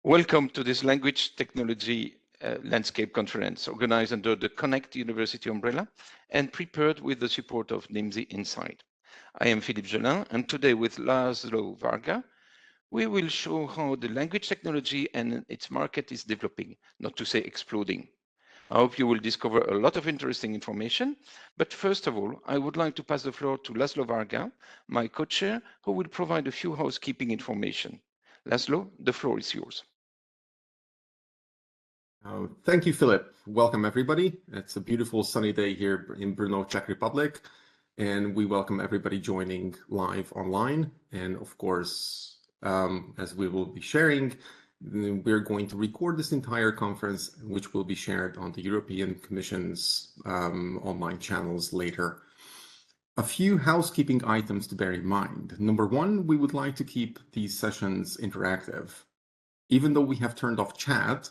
Welcome to this language technology landscape conference organized under the Connect University umbrella and prepared with the support of Nimdzi Insights. I am Philippe Gelin, and today with Laszlo Varga, we will show how the language technology and its market is developing, not to say exploding. I hope you will discover a lot of interesting information, but first of all, I would like to pass the floor to Laszlo Varga, my co-chair, who will provide a few housekeeping information. Laszlo, the floor is yours. Thank you, Philip. Welcome, everybody. It's a beautiful sunny day here in Brno, Czech Republic, and we welcome everybody joining live online. And of course, as we will be sharing, we're going to record this entire conference, which will be shared on the European Commission's online channels later. A few housekeeping items to bear in mind. Number one, we would like to keep these sessions interactive. Even though we have turned off chat,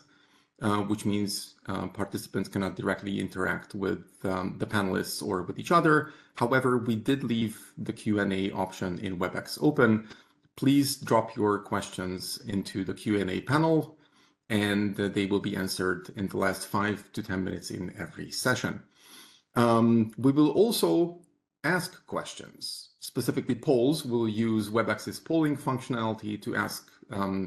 which means participants cannot directly interact with the panelists or with each other. However, we did leave the Q&A option in WebEx open. Please drop your questions into the Q&A panel, and they will be answered in the last 5 to 10 minutes in every session. We will also ask questions, specifically polls. We'll use WebEx's polling functionality to ask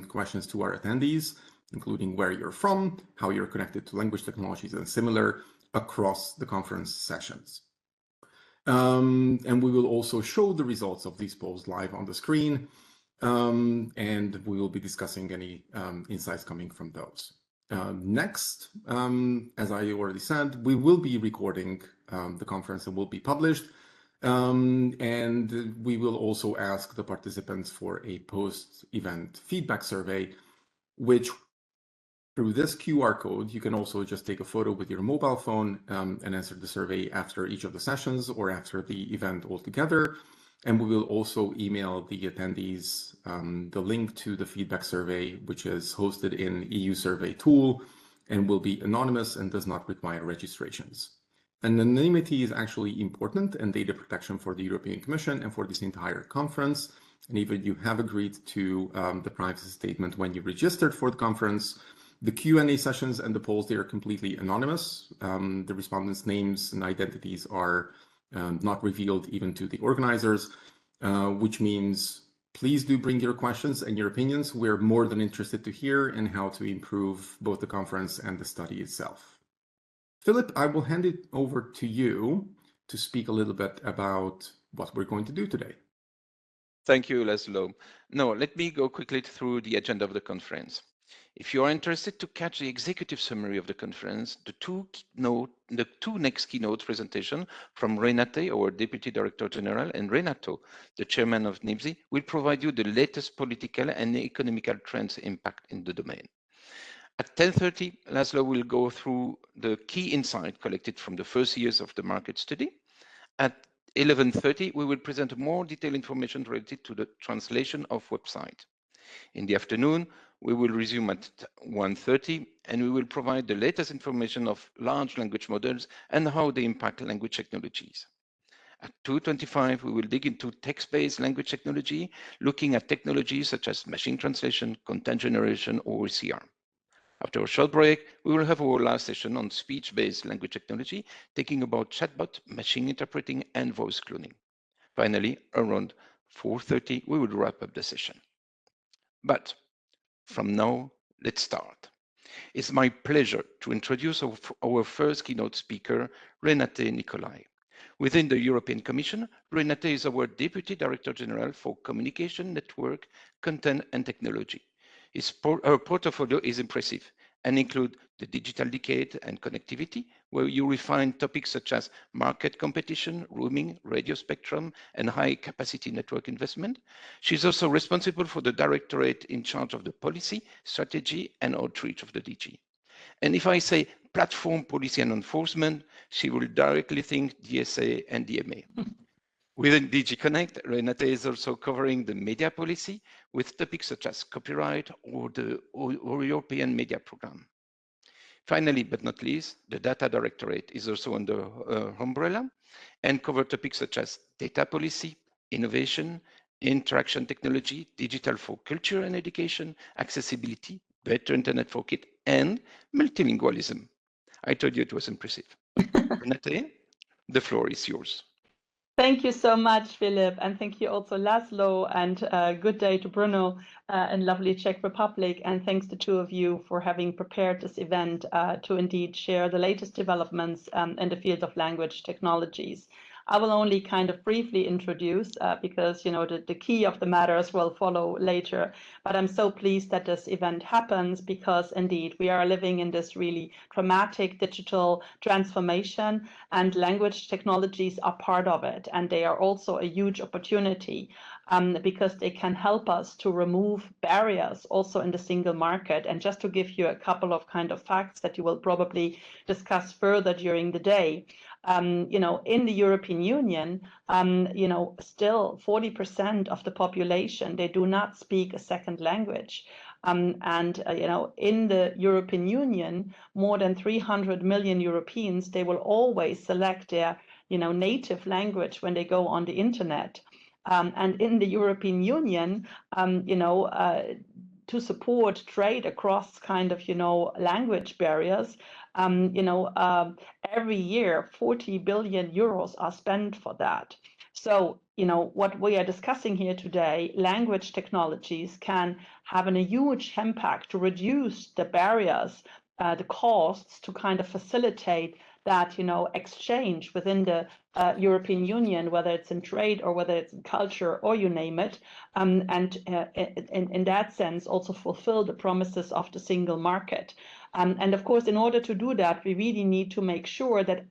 questions to our attendees, including where you're from, how you're connected to language technologies and similar across the conference sessions. And we will also show the results of these polls live on the screen, and we will be discussing any insights coming from those. Next, as I already said, we will be recording the conference and will be published. And we will also ask the participants for a post-event feedback survey, which through this QR code, you can also just take a photo with your mobile phone and answer the survey after each of the sessions or after the event altogether. And we will also email the attendees the link to the feedback survey, which is hosted in EU Survey Tool and will be anonymous and does not require registrations. Anonymity is actually important in data protection for the European Commission and for this entire conference. And even you have agreed to the privacy statement when you registered for the conference. The Q&A sessions and the polls, they are completely anonymous. The respondents' names and identities are not revealed even to the organizers, which means please do bring your questions and your opinions. We're more than interested to hear in how to improve both the conference and the study itself. Philip, I will hand it over to you to speak a little bit about what we're going to do today. Thank you, Laszlo. Now, let me go quickly through the agenda of the conference. If you are interested to catch the executive summary of the conference, the two next keynote presentations from Renate, our Deputy Director General, and Renato, the Chairman of Nimdzi, will provide you the latest political and economical trends impact in the domain. At 10:30, Laszlo will go through the key insight collected from the first years of the market study. At 11:30, we will present more detailed information related to the translation of website. In the afternoon, we will resume at 1:30, and we will provide the latest information of large language models and how they impact language technologies. At 2:25, we will dig into text-based language technology, looking at technologies such as machine translation, content generation, or OCR. After a short break, we will have our last session on speech-based language technology, taking about chatbot, machine interpreting, and voice cloning. Finally, around 4:30, we will wrap up the session. But from now, let's start. It's my pleasure to introduce our first keynote speaker, Renate Nikolay. Within the European Commission, Renate is our Deputy Director General for Communication, Network, Content and Technology. Her portfolio is impressive and includes the digital decade and connectivity, where you will find topics such as market competition, roaming, radio spectrum, and high-capacity network investment. She's also responsible for the directorate in charge of the policy, strategy, and outreach of the DG. And if I say platform policy and enforcement, she will directly think DSA and DMA. Within DG Connect, Renate is also covering the media policy with topics such as copyright or the European Media Program. Finally, but not least, the Data Directorate is also under her umbrella and covers topics such as data policy, innovation, interaction technology, digital for culture and education, accessibility, better internet for kids, and multilingualism. I told you it was impressive. Renate, the floor is yours. Thank you so much, Philippe, and thank you also, Laszlo, and good day to Bruno in lovely Czech Republic, and thanks to two of you for having prepared this event to indeed share the latest developments in the field of language technologies. I will only kind of briefly introduce because the key of the matters will follow later, but I'm so pleased that this event happens because indeed we are living in this really dramatic digital transformation, and language technologies are part of it, and they are also a huge opportunity because they can help us to remove barriers also in the single market. And just to give you a couple of kind of facts that you will probably discuss further during the day, in the European Union, still 40% of the population, they do not speak a second language. In the European Union, more than 300 million Europeans, they will always select their, native language when they go on the internet. And in the European Union, to support trade across kind of, language barriers, every year 40 billion euros are spent for that. So, what we are discussing here today, language technologies can have a huge impact to reduce the barriers, the costs, to kind of facilitate that, exchange within the European Union, whether it's in trade or whether it's in culture or you name it, and in that sense also fulfill the promises of the single market. And of course, in order to do that, we really need to make sure that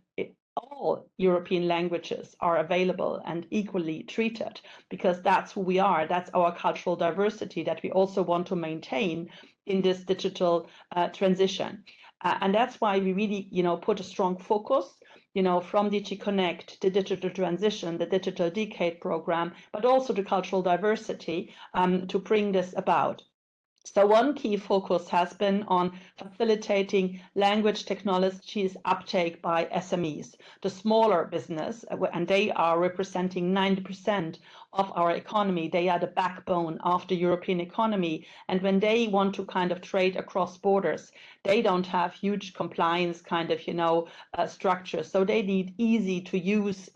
all European languages are available and equally treated, because that's who we are. That's our cultural diversity that we also want to maintain in this digital transition. And that's why we really, put a strong focus, from DG Connect, the digital transition, the digital decade program, but also the cultural diversity to bring this about. So one key focus has been on facilitating language technologies uptake by SMEs, the smaller business, and they are representing 90% of our economy. They are the backbone of the European economy. And when they want to kind of trade across borders, they don't have huge compliance kind of, structures. So they need easy to use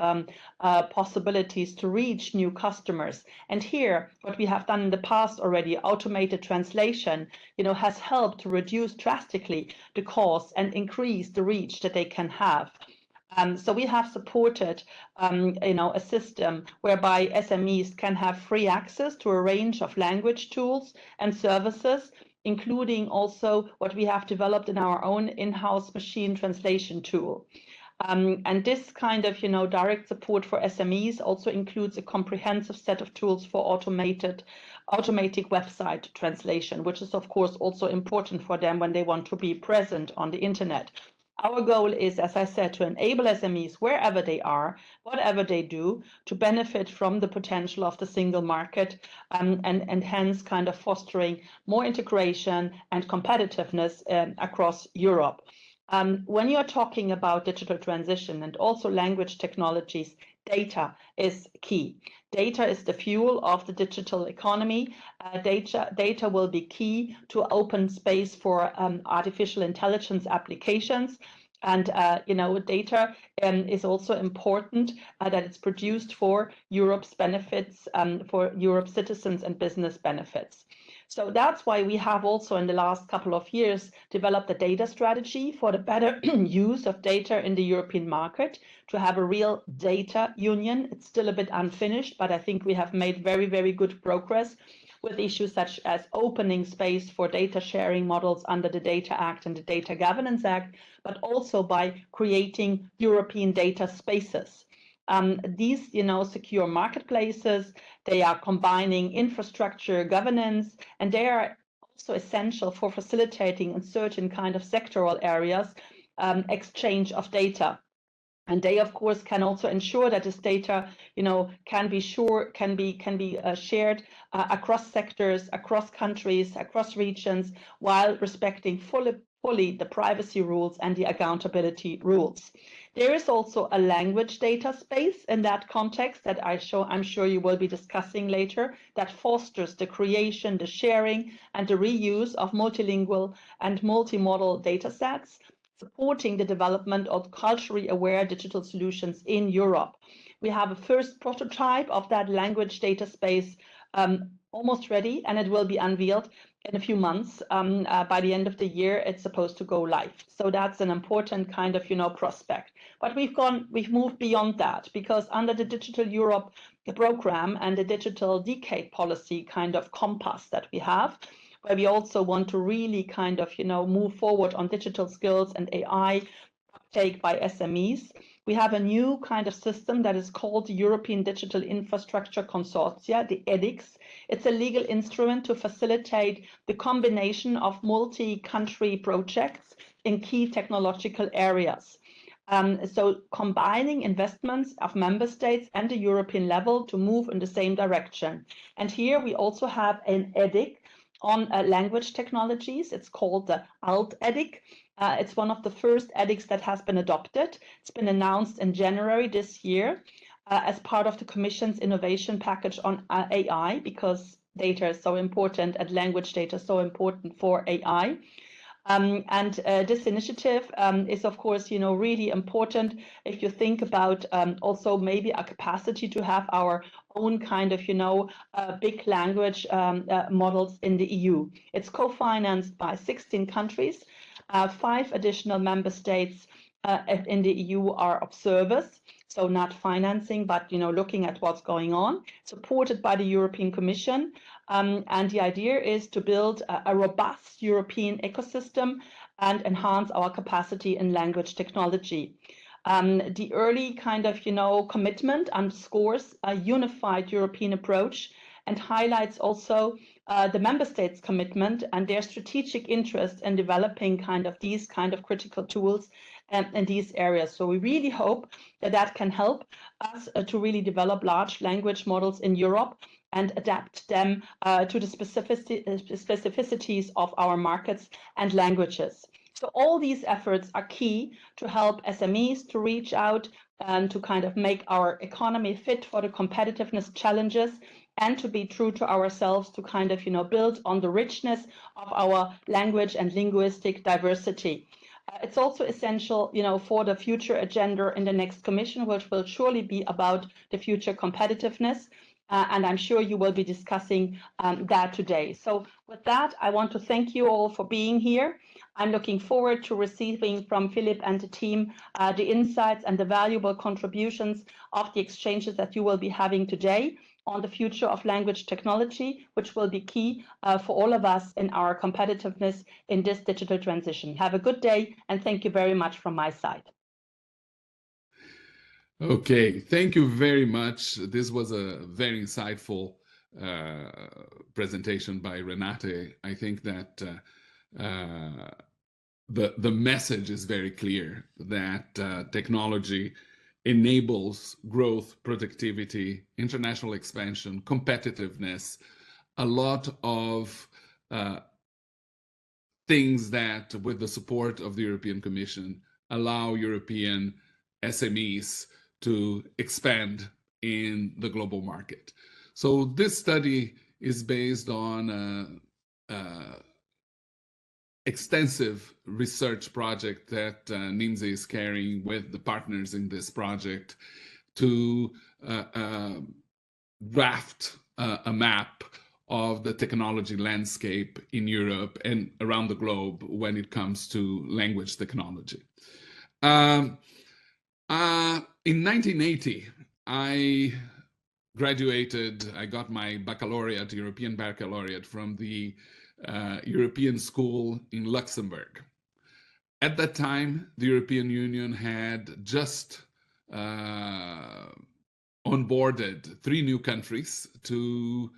possibilities to reach new customers. And here, what we have done in the past already, automated translation, has helped to reduce drastically the cost and increase the reach that they can have. So we have supported, a system whereby SMEs can have free access to a range of language tools and services, including also what we have developed in our own in-house machine translation tool. And this kind of, direct support for SMEs also includes a comprehensive set of tools for automatic website translation, which is of course also important for them when they want to be present on the internet. Our goal is, as I said, to enable SMEs wherever they are, whatever they do, to benefit from the potential of the single market, and hence kind of fostering more integration and competitiveness across Europe. When you're talking about digital transition and also language technologies, data is key. Data is the fuel of the digital economy. Data will be key to open space for artificial intelligence applications. And, data is also important that it's produced for Europe's benefits, for Europe's citizens and business benefits. So that's why we have also in the last couple of years developed a data strategy for the better use of data in the European market, to have a real data union. It's still a bit unfinished, but I think we have made very, very good progress with issues such as opening space for data sharing models under the Data Act and the Data Governance Act, but also by creating European data spaces. These, secure marketplaces, they are combining infrastructure governance, and they are also essential for facilitating in certain kind of sectoral areas exchange of data. And they, of course, can also ensure that this data, can be shared across sectors, across countries, across regions, while respecting fully the privacy rules and the accountability rules. There is also a language data space in that context that I'm sure you will be discussing later, that fosters the creation, the sharing, and the reuse of multilingual and multimodal data sets, supporting the development of culturally aware digital solutions in Europe. We have a first prototype of that language data space almost ready, and it will be unveiled in a few months. By the end of the year, it's supposed to go live. So that's an important kind of, prospect. But we've moved beyond that, because under the Digital Europe program and the digital decade policy kind of compass that we have, where we also want to really kind of, move forward on digital skills and AI uptake by SMEs. We have a new kind of system that is called the European Digital Infrastructure Consortia, the EDICS. It's a legal instrument to facilitate the combination of multi-country projects in key technological areas. So combining investments of member states and the European level to move in the same direction. And here we also have an EDIC on language technologies. It's called the ALT EDIC. It's one of the first EDICs that has been adopted. It's been announced in January this year as part of the Commission's innovation package on AI, because data is so important and language data is so important for AI. This initiative is, of course, really important if you think about also maybe a capacity to have our own kind of, big language models in the EU. It's co-financed by 16 countries. 5 additional member states in the EU are observers, so not financing, but looking at what's going on, supported by the European Commission. And the idea is to build a robust European ecosystem and enhance our capacity in language technology. The early kind of, commitment underscores a unified European approach and highlights also the member states' commitment and their strategic interest in developing these kind of critical tools in these areas. So we really hope that that can help us to really develop large language models in Europe and adapt them to the specificities of our markets and languages. So all these efforts are key to help SMEs to reach out and to kind of make our economy fit for the competitiveness challenges, and to be true to ourselves, to kind of, build on the richness of our language and linguistic diversity. It's also essential, for the future agenda in the next Commission, which will surely be about the future competitiveness. And I'm sure you will be discussing that today. So with that, I want to thank you all for being here. I'm looking forward to receiving from Philippe and the team the insights and the valuable contributions of the exchanges that you will be having today on the future of language technology, which will be key for all of us in our competitiveness in this digital transition. Have a good day, and thank you very much from my side. Okay, thank you very much. This was a very insightful presentation by Renate. I think that the message is very clear, that technology enables growth, productivity, international expansion, competitiveness, a lot of things that, with the support of the European Commission, allow European SMEs to expand in the global market. So this study is based on extensive research project that Nimdzi is carrying with the partners in this project to draft a map of the technology landscape in Europe and around the globe when it comes to language technology. In 1980, I graduated, I got my baccalaureate, European baccalaureate, from the European School in Luxembourg. At that time, the European Union had just onboarded 3 new countries to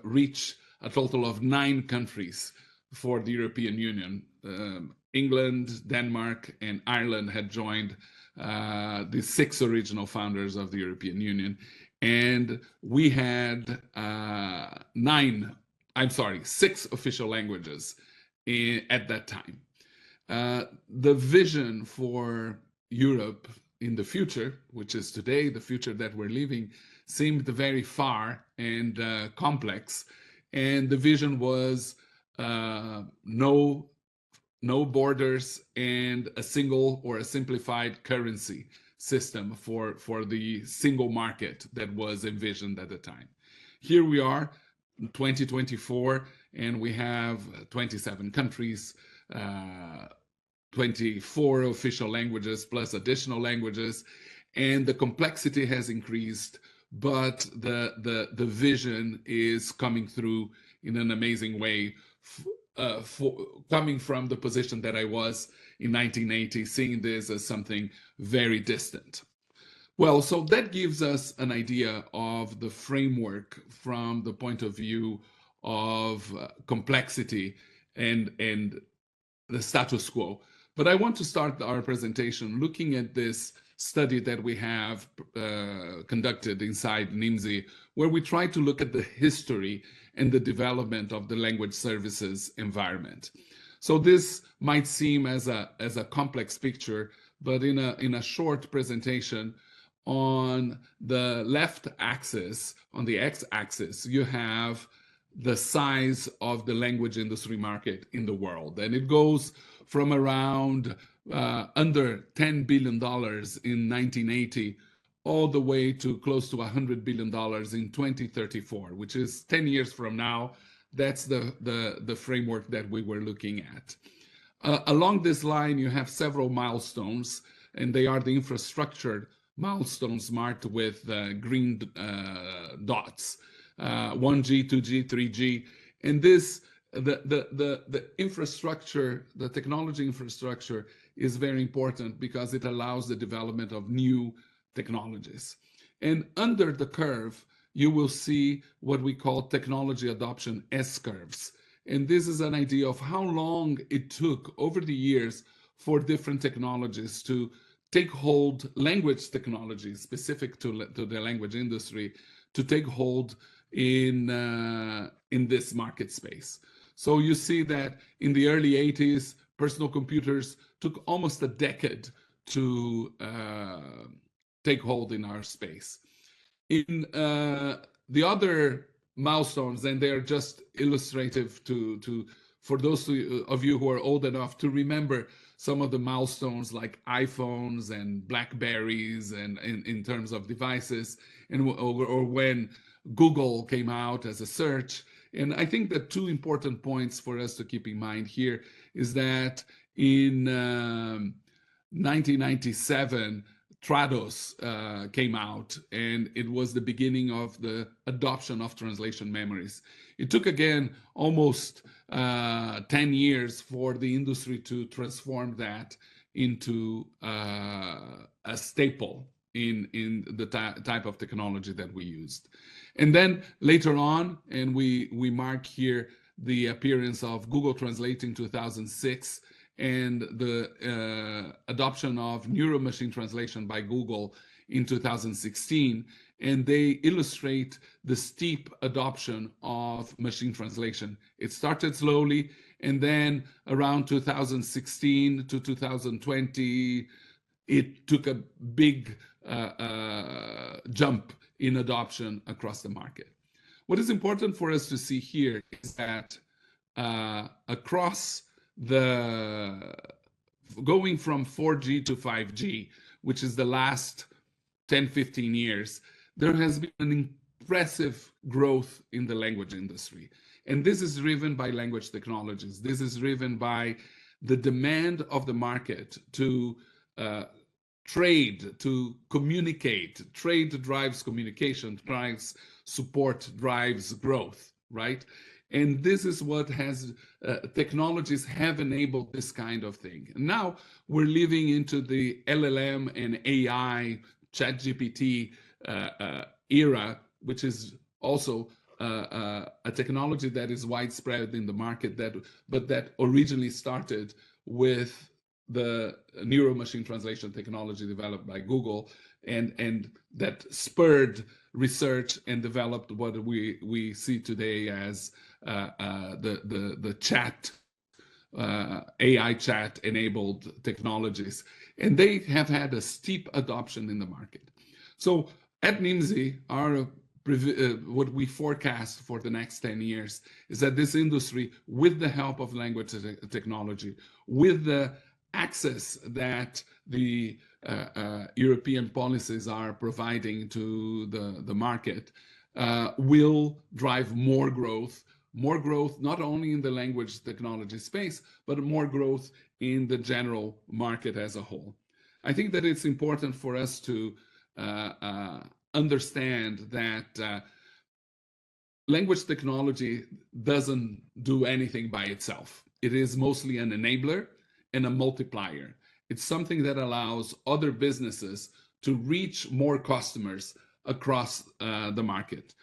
reach a total of 9 countries for the European Union. England, Denmark, and Ireland had joined the 6 original founders of the European Union. And we had 6 official languages at that time. The vision for Europe in the future, which is today, the future that we're living, seemed very far and complex. And the vision was no borders and a single or a simplified currency system for the single market that was envisioned at the time. Here we are, 2024, and we have 27 countries, 24 official languages plus additional languages, and the complexity has increased, but the vision is coming through in an amazing way, coming from the position that I was in 1980, seeing this as something very distant. Well, so that gives us an idea of the framework from the point of view of complexity and the status quo. But I want to start our presentation looking at this study that we have conducted inside Nimdzi, where we try to look at the history and the development of the language services environment. So this might seem as a complex picture, but in a short presentation, on the left axis, on the x-axis, you have the size of the language industry market in the world. And it goes from around under $10 billion in 1980 all the way to close to $100 billion in 2034, which is 10 years from now. That's the framework that we were looking at. Along this line, you have several milestones, and they are the infrastructure milestones marked with green dots, 1G, 2G, 3G. And this, the infrastructure, the technology infrastructure is very important because it allows the development of new technologies. And under the curve, you will see what we call technology adoption S-curves. And this is an idea of how long it took over the years for different technologies to take hold, language technologies specific to the language industry, to take hold in this market space. So you see that in the early 80s, personal computers took almost a decade to take hold in our space. In the other milestones, and they're just illustrative for those of you who are old enough to remember some of the milestones like iPhones and Blackberries and in terms of devices, or when Google came out as a search. And I think the two important points for us to keep in mind here is that in 1997, Trados came out, and it was the beginning of the adoption of translation memories. It took, again, almost 10 years for the industry to transform that into a staple in the type of technology that we used. And then later on, and we mark here the appearance of Google Translate in 2006, and the adoption of neuro-machine translation by Google in 2016. And they illustrate the steep adoption of machine translation. It started slowly, and then around 2016 to 2020, it took a big jump in adoption across the market. What is important for us to see here is that across going from 4G to 5G, which is the last 10, 15 years, there has been an impressive growth in the language industry. And this is driven by language technologies. This is driven by the demand of the market to trade, to communicate. Trade drives communication, drives support, drives growth, right? And this is what has technologies have enabled this kind of thing. And now we're living into the LLM and AI, ChatGPT era, which is also a technology that is widespread in the market, but that originally started with the neuro-machine translation technology developed by Google, and that spurred research and developed what we see today as the chat AI chat enabled technologies, and they have had a steep adoption in the market. So at Nimdzi, what we forecast for the next 10 years is that this industry, with the help of language technology, with the access that the European policies are providing to the market, will drive more growth not only in the language technology space, but more growth in the general market as a whole. I think that it's important for us to understand that language technology doesn't do anything by itself. It is mostly an enabler and a multiplier. It's something that allows other businesses to reach more customers across the market.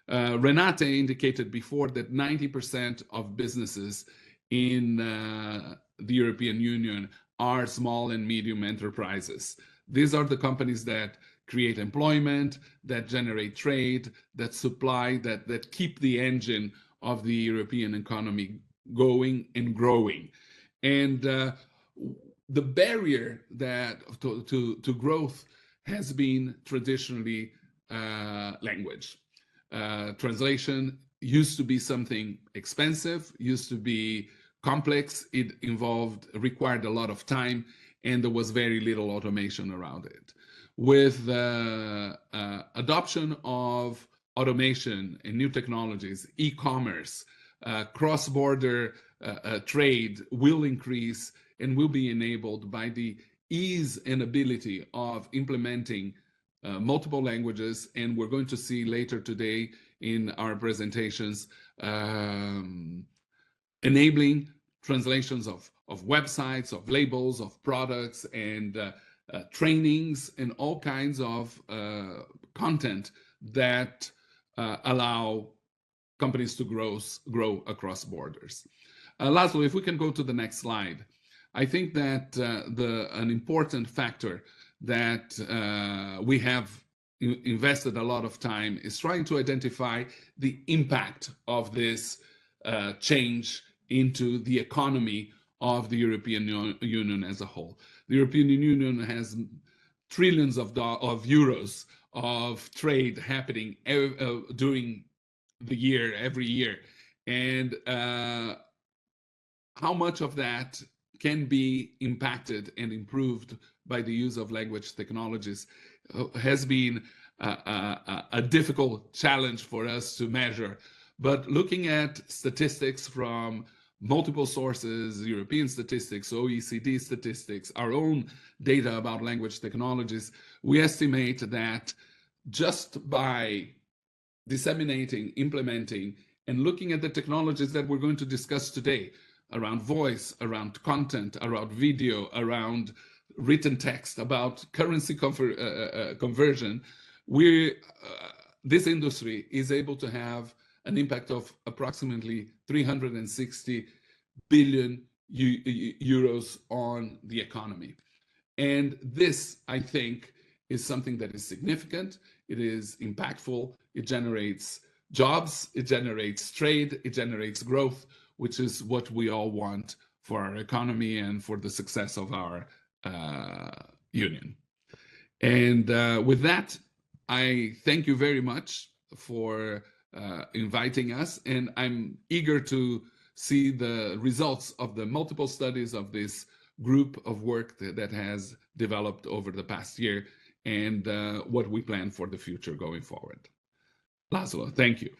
Renate indicated before that 90% of businesses in the European Union are small and medium enterprises. These are the companies that create employment, that generate trade, that supply, that keep the engine of the European economy going and growing. And the barrier to growth has been traditionally language. Translation used to be something expensive, used to be complex. It required a lot of time, and there was very little automation around it. With the adoption of automation and new technologies, e-commerce, cross-border trade will increase and will be enabled by the ease and ability of implementing multiple languages. And we're going to see later today in our presentations enabling translations of websites, of labels, of products, and trainings, and all kinds of content that allow companies to grow across borders. Laszlo, if we can go to the next slide. I think that an important factor that we have invested a lot of time is trying to identify the impact of this change into the economy of the European Union as a whole. The European Union has trillions of euros of trade happening during the year, every year. And how much of that can be impacted and improved by the use of language technologies has been a difficult challenge for us to measure. But looking at statistics from multiple sources, European statistics, OECD statistics, our own data about language technologies, we estimate that just by disseminating, implementing, and looking at the technologies that we're going to discuss today, around voice, around content, around video, around written text, about currency conversion, this industry is able to have an impact of approximately 360 billion euros on the economy. And this, I think, is something that is significant. It is impactful. It generates jobs. It generates trade. It generates growth, which is what we all want for our economy and for the success of our union. And with that, I thank you very much for inviting us, and I'm eager to see the results of the multiple studies of this group of work that has developed over the past year, and what we plan for the future going forward. Laszlo, thank you.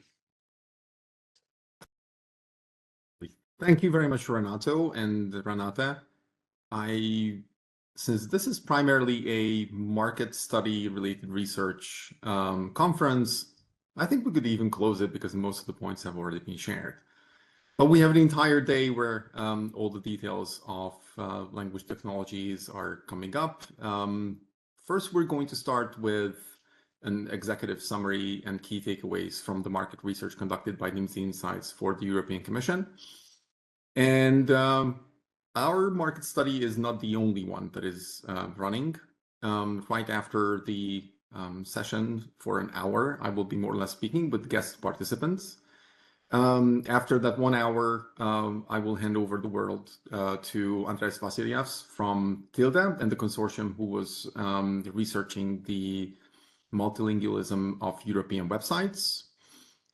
Thank you very much, Renato and Renate. Since this is primarily a market study related research conference, I think we could even close it because most of the points have already been shared. But we have an entire day where all the details of language technologies are coming up. First, we're going to start with an executive summary and key takeaways from the market research conducted by Nimdzi Insights for the European Commission. And our market study is not the only one that is running. Right after the session for an hour, I will be more or less speaking with guest participants. After that 1 hour, I will hand over the word to Andrejs Vasiljevs from Tilde and the consortium who was researching the multilingualism of European websites.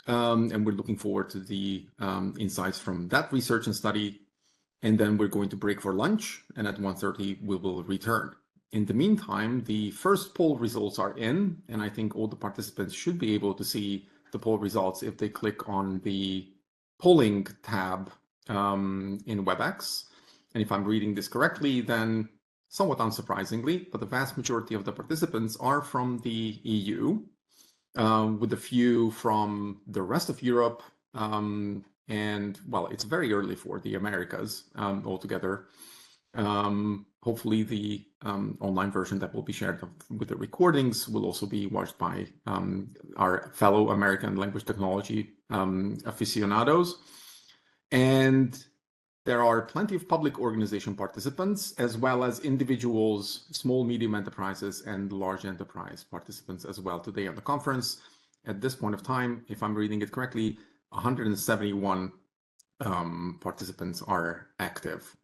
And we're looking forward to the insights from that research and study. And then we're going to break for lunch, and at 1:30 we will return. In the meantime, the first poll results are in, and I think all the participants should be able to see the poll results if they click on the polling tab in WebEx. And if I'm reading this correctly, then somewhat unsurprisingly, but the vast majority of the participants are from the EU, with a few from the rest of Europe, and well, it's very early for the Americas altogether. Hopefully the online version that will be shared with the recordings will also be watched by our fellow American language technology aficionados. And there are plenty of public organization participants, as well as individuals, small, medium enterprises, and large enterprise participants as well today on the conference. At this point of time, if I'm reading it correctly, 171 participants are active.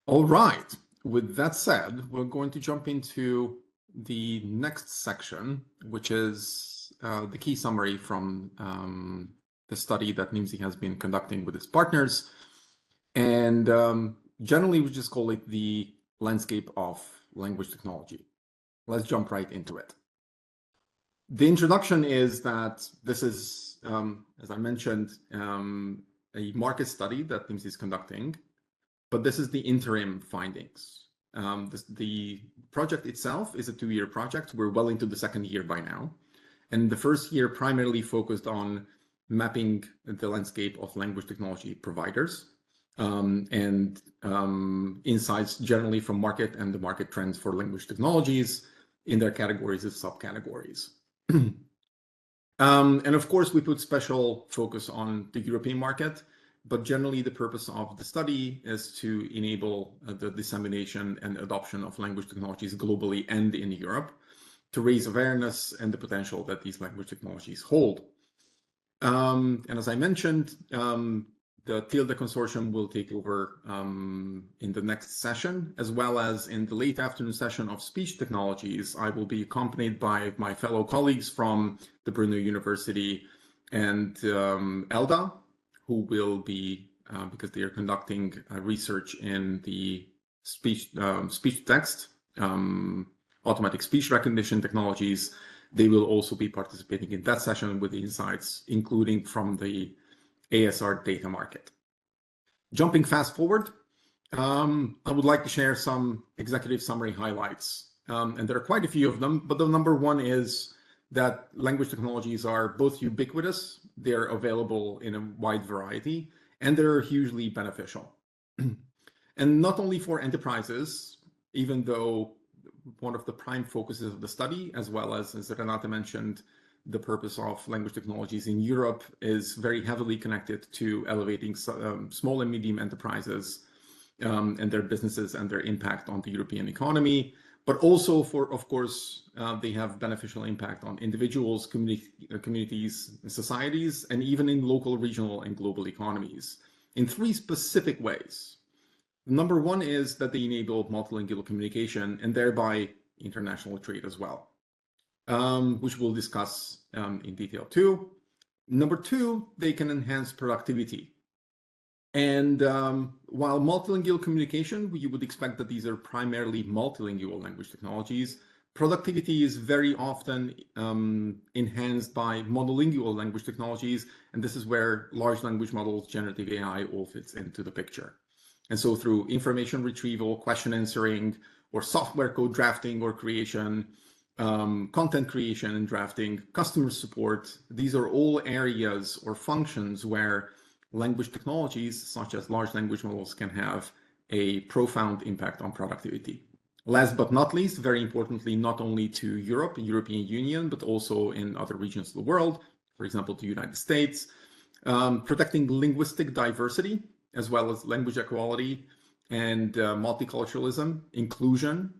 All right, with that said, we're going to jump into the next section, which is the key summary from the study that Nimdzi has been conducting with its partners. And generally, we just call it the landscape of language technology. Let's jump right into it. The introduction is that this is, as I mentioned, a market study that Nimdzi is conducting, but this is the interim findings. The project itself is a 2-year project. We're well into the 2nd year by now. And the 1st year primarily focused on mapping the landscape of language technology providers and insights generally from market and the market trends for language technologies in their categories of subcategories. And of course, we put special focus on the European market, but generally the purpose of the study is to enable the dissemination and adoption of language technologies globally and in Europe to raise awareness and the potential that these language technologies hold. And as I mentioned, the Tilde consortium will take over in the next session, as well as in the late afternoon session of speech technologies. I will be accompanied by my fellow colleagues from the Brno University and ELDA, who will be, because they are conducting research in the speech-to-text, automatic speech recognition technologies. They will also be participating in that session with the insights, including from the ASR data market. Jumping fast forward, I would like to share some executive summary highlights. And there are quite a few of them, but the number one is that language technologies are both ubiquitous, they're available in a wide variety, and they're hugely beneficial. And not only for enterprises, even though one of the prime focuses of the study, as well as Renate mentioned, the purpose of language technologies in Europe is very heavily connected to elevating small and medium enterprises and their businesses and their impact on the European economy, but also for, of course, they have beneficial impact on individuals, communities, societies, and even in local, regional, and global economies in 3 specific ways. Number one is that they enable multilingual communication and thereby international trade as well, which we'll discuss in detail too. Number two, they can enhance productivity. And while multilingual communication, you would expect that these are primarily multilingual language technologies, productivity is very often enhanced by monolingual language technologies. And this is where large language models, generative AI all fits into the picture. And so through information retrieval, question answering, or software code drafting or creation, content creation and drafting, customer support, these are all areas or functions where language technologies, such as large language models, can have a profound impact on productivity. Last but not least, very importantly, not only to Europe, European Union, but also in other regions of the world, for example, the United States, protecting linguistic diversity, as well as language equality and multiculturalism, inclusion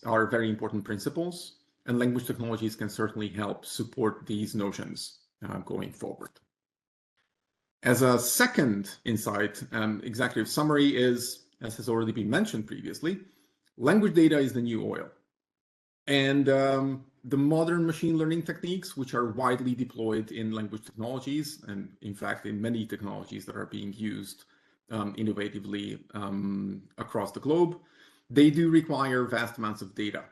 are very important principles, and language technologies can certainly help support these notions going forward. As a second insight, executive summary is, as has already been mentioned previously, language data is the new oil. And the modern machine learning techniques, which are widely deployed in language technologies, and in fact, in many technologies that are being used innovatively across the globe, they do require vast amounts of data.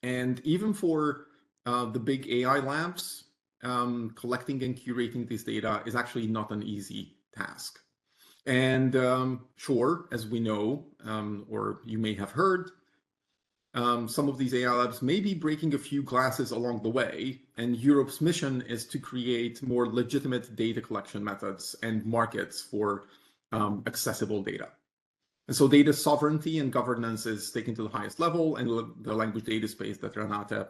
And even for the big AI labs, collecting and curating this data is actually not an easy task. And sure, as we know, or you may have heard, some of these AI labs may be breaking a few glasses along the way, and Europe's mission is to create more legitimate data collection methods and markets for accessible data. And so data sovereignty and governance is taken to the highest level, and the language data space that Renate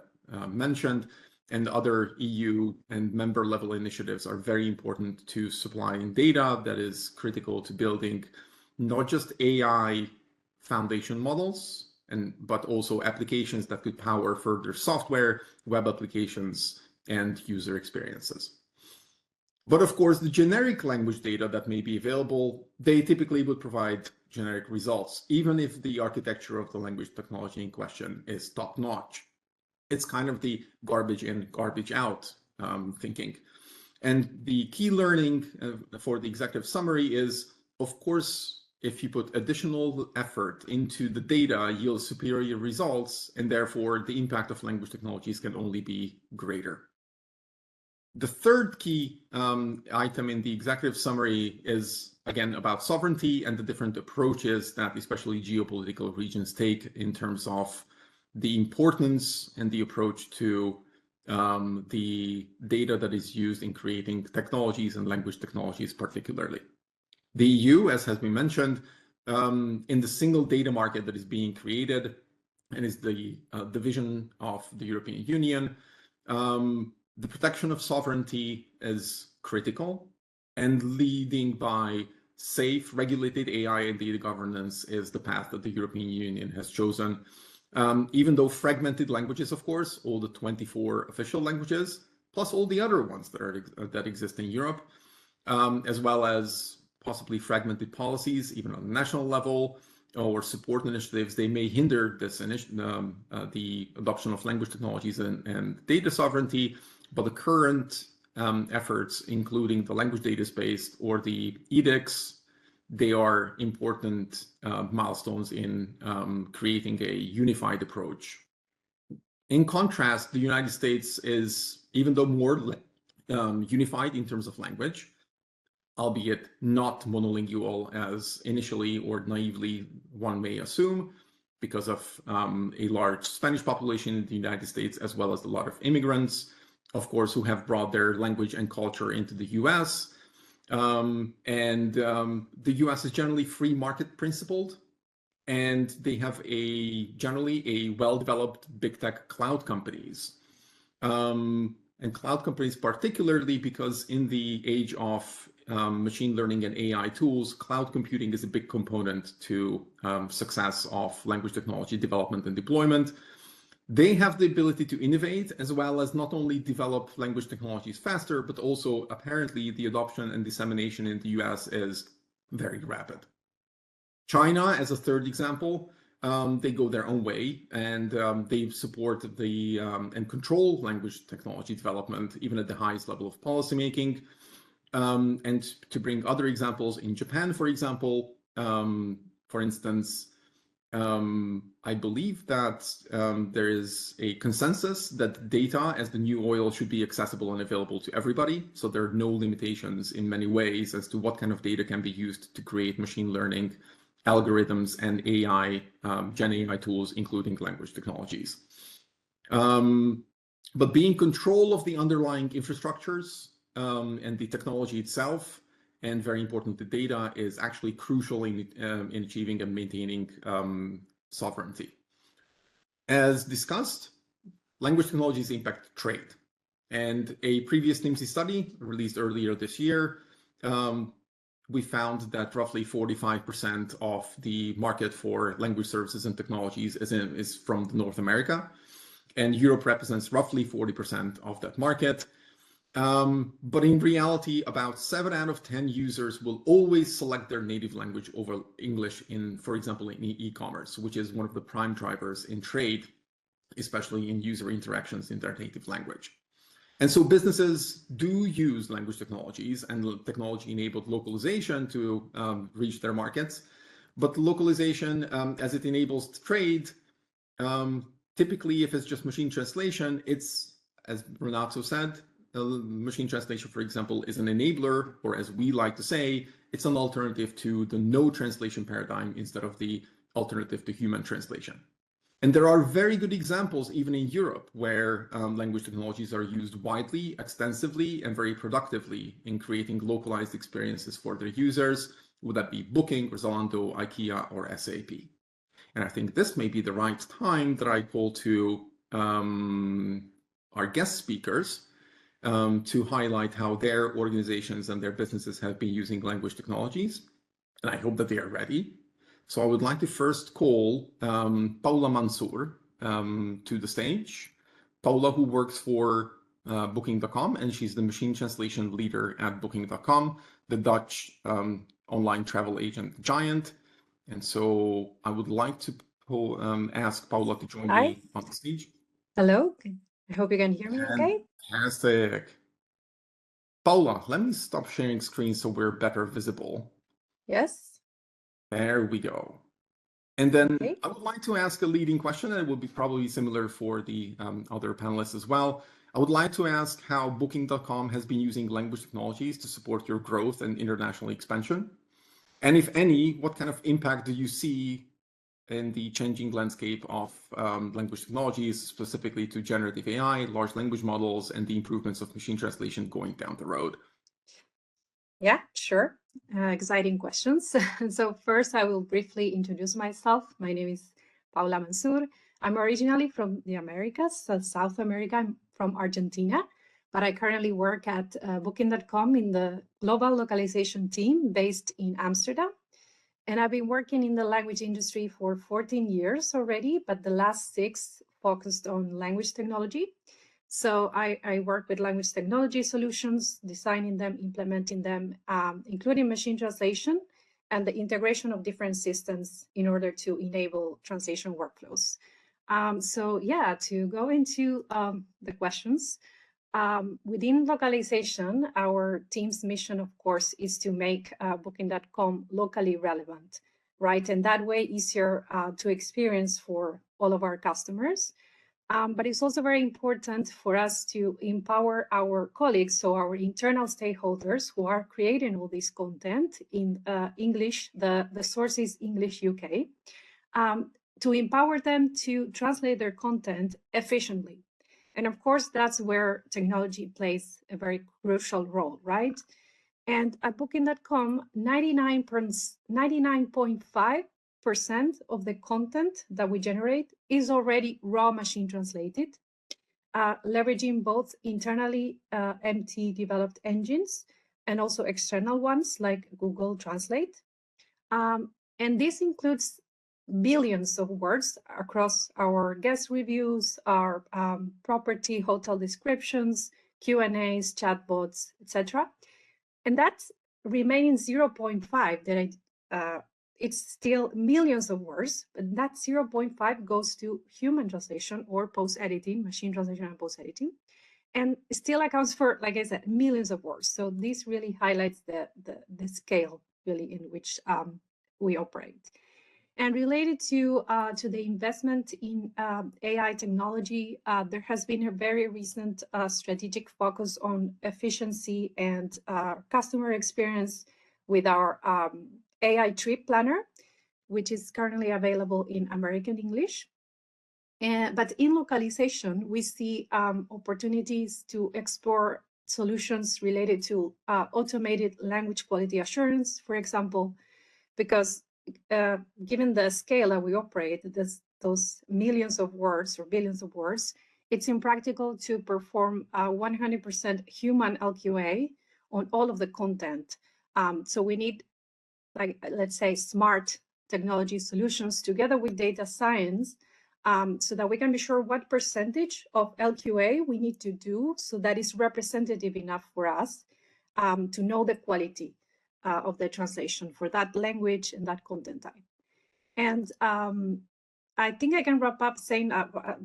mentioned and other EU and member level initiatives are very important to supplying data that is critical to building not just AI foundation models, but also applications that could power further software, web applications, and user experiences. But of course, the generic language data that may be available, they typically would provide generic results, even if the architecture of the language technology in question is top-notch. It's kind of the garbage in, garbage out thinking. And the key learning for the executive summary is, of course, if you put additional effort into the data, yields superior results, and therefore the impact of language technologies can only be greater. The third key item in the executive summary is, again, about sovereignty and the different approaches that especially geopolitical regions take in terms of the importance and the approach to the data that is used in creating technologies and language technologies particularly. The EU, as has been mentioned, in the single data market that is being created and is the vision of the European Union, the protection of sovereignty is critical, and leading by safe, regulated AI and data governance is the path that the European Union has chosen. Even though fragmented languages, of course, all the 24 official languages, plus all the other ones that exist in Europe, as well as possibly fragmented policies, even on a national level, or support initiatives, they may hinder this the adoption of language technologies and data sovereignty. But the current efforts, including the language data space or the edicts, they are important milestones in creating a unified approach. In contrast, the United States is, even though more unified in terms of language, albeit not monolingual as initially or naively one may assume, because of a large Spanish population in the United States, as well as a lot of immigrants, of course, who have brought their language and culture into the US. The US is generally free market principled, and they have generally a well-developed big tech cloud companies. And cloud companies particularly because in the age of machine learning and AI tools, cloud computing is a big component to success of language technology development and deployment. They have the ability to innovate as well as not only develop language technologies faster, but also apparently the adoption and dissemination in the US is very rapid. China, as a third example, they go their own way, and they support and control language technology development, even at the highest level of policymaking. And to bring other examples, in Japan, for example, for instance, I believe that there is a consensus that data as the new oil should be accessible and available to everybody. So there are no limitations in many ways as to what kind of data can be used to create machine learning algorithms and AI, Gen AI tools, including language technologies. But being in control of the underlying infrastructures and the technology itself, and very important, the data is actually crucial in achieving and maintaining sovereignty. As discussed, language technologies impact trade. And a previous Nimdzi study released earlier this year, we found that roughly 45% of the market for language services and technologies is from North America. And Europe represents roughly 40% of that market. But in reality, about 7 out of 10 users will always select their native language over English in, for example, in e-commerce, which is one of the prime drivers in trade, especially in user interactions in their native language. And so businesses do use language technologies and technology-enabled localization to reach their markets. But localization, as it enables trade, typically, if it's just machine translation, it's, as Renato said, machine translation, for example, is an enabler, or as we like to say, it's an alternative to the no translation paradigm instead of the alternative to human translation. And there are very good examples, even in Europe, where language technologies are used widely, extensively, and very productively in creating localized experiences for their users, would that be Booking, or Zalando, IKEA, or SAP. And I think this may be the right time that I call to our guest speakers to highlight how their organizations and their businesses have been using language technologies. And I hope that they are ready. So I would like to first call Paula Manzur to the stage. Paula, who works for Booking.com, and she's the machine translation leader at Booking.com, the Dutch online travel agent giant. And so I would like to ask Paula to join me on the stage. Hello, I hope you can hear me okay. Fantastic. Paula, let me stop sharing screen so we're better visible. Yes. There we go. And then Okay. I would like to ask a leading question, and it will be probably similar for the other panelists as well. I would like to ask how Booking.com has been using language technologies to support your growth and international expansion. And if any, what kind of impact do you see in the changing landscape of language technologies, specifically to generative AI, large language models, and the improvements of machine translation going down the road? Yeah, sure. Exciting questions. So first, I will briefly introduce myself. My name is Paula Manzur. I'm originally from the Americas, so South America. I'm from Argentina, but I currently work at Booking.com in the global localization team based in Amsterdam. And I've been working in the language industry for 14 years already, but the last 6 focused on language technology. So I work with language technology solutions, designing them, implementing them, including machine translation and the integration of different systems in order to enable translation workflows. So yeah, to go into the questions, within localization, our team's mission, of course, is to make Booking.com locally relevant, right? And that way easier to experience for all of our customers. But it's also very important for us to empower our colleagues, so our internal stakeholders who are creating all this content in English, the source is English UK, to empower them to translate their content efficiently. And of course, that's where technology plays a very crucial role, right? And at Booking.com, 99.5% of the content that we generate is already raw machine translated, leveraging both internally MT developed engines and also external ones like Google Translate. And this includes billions of words across our guest reviews, our property hotel descriptions, Q&As, chatbots, etc. And that's remaining 0.5 that it's still millions of words, but that 0.5 goes to human translation or post-editing, machine translation and post-editing, and still accounts for, like I said, millions of words. So this really highlights the scale really in which we operate. And related to the investment in AI technology, there has been a very recent strategic focus on efficiency and customer experience with our AI trip planner, which is currently available in American English. But in localization, we see opportunities to explore solutions related to automated language quality assurance, for example, because given the scale that we operate, those millions of words or billions of words, it's impractical to perform 100% human LQA on all of the content. So we need, like, let's say, smart technology solutions together with data science so that we can be sure what percentage of LQA we need to do so that is representative enough for us to know the quality of the translation for that language and that content type. And I think I can wrap up saying,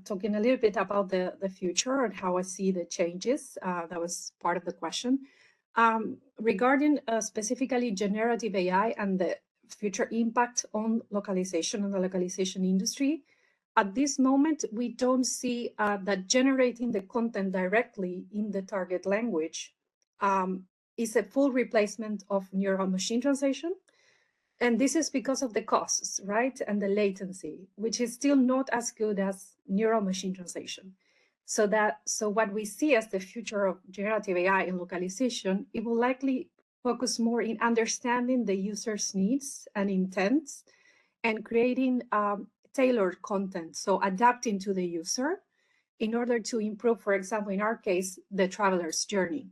talking a little bit about the future and how I see the changes. That was part of the question. Regarding specifically generative AI and the future impact on localization and the localization industry, at this moment, we don't see that generating the content directly in the target language is a full replacement of neural machine translation. And this is because of the costs, right? And the latency, which is still not as good as neural machine translation. So what we see as the future of generative AI in localization, it will likely focus more in understanding the user's needs and intents and creating tailored content. So adapting to the user in order to improve, for example, in our case, the traveler's journey.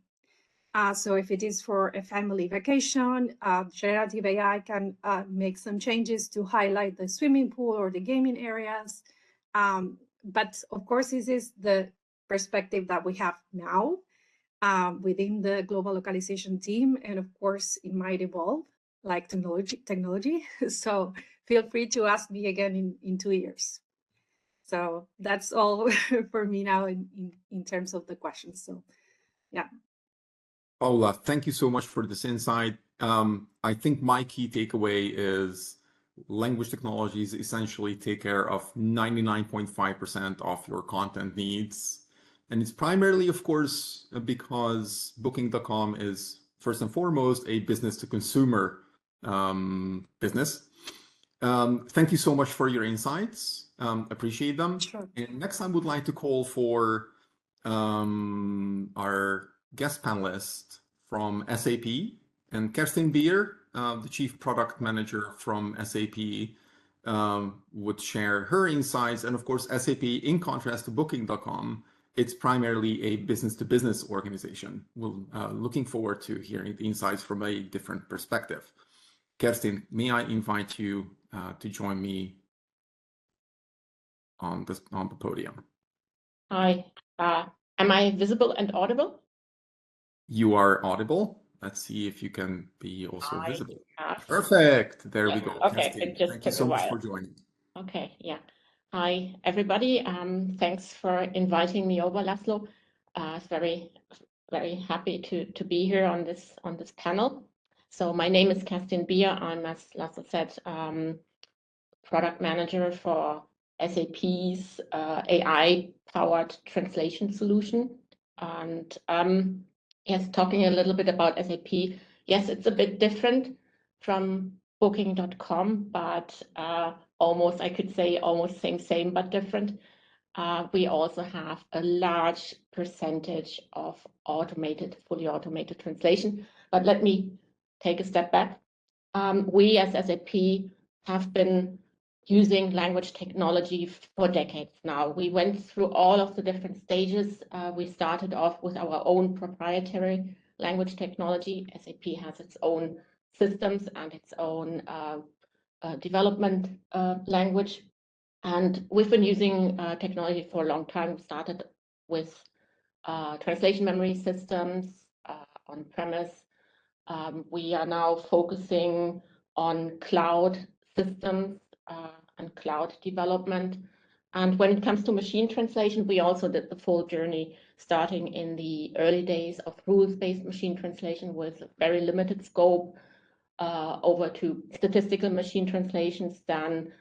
So if it is for a family vacation, generative AI can make some changes to highlight the swimming pool or the gaming areas. But of course, this is the perspective that we have now within the global localization team. And of course, it might evolve like technology. So feel free to ask me again in 2 years. So that's all for me now in terms of the questions. So yeah. Paula, thank you so much for this insight. I think my key takeaway is language technologies essentially take care of 99.5% of your content needs. And it's primarily, of course, because Booking.com is first and foremost a business to consumer business. Thank you so much for your insights. Appreciate them. Sure. And next I would like to call for our guest panelist from SAP, and Kerstin Bier, the Chief Product Manager from SAP, would share her insights. And of course, SAP, in contrast to Booking.com, it's primarily a business-to-business organization. We're looking forward to hearing the insights from a different perspective. Kerstin, may I invite you to join me on the podium? Hi, am I visible and audible? You are audible. Let's see if you can be also visible. Have. Perfect. There we go. Okay, Kerstin, it just thank you took so a much while. for joining. Okay, yeah. Hi, everybody. Thanks for inviting me over, Laszlo. Very, very happy to be here on this panel. So my name is Kerstin Bier. I'm, as Laszlo said, product manager for SAP's AI-powered translation solution. And yes, talking a little bit about SAP. Yes, it's a bit different from Booking.com, but almost, I could say, almost same, but different. We also have a large percentage of fully automated translation. But let me take a step back. We as SAP have been using language technology for decades now. We went through all of the different stages. We started off with our own proprietary language technology. SAP has its own systems and its own development language. And we've been using technology for a long time. We started with translation memory systems on-premise. We are now focusing on cloud systems and cloud development. And when it comes to machine translation, we also did the full journey, starting in the early days of rules-based machine translation with very limited scope, over to statistical machine translations. Then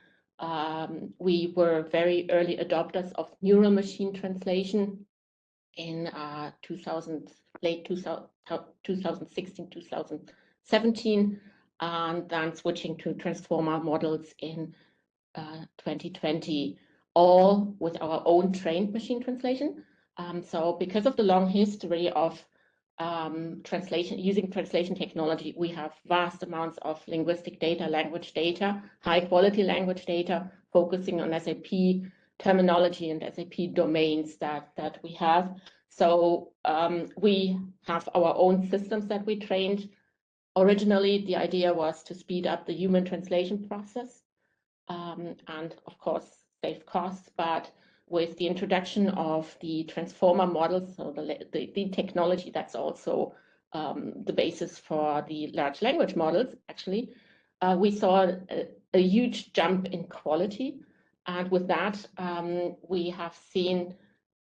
we were very early adopters of neural machine translation in late 2016, 2017, and then switching to transformer models in 2020, all with our own trained machine translation. So because of the long history of using translation technology, we have vast amounts of linguistic data, language data, high quality language data, focusing on SAP terminology and SAP domains that we have. So we have our own systems that we trained. Originally, the idea was to speed up the human translation process. And of course, save costs, but with the introduction of the transformer models, so the technology that's also the basis for the large language models, actually, we saw a huge jump in quality. And with that, we have seen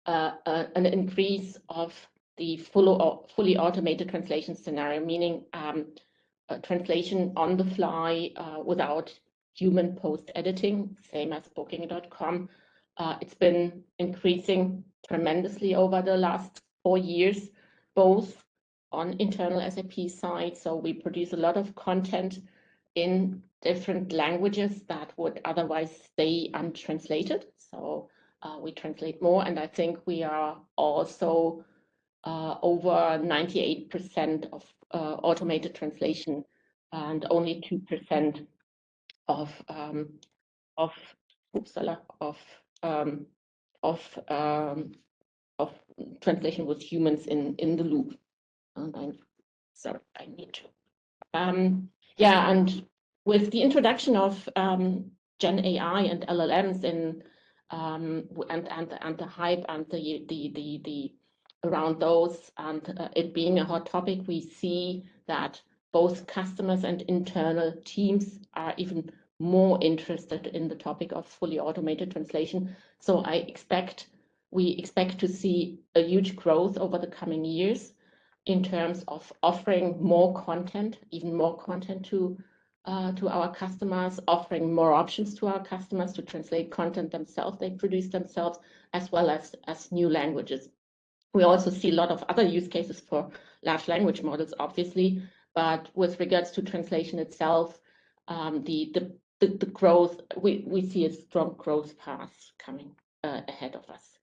an increase of the fully automated translation scenario, meaning translation on the fly without human post-editing, same as Booking.com. It's been increasing tremendously over the last 4 years, both on internal SAP side. So we produce a lot of content in different languages that would otherwise stay untranslated. So we translate more, and I think we are also over 98% of automated translation, and only 2% of translation with humans in the loop. And sorry, I need to. Yeah, and with the introduction of Gen AI and LLMs and the hype and the around those, and it being a hot topic, we see that both customers and internal teams are even more interested in the topic of fully automated translation. So we expect to see a huge growth over the coming years in terms of offering more content, even more content to our customers, offering more options to our customers to translate content themselves, they produce themselves, as well as new languages. We also see a lot of other use cases for large language models, obviously, but with regards to translation itself, the growth, we see a strong growth path coming ahead of us.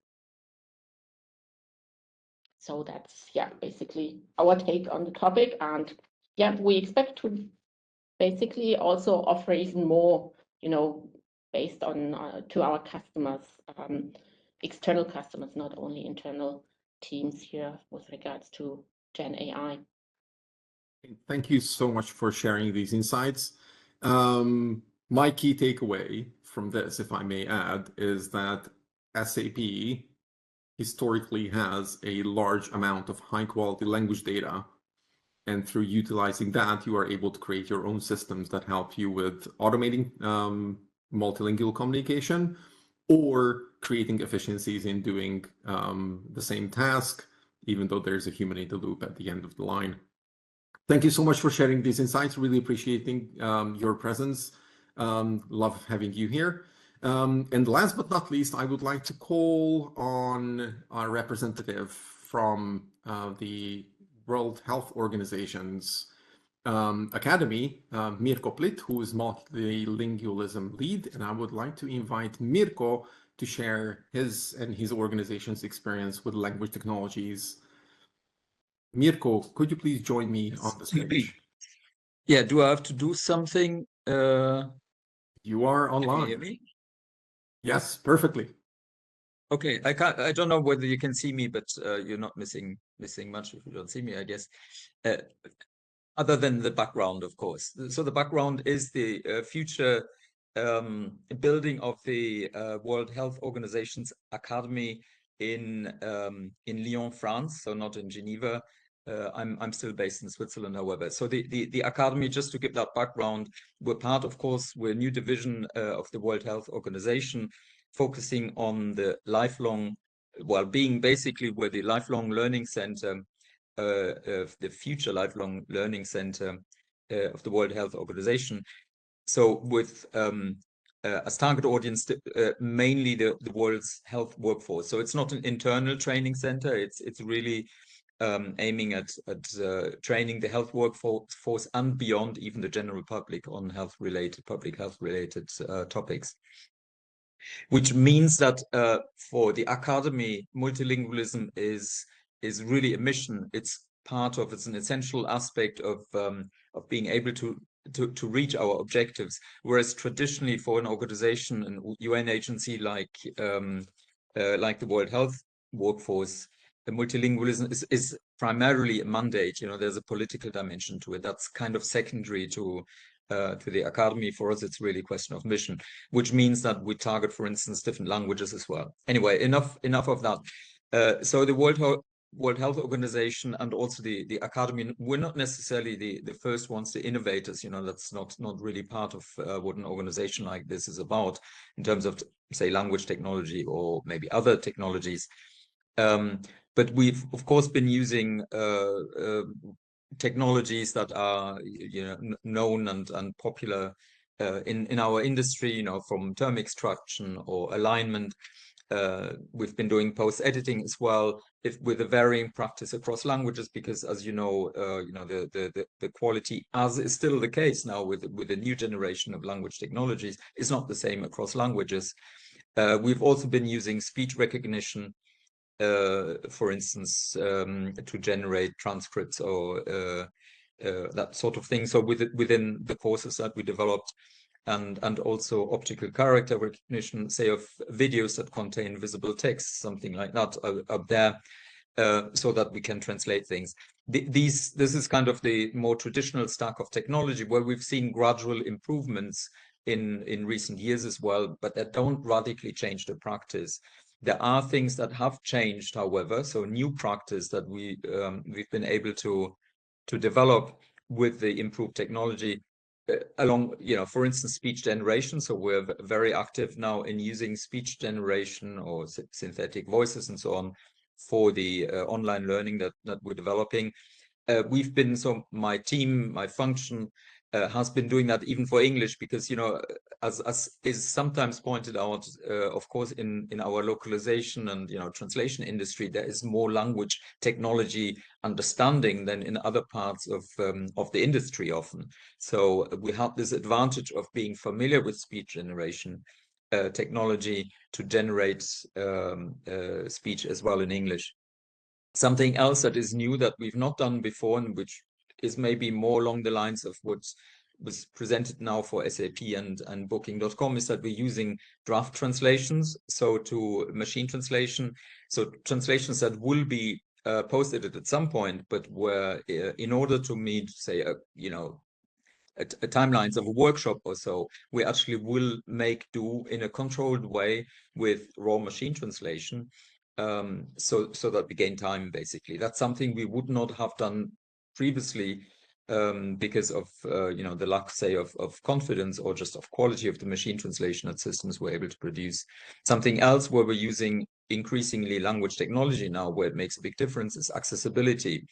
So that's, yeah, basically our take on the topic. And yeah, we expect to basically also offer even more, based on to our customers, external customers, not only internal teams here with regards to Gen AI. Thank you so much for sharing these insights. My key takeaway from this, if I may add, is that SAP historically has a large amount of high quality language data. And through utilizing that, you are able to create your own systems that help you with automating multilingual communication or creating efficiencies in doing the same task, even though there's a human in the loop at the end of the line. Thank you so much for sharing these insights. Really appreciating your presence. Love having you here. And last but not least, I would like to call on our representative from the World Health Organization's Academy, Mirko Plitt, who is multilingualism lead. And I would like to invite Mirko to share his and his organization's experience with language technologies. Mirko, could you please join me on the stage? Yeah, do I have to do something? You are online. Can you hear me? Yes, perfectly. Okay, I don't know whether you can see me, but you're not missing much if you don't see me, I guess. Other than the background, of course. So the background is the future building of the World Health Organization's Academy in Lyon, France, so not in Geneva. I'm still based in Switzerland, however. So the Academy, just to give that background, we're part, of course, we're a new division of the World Health Organization, focusing on the lifelong well-being. Basically, we're the lifelong learning center, the future lifelong learning center of the World Health Organization. So with as target audience, mainly the world's health workforce. So it's not an internal training center. It's really aiming at training the health workforce and beyond, even the general public, on public health related topics. Which means that for the Academy, multilingualism is really a mission. It's an essential aspect of being able to reach our objectives. Whereas traditionally, for an organization, an UN agency like the World Health Workforce, the multilingualism is primarily a mandate. There's a political dimension to it. That's kind of secondary to to the academy. For us, it's really a question of mission, which means that we target, for instance, different languages as well. Anyway, enough of that. So the World Health Organization and also the academy, we're not necessarily the first ones, the innovators. That's not really part of what an organization like this is about in terms of, say, language technology or maybe other technologies. But we've, of course, been using technologies that are known and popular in our industry, from term extraction or alignment. We've been doing post-editing as well, with a varying practice across languages, because, as you know, the quality, as is still the case now with the new generation of language technologies, is not the same across languages. We've also been using speech recognition, for instance, to generate transcripts or that sort of thing. So within the courses that we developed, and also optical character recognition, say, of videos that contain visible text, something like that up there, so that we can translate things. This is kind of the more traditional stack of technology, where we've seen gradual improvements in recent years as well, but that don't radically change the practice. There are things that have changed, however, so new practice that we've been able to develop with the improved technology, along, for instance, speech generation. So we're very active now in using speech generation or synthetic voices and so on for the online learning that we're developing. So my team, my function, has been doing that even for English, because, as is sometimes pointed out, of course, in our localization and, translation industry, there is more language technology understanding than in other parts of the industry often. So we have this advantage of being familiar with speech generation technology to generate speech as well in English. Something else that is new that we've not done before, and which is maybe more along the lines of what was presented now for SAP and Booking.com, is that we're using draft translations, so to machine translation, so translations that will be post-edited at some point, but where in order to meet, say, a timelines of a workshop or so, we actually will make do in a controlled way with raw machine translation, so that we gain time, basically. That's something we would not have done previously, because of the lack, say, of confidence or just of quality of the machine translation that systems were able to produce. Something else where we're using increasingly language technology now, where it makes a big difference, is accessibility.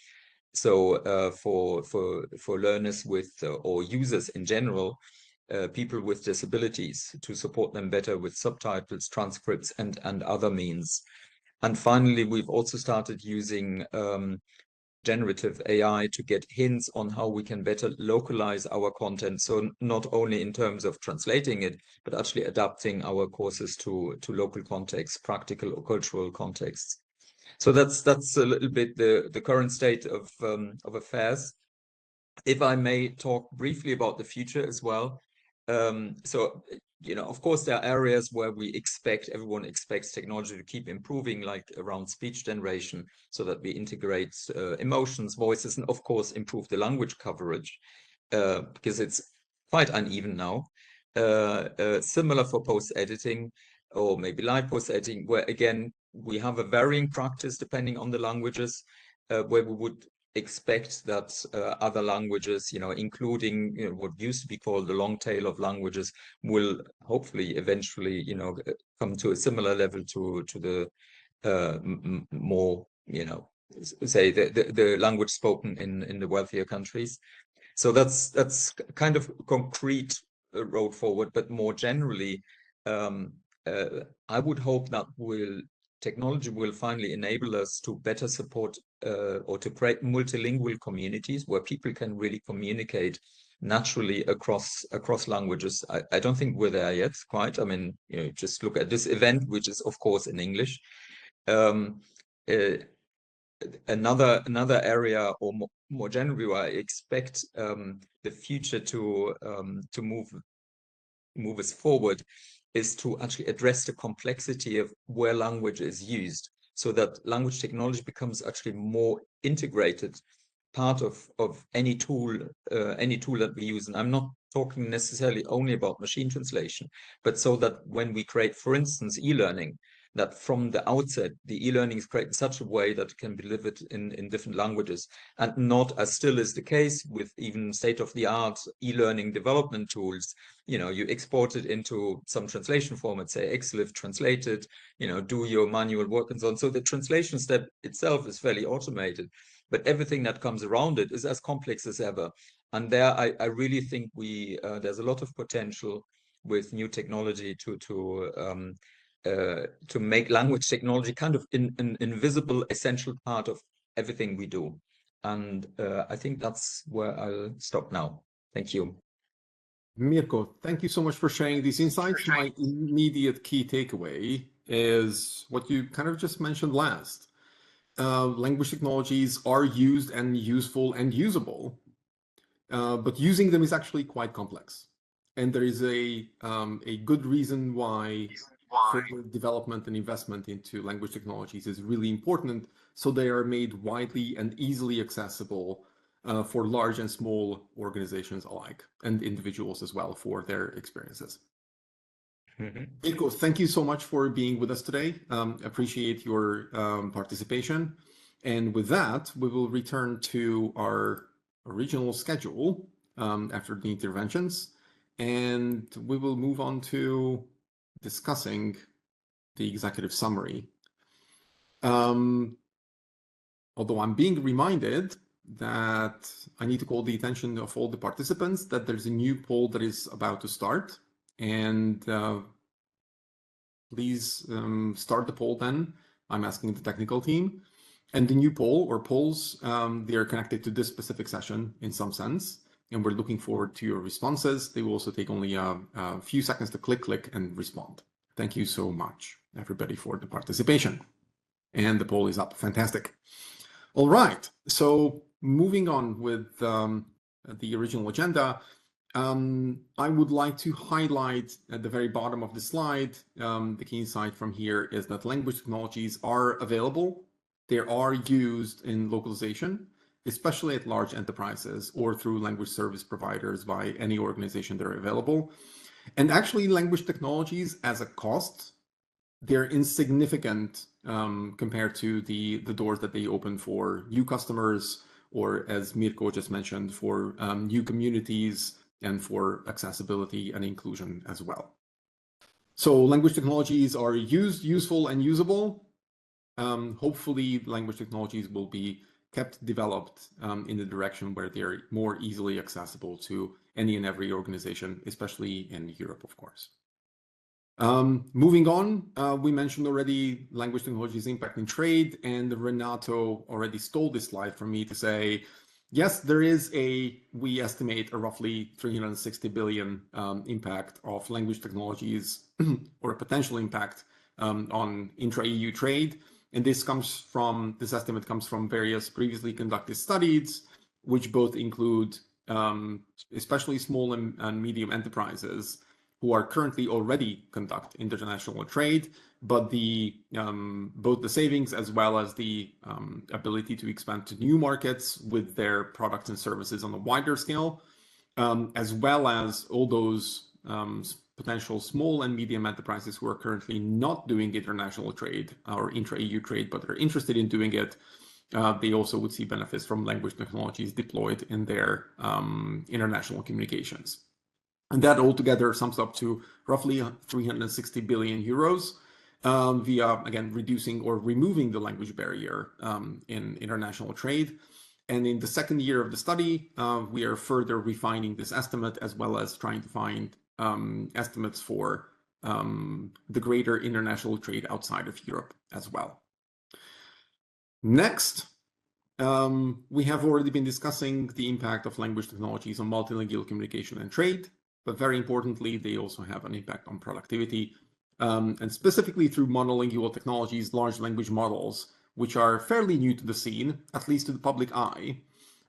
So for learners with or users in general, people with disabilities, to support them better with subtitles, transcripts, and other means. And finally, we've also started using generative AI to get hints on how we can better localize our content. So not only in terms of translating it, but actually adapting our courses to local contexts, practical or cultural contexts. So that's a little bit the current state of affairs. If I may talk briefly about the future as well. So, of course, there are areas where everyone expects technology to keep improving, like around speech generation, so that we integrate emotions, voices, and of course improve the language coverage, because it's quite uneven now. Similar for post-editing, or maybe live post-editing, where again we have a varying practice depending on the languages, where we would expect that other languages, including what used to be called the long tail of languages, will hopefully eventually, come to a similar level to the more, say the language spoken in the wealthier countries. So that's kind of concrete road forward, but more generally, I would hope that technology will finally enable us to better support or to create multilingual communities where people can really communicate naturally across languages. I don't think we're there yet, quite. I mean, just look at this event, which is of course in English. Another area, or more generally, where I expect the future to move us forward, is to actually address the complexity of where language is used, so that language technology becomes actually more integrated part of any tool that we use. And I'm not talking necessarily only about machine translation, but so that when we create, for instance, e-learning, that from the outset, the e-learning is created in such a way that it can be delivered in different languages, and not, as still is the case with even state-of-the-art e-learning development tools, you know, you export it into some translation format, say Xlib translated, you know, do your manual work and so on. So the translation step itself is fairly automated, but everything that comes around it is as complex as ever. And there, I really think there's a lot of potential with new technology to make language technology kind of an invisible, essential part of everything we do. And I think that's where I'll stop now. Thank you. Mirko, thank you so much for sharing these insights. My immediate key takeaway is what you kind of just mentioned last. Language technologies are used and useful and usable, but using them is actually quite complex. And there is a good reason why further development and investment into language technologies is really important, so they are made widely and easily accessible for large and small organizations alike, and individuals as well for their experiences. Mirko, thank you so much for being with us today. Appreciate your participation. And with that, we will return to our original schedule after the interventions, and we will move on to discussing the executive summary. Although I'm being reminded that I need to call the attention of all the participants that there's a new poll that is about to start, and please start the poll then. I'm asking the technical team. And the new poll or polls, they are connected to this specific session in some sense, and we're looking forward to your responses. They will also take only a few seconds to click, and respond. Thank you so much, everybody, for the participation. And the poll is up. Fantastic. All right. So moving on with the original agenda, I would like to highlight at the very bottom of the slide, the key insight from here is that language technologies are available. They are used in localization, especially at large enterprises or through language service providers by any organization that are available. And actually, language technologies as a cost, they're insignificant compared to the doors that they open for new customers, or as Mirko just mentioned, for new communities and for accessibility and inclusion as well. So language technologies are useful and usable. Hopefully, language technologies will be kept developed in the direction where they're more easily accessible to any and every organization, especially in Europe, of course. Moving on, we mentioned already language technologies impact in trade, and Renato already stole this slide from me to say, yes, there is we estimate a roughly 360 billion impact of language technologies or a potential impact on intra-EU trade. And this estimate comes from various previously conducted studies, which both include especially small and medium enterprises who are currently already conduct international trade, but both the savings as well as the ability to expand to new markets with their products and services on a wider scale, as well as all those potential small and medium enterprises who are currently not doing international trade or intra-EU trade, but are interested in doing it. They also would see benefits from language technologies deployed in their international communications. And that altogether sums up to roughly 360 billion euros via, again, reducing or removing the language barrier in international trade. And in the second year of the study, we are further refining this estimate, as well as trying to find estimates for the greater international trade outside of Europe as well. Next, we have already been discussing the impact of language technologies on multilingual communication and trade, but very importantly, they also have an impact on productivity, and specifically through monolingual technologies, large language models, which are fairly new to the scene, at least to the public eye.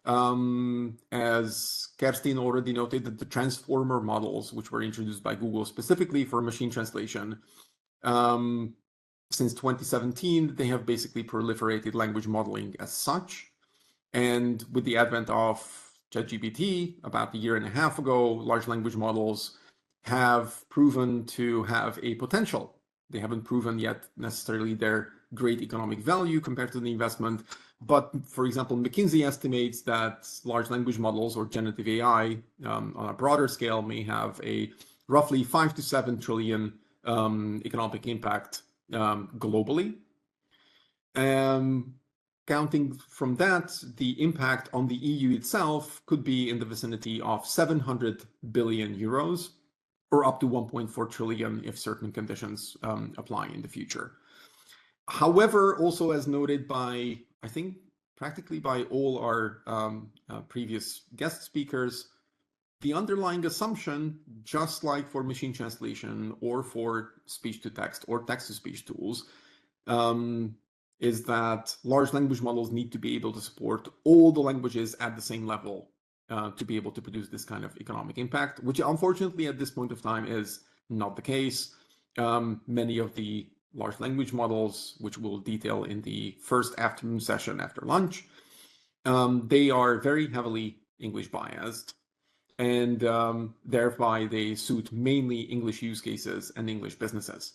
As Kerstin already noted, that the transformer models, which were introduced by Google specifically for machine translation, since 2017, they have basically proliferated language modeling as such. And with the advent of ChatGPT about a year and a half ago, large language models have proven to have a potential. They haven't proven yet necessarily their great economic value compared to the investment. But for example, McKinsey estimates that large language models or generative AI on a broader scale may have a roughly 5 to 7 trillion economic impact globally. Counting from that, the impact on the EU itself could be in the vicinity of 700 billion euros, or up to 1.4 trillion if certain conditions apply in the future. However, also as noted by, I think, practically by all our previous guest speakers, the underlying assumption, just like for machine translation or for speech-to-text or text-to-speech tools, is that large language models need to be able to support all the languages at the same level to be able to produce this kind of economic impact, which unfortunately at this point of time is not the case. Many of the large language models, which we'll detail in the first afternoon session after lunch, they are very heavily English biased, and thereby they suit mainly English use cases and English businesses.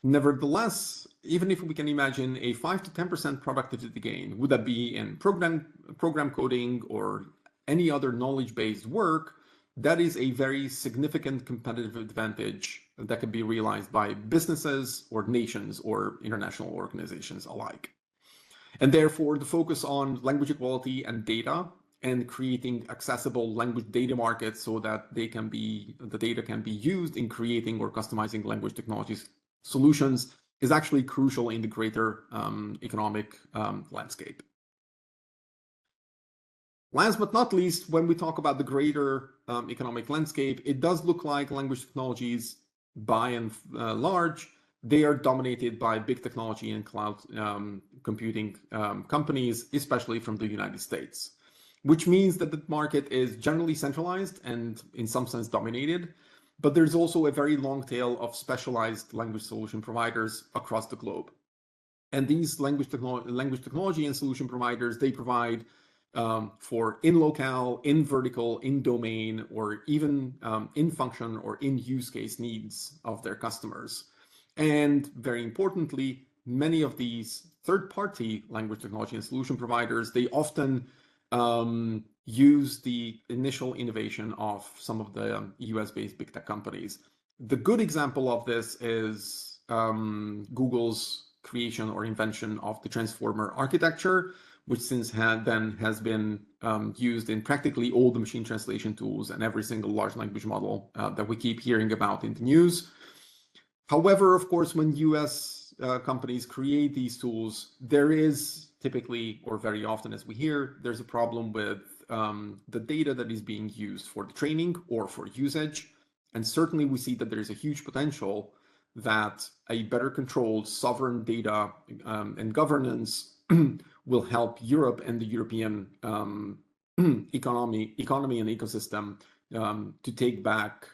Nevertheless, even if we can imagine a 5 to 10% productivity gain, would that be in program coding or any other knowledge-based work, that is a very significant competitive advantage that can be realized by businesses or nations or international organizations alike. And therefore, the focus on language equality and data and creating accessible language data markets so that the data can be used in creating or customizing language technologies solutions is actually crucial in the greater economic landscape. Last but not least, when we talk about the greater economic landscape, it does look like language technologies, by and large, they are dominated by big technology and cloud computing companies, especially from the United States, which means that the market is generally centralized and in some sense dominated. But there's also a very long tail of specialized language solution providers across the globe. And these language technology and solution providers, they provide for in locale, in vertical, in domain, or even in function or in use case needs of their customers. And very importantly, many of these third-party language technology and solution providers, they often use the initial innovation of some of the US-based big tech companies. The good example of this is Google's creation or invention of the transformer architecture, which since then has been used in practically all the machine translation tools and every single large language model that we keep hearing about in the news. However, of course, when US companies create these tools, there is typically, or very often as we hear, there's a problem with the data that is being used for the training or for usage. And certainly we see that there's a huge potential that a better controlled sovereign data and governance will help Europe and the European economy and ecosystem to take back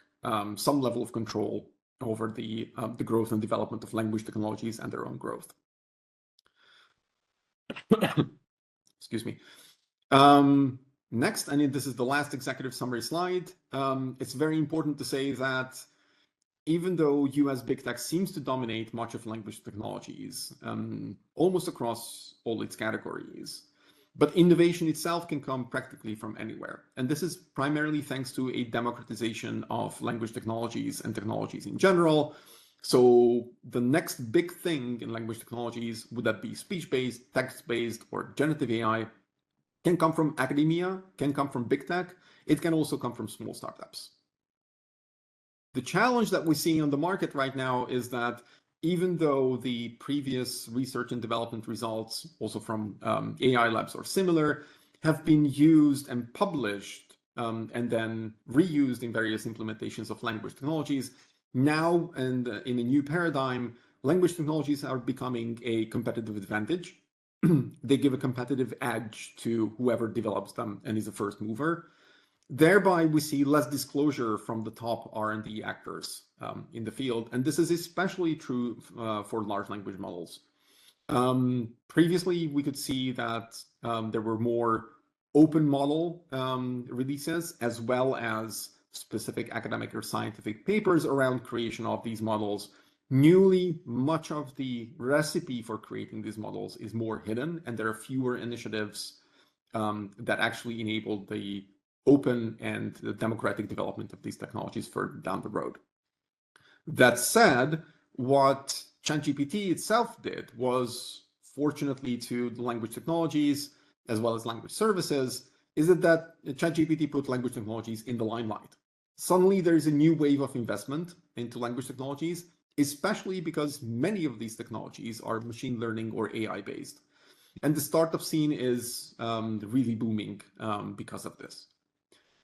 some level of control over the growth and development of language technologies and their own growth. Excuse me. Next, and this is the last executive summary slide. It's very important to say that even though US big tech seems to dominate much of language technologies, almost across all its categories, but innovation itself can come practically from anywhere. And this is primarily thanks to a democratization of language technologies and technologies in general. So the next big thing in language technologies, would that be speech-based, text-based, or generative AI, can come from academia, can come from big tech. It can also come from small startups. The challenge that we see on the market right now is that even though the previous research and development results, also from AI labs or similar, have been used and published and then reused in various implementations of language technologies, now and in a new paradigm, language technologies are becoming a competitive advantage. They give a competitive edge to whoever develops them and is a first mover. Thereby, we see less disclosure from the top R&D actors in the field, and this is especially true for large language models. Previously, we could see that there were more open model releases, as well as specific academic or scientific papers around creation of these models. Newly, much of the recipe for creating these models is more hidden, and there are fewer initiatives that actually enable the open and the democratic development of these technologies further down the road. That said, what ChatGPT itself did was, fortunately to the language technologies as well as language services, is that ChatGPT put language technologies in the limelight. Suddenly there is a new wave of investment into language technologies, especially because many of these technologies are machine learning or AI based. And the startup scene is really booming because of this.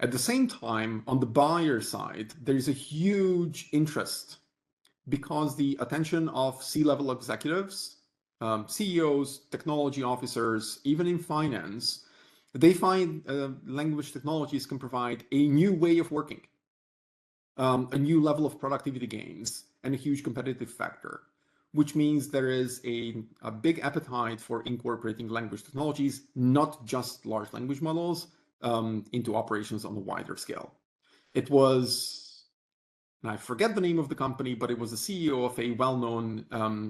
At the same time, on the buyer side, there is a huge interest because the attention of C-level executives, CEOs, technology officers, even in finance, they find language technologies can provide a new way of working, a new level of productivity gains, and a huge competitive factor, which means there is a big appetite for incorporating language technologies, not just large language models, into operations on a wider scale. It was, and I forget the name of the company, but it was the CEO of a well-known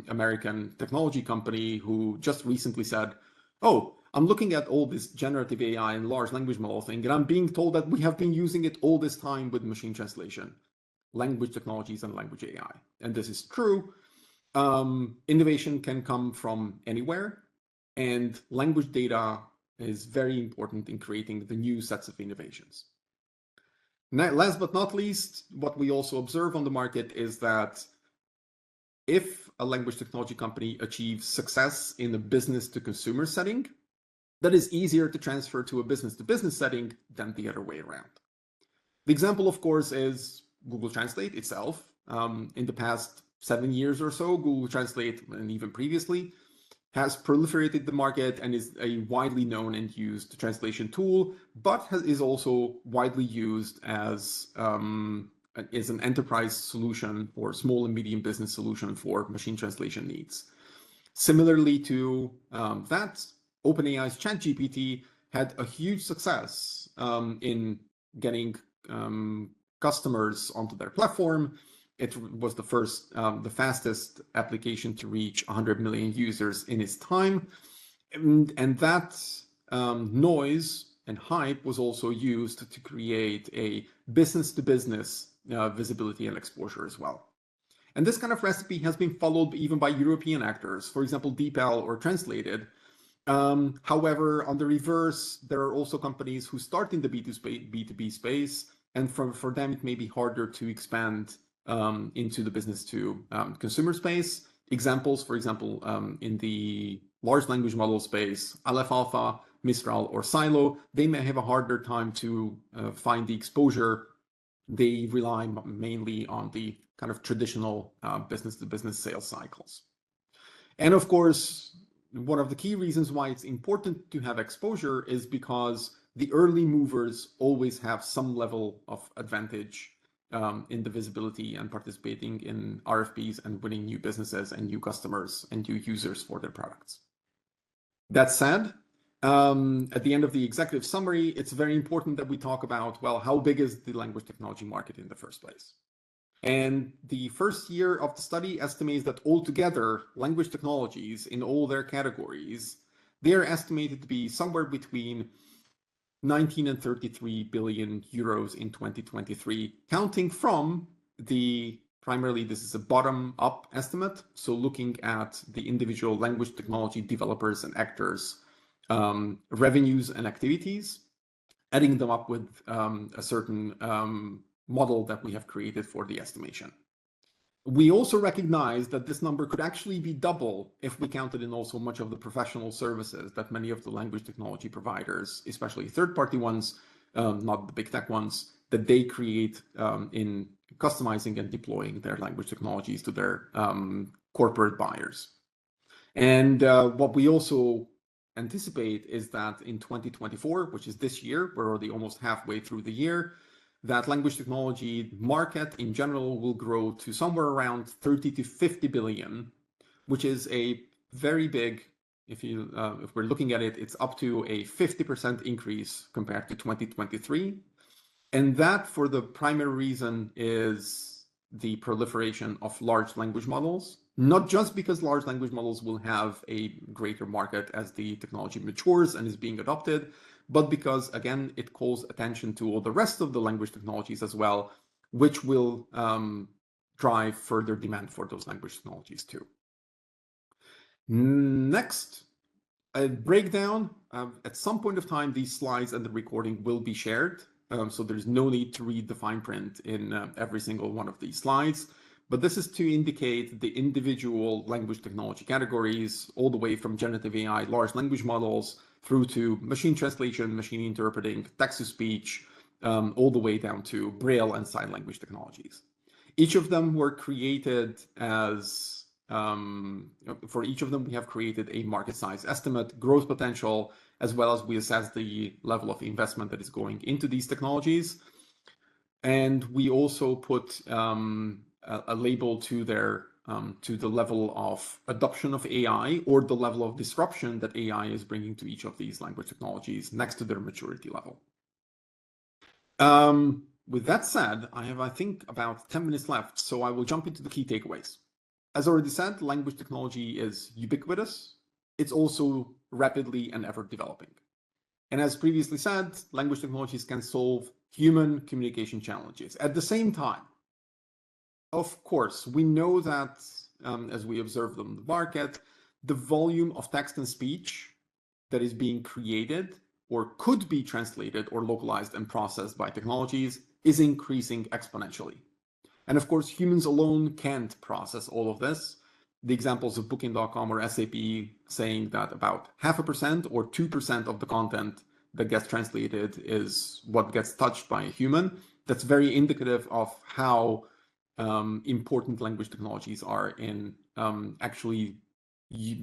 American technology company who just recently said, oh, I'm looking at all this generative AI and large language model thing, and I'm being told that we have been using it all this time with machine translation, language technologies and language AI. And this is true. Innovation can come from anywhere, and language data is very important in creating the new sets of innovations. Now, last but not least, what we also observe on the market is that if a language technology company achieves success in a business to consumer setting, that is easier to transfer to a business to business setting than the other way around. The example, of course, is Google Translate itself. In the past 7 years or so, Google Translate, and even previously, has proliferated the market and is a widely known and used translation tool, but is also widely used as an enterprise solution or small and medium business solution for machine translation needs. Similarly to that, OpenAI's ChatGPT had a huge success in getting customers onto their platform. It was the fastest application to reach 100 million users in its time. And that noise and hype was also used to create a business-to-business visibility and exposure as well. And this kind of recipe has been followed even by European actors, for example, DeepL or Translated. However, on the reverse, there are also companies who start in the B2B space, and for them, it may be harder to expand into the business to consumer space. Examples, for example, in the large language model space, Aleph Alpha, Mistral, or Silo, they may have a harder time to find the exposure. They rely mainly on the kind of traditional business-to-business sales cycles. And of course, one of the key reasons why it's important to have exposure is because the early movers always have some level of advantage in the visibility and participating in RFPs and winning new businesses and new customers and new users for their products. That said, at the end of the executive summary, it's very important that we talk about, well, how big is the language technology market in the first place? And the first year of the study estimates that altogether, language technologies in all their categories, they are estimated to be somewhere between 19 and 33 billion euros in 2023, counting from primarily this is a bottom-up estimate, so looking at the individual language technology developers and actors, revenues and activities, adding them up with a certain model that we have created for the estimation. We also recognize that this number could actually be double if we counted in also much of the professional services that many of the language technology providers, especially third-party ones, not the big tech ones, that they create in customizing and deploying their language technologies to their corporate buyers. And what we also anticipate is that in 2024, which is this year, we're already almost halfway through the year, that language technology market in general will grow to somewhere around 30 to 50 billion, which is a very big if we're looking at it, it's up to a 50% increase compared to 2023. And that, for the primary reason, is the proliferation of large language models, not just because large language models will have a greater market as the technology matures and is being adopted, but because, again, it calls attention to all the rest of the language technologies as well, which will drive further demand for those language technologies too. Next, a breakdown. At some point of time, these slides and the recording will be shared. So there's no need to read the fine print in every single one of these slides. But this is to indicate the individual language technology categories, all the way from generative AI, large language models, through to machine translation, machine interpreting, text-to-speech, all the way down to Braille and sign language technologies. Each of them were created as, for each of them, we have created a market size estimate, growth potential, as well as we assess the level of investment that is going into these technologies. And we also put a label to their to the level of adoption of AI or the level of disruption that AI is bringing to each of these language technologies next to their maturity level. With that said, I have, I think, about 10 minutes left, so I will jump into the key takeaways. As already said, language technology is ubiquitous. It's also rapidly and ever developing. And as previously said, language technologies can solve human communication challenges. At the same time, of course, we know that, as we observe them in the market, the volume of text and speech that is being created or could be translated or localized and processed by technologies is increasing exponentially. And of course, humans alone can't process all of this. The examples of Booking.com or SAP saying that about 0.5% or 2% of the content that gets translated is what gets touched by a human. That's very indicative of how important language technologies are in actually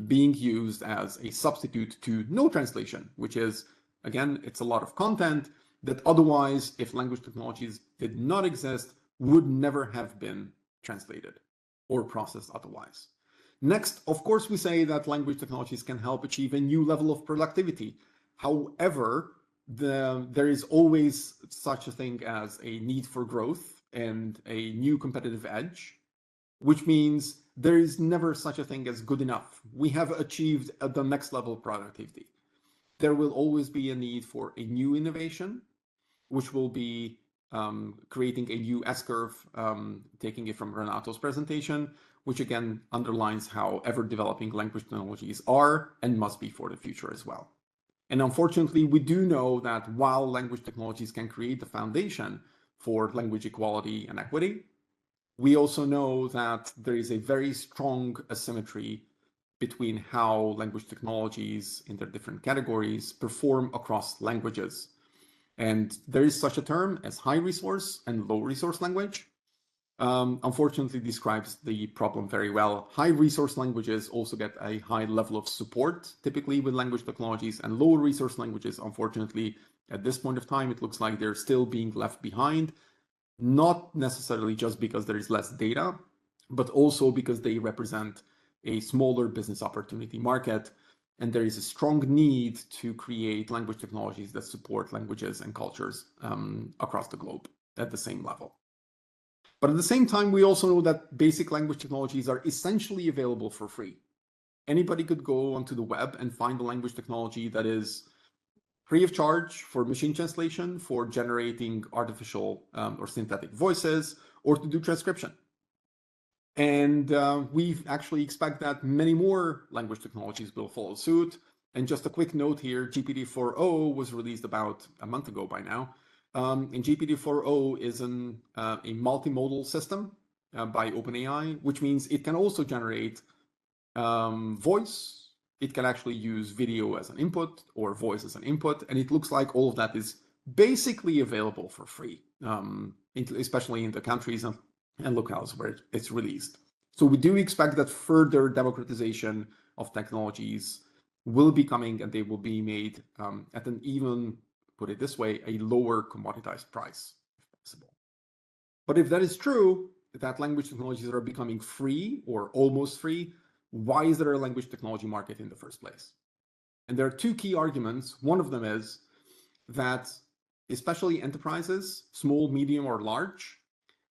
being used as a substitute to no translation, which is, again, it's a lot of content that otherwise, if language technologies did not exist, would never have been translated or processed otherwise. Next, of course, we say that language technologies can help achieve a new level of productivity. However, there is always such a thing as a need for growth and a new competitive edge, which means there is never such a thing as good enough. We have achieved at the next level of productivity. There will always be a need for a new innovation, which will be creating a new S-curve, taking it from Renato's presentation, which again underlines how ever-developing language technologies are and must be for the future as well. And unfortunately, we do know that while language technologies can create the foundation for language equality and equity, we also know that there is a very strong asymmetry between how language technologies in their different categories perform across languages. And there is such a term as high resource and low resource language. Unfortunately, describes the problem very well. High resource languages also get a high level of support, typically with language technologies, and low resource languages, unfortunately, at this point of time, it looks like they're still being left behind, not necessarily just because there is less data, but also because they represent a smaller business opportunity market. And there is a strong need to create language technologies that support languages and cultures across the globe at the same level. But at the same time, we also know that basic language technologies are essentially available for free. Anybody could go onto the web and find a language technology that is free of charge for machine translation, for generating artificial or synthetic voices, or to do transcription. And we actually expect that many more language technologies will follow suit. And just a quick note here, GPT-4o was released about a month ago by now. And GPT-4o is a multimodal system by OpenAI, which means it can also generate voice. It can actually use video as an input or voice as an input. And it looks like all of that is basically available for free, especially in the countries and locales where it's released. So we do expect that further democratization of technologies will be coming, and they will be made at an even, put it this way, a lower commoditized price, if possible. But if that is true, that language technologies are becoming free or almost free, why is there a language technology market in the first place? And there are two key arguments. One of them is that especially enterprises, small, medium, or large,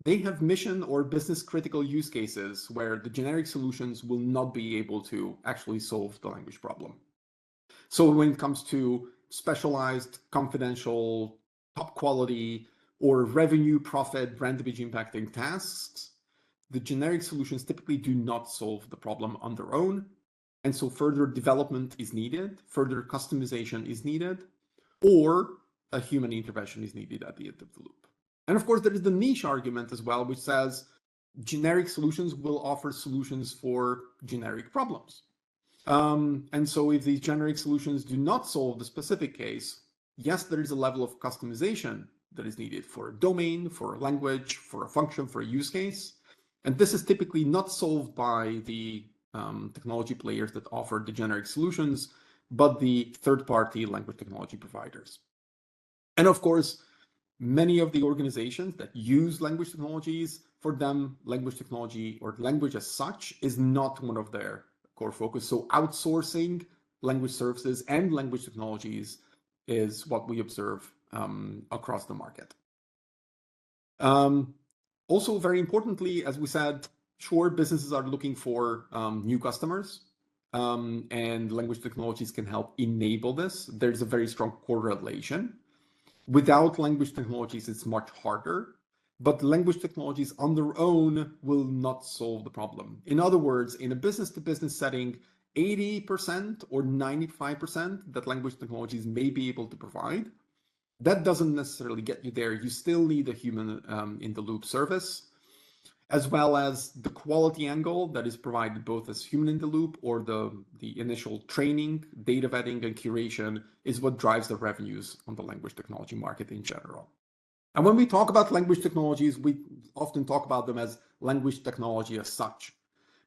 they have mission or business critical use cases where the generic solutions will not be able to actually solve the language problem. So when it comes to specialized, confidential, top quality, or revenue, profit, brand image impacting tasks, the generic solutions typically do not solve the problem on their own. And so further development is needed, further customization is needed, or a human intervention is needed at the end of the loop. And of course, there is the niche argument as well, which says generic solutions will offer solutions for generic problems. And so if these generic solutions do not solve the specific case, yes, there is a level of customization that is needed for a domain, for a language, for a function, for a use case. And this is typically not solved by the technology players that offer the generic solutions, but the third-party language technology providers. And of course, many of the organizations that use language technologies, for them, language technology or language as such is not one of their core focus. So outsourcing language services and language technologies is what we observe across the market. Also, very importantly, as we said, sure, businesses are looking for new customers, and language technologies can help enable this. There's a very strong correlation. Without language technologies, it's much harder, but language technologies on their own will not solve the problem. In other words, in a business-to-business setting, 80% or 95% that language technologies may be able to provide, that doesn't necessarily get you there. You still need a human in the loop service, as well as the quality angle that is provided both as human in the loop or the initial training, data vetting, and curation is what drives the revenues on the language technology market in general. And when we talk about language technologies, we often talk about them as language technology as such.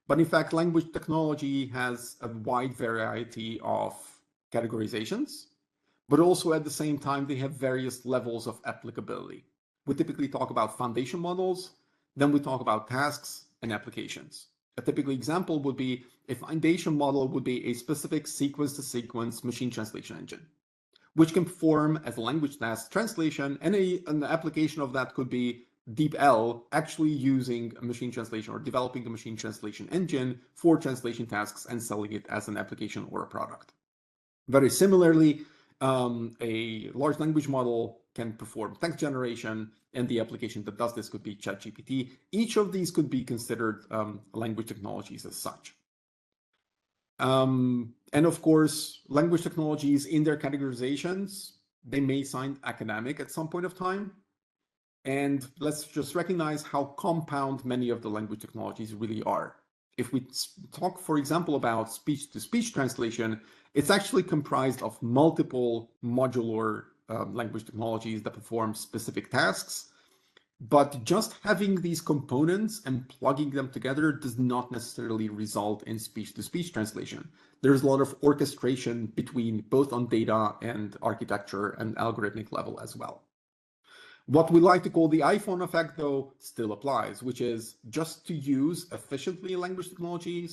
But in fact, language technology has a wide variety of categorizations, but also at the same time, they have various levels of applicability. We typically talk about foundation models, then we talk about tasks and applications. A typical example would be a foundation model would be a specific sequence-to-sequence machine translation engine, which can perform as a language task translation, and an application of that could be DeepL, actually using a machine translation or developing a machine translation engine for translation tasks and selling it as an application or a product. Very similarly, a large language model can perform text generation, and the application that does this could be ChatGPT. Each of these could be considered language technologies as such. And of course, language technologies in their categorizations, they may sound academic at some point of time. And let's just recognize how compound many of the language technologies really are. If we talk, for example, about speech-to-speech translation, it's actually comprised of multiple modular language technologies that perform specific tasks. But just having these components and plugging them together does not necessarily result in speech-to-speech translation. There's a lot of orchestration between both on data and architecture and algorithmic level as well. What we like to call the iPhone effect, though, still applies, which is just to use efficiently language technology,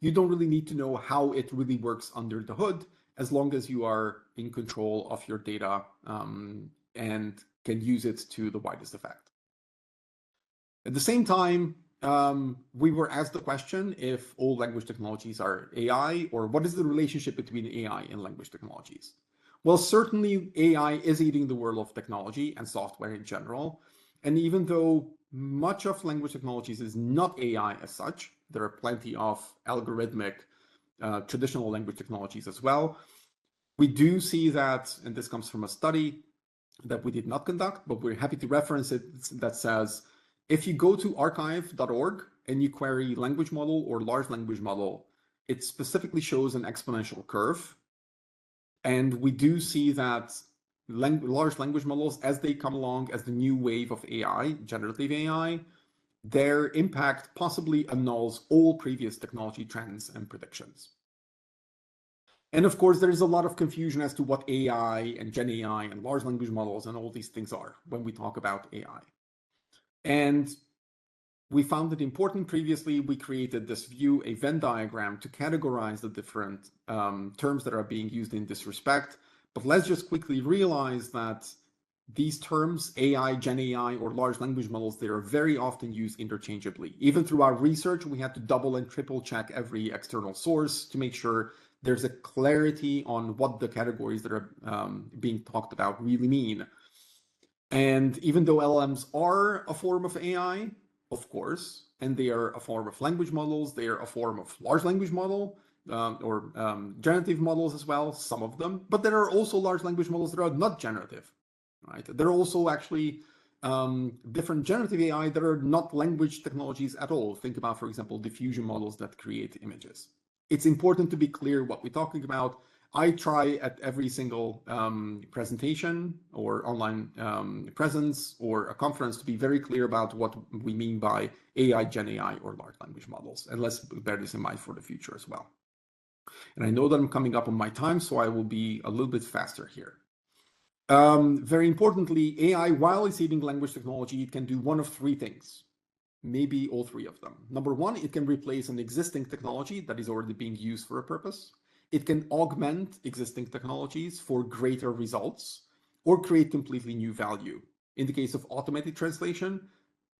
you don't really need to know how it really works under the hood, as long as you are in control of your data and can use it to the widest effect. At the same time, we were asked the question if all language technologies are AI, or what is the relationship between AI and language technologies? Well, certainly AI is eating the world of technology and software in general. And even though much of language technologies is not AI as such, there are plenty of algorithmic traditional language technologies as well. We do see that, and this comes from a study that we did not conduct, but we're happy to reference it, that says, if you go to archive.org and you query language model or large language model, it specifically shows an exponential curve. And we do see that large language models, as they come along as the new wave of AI, generative AI, their impact possibly annuls all previous technology trends and predictions. And of course, there is a lot of confusion as to what AI and Gen AI and large language models and all these things are when we talk about AI. And We found it important previously. We created this view, a Venn diagram, to categorize the different terms that are being used in this respect. But let's just quickly realize that these terms, AI, Gen AI, or large language models, they are very often used interchangeably. Even through our research, we had to double and triple check every external source to make sure there's a clarity on what the categories that are being talked about really mean. And even though LLMs are a form of AI, of course, and they are a form of language models, they are a form of large language model, or generative models as well, some of them, but there are also large language models that are not generative, right? There are also actually different generative AI that are not language technologies at all. Think about, for example, diffusion models that create images. It's important to be clear what we're talking about. I try at every single presentation or online presence or a conference to be very clear about what we mean by AI, Gen AI, or large language models. And let's bear this in mind for the future as well. And I know that I'm coming up on my time, so I will be a little bit faster here. Very importantly, AI, while receiving language technology, it can do one of three things, maybe all three of them. Number one, it can replace an existing technology that is already being used for a purpose. It can augment existing technologies for greater results or create completely new value. In the case of automated translation,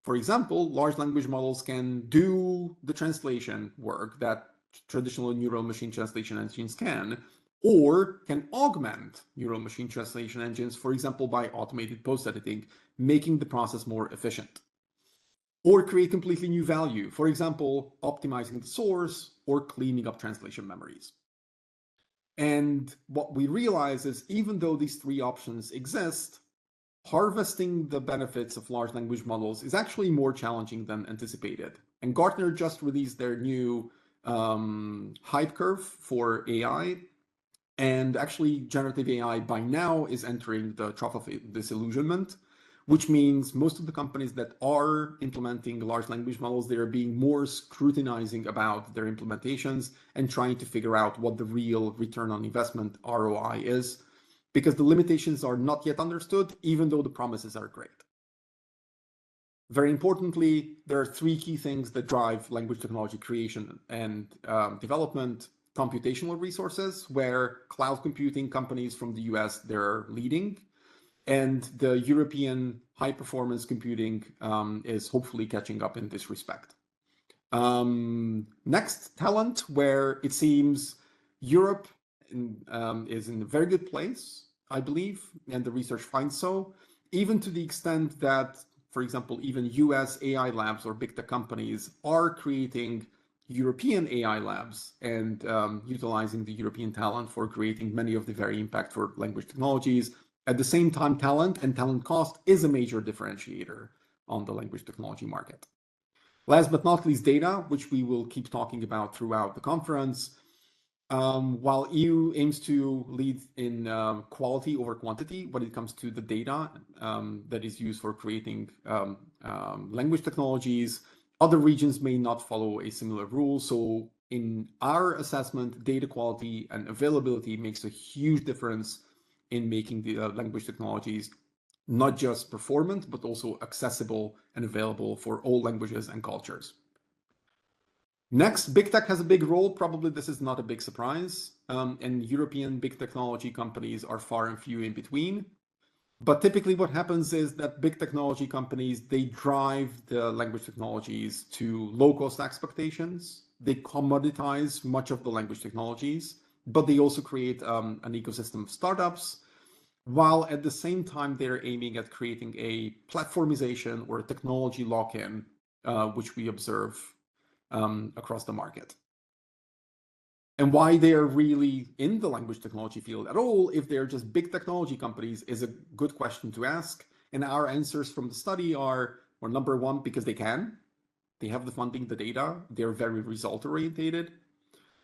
for example, large language models can do the translation work that traditional neural machine translation engines can, or can augment neural machine translation engines, for example, by automated post-editing, making the process more efficient. Or create completely new value, for example, optimizing the source or cleaning up translation memories. And what we realize is, even though these three options exist, harvesting the benefits of large language models is actually more challenging than anticipated. And Gartner just released their new hype curve for AI. And actually, generative AI by now is entering the trough of disillusionment, which means most of the companies that are implementing large language models, they are being more scrutinizing about their implementations and trying to figure out what the real return on investment, ROI, is, because the limitations are not yet understood, even though the promises are great. Very importantly, there are three key things that drive language technology creation and development. Computational resources, where cloud computing companies from the US, they're leading. And the European high-performance computing is hopefully catching up in this respect. Next, talent, where it seems Europe is in a very good place, I believe, and the research finds so, even to the extent that, for example, even US AI labs or big tech companies are creating European AI labs and utilizing the European talent for creating many of the very impactful language technologies. At the same time, talent and talent cost is a major differentiator on the language technology market. Last but not least, data, which we will keep talking about throughout the conference. While EU aims to lead in quality over quantity when it comes to the data that is used for creating language technologies, other regions may not follow a similar rule. So in our assessment, data quality and availability makes a huge difference in making the language technologies not just performant, but also accessible and available for all languages and cultures. Next, big tech has a big role. Probably this is not a big surprise. And European big technology companies are far and few in between. But typically what happens is that big technology companies, they drive the language technologies to low-cost expectations. They commoditize much of the language technologies, but they also create an ecosystem of startups, while at the same time they're aiming at creating a platformization or a technology lock-in, which we observe across the market. And why they are really in the language technology field at all, if they're just big technology companies, is a good question to ask. And our answers from the study are, well, number one, because they can. They have the funding, the data. They're very result-orientated.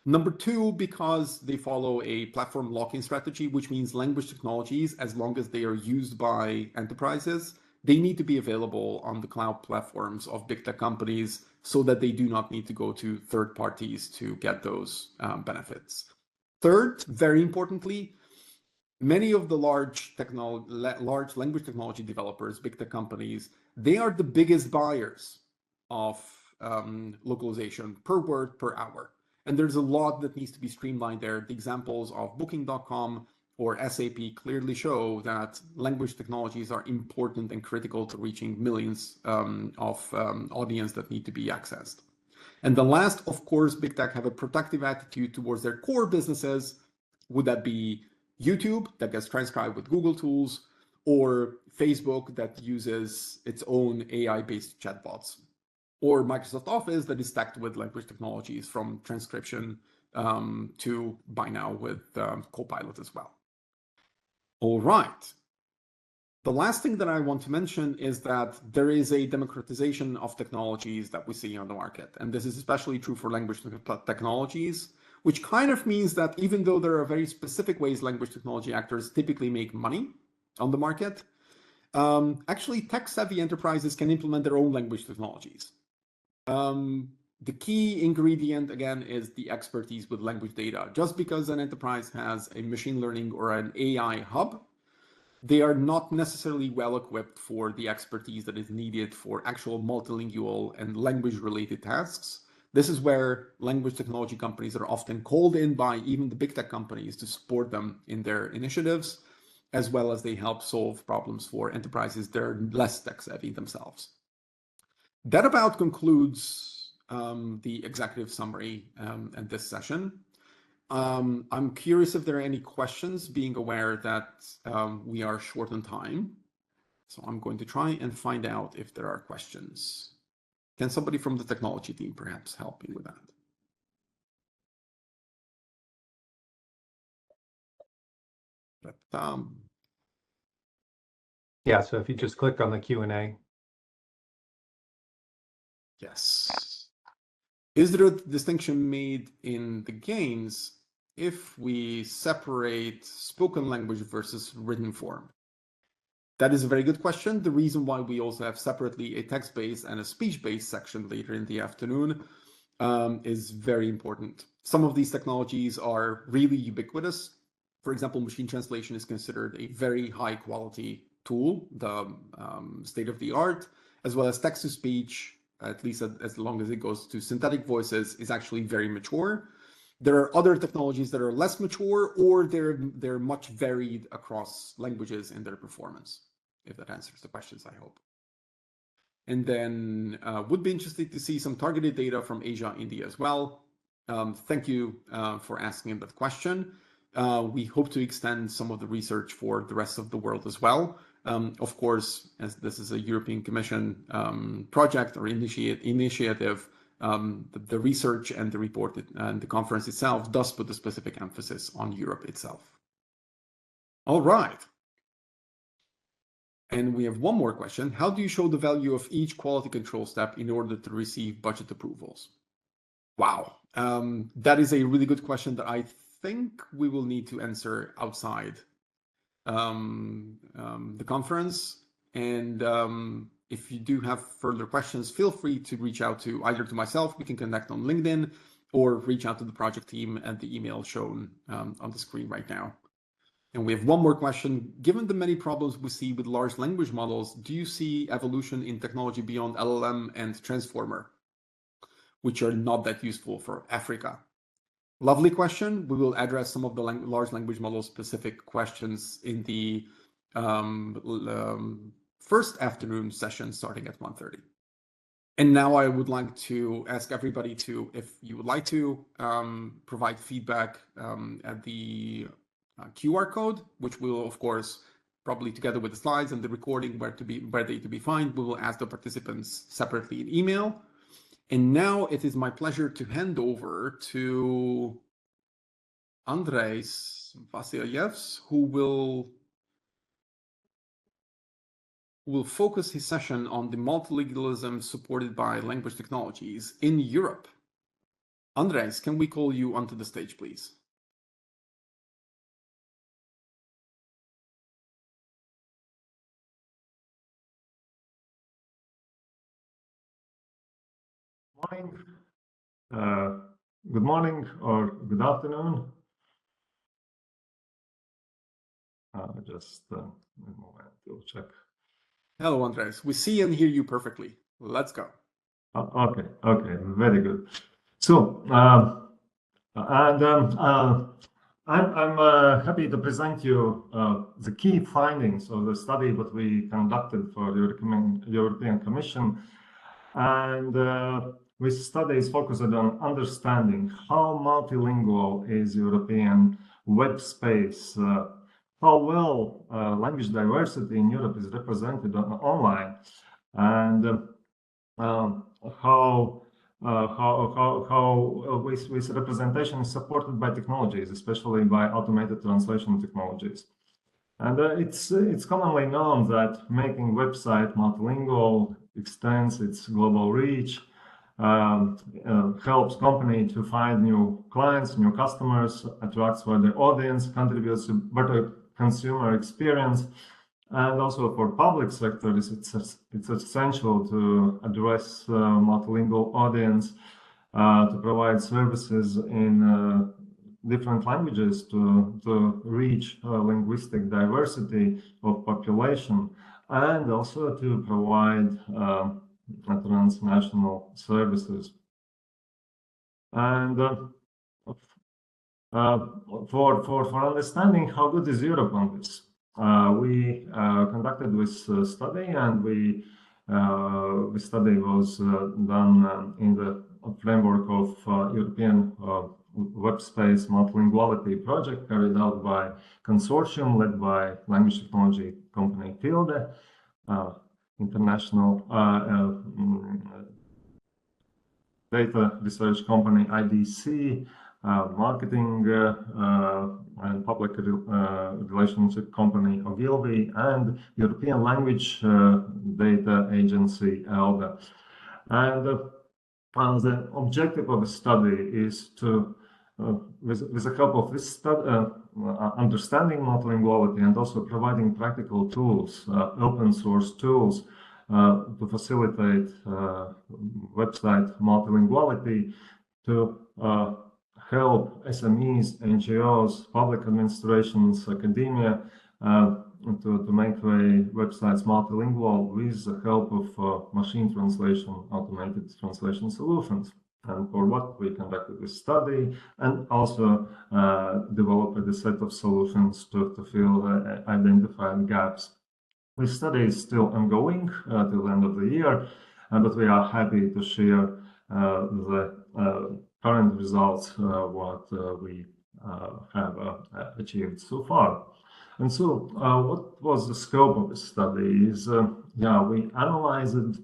Number two, because they follow a platform lock-in strategy, which means language technologies, as long as they are used by enterprises, they need to be available on the cloud platforms of big tech companies so that they do not need to go to third parties to get those benefits. Third, very importantly, many of the large language technology developers, big tech companies, they are the biggest buyers of localization per word per hour. And there's a lot that needs to be streamlined there. The examples of Booking.com or SAP clearly show that language technologies are important and critical to reaching millions of audience that need to be accessed. And the last, of course, big tech have a protective attitude towards their core businesses. Would that be YouTube that gets transcribed with Google tools, or Facebook that uses its own AI-based chatbots, or Microsoft Office that is stacked with language technologies from transcription to by now with Copilot as well. All right. The last thing that I want to mention is that there is a democratization of technologies that we see on the market. And this is especially true for language technologies, which kind of means that even though there are very specific ways language technology actors typically make money on the market, actually tech-savvy enterprises can implement their own language technologies. The key ingredient, again, is the expertise with language data. Just because an enterprise has a machine learning or an AI hub, they are not necessarily well equipped for the expertise that is needed for actual multilingual and language-related tasks. This is where language technology companies are often called in by even the big tech companies to support them in their initiatives, as well as they help solve problems for enterprises that are less tech-savvy themselves. That about concludes the executive summary and this session. I'm curious if there are any questions, being aware that we are short on time. So I'm going to try and find out if there are questions. Can somebody from the technology team perhaps help me with that? But, yeah, so if you just click on the Q&A. Yes. Is there a distinction made in the games if we separate spoken language versus written form? That is a very good question. The reason why we also have separately a text-based and a speech-based section later in the afternoon is very important. Some of these technologies are really ubiquitous. For example, machine translation is considered a very high quality tool, the state of the art, as well as text-to-speech, at least as long as it goes to synthetic voices, is actually very mature. There are other technologies that are less mature, or they're much varied across languages in their performance, if that answers the questions, I hope. And then would be interested to see some targeted data from Asia, India as well. Thank you for asking that question. We hope to extend some of the research for the rest of the world as well. Of course, as this is a European Commission project or initiative, the research and the report and the conference itself does put a specific emphasis on Europe itself. All right. And we have one more question. How do you show the value of each quality control step in order to receive budget approvals? Wow. That is a really good question that I think we will need to answer outside the conference. And if you do have further questions, feel free to reach out to either to myself, we can connect on LinkedIn, or reach out to the project team at the email shown on the screen right now. And we have one more question. Given the many problems we see with large language models, do you see evolution in technology beyond LLM and transformer, which are not that useful for Africa? Lovely question. We will address some of the large language model specific questions in the first afternoon session starting at 1:30. And now I would like to ask everybody to, if you would like to provide feedback at the QR code, which will, of course, probably together with the slides and the recording where they to be found, we will ask the participants separately in email. And now it is my pleasure to hand over to Andrejs Vasiljevs, who will focus his session on the multilingualism supported by language technologies in Europe. Andrejs, can we call you onto the stage, please? Good morning or good afternoon. Just a moment to check. Hello, Andrejs. We see and hear you perfectly. Let's go. Okay, very good. So, I'm happy to present you the key findings of the study that we conducted for the European Commission. And this study is focused on understanding how multilingual is European web space, how well language diversity in Europe is represented online, and how this representation is supported by technologies, especially by automated translation technologies. And it's commonly known that making website multilingual extends its global reach, helps company to find new clients, new customers, attracts wider audience, contributes to better consumer experience. And also for public sector, it's essential to address multilingual audience, to provide services in different languages to reach linguistic diversity of population, and also to provide transnational services. And for understanding how good is Europe on this, we conducted this study, and the study was done in the framework of European web space multilinguality project carried out by consortium led by language technology company Tilde, international data research company IDC, marketing and public relationship company Ogilvy, and European language data agency ELDA. And the objective of the study is to, with the help of this study, understanding multilinguality and also providing practical tools, open source tools to facilitate website multilinguality, to help SMEs, NGOs, public administrations, academia to make their websites multilingual with the help of machine translation, automated translation solutions. And for what we conducted this study, and also developed a set of solutions to fill identified gaps. This study is still ongoing till the end of the year, but we are happy to share the current results, what we have achieved so far. And so, what was the scope of the study? Is we analyzed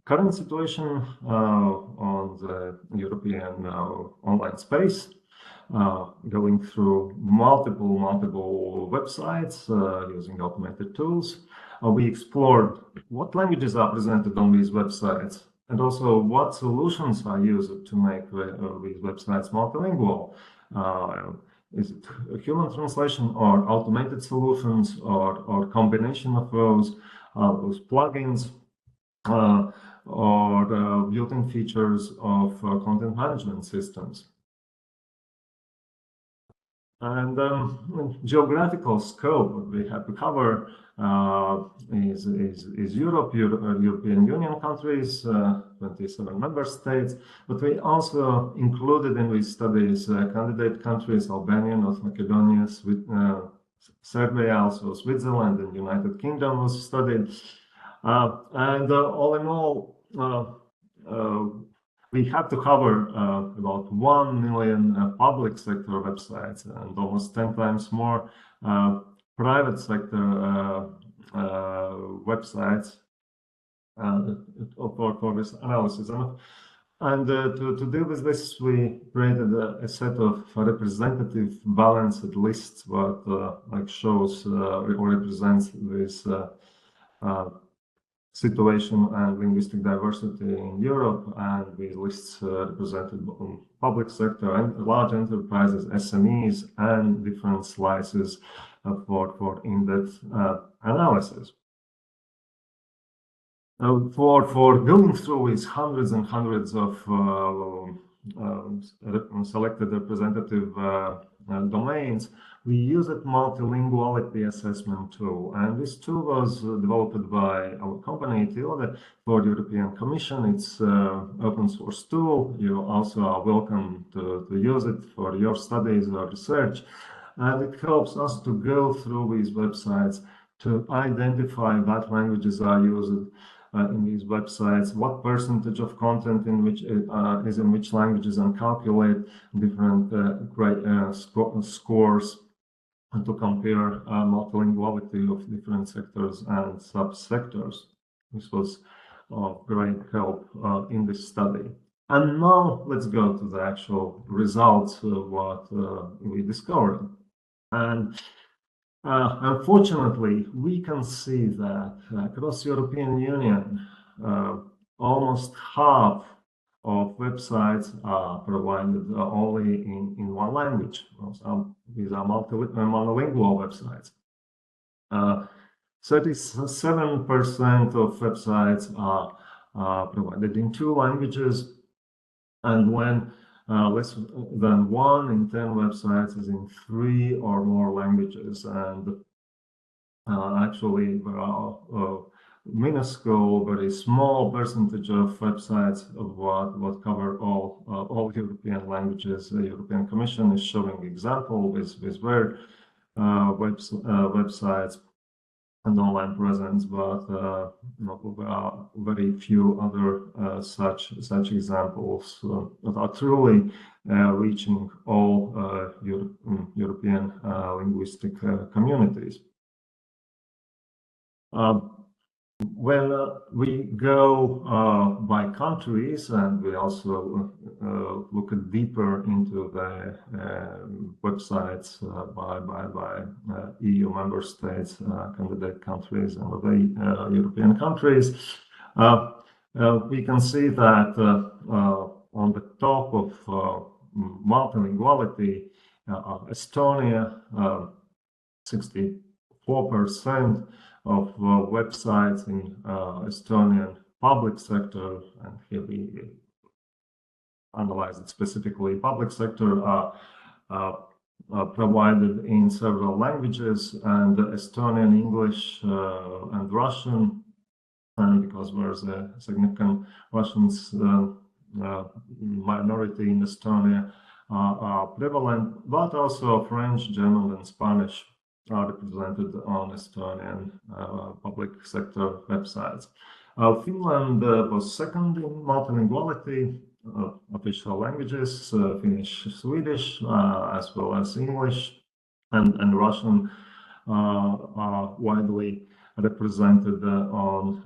current situation on the European online space, going through multiple websites using automated tools. We explored what languages are presented on these websites, and also what solutions are used to make these websites multilingual. Is it a human translation or automated solutions, or combination of those plugins, or built-in features of content management systems? And geographical scope that we have to cover is Europe, European Union countries, 27 member states, but we also included in these studies candidate countries: Albania, North Macedonia, Serbia, also Switzerland, and United Kingdom was studied. And all in all, we have to cover about 1 million public sector websites and almost 10 times more private sector websites for this analysis. And to deal with this, we created a set of representative balanced lists that shows or represents this situation and linguistic diversity in Europe, and these lists represented public sector and large enterprises, SMEs, and different slices for in-depth analysis. For going through these hundreds and hundreds of selected representative domains, we use a multilinguality assessment tool. And this tool was developed by our company, Tilde, for the European Commission. It's an open source tool. You also are welcome to use it for your studies or research. And it helps us to go through these websites to identify what languages are used in these websites, what percentage of content in which is in which languages, and calculate different scores to compare multilinguality of different sectors and subsectors. This was of great help in this study. And now let's go to the actual results of what we discovered. And unfortunately, we can see that across European Union, almost half of websites are provided only in one language. These are monolingual websites. 37% of websites are provided in 2 languages, and when less than 1 in 10 websites is in 3 or more languages. And actually, there are minuscule, very small percentage of websites of what cover all European languages. The European Commission is showing example with their websites and online presence, but there are very few other such examples that are truly reaching all European linguistic communities. When we go by countries, and we also look deeper into the websites by EU member states, candidate countries, and other European countries, we can see that on the top of multilinguality, Estonia, 64% of websites in Estonian public sector, and here we analyze it specifically, public sector are provided in several languages, and Estonian, English, and Russian, and because there's a significant Russians minority in Estonia are prevalent, but also French, German, and Spanish are represented on Estonian public sector websites. Finland was second in multilinguality, official languages, Finnish, Swedish, as well as English, and Russian are widely represented on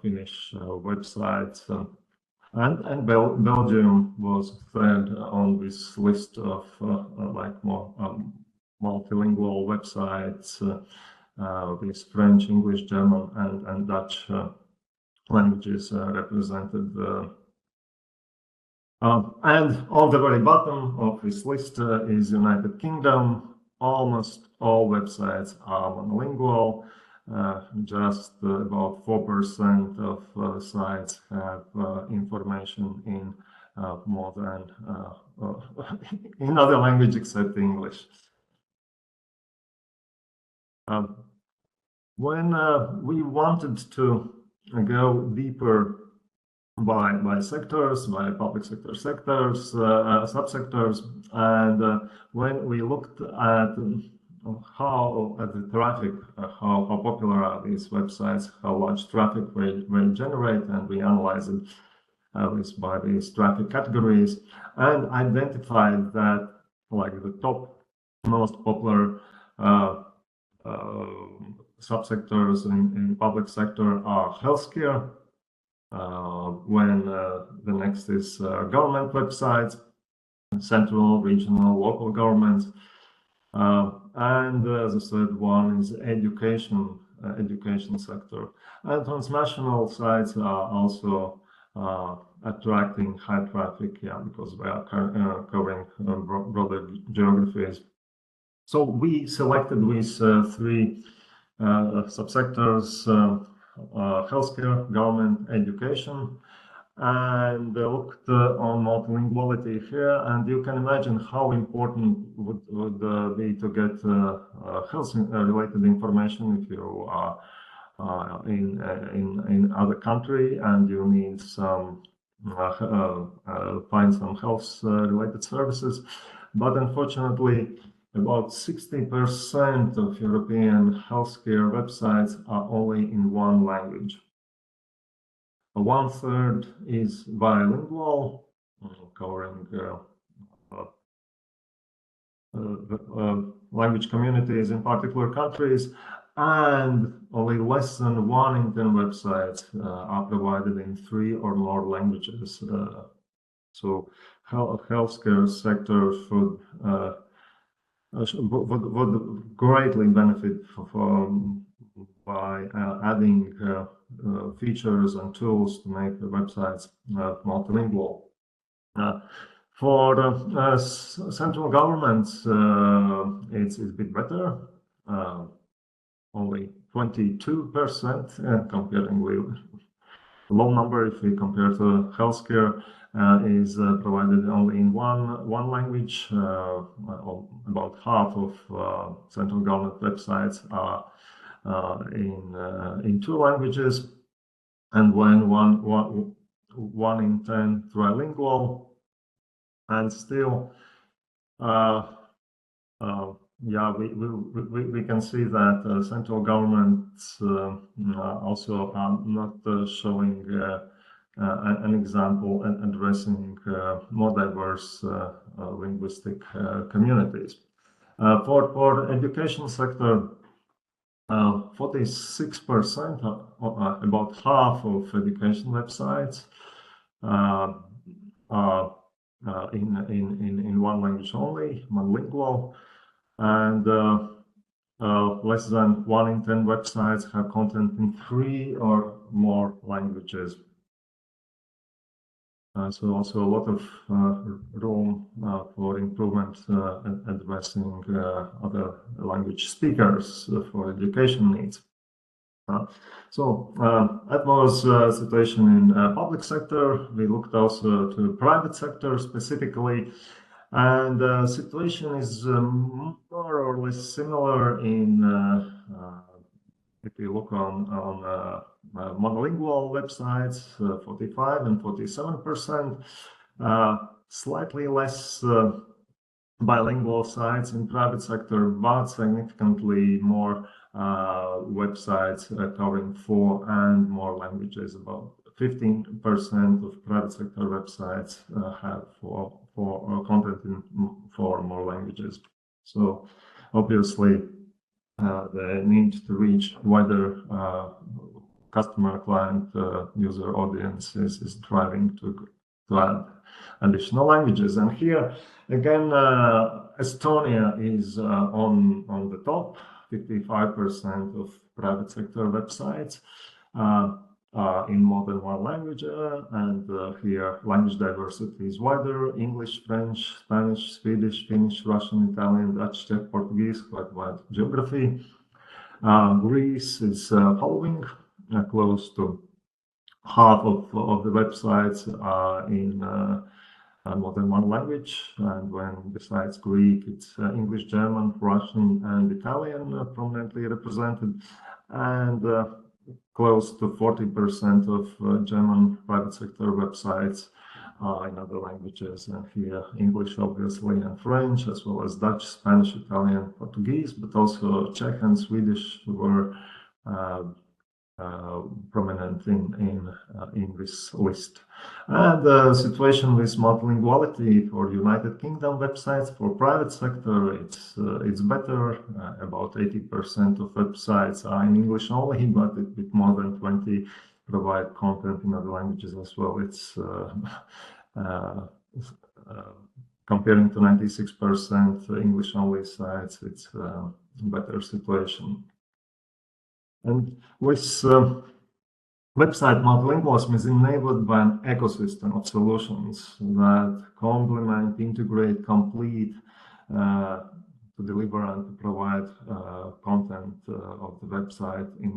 Finnish websites. And Belgium was third on this list of like more multilingual websites with French, English, German, and Dutch languages represented. And on the very bottom of this list is United Kingdom. Almost all websites are monolingual. Just about 4% of sites have information in more than in other language except English. When we wanted to go deeper by sectors, by public sector sectors, subsectors, and when we looked at the traffic, how popular are these websites, how much traffic they generate, and we analyzed it by these traffic categories, and identified that like the top most popular subsectors in public sector are healthcare, when the next is government websites, central, regional, local governments, and the third one is education sector. And transnational sites are also attracting high traffic, because they are covering broader geographies. So we selected these 3 subsectors, healthcare, government, education, and looked on multilinguality here, and you can imagine how important would be to get health-related information if you are in other country and you need some find some health-related services. But unfortunately, about 60% of European healthcare websites are only in one language. 1/3 is bilingual, covering language communities in particular countries, and only less than 1 in 10 websites are provided in 3 or more languages. So healthcare sector would greatly benefit by adding features and tools to make the websites multilingual. For central governments, it's a bit better. Only 22%, comparing with low number if we compare to healthcare, is provided only in one language. About half of central government websites are in 2 languages, and when one in 10 trilingual, and still, yeah, we can see that central governments also are not showing an example and addressing more diverse linguistic communities. For education sector, 46%, about half of education websites are in one language only, monolingual, and less than 1 in 10 websites have content in 3 or more languages. So also a lot of room for improvement and addressing other language speakers for education needs. So that was the situation in public sector. We looked also to private sector specifically, and the situation is more or less similar in if you look on monolingual websites, 45 and 47%, slightly less bilingual sites in private sector, but significantly more websites covering 4 and more languages. About 15% of private sector websites have for content in 4 or more languages. So obviously, the need to reach wider customer, client, user audience is driving to add additional languages. And here again, Estonia is on the top. 55% of private sector websites are in more than 1 language, and here language diversity is wider: English, French, Spanish, Swedish, Finnish, Russian, Italian, Dutch, Czech, Portuguese, quite wide geography. Greece is following, close to half of the websites are in more than 1 language, and when besides Greek, it's English, German, Russian, and Italian prominently represented, and close to 40% of German private sector websites are in other languages, and here English obviously, and French, as well as Dutch, Spanish, Italian, Portuguese, but also Czech and Swedish were prominent in this list. And the situation with multilinguality for United Kingdom websites, for private sector, it's better. About 80% of websites are in English only, but a bit more than 20 provide content in other languages as well. It's comparing to 96% English only sites, it's a better situation. And with website multilingualism is enabled by an ecosystem of solutions that complement, integrate, complete to deliver and to provide content of the website in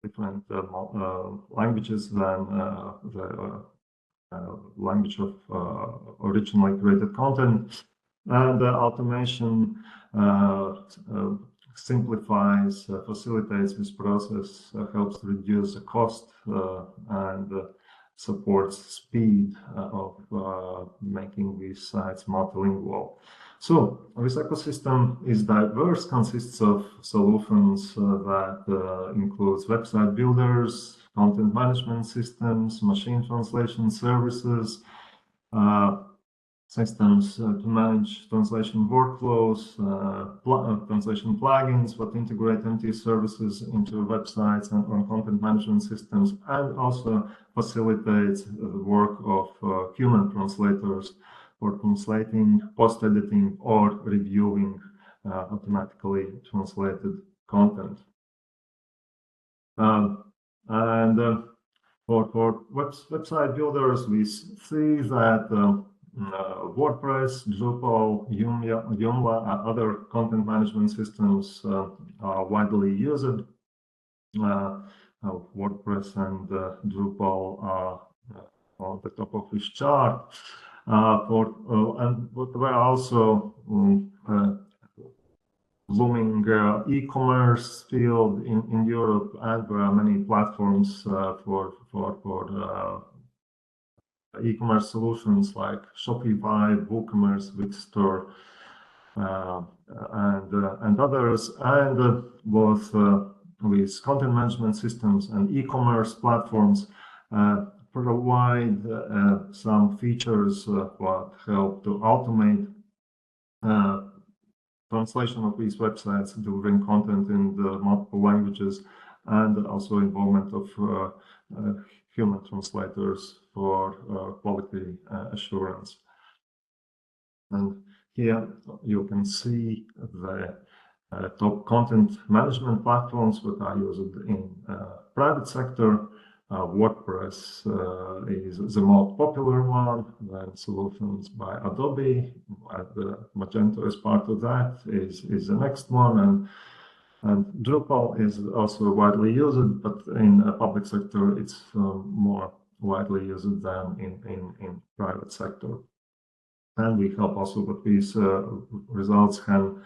different languages than the language of originally created content. And automation simplifies, facilitates this process, helps reduce the cost and supports speed of making these sites multilingual. So this ecosystem is diverse, consists of solutions that includes website builders, content management systems, machine translation services, systems to manage translation workflows, translation plugins that integrate MT services into websites and on content management systems, and also facilitates the work of human translators for translating, post-editing, or reviewing automatically translated content. For website builders, we see that WordPress, Drupal, Joomla, and other content management systems are widely used. WordPress and Drupal are on the top of this chart. But there are also blooming e-commerce field in Europe, and there are many platforms for e-commerce solutions like Shopify, WooCommerce, Wixstore, and others, and both with content management systems and e-commerce platforms provide some features that help to automate translation of these websites, delivering content in the multiple languages, and also involvement of human translators for quality assurance. And here you can see the top content management platforms that are used in private sector. WordPress is the most popular one. Then solutions by Adobe, Magento is part of that, is the next one, and Drupal is also widely used, but in public sector it's more widely used than in private sector. And we hope also that these results can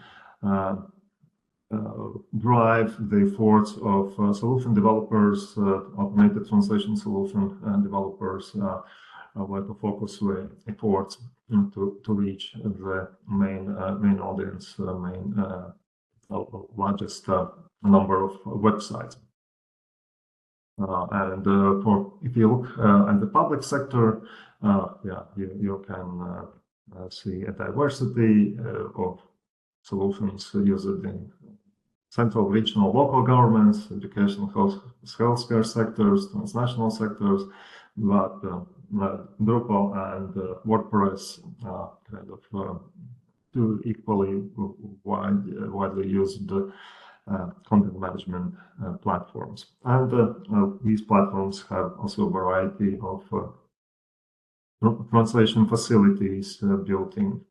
drive the efforts of solution developers, automated translation solution developers, where to focus their efforts to reach the main audience, largest number of websites. If you look at the public sector, you can see a diversity of solutions used in central, regional, local governments, education, healthcare sectors, transnational sectors, but Drupal and WordPress are kind of two equally widely used content management platforms. And these platforms have also a variety of translation facilities built in.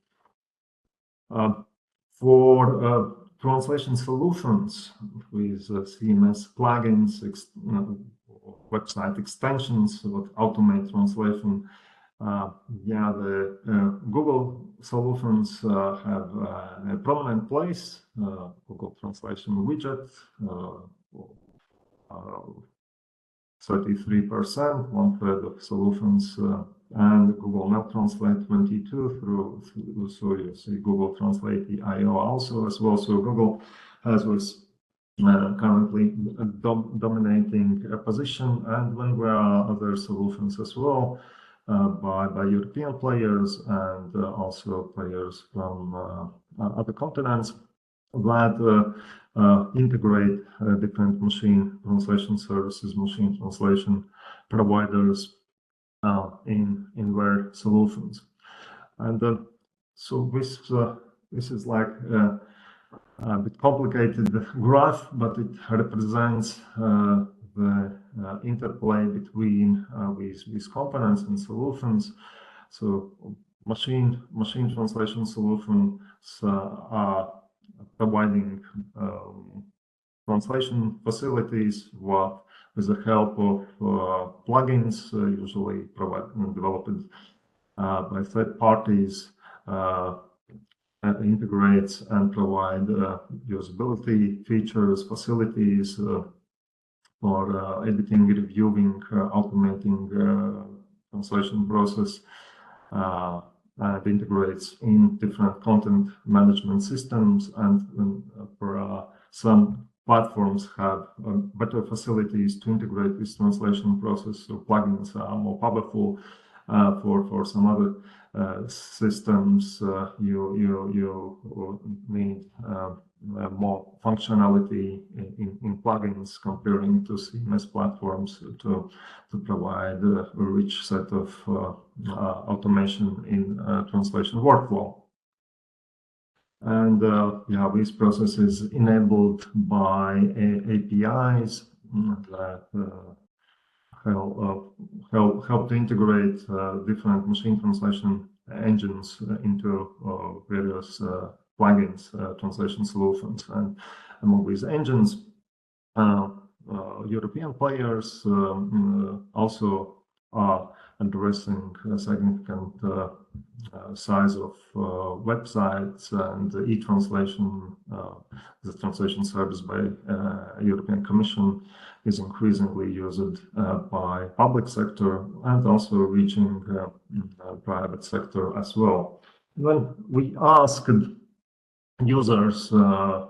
For translation solutions with CMS plugins, website extensions that automate translation, the Google solutions have a prominent place. Google Translation widget, 33%, 1/3 of solutions, and Google Mail Translate 22%. So you see Google Translate IO also as well. So Google has this currently dominating position, and then there are other solutions as well by European players and also players from other continents that integrate different machine translation services, machine translation providers in their solutions. And so this is like a bit complicated graph, but it represents the interplay between these components and solutions. So machine translation solutions are providing translation facilities what with the help of plugins, usually developed by third parties, integrates and provide usability features, facilities for editing, reviewing, automating translation process, and integrates in different content management systems. And for some platforms have better facilities to integrate this translation process, so plugins are more powerful. For some other systems, you need more functionality in plugins comparing to CMS platforms to provide a rich set of automation in translation workflow. And yeah, this process is enabled by APIs that help to integrate different machine translation engines into various plugins, translation solutions. And among these engines, European players also are addressing a significant size of websites, and e-translation, the translation service by European Commission, is increasingly used by public sector and also reaching private sector as well. When we asked users in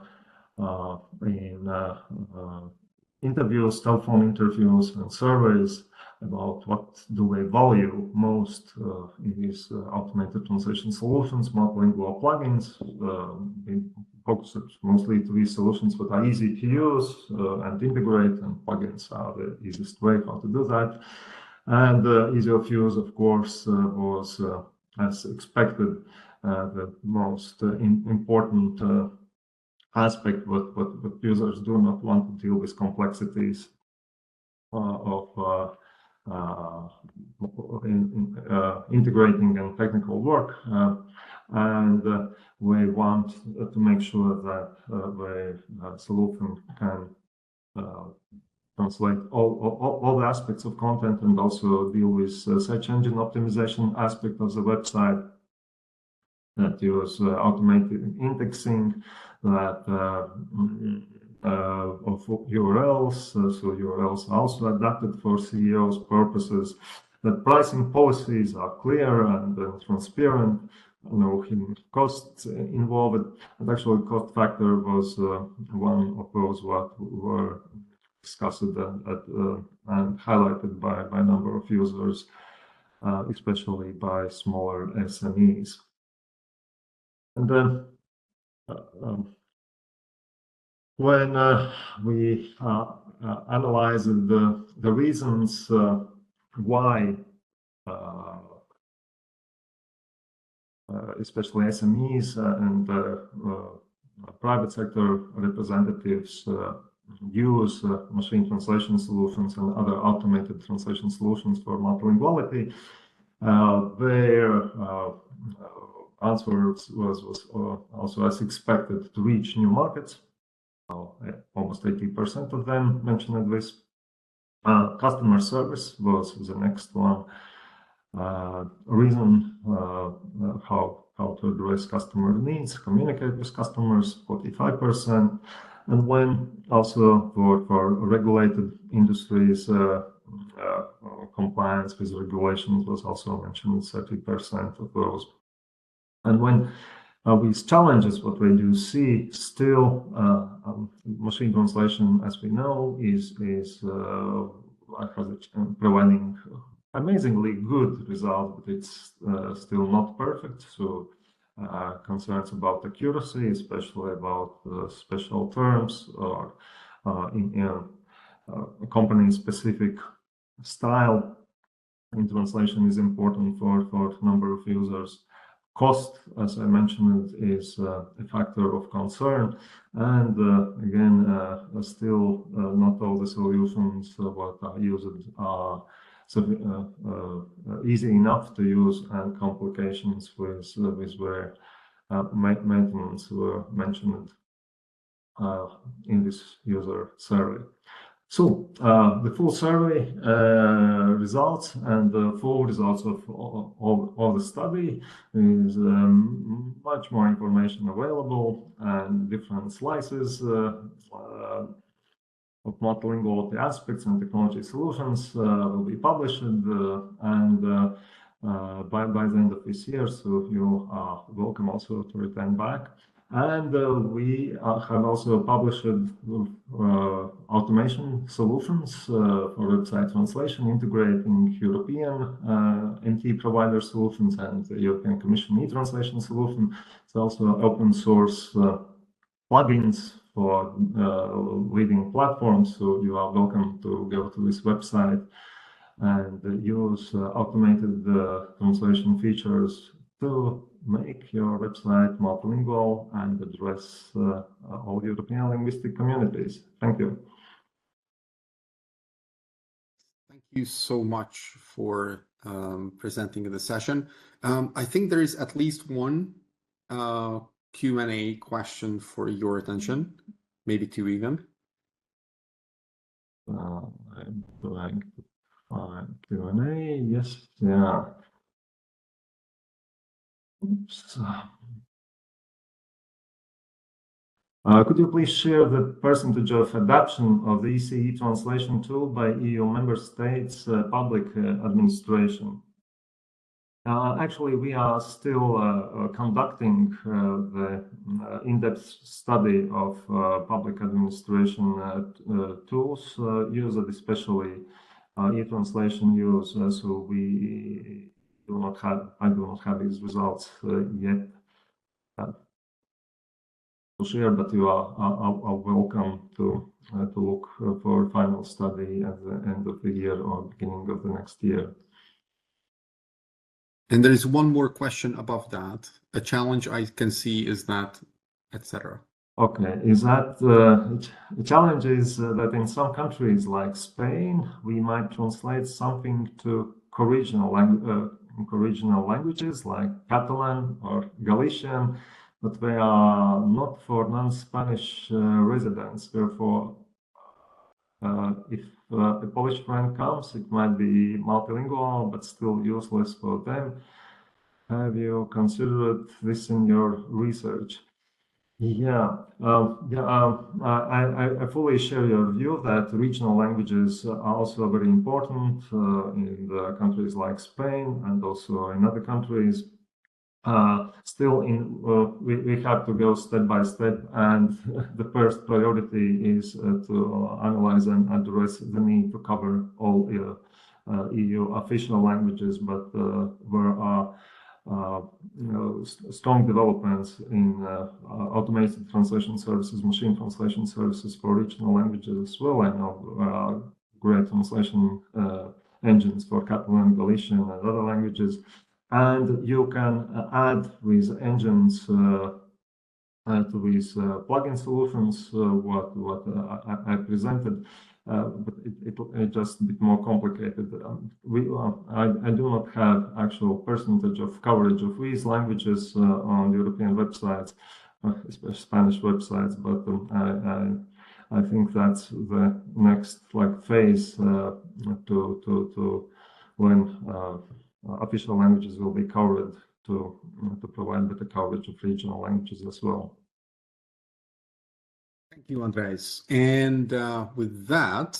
interviews, telephone interviews, and surveys about what do they value most in these automated translation solutions, multilingual plugins, we focus mostly to these solutions that are easy to use and integrate, and plugins are the easiest way how to do that. And ease of use, of course, was, as expected, the most important aspect. What users do not want to deal with complexities of integrating and technical work, and we want to make sure that the solution can translate all the aspects of content and also deal with search engine optimization aspect of the website, that use automated indexing, that of URLs, so URLs are also adapted for SEO's purposes, that pricing policies are clear and transparent, no hidden costs involved. And actually, cost factor was one of those what were discussed and highlighted by a number of users, especially by smaller SMEs. And then when we analyzed the reasons why especially SMEs and private sector representatives use machine translation solutions and other automated translation solutions for multilinguality, their answer was also as expected to reach new markets. Almost 80% of them mentioned this. Customer service was the next one. Reason how to address customer needs, communicate with customers, 45%. And when also for regulated industries, compliance with regulations was also mentioned, 30% of those. And when these challenges, what we do see still, machine translation, as we know, is providing amazingly good results, but it's still not perfect. So concerns about accuracy, especially about special terms or in company-specific style in translation is important for a number of users. Cost, as I mentioned, is a factor of concern, and again, still not all the solutions what are used are easy enough to use, and complications with where maintenance were mentioned in this user survey. So the full survey results and the full results of all the study is much more information available, and different slices of multilingual aspects and technology solutions will be published and by the end of this year. So you are welcome also to return back. And we have also published automation solutions for website translation, integrating European MT provider solutions and the European Commission e-translation solution. It's also open source plugins for leading platforms. So you are welcome to go to this website and use automated translation features to make your website multilingual and address all European linguistic communities. Thank you. Thank you so much for presenting the session. I think there is at least one Q&A question for your attention, maybe two even. I'm going to find Q&A. Yes, yeah. Oops. Could you please share the percentage of adoption of the ECE translation tool by EU member states public administration? Actually, we are still conducting the in-depth study of public administration tools used, especially e-translation use. So we do not have, I do not have these results yet to share, but you are welcome to look for final study at the end of the year or beginning of the next year. And there is one more question above that. A challenge I can see is that, etc. Okay, is that the challenge is that in some countries like Spain, we might translate something to co-regional languages like Catalan or Galician, but they are not for non-Spanish residents. Therefore, if a Polish friend comes, it might be multilingual, but still useless for them. Have you considered this in your research? Yeah, I fully share your view that regional languages are also very important in the countries like Spain and also in other countries. Still, we have to go step by step, and the first priority is to analyze and address the need to cover all EU official languages, but there are strong developments in automated translation services, machine translation services for regional languages as well. I know great translation engines for Catalan, Galician, and other languages. And you can add these engines to these plugin solutions, what I presented, but it's just a bit more complicated. I do not have actual percentage of coverage of these languages on European websites, especially Spanish websites, but I think that's the next phase to when official languages will be covered to provide better coverage of regional languages as well. Thank you, Andrejs. And with that,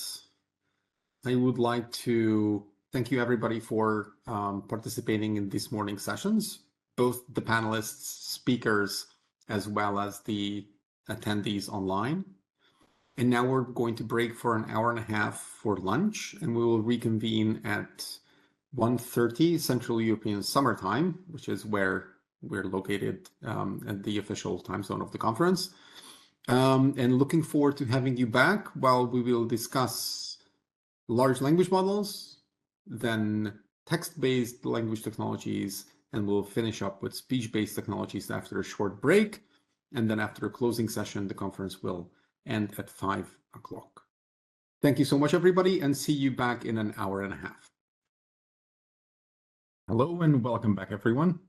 I would like to thank you everybody for participating in this morning's sessions, both the panelists, speakers, as well as the attendees online. And now we're going to break for an hour and a half for lunch, and we will reconvene at 1:30 Central European Summer Time, which is where we're located at the official time zone of the conference. And looking forward to having you back while we will discuss large language models, then text-based language technologies, and we'll finish up with speech-based technologies after a short break. And then after a closing session, the conference will end at 5 o'clock. Thank you so much, everybody, and see you back in an hour and a half. Hello and welcome back, everyone.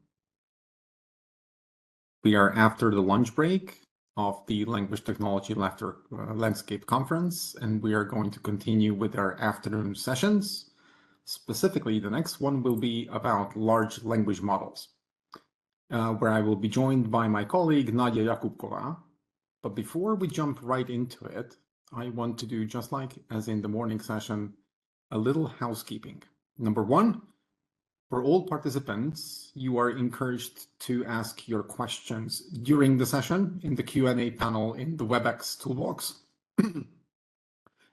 We are after the lunch break of the Language Technology Landscape Conference, and we are going to continue with our afternoon sessions. Specifically, the next one will be about large language models, where I will be joined by my colleague Nadia Jakubkova. But before we jump right into it, I want to do, just like as in the morning session, a little housekeeping. Number one, for all participants, you are encouraged to ask your questions during the session in the Q&A panel in the WebEx toolbox.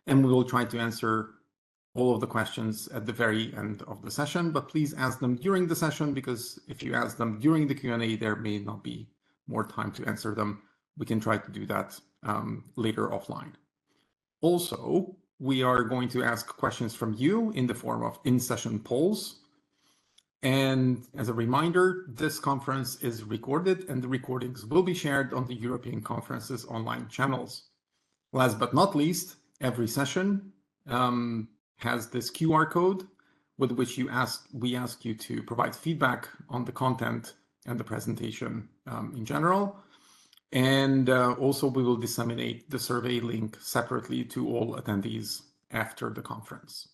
And we will try to answer all of the questions at the very end of the session, but please ask them during the session, because if you ask them during the Q&A, there may not be more time to answer them. We can try to do that later offline. Also, we are going to ask questions from you in the form of in-session polls. And as a reminder, this conference is recorded and the recordings will be shared on the European Conference's online channels. Last but not least, every session has this QR code with which we ask you to provide feedback on the content and the presentation in general. And also we will disseminate the survey link separately to all attendees after the conference.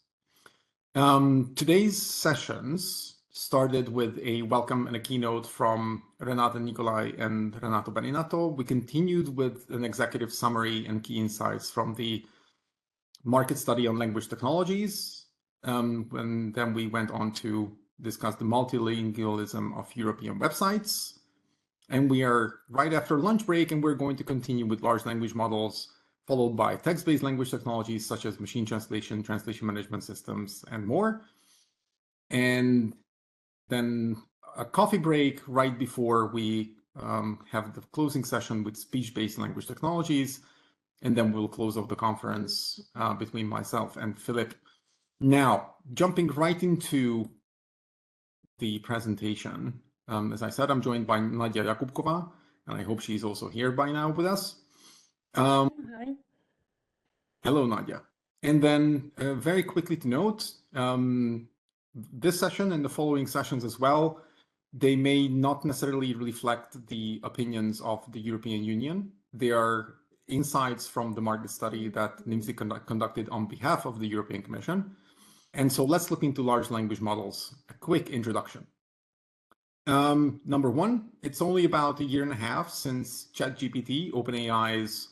Today's sessions started with a welcome and a keynote from Renate, Nikolay, and Renato Beninatto. We continued with an executive summary and key insights from the market study on language technologies. And then we went on to discuss the multilingualism of European websites. And we are right after lunch break, and we're going to continue with large language models, followed by text-based language technologies such as machine translation, translation management systems, and more. And then a coffee break right before we have the closing session with speech-based language technologies. And then we'll close off the conference between myself and Philippe. Now, jumping right into the presentation. As I said, I'm joined by Nadia Jakubkova, and I hope she's also here by now with us. Hi. Hello, Nadia. And then very quickly to note, this session and the following sessions as well, they may not necessarily reflect the opinions of the European Union. They are insights from the market study that Nimdzi conducted on behalf of the European Commission. And so let's look into large language models. A quick introduction. Number one, it's only about a year and a half since ChatGPT, OpenAI's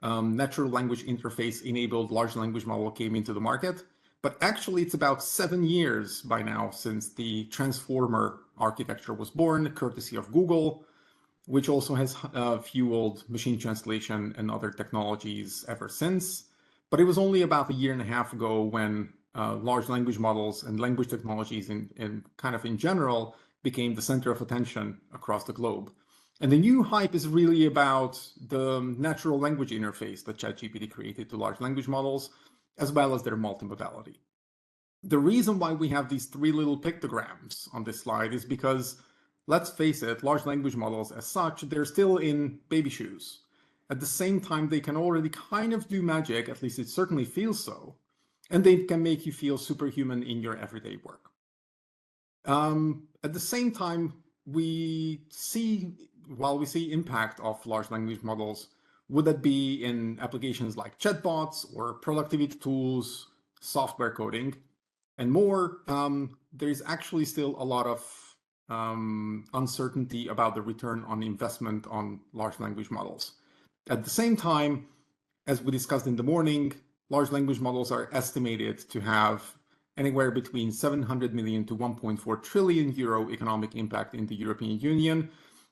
natural language interface enabled large language model came into the market. But actually, it's about 7 years by now since the transformer architecture was born, courtesy of Google, which also has fueled machine translation and other technologies ever since. But it was only about a year and a half ago when large language models and language technologies in kind of in general became the center of attention across the globe. And the new hype is really about the natural language interface that ChatGPT created to large language models, as well as their multimodality. The reason why we have these three little pictograms on this slide is because, let's face it, large language models as such, they're still in baby shoes. At the same time, they can already kind of do magic, at least it certainly feels so, and they can make you feel superhuman in your everyday work. At the same time, while we see impact of large language models, would that be in applications like chatbots or productivity tools, software coding, and more, there's actually still a lot of uncertainty about the return on investment on large language models. At the same time, as we discussed in the morning, large language models are estimated to have anywhere between 700 million to 1.4 trillion euro economic impact in the European Union.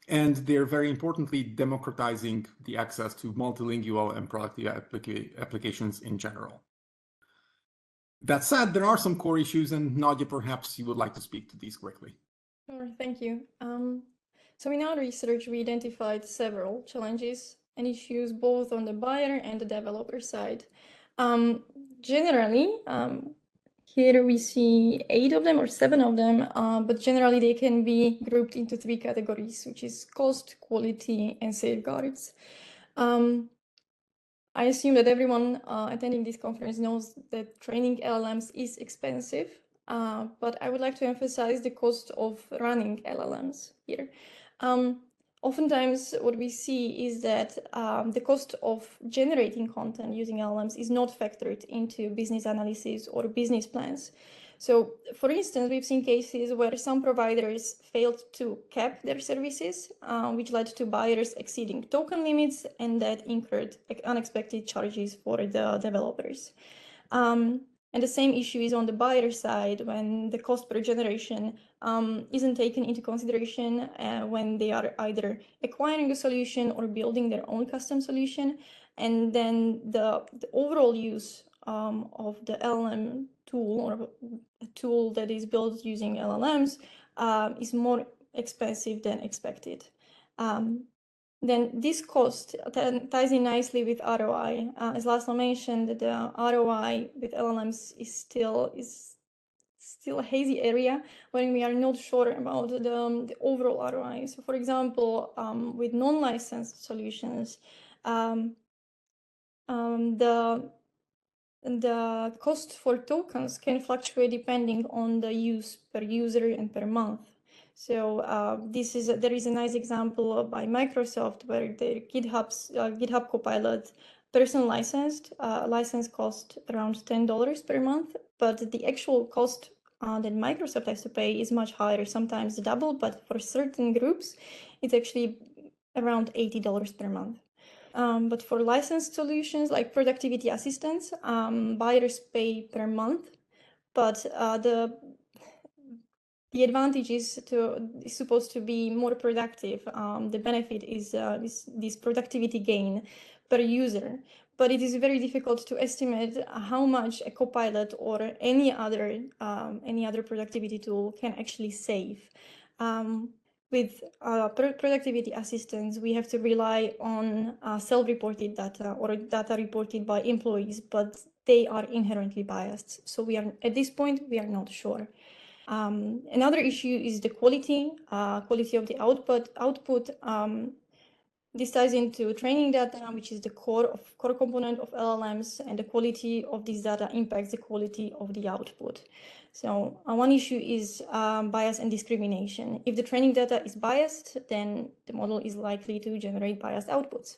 And they're very importantly democratizing the access to multilingual and productive applications in general. That said, there are some core issues, and Nadia, perhaps you would like to speak to these quickly. Sure, thank you. So in our research, we identified several challenges and issues both on the buyer and the developer side. Generally, here we see 8 of them or 7 of them, but generally they can be grouped into 3 categories, which is cost, quality, and safeguards. I assume that everyone attending this conference knows that training LLMs is expensive, but I would like to emphasize the cost of running LLMs here. oftentimes what we see is that the cost of generating content using LLMs is not factored into business analysis or business plans. So, for instance, we've seen cases where some providers failed to cap their services, which led to buyers exceeding token limits, and that incurred unexpected charges for the developers. And the same issue is on the buyer side when the cost per generation isn't taken into consideration when they are either acquiring a solution or building their own custom solution. And then the overall use of the LLM tool or a tool that is built using LLMs is more expensive than expected. Then this cost ties in nicely with ROI. As Laszlo mentioned, the ROI with LLMs is still a hazy area when we are not sure about the overall ROI. So, for example, with non-licensed solutions, the cost for tokens can fluctuate depending on the use per user and per month. So there is a nice example by Microsoft where their GitHub Copilot person license cost around $10 per month, but the actual cost that Microsoft has to pay is much higher, sometimes double, but for certain groups, it's actually around $80 per month. But for licensed solutions like productivity assistants, buyers pay per month, but the advantage is supposed to be more productive. The benefit is this productivity gain per user, but it is very difficult to estimate how much a Copilot or any other productivity tool can actually save. With productivity assistants, we have to rely on self-reported data or data reported by employees, but they are inherently biased. So at this point, we are not sure. Another issue is the quality of the output. This ties into training data, which is the core component of LLMs, and the quality of this data impacts the quality of the output. So one issue is bias and discrimination. If the training data is biased, then the model is likely to generate biased outputs.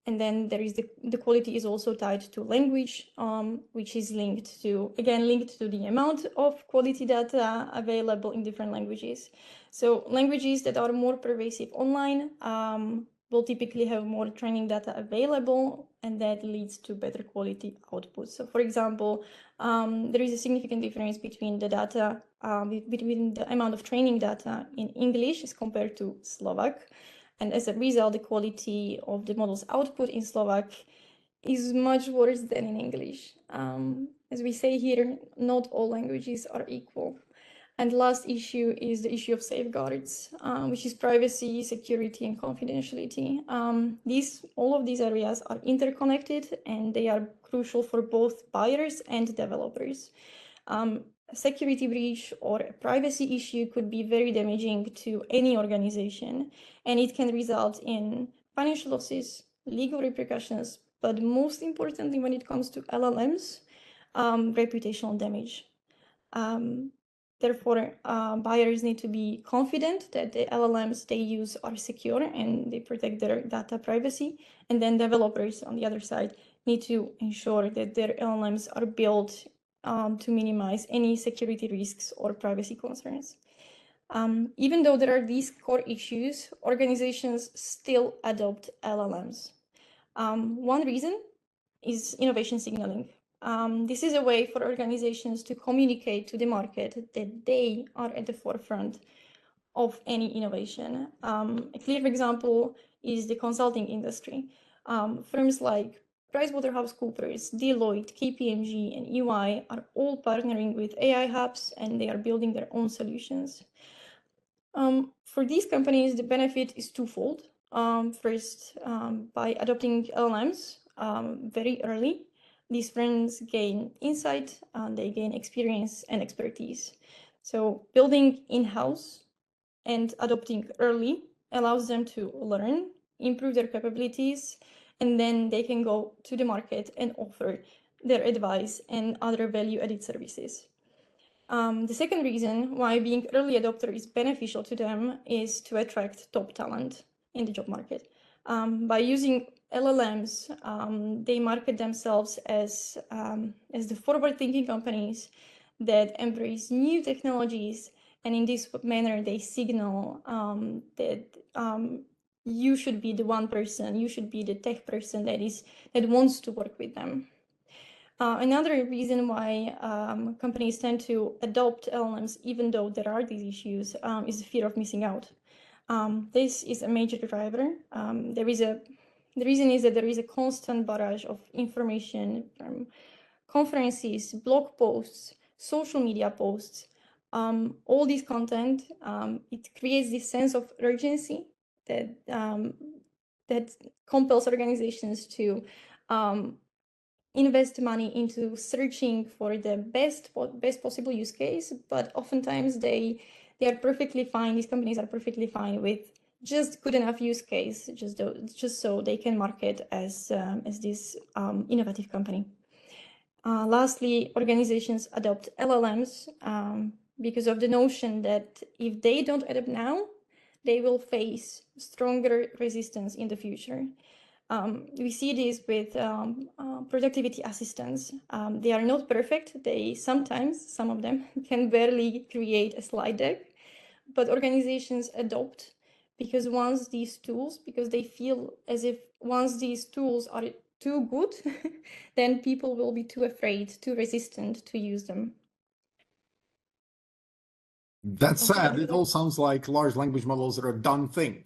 And then there is the quality is also tied to language, which is linked to the amount of quality data available in different languages. So languages that are more pervasive online will typically have more training data available, and that leads to better quality outputs. So, for example, there is a significant difference between the data, between the amount of training data in English as compared to Slovak. And as a result, the quality of the model's output in Slovak is much worse than in English. As we say here, not all languages are equal. And the last issue is the issue of safeguards, which is privacy, security, and confidentiality. All of these areas are interconnected, and they are crucial for both buyers and developers. A security breach or a privacy issue could be very damaging to any organization, and it can result in financial losses, legal repercussions, but most importantly, when it comes to LLMs, reputational damage. Therefore, buyers need to be confident that the LLMs they use are secure and they protect their data privacy. And then developers, on the other side, need to ensure that their LLMs are built to minimize any security risks or privacy concerns. Even though there are these core issues, organizations still adopt LLMs. One reason is innovation signaling. This is a way for organizations to communicate to the market that they are at the forefront of any innovation. A clear example is the consulting industry. Firms like PricewaterhouseCoopers, Deloitte, KPMG, and EY are all partnering with AI hubs, and they are building their own solutions. For these companies, the benefit is twofold. First, by adopting LLMs very early, these firms gain insight, they gain experience and expertise. So building in-house and adopting early allows them to learn, improve their capabilities, and then they can go to the market and offer their advice and other value-added services. The second reason why being early adopter is beneficial to them is to attract top talent in the job market. By using LLMs, they market themselves as the forward-thinking companies that embrace new technologies, and in this manner they signal that you should be the one person, you should be the tech person that wants to work with them. Another reason why companies tend to adopt LLMs, even though there are these issues, is the fear of missing out. This is a major driver. The reason is that there is a constant barrage of information from conferences, blog posts, social media posts, all this content. It creates this sense of urgency that that compels organizations to invest money into searching for the best possible use case, but oftentimes they are perfectly fine. These companies are perfectly fine with just good enough use case, just so they can market as this innovative company. Lastly, organizations adopt LLMs because of the notion that if they don't adapt now, they will face stronger resistance in the future. We see this with productivity assistants. They are not perfect. Sometimes, some of them can barely create a slide deck, but organizations adopt because they feel as if once these tools are too good, then people will be too afraid, too resistant to use them. That said, it all sounds like large language models are a done thing.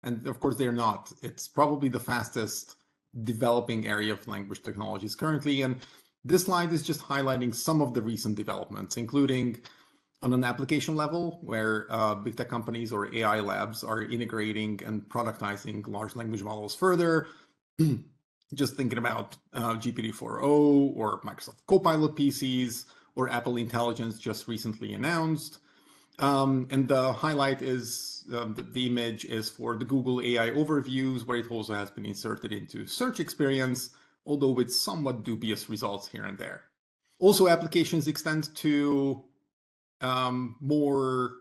And of course, they're not. It's probably the fastest developing area of language technologies currently. And this slide is just highlighting some of the recent developments, including on an application level, where big tech companies or AI labs are integrating and productizing large language models further. Just thinking about GPT-4o or Microsoft Copilot PCs or Apple Intelligence just recently announced. And the highlight is the image is for the Google AI overviews, where it also has been inserted into search experience, although with somewhat dubious results here and there. Also, applications extend to more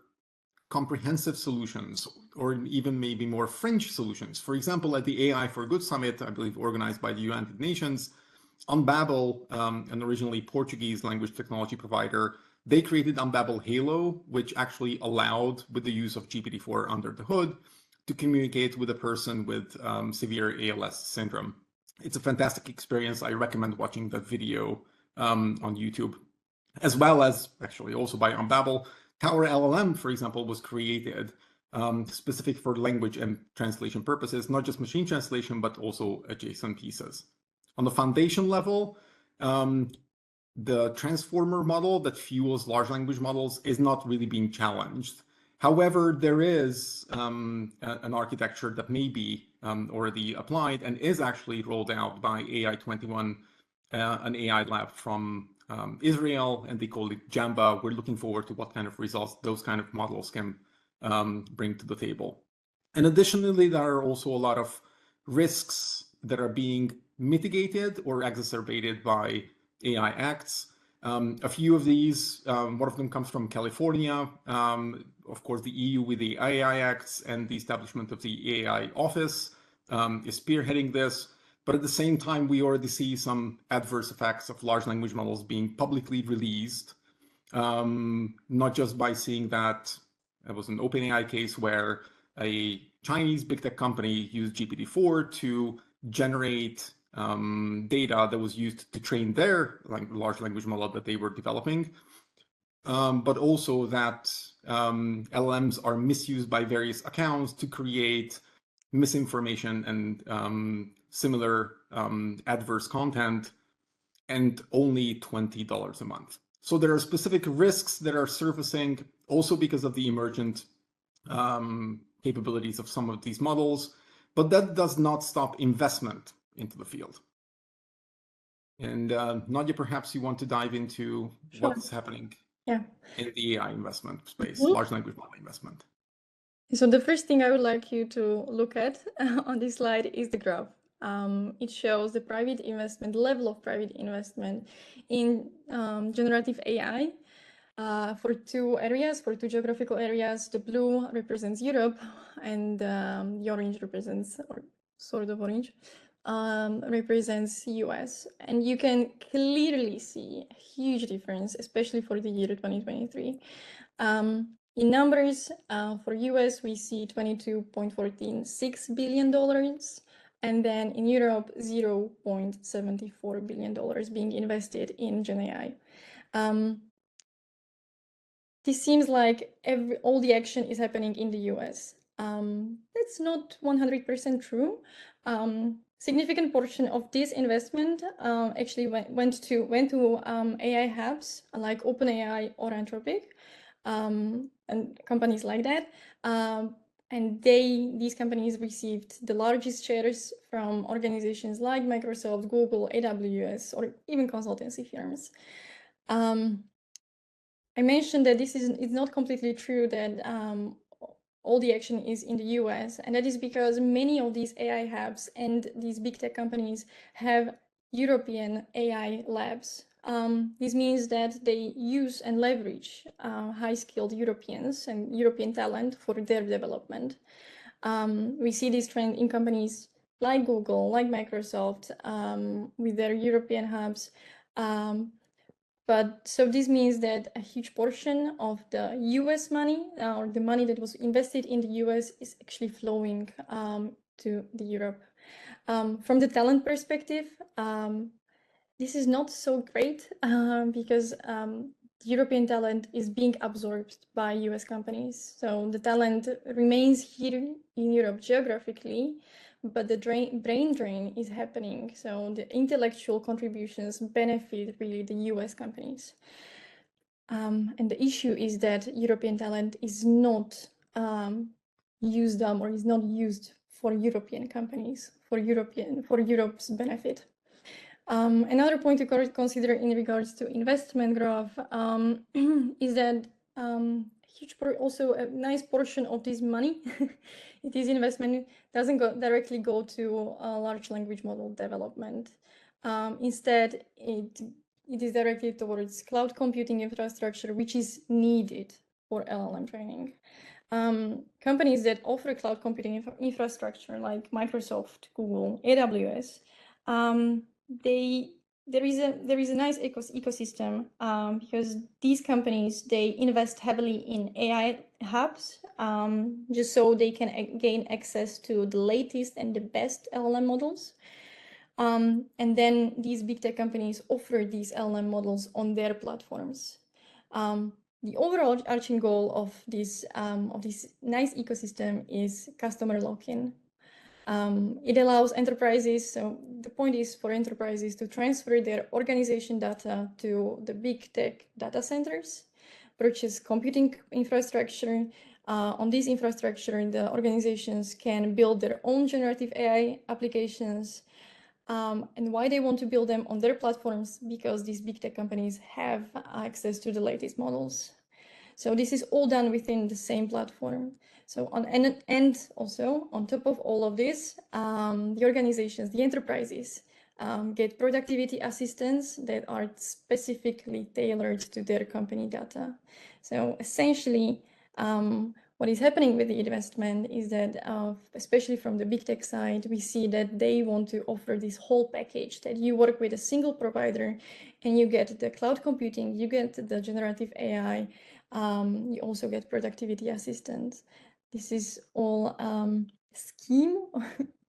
comprehensive solutions, or even maybe more fringe solutions. For example, at the AI for Good Summit, I believe organized by the United Nations, Unbabel, an originally Portuguese language technology provider, they created Unbabel Halo, which actually allowed, with the use of GPT-4 under the hood, to communicate with a person with severe ALS syndrome. It's a fantastic experience. I recommend watching that video on YouTube, as well as actually also by Unbabel. Tower LLM, for example, was created specific for language and translation purposes, not just machine translation, but also adjacent pieces. On the foundation level, the transformer model that fuels large language models is not really being challenged. However, there is an architecture that may be already applied and is actually rolled out by AI21, an AI lab from Israel, and they call it Jamba. We're looking forward to what kind of results those kind of models can bring to the table. And additionally, there are also a lot of risks that are being mitigated or exacerbated by AI acts. A few of these, one of them comes from California. Of course, the EU with the AI acts and the establishment of the AI office is spearheading this. But at the same time, we already see some adverse effects of large language models being publicly released, not just by seeing that there was an OpenAI case where a Chinese big tech company used GPT-4 to generate data that was used to train their large language model that they were developing, but also that LLMs are misused by various accounts to create misinformation and similar adverse content, and only $20 a month. So there are specific risks that are surfacing also because of the emergent capabilities of some of these models, but that does not stop investment into the field. And Nadia, perhaps you want to dive into what's happening in the AI investment space, large language model investment. So the first thing I would like you to look at on this slide is the graph. It shows the private investment, level of private investment in generative AI for two areas, for two geographical areas. The blue represents Europe, and the orange represents, or sort of orange, represents US. And you can clearly see a huge difference, especially for the year 2023. In numbers, for US, we see $22.146 billion, and then in Europe, $0.74 billion being invested in Gen AI. This seems like all the action is happening in the US. That's not 100% true. Significant portion of this investment actually went to AI hubs like OpenAI or Anthropic, and companies like that. And these companies received the largest shares from organizations like Microsoft, Google, AWS, or even consultancy firms. I mentioned that it's not completely true that all the action is in the US, and that is because many of these AI hubs and these big tech companies have European AI labs. This means that they use and leverage high-skilled Europeans and European talent for their development. We see this trend in companies like Google, like Microsoft, with their European hubs. But so this means that a huge portion of the US money, or the money that was invested in the US, is actually flowing to the Europe. From the talent perspective, this is not so great because European talent is being absorbed by US companies. So the talent remains here in Europe geographically, but the brain drain is happening. So the intellectual contributions benefit really the US companies. And the issue is that European talent is not used or is not used for European companies, for Europe's benefit. Another point to consider in regards to investment growth is that also a nice portion of this money, this investment doesn't directly go to large language model development. Instead, it is directed towards cloud computing infrastructure, which is needed for LLM training. Companies that offer cloud computing infrastructure like Microsoft, Google, AWS, there is a nice ecosystem because these companies, they invest heavily in AI hubs just so they can gain access to the latest and the best LLM models. And then these big tech companies offer these LLM models on their platforms. The overall arching goal of this nice ecosystem is customer lock-in. It allows enterprises, so the point is for enterprises to transfer their organization data to the big tech data centers, purchase computing infrastructure. On this infrastructure, the organizations can build their own generative AI applications. And why they want to build them on their platforms? Because these big tech companies have access to the latest models. So this is all done within the same platform. So and also on top of all of this, the organizations, the enterprises, get productivity assistance that are specifically tailored to their company data. So essentially, what is happening with the investment is that, especially from the big tech side, we see that they want to offer this whole package, that you work with a single provider and you get the cloud computing, you get the generative AI, you also get productivity assistance. This is all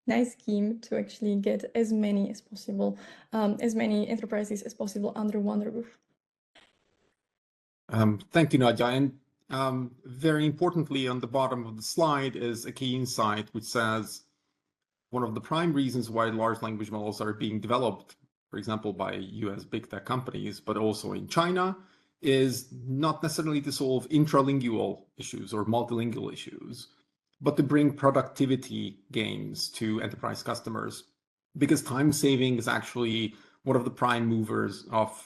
nice scheme to actually get as many as possible, as many enterprises as possible under one roof. Thank you, Nadia. And very importantly, on the bottom of the slide is a key insight, which says one of the prime reasons why large language models are being developed, for example, by US big tech companies, but also in China, is not necessarily to solve intralingual issues or multilingual issues, but to bring productivity gains to enterprise customers, because time saving is actually one of the prime movers of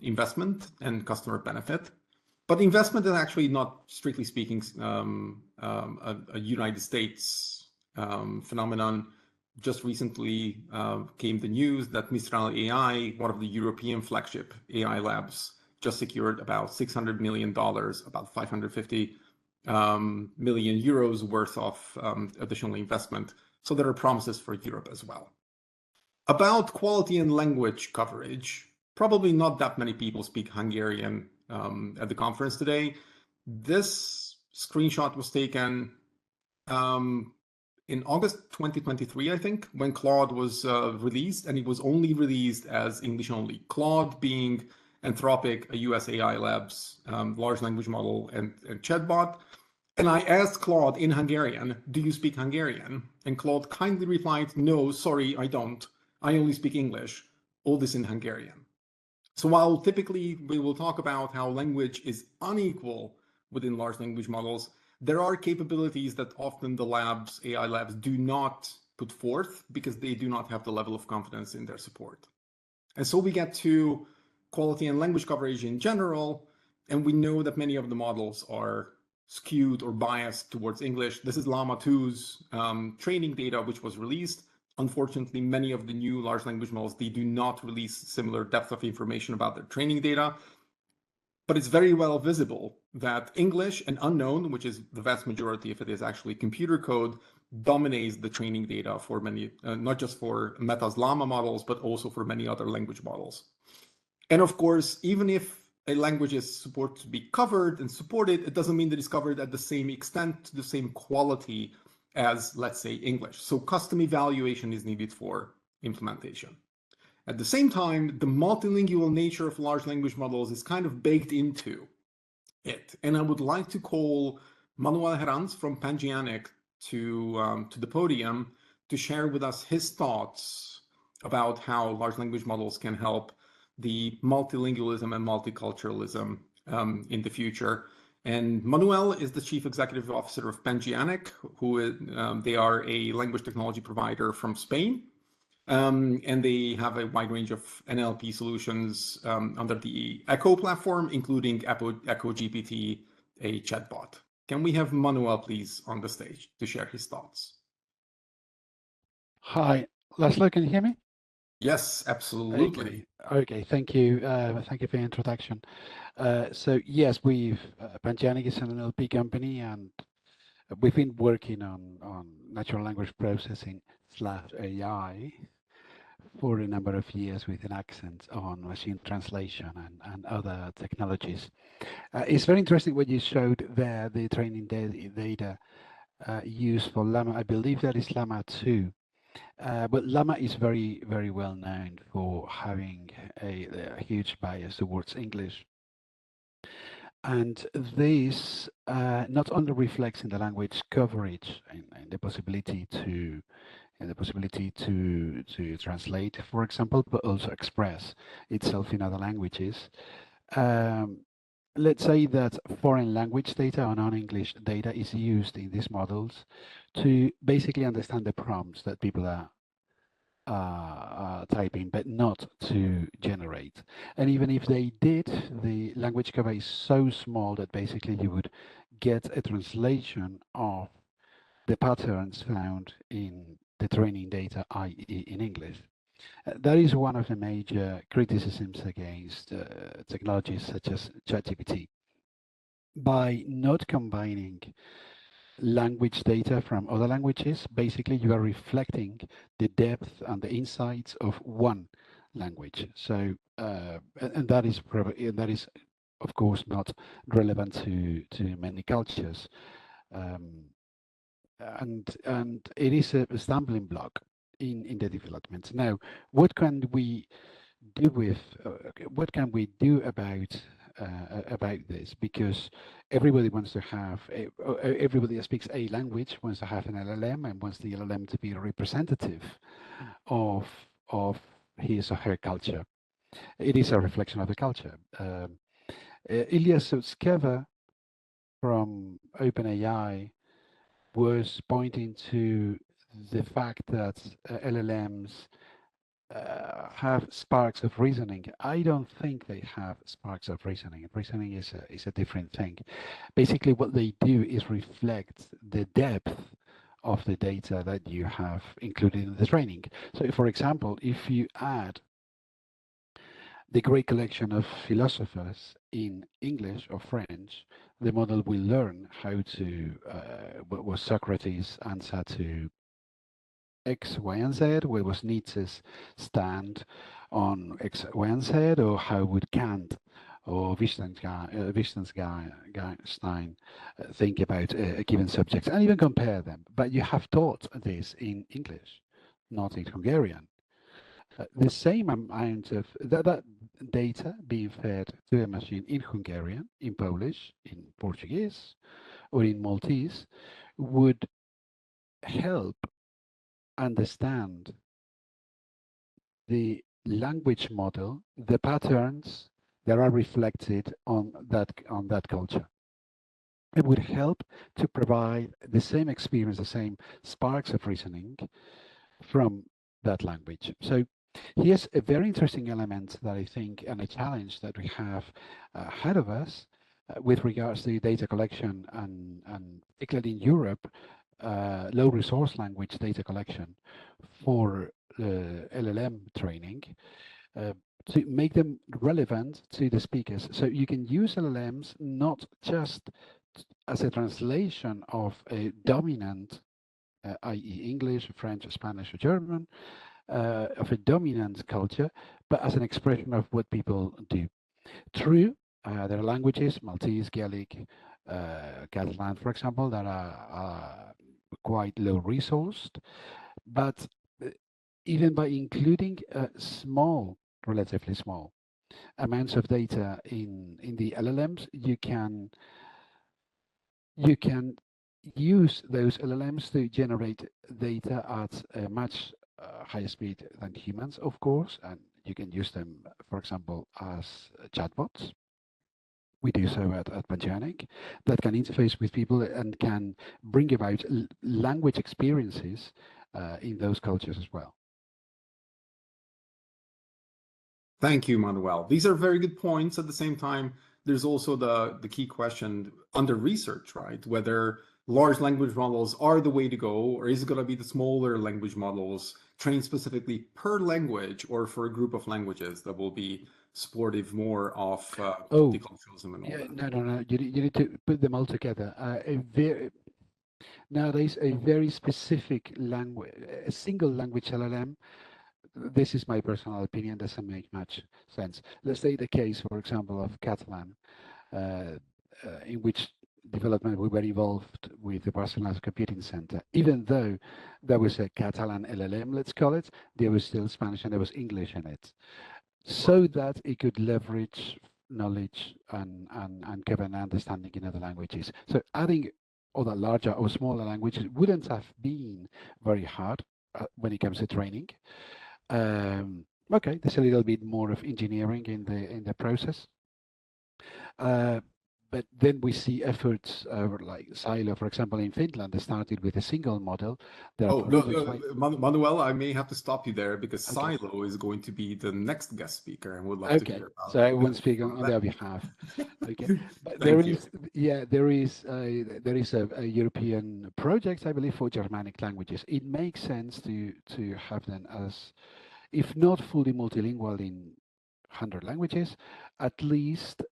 investment and customer benefit. But investment is actually not, strictly speaking, a United States phenomenon. Just recently came the news that Mistral AI, one of the European flagship AI labs, just secured about $600 million, about 550 million euros worth of additional investment. So there are promises for Europe as well. About quality and language coverage, probably not that many people speak Hungarian at the conference today. This screenshot was taken in August 2023, I think, when Claude was released, and it was only released as English only. Claude being Anthropic, a US AI Labs large language model and chatbot. And I asked Claude in Hungarian, do you speak Hungarian? And Claude kindly replied, no, sorry, I don't. I only speak English, all this in Hungarian. So while typically we will talk about how language is unequal within large language models, there are capabilities that often the labs, AI labs, do not put forth because they do not have the level of confidence in their support. And so we get to quality and language coverage in general, and we know that many of the models are skewed or biased towards English. This is Llama 2's training data, which was released. Unfortunately, many of the new large language models, they do not release similar depth of information about their training data. But it's very well visible that English and unknown, which is the vast majority if it is actually computer code, dominates the training data for many, not just for Meta's Llama models, but also for many other language models. And of course, even if a language is supposed to be covered and supported, it doesn't mean that it's covered at the same extent, to the same quality as, let's say, English. So custom evaluation is needed for implementation. At the same time, the multilingual nature of large language models is kind of baked into it. And I would like to call Manuel Herranz from Pangeanic to the podium to share with us his thoughts about how large language models can help the multilingualism and multiculturalism in the future. And Manuel is the Chief Executive Officer of Pangeanic, who they are a language technology provider from Spain. And they have a wide range of NLP solutions under the Echo platform, including Echo GPT, a chatbot. Can we have Manuel, please, on the stage to share his thoughts? Hi, Laszlo, can you hear me? Yes, absolutely. Okay, thank you. Thank you for the introduction. So yes, Pangeanic is an NLP company, and we've been working on natural language processing / AI for a number of years with an accent on machine translation and other technologies. It's very interesting what you showed there, the training data used for Llama. I believe that is Llama 2. But Llama is very, very well known for having a huge bias towards English. And this not only reflects in the language coverage and the possibility to translate, for example, but also express itself in other languages. Let's say that foreign language data or non-English data is used in these models to basically understand the prompts that people are typing, but not to generate. And even if they did, the language cover is so small that basically you would get a translation of the patterns found in the training data, i.e. in English. That is one of the major criticisms against technologies such as ChatGPT. By not combining language data from other languages, basically you are reflecting the depth and the insights of one language. So, and that is of course not relevant to many cultures. And it is a stumbling block in the development. Now, what can we do about this? Because everybody wants to have everybody that speaks a language wants to have an LLM and wants the LLM to be representative of his or her culture. It is a reflection of the culture. Ilya Sutskever from OpenAI was pointing to the fact that LLMs have sparks of reasoning. I don't think they have sparks of reasoning. Reasoning is a different thing. Basically, what they do is reflect the depth of the data that you have included in the training. So, for example, if you add the great collection of philosophers in English or French, the model will learn how to, what was Socrates' answer to X, Y, and Z, where was Nietzsche's stand on X, Y, and Z, or how would Kant or Wittgenstein think about a given subject, and even compare them. But you have taught this in English, not in Hungarian. The same amount of that data being fed to a machine in Hungarian, in Polish, in Portuguese, or in Maltese would help understand the language model, the patterns that are reflected on that culture. It would help to provide the same experience, the same sparks of reasoning from that language. So here's a very interesting element that I think, and a challenge that we have ahead of us with regards to data collection and particularly in Europe, low resource language data collection for LLM training to make them relevant to the speakers. So you can use LLMs not just as a translation of a dominant, i.e. English, French, Spanish, or German, of a dominant culture, but as an expression of what people do. True, there are languages, Maltese, Gaelic, Catalan, for example, that are quite low resourced, but even by including small, relatively small amounts of data in the LLMs, you can use those LLMs to generate data at a much higher speed than humans, of course, and you can use them, for example, as chatbots. We do so at Pangianic, that can interface with people and can bring about language experiences in those cultures as well. Thank you, Manuel. These are very good points. At the same time, there's also the key question under research, right? Whether large language models are the way to go, or is it going to be the smaller language models trained specifically per language or for a group of languages that will be supportive more of multiculturalism and all that? No. You need to put them all together. Nowadays, a very specific language, a single language LLM, this is my personal opinion, doesn't make much sense. Let's take the case, for example, of Catalan, in which development we were involved with the Barcelona Computing Center. Even though there was a Catalan LLM, let's call it, there was still Spanish and there was English in it, so that it could leverage knowledge and give an understanding in other languages. So adding other larger or smaller languages wouldn't have been very hard when it comes to training. Okay, there's a little bit more of engineering in the process. But then we see efforts like Silo, for example, in Finland, they started with a single model. Manuel, I may have to stop you there because Okay. Silo is going to be the next guest speaker, and would love to hear about so I won't speak on their behalf. Okay, but there is a European project, I believe, for Germanic languages. It makes sense to have them as, if not fully multilingual in 100 languages, at least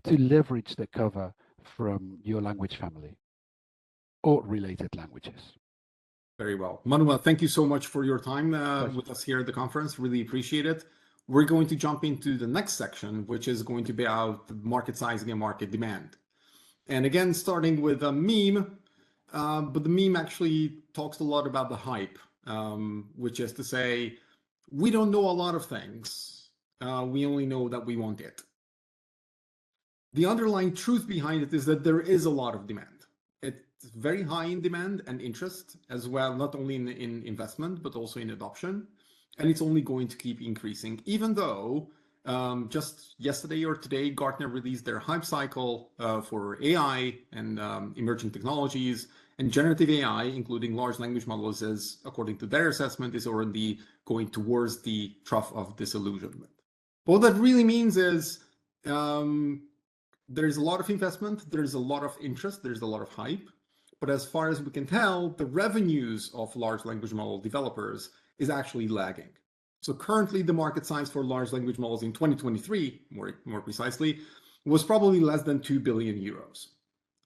to leverage the cover from your language family or related languages. Very well. Manuel, thank you so much for your time with us here at the conference. Really appreciate it. We're going to jump into the next section, which is going to be about market sizing and market demand. And again, starting with a meme, but the meme actually talks a lot about the hype, which is to say, we don't know a lot of things. We only know that we want it. The underlying truth behind it is that there is a lot of demand. It's very high in demand and interest as well, not only in investment, but also in adoption. And it's only going to keep increasing, even though just yesterday or today, Gartner released their hype cycle for AI and emerging technologies, and generative AI, including large language models, is, according to their assessment, is already going towards the trough of disillusionment. But what that really means is there's a lot of investment, there's a lot of interest, there's a lot of hype. But as far as we can tell, the revenues of large language model developers is actually lagging. So currently the market size for large language models in 2023, more precisely, was probably less than 2 billion euros.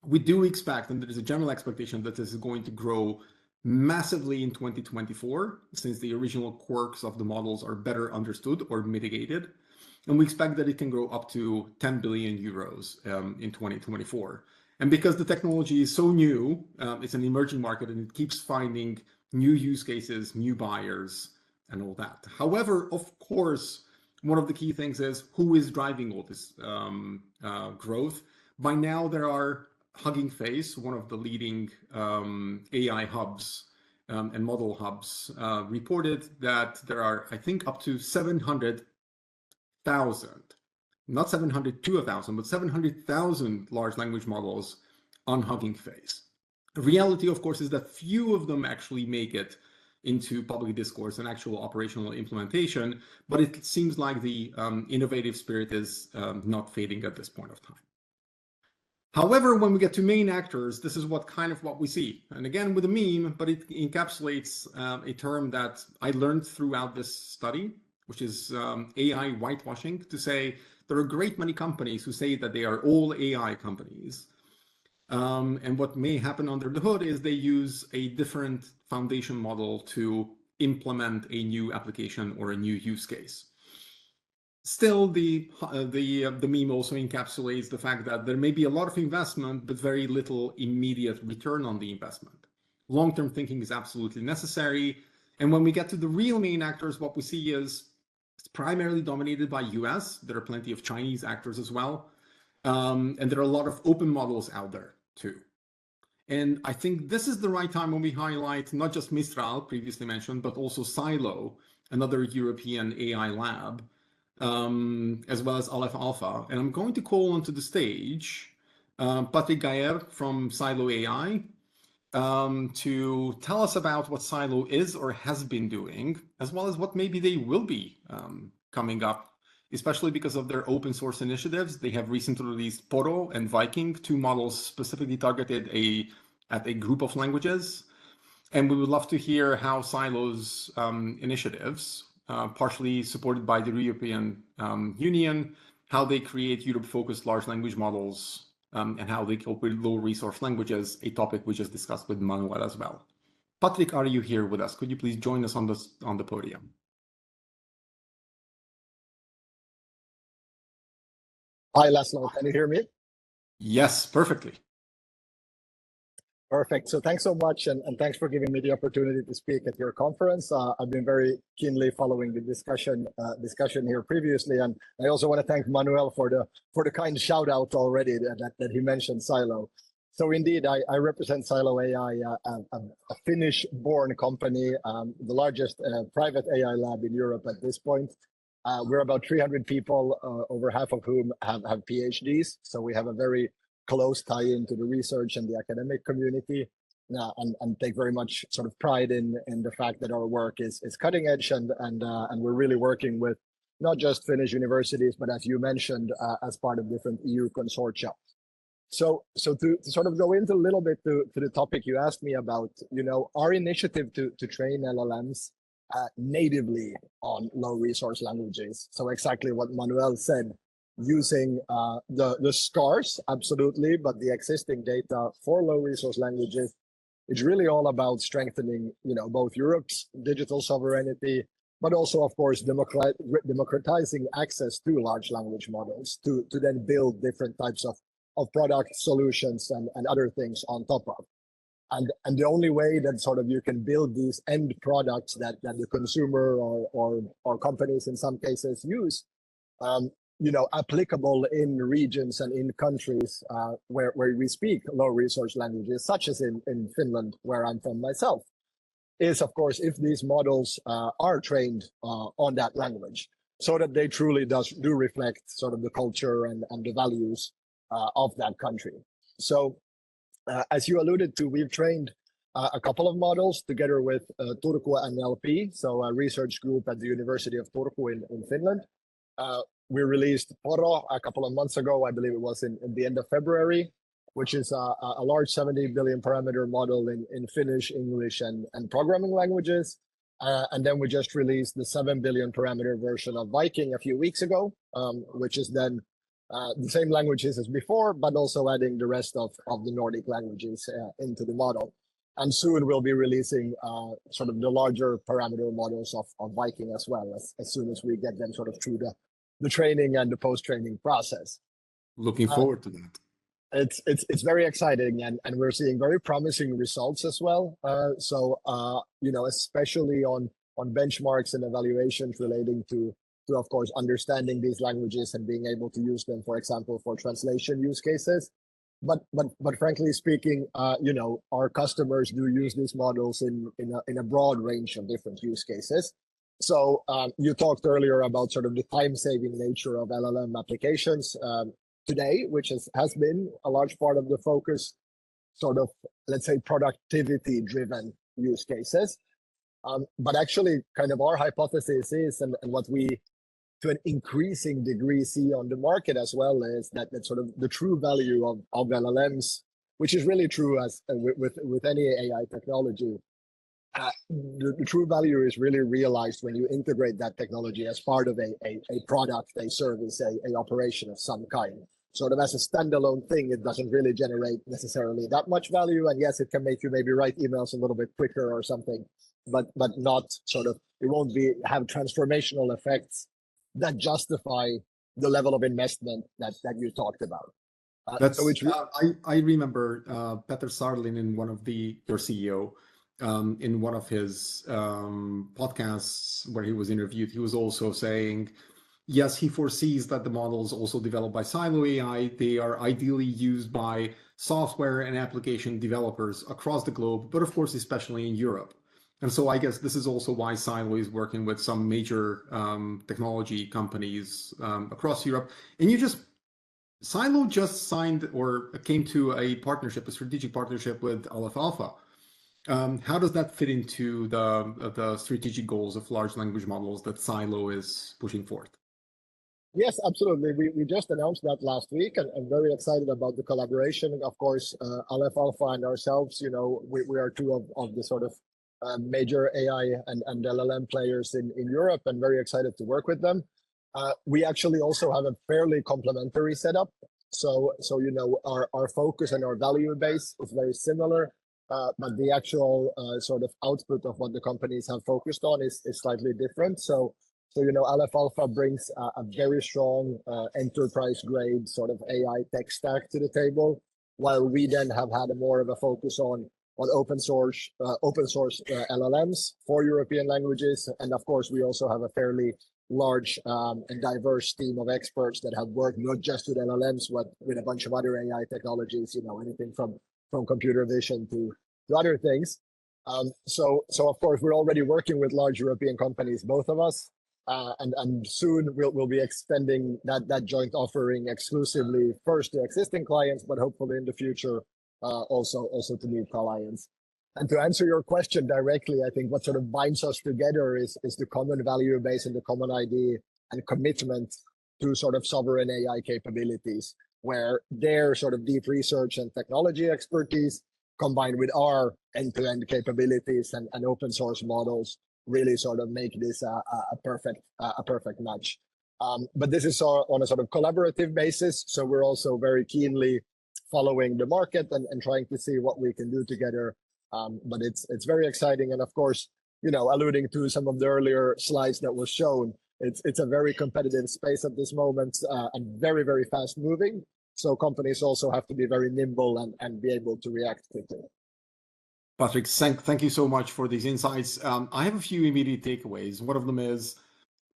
We do expect, and there is a general expectation, that this is going to grow massively in 2024, since the original quirks of the models are better understood or mitigated. And we expect that it can grow up to 10 billion euros in 2024. And because the technology is so new, it's an emerging market and it keeps finding new use cases, new buyers, and all that. However, of course, one of the key things is who is driving all this growth. By now, there are Hugging Face, one of the leading AI hubs and model hubs, reported that there are, I think, up to 700,000, not 700 to 1,000, but 700,000 large language models on Hugging Face. The reality, of course, is that few of them actually make it into public discourse and actual operational implementation, but it seems like the innovative spirit is not fading at this point of time. However, when we get to main actors, this is what we see. And again, with a meme, but it encapsulates a term that I learned throughout this study, which is AI whitewashing, to say there are a great many companies who say that they are all AI companies. And what may happen under the hood is they use a different foundation model to implement a new application or a new use case. Still, the meme also encapsulates the fact that there may be a lot of investment, but very little immediate return on the investment. Long-term thinking is absolutely necessary. And when we get to the real main actors, what we see is it's primarily dominated by US. There are plenty of Chinese actors as well. And there are a lot of open models out there too. And I think this is the right time when we highlight not just Mistral, previously mentioned, but also Silo, another European AI lab, as well as Aleph Alpha. And I'm going to call onto the stage Patrik from Silo AI to tell us about what Silo is or has been doing, as well as what maybe they will be coming up, especially because of their open source initiatives. They have recently released Poro and Viking, two models specifically targeted at a group of languages. And we would love to hear how Silo's initiatives, partially supported by the European Union, how they create Europe-focused large language models, and how they cope with low-resource languages, a topic we just discussed with Manuel as well. Patrik, are you here with us? Could you please join us on the podium? Hi, Laszlo. Can you hear me? Yes, perfectly. Perfect. So thanks so much, and thanks for giving me the opportunity to speak at your conference. I've been very keenly following the discussion here previously, and I also want to thank Manuel for the kind shout out already that he mentioned Silo. So indeed, I represent Silo AI, a Finnish-born company, the largest private AI lab in Europe at this point. We're about 300 people, over half of whom have PhDs. So we have a very close tie into the research and the academic community, and take very much sort of pride in the fact that our work is cutting edge, and we're really working with not just Finnish universities, but as you mentioned, as part of different EU consortia. So to sort of go into a little bit to the topic you asked me about, our initiative to train LLMs natively on low resource languages. So exactly what Manuel said, using the scarce, absolutely, but the existing data for low resource languages. It's really all about strengthening, both Europe's digital sovereignty, but also, of course, democratizing access to large language models to then build different types of product solutions and other things on top of. And the only way that sort of you can build these end products that the consumer or companies in some cases use, applicable in regions and in countries where we speak low resource languages, such as in Finland, where I'm from myself, is of course if these models are trained on that language, so that they truly do reflect sort of the culture and the values of that country. So as you alluded to, we've trained a couple of models together with Turku NLP, so a research group at the University of Turku in Finland. We released Poro a couple of months ago, I believe it was in the end of February, which is a large 70 billion parameter model in Finnish, English, and programming languages. And then we just released the 7 billion parameter version of Viking a few weeks ago, which is then the same languages as before, but also adding the rest of the Nordic languages into the model. And soon we'll be releasing sort of the larger parameter models of Viking as well, as soon as we get them sort of through the training and the post-training process. Looking forward to that. It's very exciting, and we're seeing very promising results as well. So you know, especially on benchmarks and evaluations relating to of course understanding these languages and being able to use them, for example, for translation use cases. But frankly speaking, you know, our customers do use these models in a broad range of different use cases. So you talked earlier about sort of the time-saving nature of LLM applications today, which has been a large part of the focus, sort of, let's say, productivity-driven use cases. But actually, kind of our hypothesis is, and what we, to an increasing degree, see on the market as well, is that sort of the true value of LLMs, which is really true as with any AI technology, the true value is really realized when you integrate that technology as part of a product, a service, a operation of some kind. Sort of as a standalone thing, it doesn't really generate necessarily that much value. And yes, it can make you maybe write emails a little bit quicker or something, but not sort of, it won't have transformational effects that justify the level of investment that you talked about. That's I remember Peter Sarlin in one of your CEO in one of his podcasts where he was interviewed, he was also saying, yes, he foresees that the models also developed by Silo AI, they are ideally used by software and application developers across the globe, but of course, especially in Europe. And so I guess this is also why Silo is working with some major technology companies across Europe. And Silo just signed or came to a strategic partnership with Aleph Alpha. How does that fit into the strategic goals of large language models that Silo is pushing forth? Yes, absolutely. We just announced that last week, and I'm very excited about the collaboration. Of course, Aleph Alpha and ourselves, you know, we are two of the sort of major AI and LLM players in Europe, and very excited to work with them. We actually also have a fairly complementary setup. So you know, our focus and our value base is very similar, but the actual sort of output of what the companies have focused on is slightly different. So you know, Aleph Alpha brings a very strong enterprise grade sort of AI tech stack to the table, while we then have had more of a focus on open source LLMs for European languages. And of course, we also have a fairly large and diverse team of experts that have worked not just with LLMs, but with a bunch of other AI technologies, you know, anything from computer vision to other things. So of course, we're already working with large European companies, both of us. And soon we'll be extending that joint offering exclusively first to existing clients, but hopefully in the future also to new clients. And to answer your question directly, I think what sort of binds us together is the common value base and the common idea and commitment to sort of sovereign AI capabilities, where their sort of deep research and technology expertise combined with our end-to-end capabilities and open source models really sort of make this a perfect match. But this is on a sort of collaborative basis. So we're also very keenly following the market and trying to see what we can do together. But it's very exciting. And of course, you know, alluding to some of the earlier slides that was shown, it's a very competitive space at this moment and very, very fast moving. So companies also have to be very nimble and be able to react quickly. Patrik, thank you so much for these insights. I have a few immediate takeaways. One of them is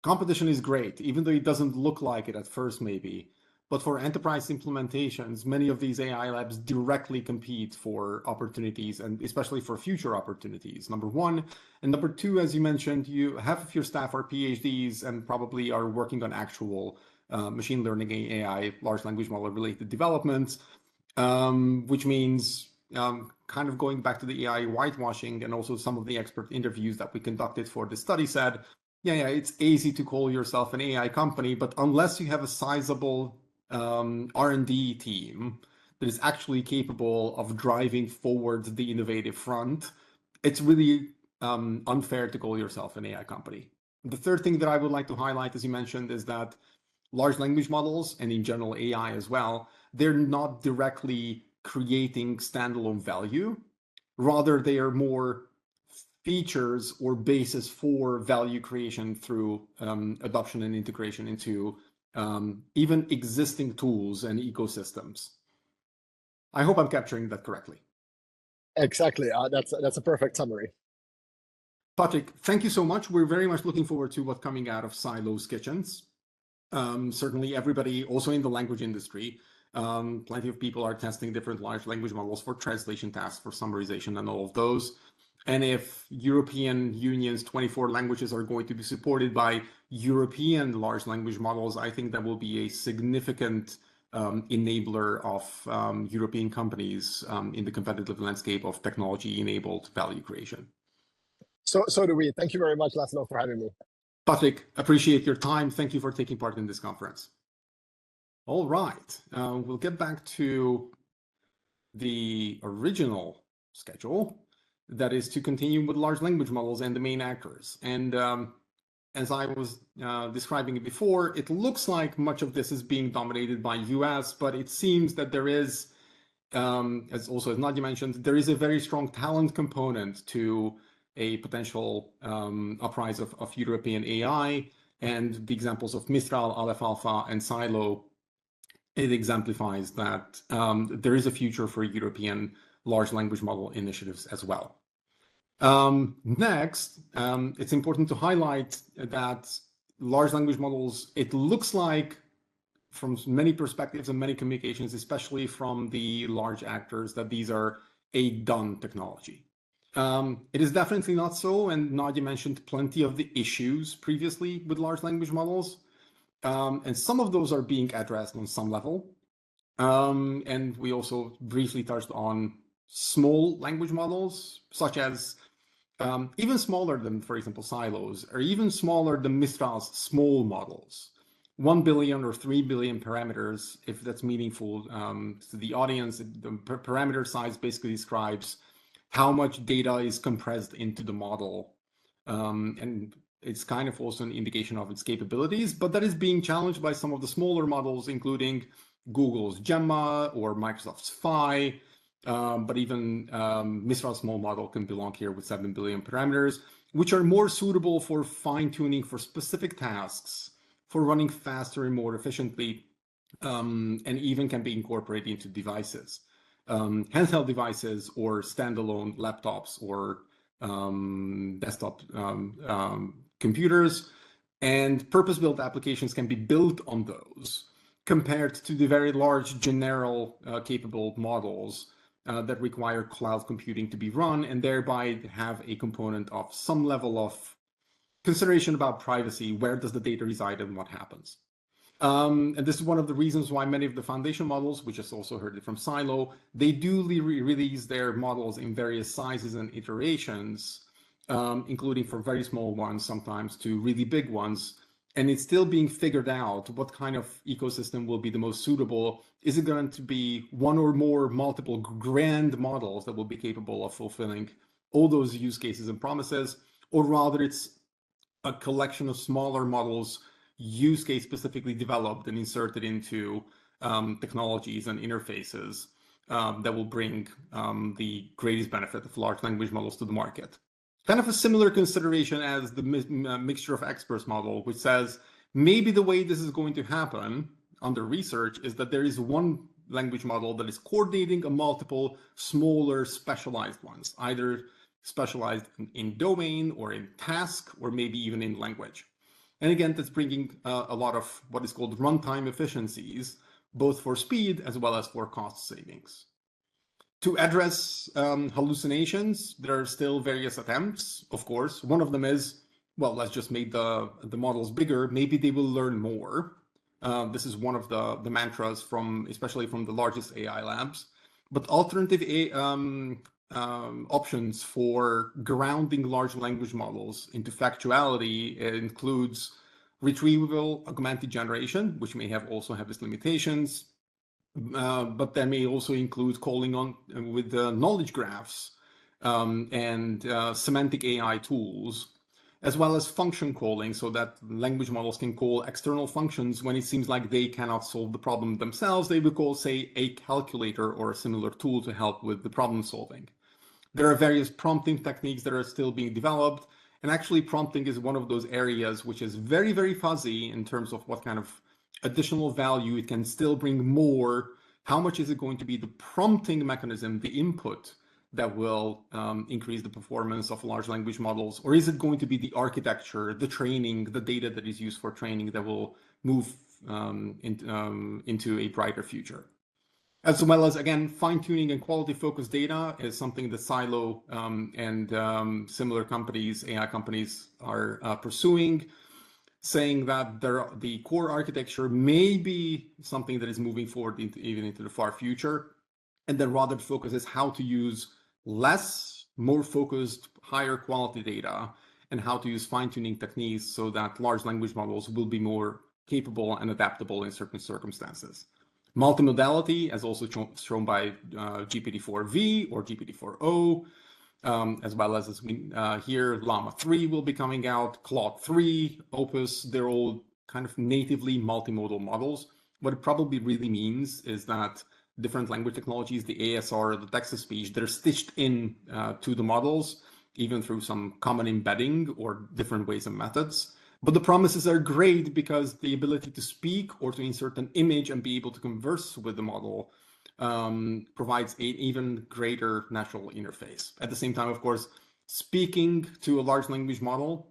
competition is great, even though it doesn't look like it at first, maybe. But for enterprise implementations, many of these AI labs directly compete for opportunities, and especially for future opportunities, number one. And number two, as you mentioned, half of your staff are PhDs and probably are working on actual machine learning AI, large language model related developments, which means kind of going back to the AI whitewashing, and also some of the expert interviews that we conducted for the study said, yeah, it's easy to call yourself an AI company, but unless you have a sizable R&D team that is actually capable of driving forward the innovative front, it's really unfair to call yourself an AI company. The third thing that I would like to highlight, as you mentioned, is that large language models, and in general AI as well, they're not directly creating standalone value. Rather, they are more features or basis for value creation through adoption and integration into even existing tools and ecosystems. I hope I'm capturing that correctly. Exactly. That's a perfect summary. Patrik, thank you so much. We're very much looking forward to what's coming out of Silo's kitchens. Certainly everybody, also in the language industry, plenty of people are testing different large language models for translation tasks, for summarization and all of those. And if European Union's 24 languages are going to be supported by European large language models, I think that will be a significant enabler of European companies in the competitive landscape of technology-enabled value creation. So do we. Thank you very much, Laszlo, for having me. Patrik, appreciate your time. Thank you for taking part in this conference. All right, we'll get back to the original schedule, that is to continue with large language models and the main actors. And as I was describing it before, it looks like much of this is being dominated by US, but it seems that there is, as Nadia mentioned, there is a very strong talent component to a potential uprise of European AI, and the examples of Mistral, Aleph Alpha, and Silo, it exemplifies that there is a future for European large language model initiatives as well. Next, it's important to highlight that large language models, it looks like from many perspectives and many communications, especially from the large actors, that these are a done technology. It is definitely not so, and Nadia mentioned plenty of the issues previously with large language models, and some of those are being addressed on some level. And we also briefly touched on small language models, such as even smaller than, for example, Silos, or even smaller than Mistral's small models. 1 billion or 3 billion parameters, if that's meaningful to the audience. The parameter size basically describes how much data is compressed into the model. And it's kind of also an indication of its capabilities, but that is being challenged by some of the smaller models, including Google's Gemma or Microsoft's Phi, but even Mistral's small model can belong here with 7 billion parameters, which are more suitable for fine-tuning for specific tasks, for running faster and more efficiently, and even can be incorporated into devices. Handheld devices or standalone laptops or desktop computers, and purpose-built applications can be built on those, compared to the very large general capable models that require cloud computing to be run, and thereby have a component of some level of consideration about privacy. Where does the data reside and what happens? And this is one of the reasons why many of the foundation models, which has also heard it from Silo, they do release their models in various sizes and iterations, including for very small ones sometimes to really big ones. And it's still being figured out what kind of ecosystem will be the most suitable. Is it going to be one or more multiple grand models that will be capable of fulfilling all those use cases and promises, or rather it's a collection of smaller models, use case specifically developed and inserted into technologies and interfaces that will bring the greatest benefit of large language models to the market. Kind of a similar consideration as the mixture of experts model, which says maybe the way this is going to happen under research is that there is one language model that is coordinating a multiple smaller specialized ones, either specialized in domain or in task, or maybe even in language. And again, that's bringing a lot of what is called runtime efficiencies, both for speed as well as for cost savings. To address hallucinations, there are still various attempts, of course. One of them is, well, let's just make the models bigger. Maybe they will learn more. This is one of the mantras especially from the largest AI labs. But alternative options for grounding large language models into factuality includes retrievable augmented generation, which may also have its limitations. But that may also include calling on with the knowledge graphs and semantic AI tools, as well as function calling, so that language models can call external functions when it seems like they cannot solve the problem themselves. They will call, say, a calculator or a similar tool to help with the problem solving. There are various prompting techniques that are still being developed. And actually, prompting is one of those areas which is very, very fuzzy in terms of what kind of additional value it can still bring more. How much is it going to be the prompting mechanism, the input, that will increase the performance of large language models? Or is it going to be the architecture, the training, the data that is used for training that will move into a brighter future? As well as, again, fine-tuning and quality-focused data is something that Silo and similar companies, AI companies, are pursuing, saying that the core architecture may be something that is moving forward even into the far future, and then rather the focus is how to use less, more focused, higher quality data, and how to use fine-tuning techniques so that large language models will be more capable and adaptable in certain circumstances. Multimodality, as also shown by GPT-4V or GPT-4o, as well as we here, Llama 3 will be coming out, Claude 3, Opus, they're all kind of natively multimodal models. What it probably really means is that different language technologies, the ASR, the text-to-speech, they're stitched in to the models, even through some common embedding or different ways and methods. But the promises are great because the ability to speak or to insert an image and be able to converse with the model provides an even greater natural interface. At the same time, of course, speaking to a large language model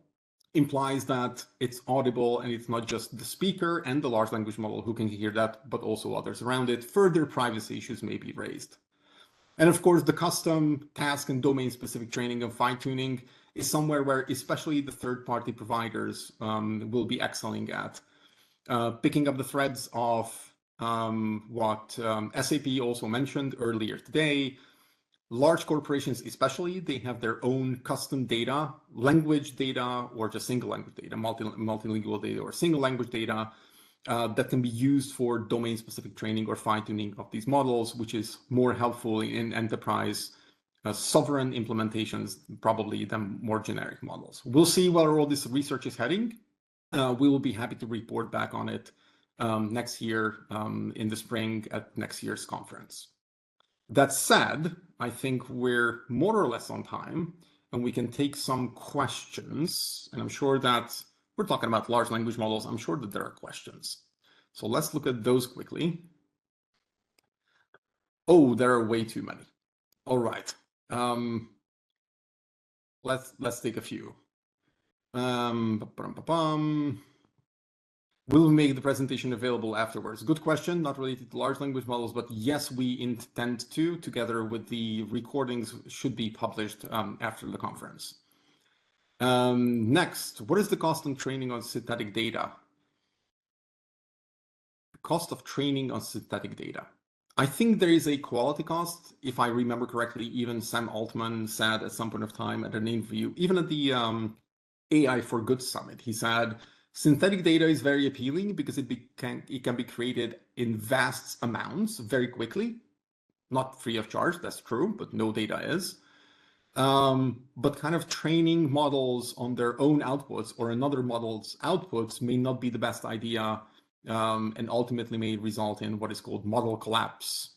implies that it's audible and it's not just the speaker and the large language model who can hear that, but also others around it. Further privacy issues may be raised. And of course, the custom task and domain-specific training and fine-tuning is somewhere where especially the third-party providers will be excelling at. Picking up the threads of what SAP also mentioned earlier today, large corporations especially, they have their own custom data, language data, or just single language data, multilingual data or single language data that can be used for domain-specific training or fine-tuning of these models, which is more helpful in enterprise sovereign implementations probably than more generic models. We'll see where all this research is heading. We will be happy to report back on it next year in the spring at next year's conference. That said, I think we're more or less on time and we can take some questions. And I'm sure that we're talking about large language models. I'm sure that there are questions. So let's look at those quickly. Oh, there are way too many. All right. Let's take a few. Will we make the presentation available afterwards? Good question, not related to large language models, but yes, we intend to, together with the recordings, should be published after the conference. Next, what is the cost of training on synthetic data? The cost of training on synthetic data. I think there is a quality cost. If I remember correctly, even Sam Altman said at some point of time at an interview, even at the AI for Good Summit, he said, synthetic data is very appealing because it can be created in vast amounts very quickly, not free of charge, that's true, but no data is. But kind of training models on their own outputs or another model's outputs may not be the best idea and ultimately may result in what is called model collapse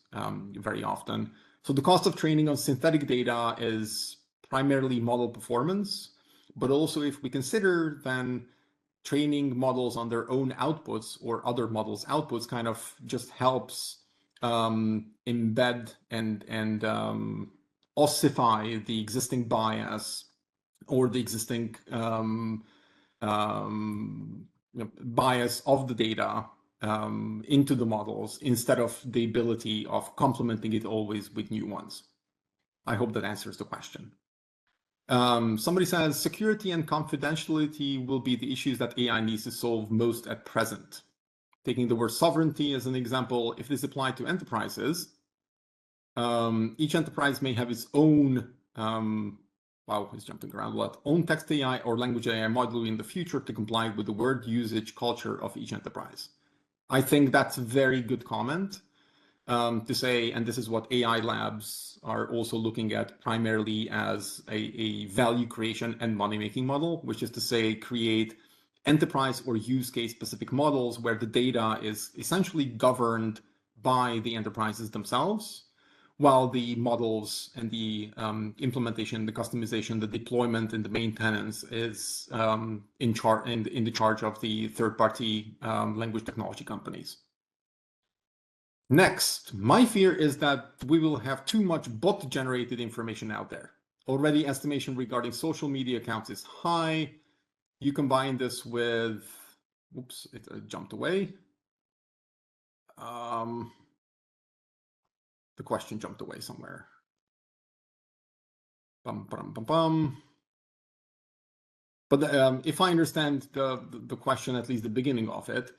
very often. So the cost of training on synthetic data is primarily model performance, but also if we consider then training models on their own outputs or other models' outputs kind of just helps embed and ossify the existing bias or the existing bias of the data into the models instead of the ability of complementing it always with new ones. I hope that answers the question. Somebody says security and confidentiality will be the issues that AI needs to solve most at present. Taking the word sovereignty as an example, if this applied to enterprises, each enterprise may have its own, wow, he's jumping around a lot, own text AI or language AI module in the future to comply with the word usage culture of each enterprise. I think that's a very good comment. to say, and this is what AI labs are also looking at primarily as a value creation and money-making model, which is to say create enterprise or use case specific models where the data is essentially governed by the enterprises themselves, while the models and the implementation, the customization, the deployment, and the maintenance is in the charge of the third-party language technology companies. Next, my fear is that we will have too much bot-generated information out there. Already estimation regarding social media accounts is high. You combine this with, oops, it jumped away. The question jumped away somewhere. But if I understand the question, at least the beginning of it,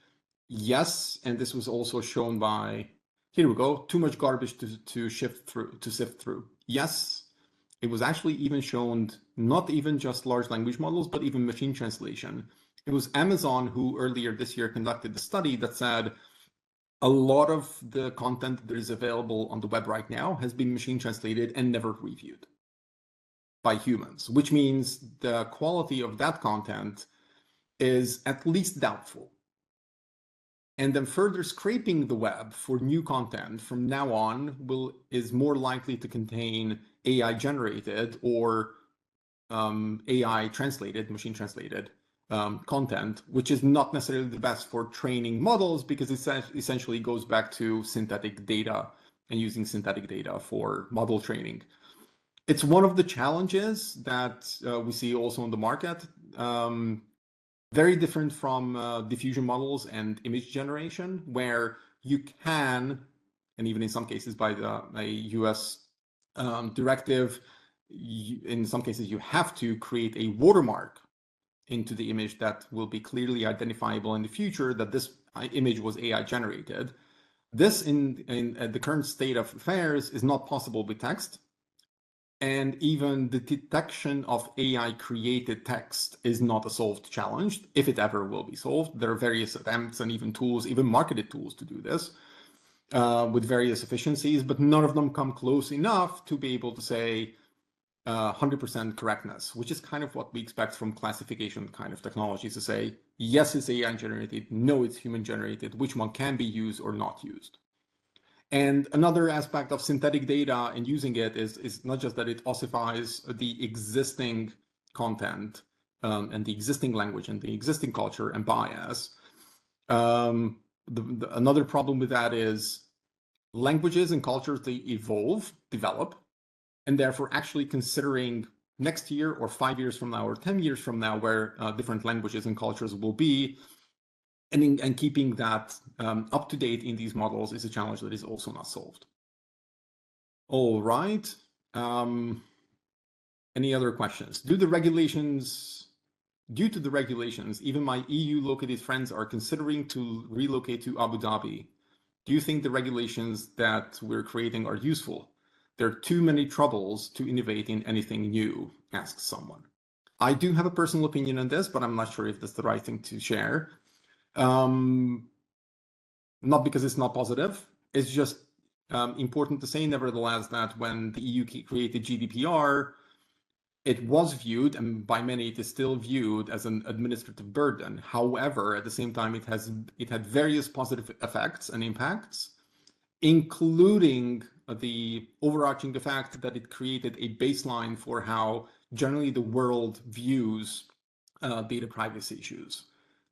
yes, and this was also shown by, here we go, too much garbage to sift through. Yes, it was actually even shown not even just large language models, but even machine translation. It was Amazon who earlier this year conducted the study that said a lot of the content that is available on the web right now has been machine translated and never reviewed by humans, which means the quality of that content is at least doubtful. And then further scraping the web for new content from now on is more likely to contain AI generated or AI translated, machine translated content, which is not necessarily the best for training models because it essentially goes back to synthetic data and using synthetic data for model training. It's one of the challenges that we see also on the market. Very different from diffusion models and image generation, where you can, and even in some cases by a US directive, in some cases you have to create a watermark into the image that will be clearly identifiable in the future that this image was AI generated. This in the current state of affairs is not possible with text. And even the detection of AI created text is not a solved challenge, if it ever will be solved. There are various attempts and even tools, even marketed tools to do this with various efficiencies, but none of them come close enough to be able to say 100% correctness, which is kind of what we expect from classification kind of technologies to say, yes, it's AI generated, no, it's human generated, which one can be used or not used. And another aspect of synthetic data and using it is not just that it ossifies the existing content and the existing language and the existing culture and bias. Another problem with that is languages and cultures, they evolve, develop, and therefore actually considering next year or 5 years from now or 10 years from now where different languages and cultures will be, and keeping that up to date in these models is a challenge that is also not solved. All right. Any other questions? Due to the regulations, even my EU located friends are considering to relocate to Abu Dhabi. Do you think the regulations that we're creating are useful? There are too many troubles to innovate in anything new, asks someone. I do have a personal opinion on this, but I'm not sure if that's the right thing to share. Not because it's not positive, it's just important to say nevertheless that when the EU created GDPR, it was viewed, and by many it is still viewed, as an administrative burden. However, at the same time, it had various positive effects and impacts, including the overarching fact that it created a baseline for how generally the world views data privacy issues.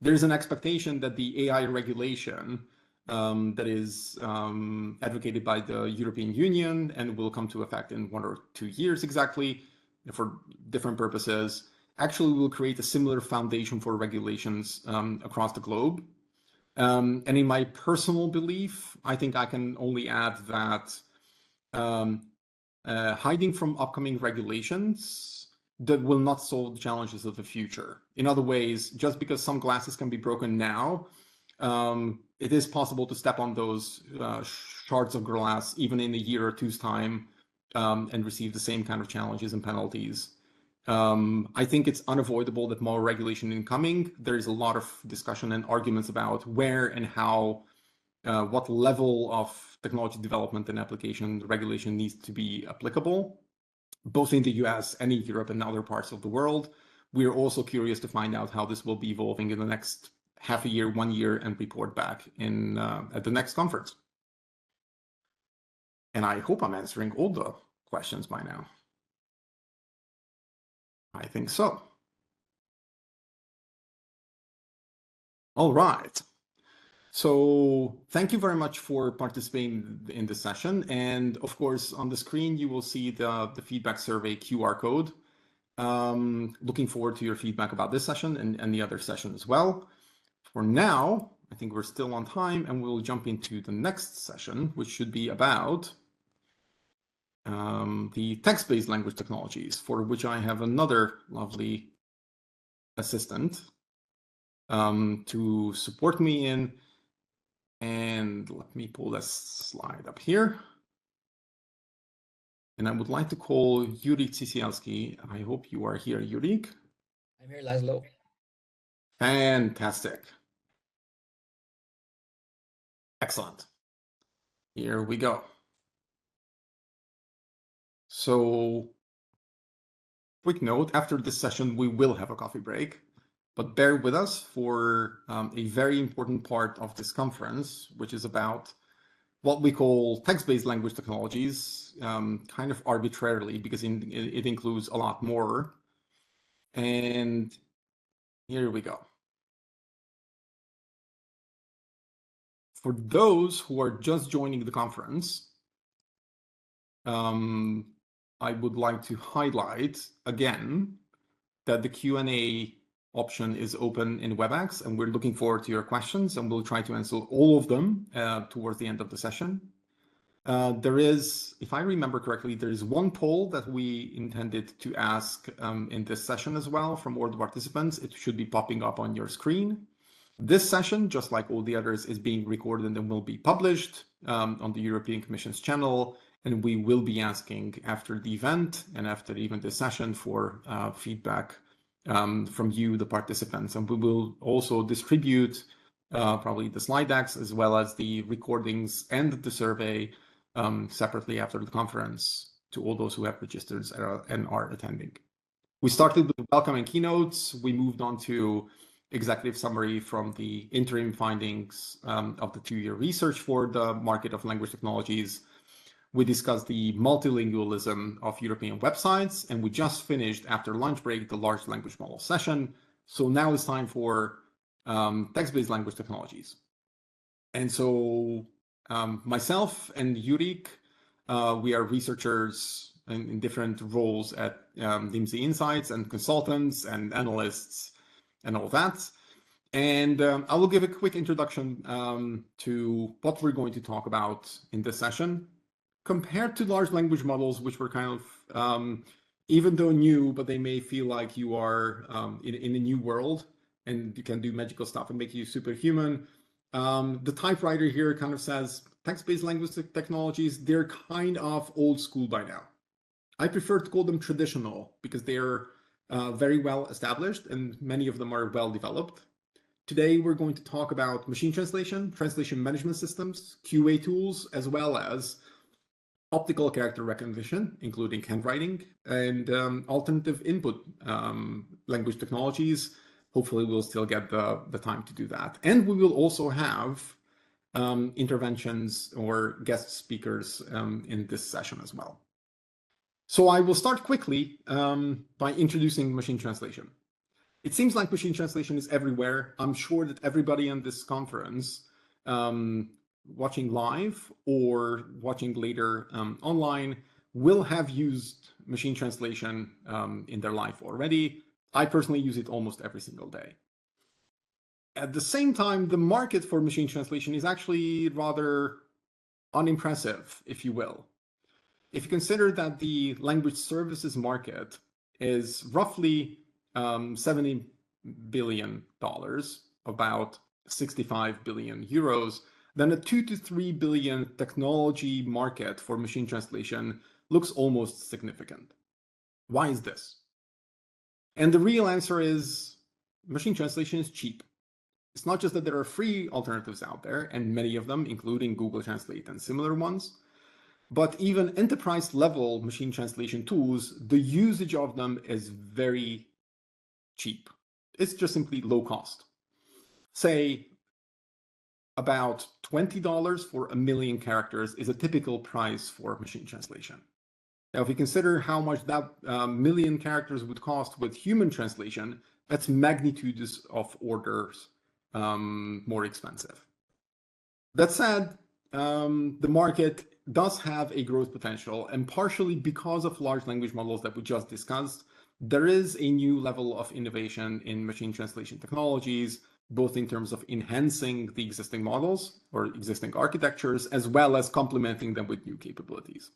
There's an expectation that the AI regulation that is advocated by the European Union and will come to effect in 1 or 2 years exactly for different purposes, actually will create a similar foundation for regulations across the globe. And in my personal belief, I think I can only add that hiding from upcoming regulations that will not solve the challenges of the future. In other ways, just because some glasses can be broken now, it is possible to step on those shards of glass even in a year or two's time and receive the same kind of challenges and penalties. I think it's unavoidable that more regulation incoming. There is a lot of discussion and arguments about where and how what level of technology development and application regulation needs to be applicable, both in the US and in Europe and other parts of the world. We're also curious to find out how this will be evolving in the next half a year, 1 year, and report back in at the next conference. And I hope I'm answering all the questions by now. I think so. All right. So thank you very much for participating in this session. And of course, on the screen, you will see the feedback survey QR code. Looking forward to your feedback about this session and the other session as well. For now, I think we're still on time, and we'll jump into the next session, which should be about the text-based language technologies, for which I have another lovely assistant to support me in. And let me pull this slide up here. And I would like to call Jourik Ciesielski. I hope you are here, Jourik. I'm here, Laszlo. Fantastic. Excellent. Here we go. So, quick note, after this session, we will have a coffee break, but bear with us for a very important part of this conference, which is about what we call text-based language technologies, kind of arbitrarily, because it includes a lot more. And here we go. For those who are just joining the conference, I would like to highlight again that the Q&A option is open in WebEx, and we're looking forward to your questions, and we'll try to answer all of them towards the end of the session. There is, if I remember correctly, there is one poll that we intended to ask in this session as well from all the participants. It should be popping up on your screen. This session, just like all the others, is being recorded and will be published on the European Commission's channel. And we will be asking after the event and after even this session for feedback from you, the participants. And we will also distribute probably the slide decks as well as the recordings and the survey separately after the conference to all those who have registered and are attending. We started with welcome and keynotes. We moved on to executive summary from the interim findings of the 2-year research for the market of language technologies. We discussed the multilingualism of European websites, and we just finished after lunch break the large language model session. So now it's time for text-based language technologies. And so myself and Jourik, we are researchers in different roles at Nimdzi Insights and consultants and analysts and all that. And I will give a quick introduction to what we're going to talk about in this session. Compared to large language models, which were kind of, even though new, but they may feel like you are in a new world and you can do magical stuff and make you superhuman. The typewriter here kind of says text-based language technologies, they're kind of old school by now. I prefer to call them traditional because they're very well established and many of them are well developed. Today, we're going to talk about machine translation, translation management systems, QA tools, as well as optical character recognition, including handwriting, and alternative input language technologies. Hopefully, we'll still get the time to do that. And we will also have interventions or guest speakers in this session as well. So I will start quickly by introducing machine translation. It seems like machine translation is everywhere. I'm sure that everybody on this conference watching live or watching later online will have used machine translation in their life already. I personally use it almost every single day. At the same time, the market for machine translation is actually rather unimpressive, if you will. If you consider that the language services market is roughly $70 billion, about 65 billion euros, then a 2 to 3 billion technology market for machine translation looks almost significant. Why is this? And the real answer is machine translation is cheap. It's not just that there are free alternatives out there, and many of them, including Google Translate and similar ones, but even enterprise level machine translation tools, the usage of them is very cheap. It's just simply low cost. Say about $20 for 1 million characters is a typical price for machine translation. Now, if we consider how much that million characters would cost with human translation, that's magnitudes of orders more expensive. That said, the market does have a growth potential, and partially because of large language models that we just discussed, there is a new level of innovation in machine translation technologies, both in terms of enhancing the existing models or existing architectures, as well as complementing them with new capabilities.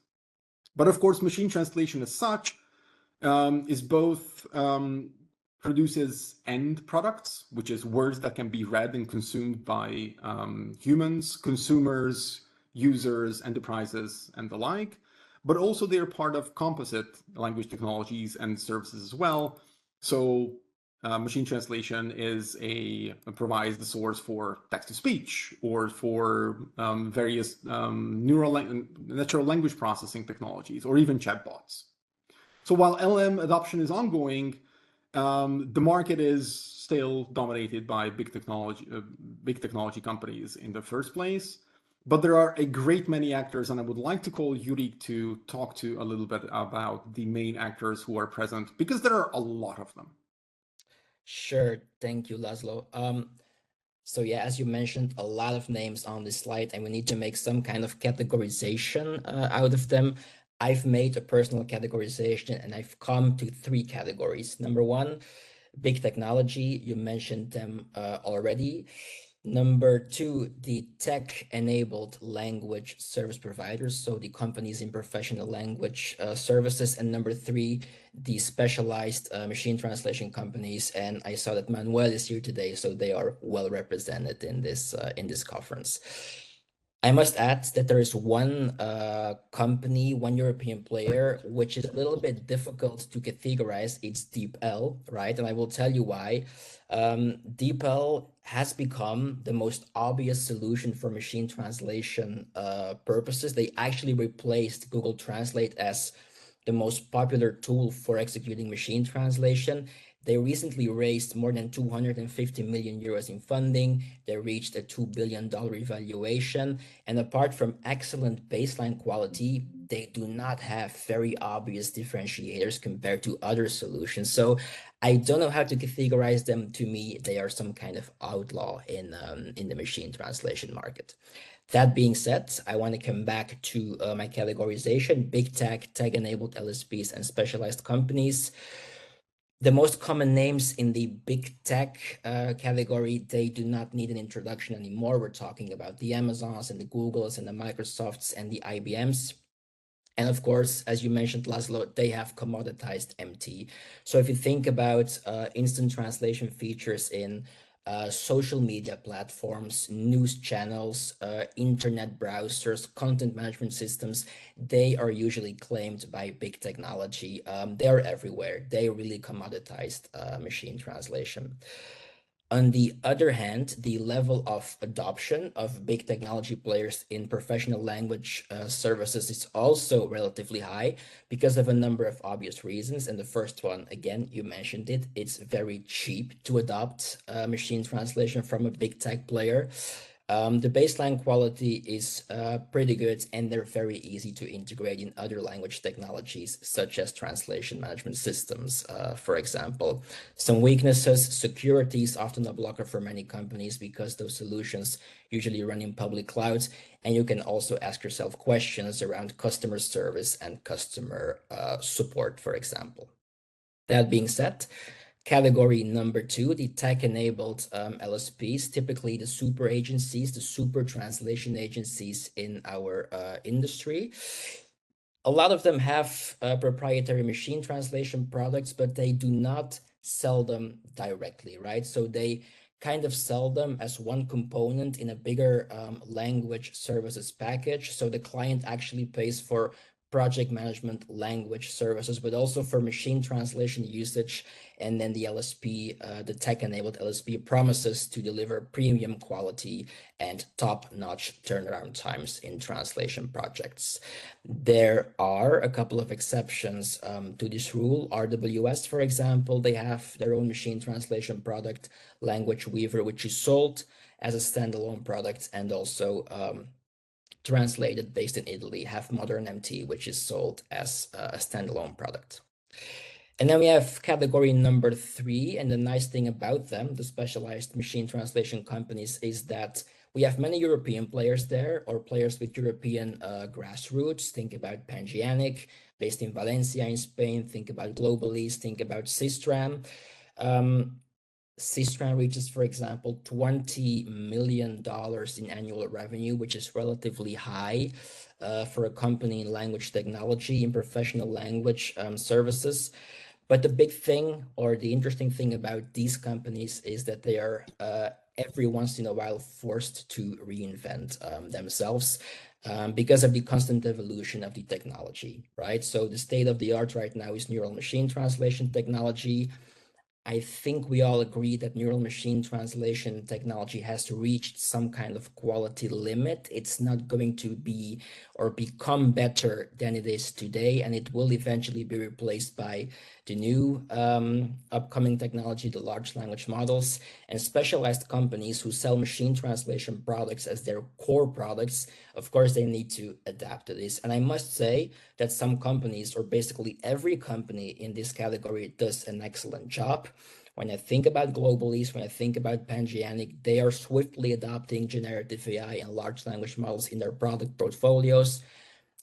But of course, machine translation as such is both produces end products, which is words that can be read and consumed by humans, consumers, users, enterprises, and the like. But also they are part of composite language technologies and services as well. So machine translation provides the source for text-to-speech or for various natural language processing technologies, or even chatbots. So while LLM adoption is ongoing, the market is still dominated by big technology companies in the first place. But there are a great many actors, and I would like to call Jourik to talk to a little bit about the main actors who are present, because there are a lot of them. Sure, thank you, Laszlo. So yeah, as you mentioned, a lot of names on this slide, and we need to make some kind of categorization out of them. I've made a personal categorization, and I've come to 3 categories. Number 1, big technology. You mentioned them already. Number 2, the tech-enabled language service providers, so the companies in professional language services. And number 3, the specialized machine translation companies. And I saw that Manuel is here today, so they are well represented in this conference. I must add that there is one company, one European player, which is a little bit difficult to categorize. It's DeepL, right? And I will tell you why. DeepL has become the most obvious solution for machine translation purposes. They actually replaced Google Translate as the most popular tool for executing machine translation. They recently raised more than 250 million euros in funding. They reached a $2 billion evaluation. And apart from excellent baseline quality, they do not have very obvious differentiators compared to other solutions. So I don't know how to categorize them. To me, they are some kind of outlaw in the machine translation market. That being said, I want to come back to my categorization: big tech, tech-enabled LSPs, and specialized companies. The most common names in the big tech category, they do not need an introduction anymore. We're talking about the Amazons and the Googles and the Microsofts and the IBMs. And of course, as you mentioned, Laszlo, they have commoditized MT. So if you think about instant translation features in social media platforms, news channels, internet browsers, content management systems, they are usually claimed by big technology. They are everywhere. They really commoditized machine translation. On the other hand, the level of adoption of big technology players in professional language services is also relatively high because of a number of obvious reasons. And the first one, again, you mentioned it, it's very cheap to adopt machine translation from a big tech player. The baseline quality is pretty good, and they're very easy to integrate in other language technologies, such as translation management systems, for example. Some weaknesses: security is often a blocker for many companies because those solutions usually run in public clouds, and you can also ask yourself questions around customer service and customer support, for example. That being said, category number 2, the tech-enabled LSPs, typically the super agencies, the super translation agencies in our industry. A lot of them have proprietary machine translation products, but they do not sell them directly, right? So they kind of sell them as one component in a bigger language services package. So the client actually pays for project management language services, but also for machine translation usage. And then the LSP, the tech-enabled LSP, promises to deliver premium quality and top-notch turnaround times in translation projects. There are a couple of exceptions to this rule. RWS, for example, they have their own machine translation product, Language Weaver, which is sold as a standalone product, and also Translated, based in Italy, have Modern MT, which is sold as a standalone product. And then we have category number 3, and the nice thing about them, the specialized machine translation companies, is that we have many European players there, or players with European grassroots. Think about Pangianic, based in Valencia in Spain. Think about Globalese, think about Systram. Systram reaches, for example, $20 million in annual revenue, which is relatively high for a company in language technology, in professional language services. But the big thing, or the interesting thing about these companies, is that they are every once in a while forced to reinvent themselves because of the constant evolution of the technology, right? So the state of the art right now is neural machine translation technology. I think we all agree that neural machine translation technology has reached some kind of quality limit. It's not going to be or become better than it is today, and it will eventually be replaced by the new upcoming technology, the large language models, and specialized companies who sell machine translation products as their core products. Of course, they need to adapt to this. And I must say that some companies, or basically every company in this category, does an excellent job. When I think about Globalese, when I think about Pangianic, they are swiftly adopting generative AI and large language models in their product portfolios.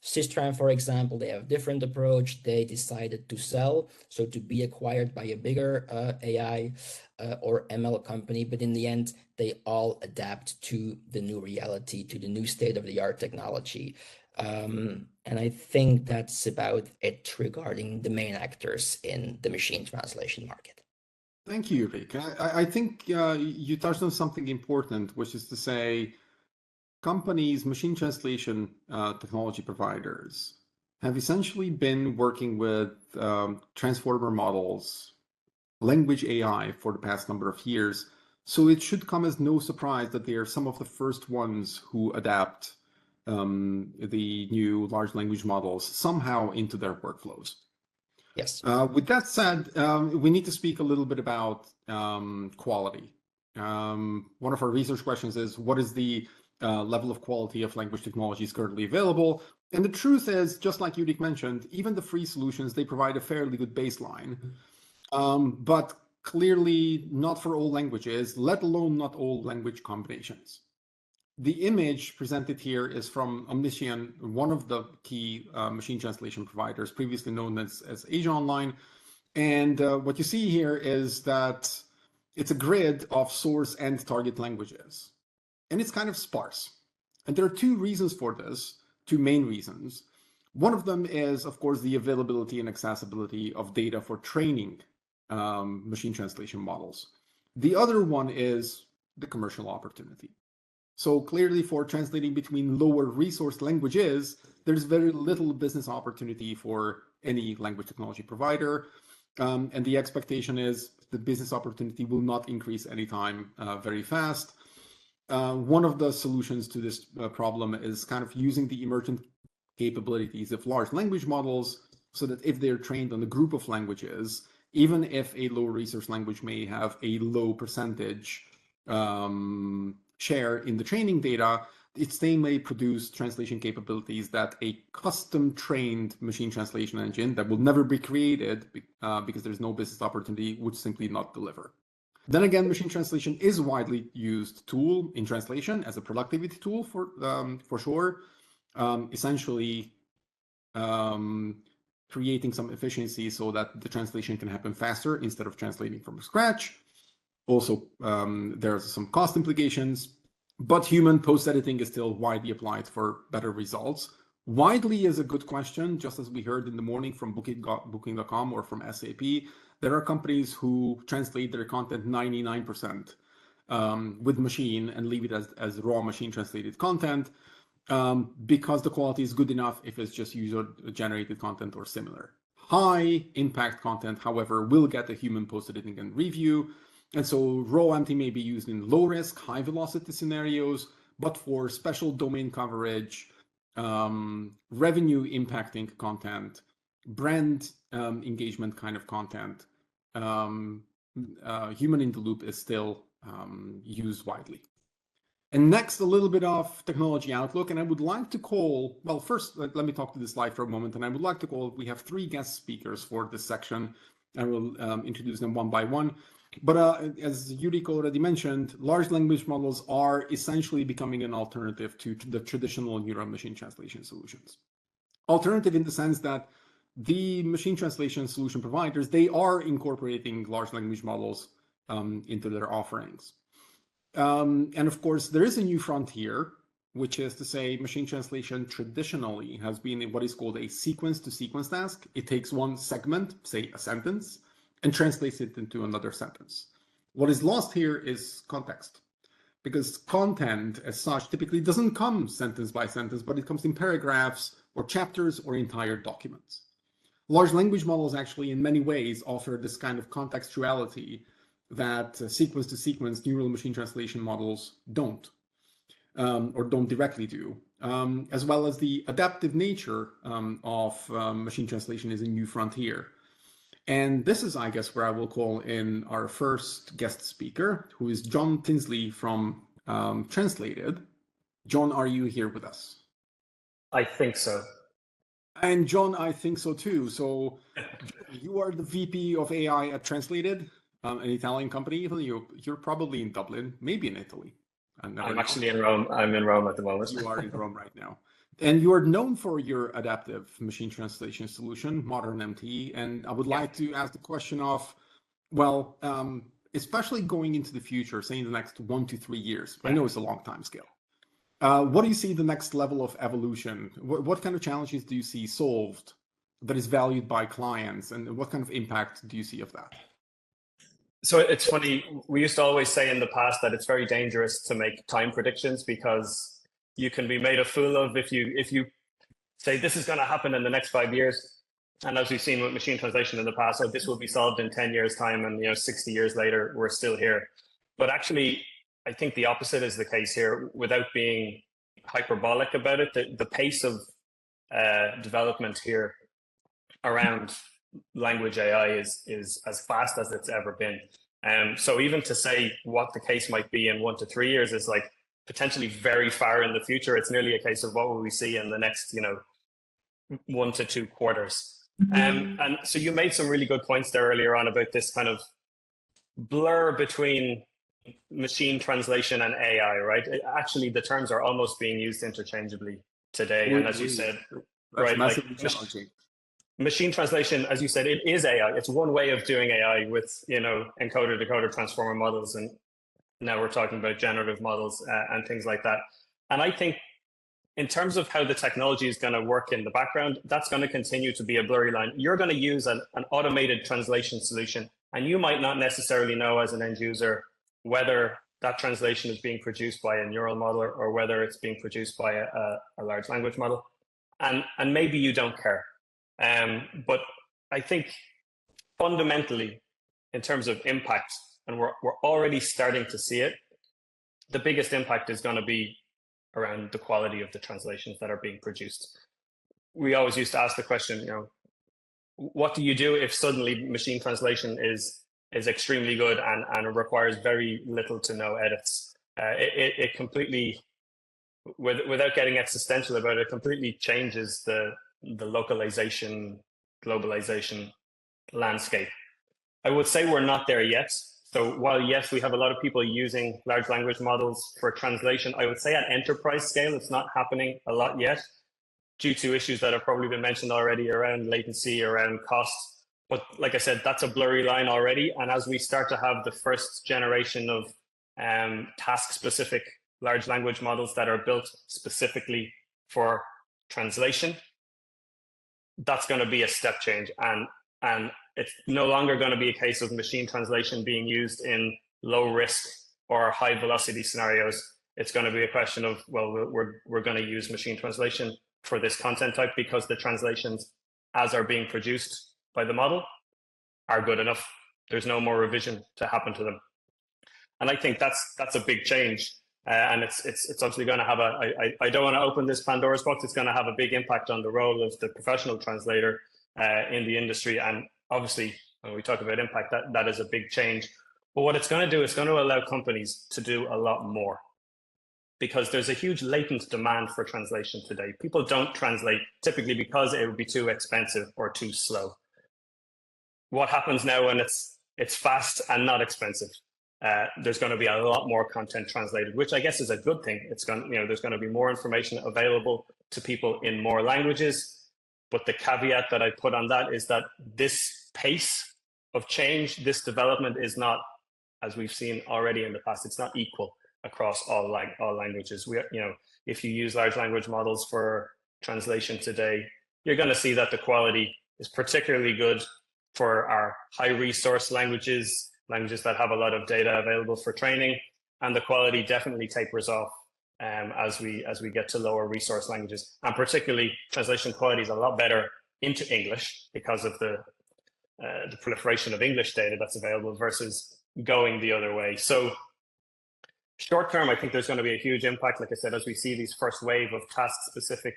Systram, for example, they have a different approach. They decided to sell, so to be acquired by a bigger AI or ML company, but in the end, they all adapt to the new reality, to the new state-of-the-art technology. And I think that's about it regarding the main actors in the machine translation market. Thank you, Jourik. I think you touched on something important, which is to say, companies, machine translation technology providers, have essentially been working with transformer models, language AI for the past number of years. So it should come as no surprise that they are some of the first ones who adapt the new large language models somehow into their workflows. Yes. With that said, we need to speak a little bit about quality. One of our research questions is, what is the level of quality of language technologies currently available? And the truth is, just like Jourik mentioned, even the free solutions, they provide a fairly good baseline, but clearly not for all languages, let alone not all language combinations. The image presented here is from Omniscient, one of the key machine translation providers, previously known as Asia Online. And what you see here is that it's a grid of source and target languages. And it's kind of sparse. And there are two reasons for this, two main reasons. One of them is, of course, the availability and accessibility of data for training machine translation models. The other one is the commercial opportunity. So clearly, for translating between lower resource languages, there's very little business opportunity for any language technology provider. And the expectation is the business opportunity will not increase anytime very fast. One of the solutions to this problem is kind of using the emergent capabilities of large language models so that if they're trained on a group of languages, even if a low resource language may have a low percentage share in the training data, they may produce translation capabilities that a custom trained machine translation engine that will never be created because there's no business opportunity would simply not deliver. Then again, machine translation is a widely used tool in translation as a productivity tool for sure, essentially creating some efficiency so that the translation can happen faster instead of translating from scratch. Also, there are some cost implications, but human post-editing is still widely applied for better results. Widely is a good question, just as we heard in the morning from Booking.com or from SAP. There are companies who translate their content 99% with machine and leave it as raw machine translated content. because the quality is good enough if it's just user-generated content or similar. High impact content, however, will get a human post-editing and review. And so raw empty may be used in low risk, high velocity scenarios, but for special domain coverage, revenue impacting content, brand engagement kind of content, human in the loop is still used widely. And next, a little bit of technology outlook. And I would like to call, well, first, let me talk to this slide for a moment. And I would like to call, we have 3 guest speakers for this section. I will introduce them one by one. But as Jourik already mentioned, large language models are essentially becoming an alternative to the traditional neural machine translation solutions. Alternative in the sense that the machine translation solution providers, they are incorporating large language models into their offerings. And of course, there is a new frontier, which is to say machine translation traditionally has been what is called a sequence-to-sequence task. It takes one segment, say a sentence, and translates it into another sentence. What is lost here is context, because content as such typically doesn't come sentence by sentence, but it comes in paragraphs or chapters or entire documents. Large language models actually in many ways offer this kind of contextuality that sequence-to-sequence neural machine translation models don't, or don't directly do, as well as the adaptive nature of machine translation is a new frontier. And this is, I guess, where I will call in our first guest speaker, who is John Tinsley from Translated. John, are you here with us? I think so. And John, I think so too. So you are the VP of AI at Translated, an Italian company. You're probably in Dublin, maybe in Italy. I'm actually in Rome. I'm in Rome at the moment. You are in Rome right now. And you are known for your adaptive machine translation solution, Modern MT. And I would like to ask the question of, well, especially going into the future, say in the next 1 to 3 years, I know it's a long time scale. What do you see the next level of evolution? What kind of challenges do you see solved that is valued by clients? And what kind of impact do you see of that? So it's funny, we used to always say in the past that it's very dangerous to make time predictions because you can be made a fool of if you say this is going to happen in the next 5 years. And as we've seen with machine translation in the past, oh, this will be solved in 10 years time. And 60 years later, we're still here. But actually, I think the opposite is the case here. Without being hyperbolic about it, the pace of development here around language AI is as fast as it's ever been. So even to say what the case might be in 1 to 3 years is like potentially very far in the future. It's nearly a case of what will we see in the next 1 to 2 quarters. And so you made some really good points there earlier on about this kind of blur between machine translation and AI, right? Actually, the terms are almost being used interchangeably today. And as you said, right, like machine translation, as you said, it is AI. It's one way of doing AI with, encoder, decoder, transformer models. And now we're talking about generative models and things like that. And I think in terms of how the technology is going to work in the background, that's going to continue to be a blurry line. You're going to use an automated translation solution, and you might not necessarily know as an end user whether that translation is being produced by a neural model or whether it's being produced by a large language model. And maybe you don't care. But I think fundamentally, in terms of impact, and we're already starting to see it, the biggest impact is going to be around the quality of the translations that are being produced. We always used to ask the question, what do you do if suddenly machine translation is extremely good and it requires very little to no edits? It completely, without getting existential about it, completely changes the localization, globalization landscape. I would say we're not there yet. So while, yes, we have a lot of people using large language models for translation, I would say at enterprise scale, it's not happening a lot yet due to issues that have probably been mentioned already around latency, around cost. But like I said, that's a blurry line already. And as we start to have the first generation of task-specific large language models that are built specifically for translation, that's going to be a step change. And it's no longer going to be a case of machine translation being used in low risk or high velocity scenarios. it's going to be a question of, well, we're going to use machine translation for this content type because the translations as are being produced by the model are good enough. There's no more revision to happen to them. And I think that's a big change. And it's obviously going to have I don't want to open this Pandora's box. It's going to have a big impact on the role of the professional translator in the industry. And obviously, when we talk about impact, that is a big change. But what it's going to do is going to allow companies to do a lot more, because there's a huge latent demand for translation today. People don't translate typically because it would be too expensive or too slow. What happens now when it's fast and not expensive? There's going to be a lot more content translated, which I guess is a good thing. It's going, there's going to be more information available to people in more languages. But the caveat that I put on that is that this pace of change, this development is not, as we've seen already in the past, it's not equal across all languages. If you use large language models for translation today, you're going to see that the quality is particularly good for our high resource languages that have a lot of data available for training, and the quality definitely tapers off as we get to lower resource languages. And particularly, translation quality is a lot better into English because of the proliferation of English data that's available versus going the other way. So short term, I think there's going to be a huge impact, like I said, as we see these first wave of task-specific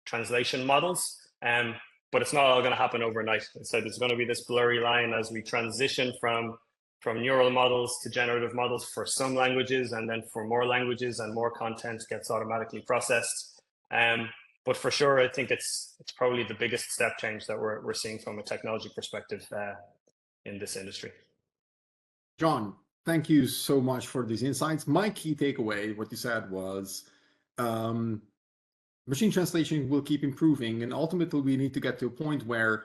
translation models. But it's not all going to happen overnight. So there's going to be this blurry line as we transition from neural models to generative models for some languages, and then for more languages and more content gets automatically processed. But for sure, I think it's probably the biggest step change that we're seeing from a technology perspective in this industry. John, thank you so much for these insights. My key takeaway, what you said was, machine translation will keep improving, and ultimately we need to get to a point where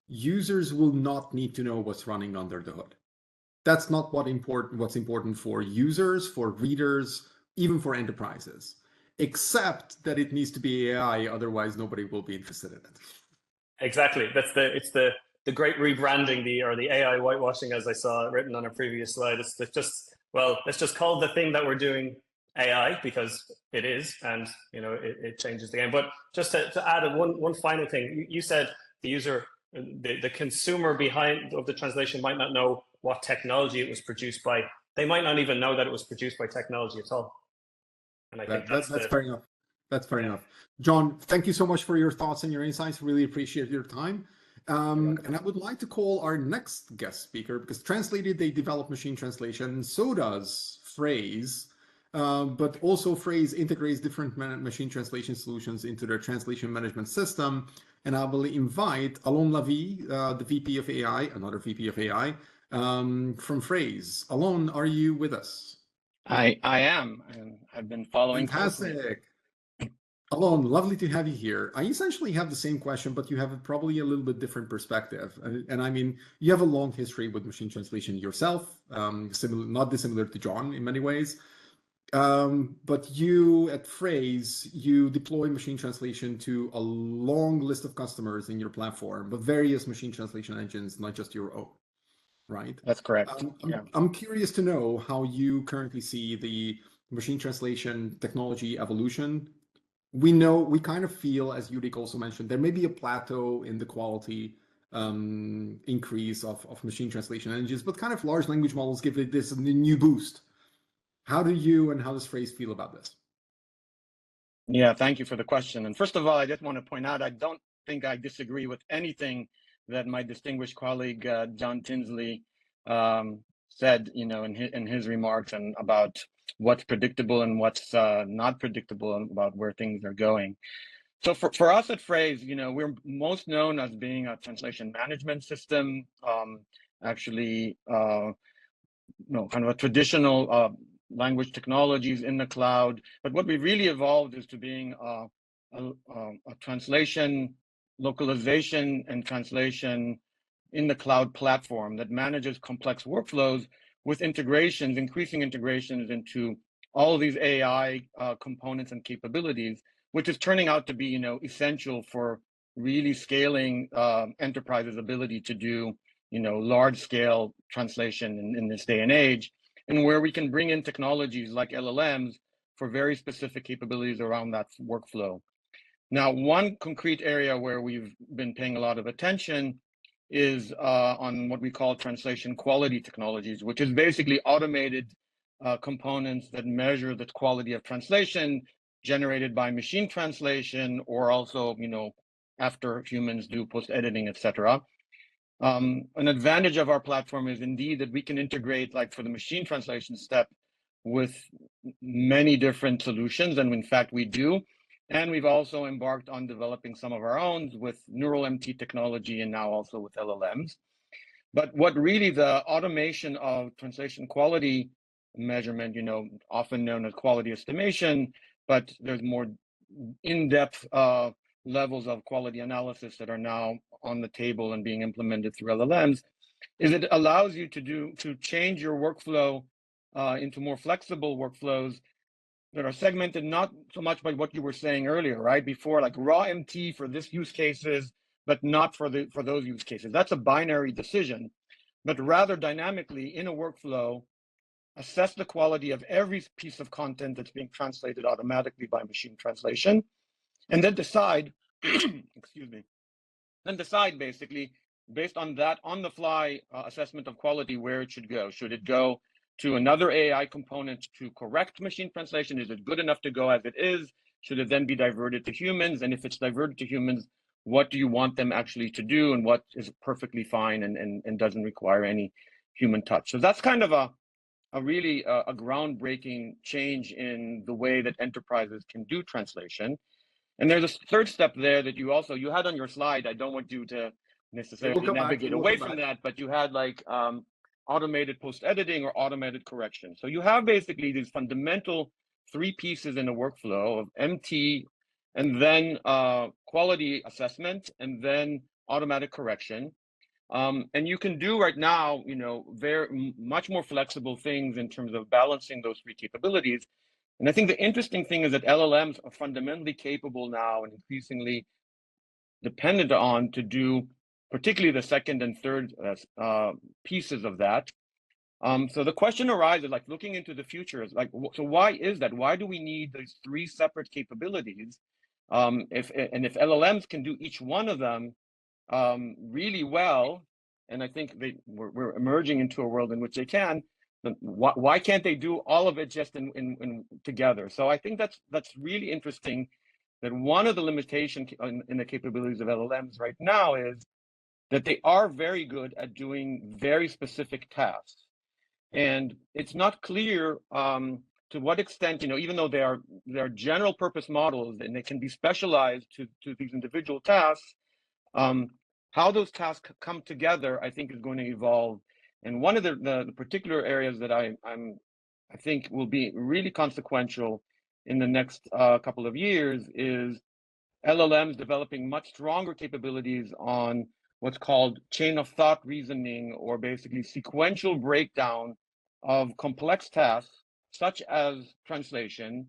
users will not need to know what's running under the hood. That's not what's important for users, for readers, even for enterprises, except that it needs to be AI, otherwise nobody will be interested in it. Exactly. It's the great rebranding, the AI whitewashing, as I saw written on a previous slide. It's just, well, let's just call the thing that we're doing AI, because it is, and it changes the game. But just to add one final thing, you said the user, the consumer of the translation might not know what technology it was produced by. They might not even know that it was produced by technology at all. And I think that's fair enough. That's fair enough. John, thank you so much for your thoughts and your insights. Really appreciate your time. And I would like to call our next guest speaker, because translated, they develop machine translation. So does Phrase. But also Phrase integrates different machine translation solutions into their translation management system. And I will invite Alon Lavie, the VP of AI, another VP of AI, from Phrase. Alon, are you with us? I am, and I've been following. Fantastic. Alon, lovely to have you here. I essentially have the same question, but you have probably a little bit different perspective. And I mean, you have a long history with machine translation yourself, not dissimilar to John in many ways. But you at Phrase, you deploy machine translation to a long list of customers in your platform, but various machine translation engines, not just your own, right? That's correct. I'm curious to know how you currently see the machine translation technology evolution. We kind of feel, as Jourik also mentioned, there may be a plateau in the quality increase of machine translation engines, but kind of large language models give it this new boost. How do you and how does Phrase feel about this? Yeah, thank you for the question. And first of all, I just want to point out, I don't think I disagree with anything that my distinguished colleague, John Tinsley, said, in his remarks and about what's predictable and what's not predictable and about where things are going. So for us at Phrase, we're most known as being a translation management system, kind of a traditional language technologies in the cloud. But what we really evolved is to being a translation, localization, and translation in the cloud platform that manages complex workflows with integrations, increasing integrations into all of these AI components and capabilities, which is turning out to be, essential for really scaling enterprises' ability to do, large scale translation in this day and age, and where we can bring in technologies like LLMs for very specific capabilities around that workflow. Now, one concrete area where we've been paying a lot of attention is on what we call translation quality technologies, which is basically automated components that measure the quality of translation generated by machine translation, or also, after humans do post-editing, etc. An advantage of our platform is indeed that we can integrate, like for the machine translation step, with many different solutions, and in fact we do. And we've also embarked on developing some of our own with neural MT technology and now also with LLMs. But what really the automation of translation quality measurement, often known as quality estimation, but there's more in-depth levels of quality analysis that are now on the table and being implemented through LLMs, is it allows you to change your workflow into more flexible workflows that are segmented not so much by what you were saying earlier, right? Before, like raw MT for this use cases, but not for those use cases. That's a binary decision, but rather dynamically in a workflow, assess the quality of every piece of content that's being translated automatically by machine translation, and then decide, excuse me, then decide basically based on that on-the-fly assessment of quality where it should go. Should it go to another AI component to correct machine translation? Is it good enough to go as it is? Should it then be diverted to humans? And if it's diverted to humans, what do you want them actually to do, and what is perfectly fine and doesn't require any human touch? So that's kind of a really groundbreaking change in the way that enterprises can do translation. And there's a third step there that you had on your slide. I don't want you to necessarily navigate away from that, but you had like automated post-editing or automated correction. So you have basically these fundamental three pieces in a workflow of MT, and then quality assessment, and then automatic correction. And you can do right now, very much more flexible things in terms of balancing those three capabilities. And I think the interesting thing is that LLMs are fundamentally capable now and increasingly dependent on to do particularly the second and third pieces of that. So the question arises, like looking into the future, is like, so why is that? Why do we need these three separate capabilities? If LLMs can do each one of them really well, and I think we're emerging into a world in which they can, then why can't they do all of it just in together? So I think that's really interesting, that one of the limitations in the capabilities of LLMs right now is that they are very good at doing very specific tasks. And it's not clear to what extent, even though they are general purpose models and they can be specialized to these individual tasks, how those tasks come together, I think, is going to evolve. And one of the particular areas that I think will be really consequential in the next couple of years is LLMs developing much stronger capabilities on what's called chain of thought reasoning, or basically sequential breakdown of complex tasks, such as translation,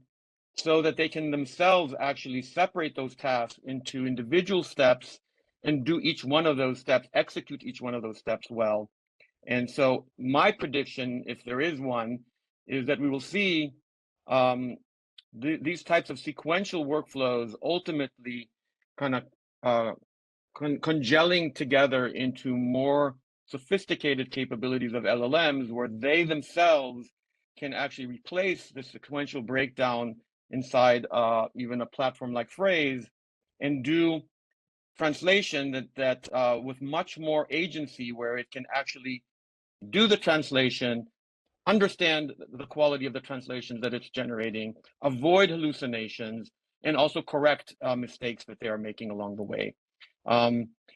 so that they can themselves actually separate those tasks into individual steps and do each one of those steps, execute each one of those steps well. And so my prediction, if there is one, is that we will see these types of sequential workflows ultimately kind of congealing together into more sophisticated capabilities of LLMs, where they themselves can actually replace the sequential breakdown inside even a platform like Phrase, and do translation that with much more agency, where it can actually do the translation, understand the quality of the translations that it's generating, avoid hallucinations, and also correct mistakes that they are making along the way.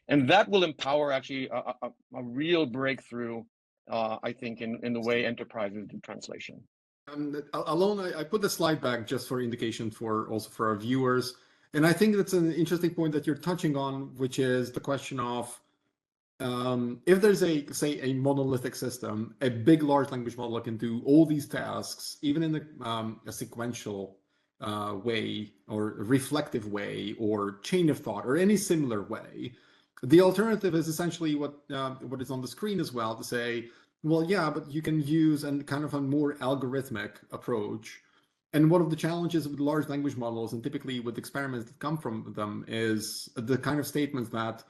And that will empower actually a real breakthrough, I think, in the way enterprises do translation. Alon, I put the slide back just for indication for our viewers. And I think that's an interesting point that you're touching on, which is the question of if there's say a monolithic system, a big large language model can do all these tasks, even in a sequential way, or a reflective way, or chain of thought, or any similar way. The alternative is essentially what is on the screen as well, to say, well, yeah, but you can use a kind of a more algorithmic approach And one of the challenges with large language models, and typically with experiments that come from them, is the kind of statements that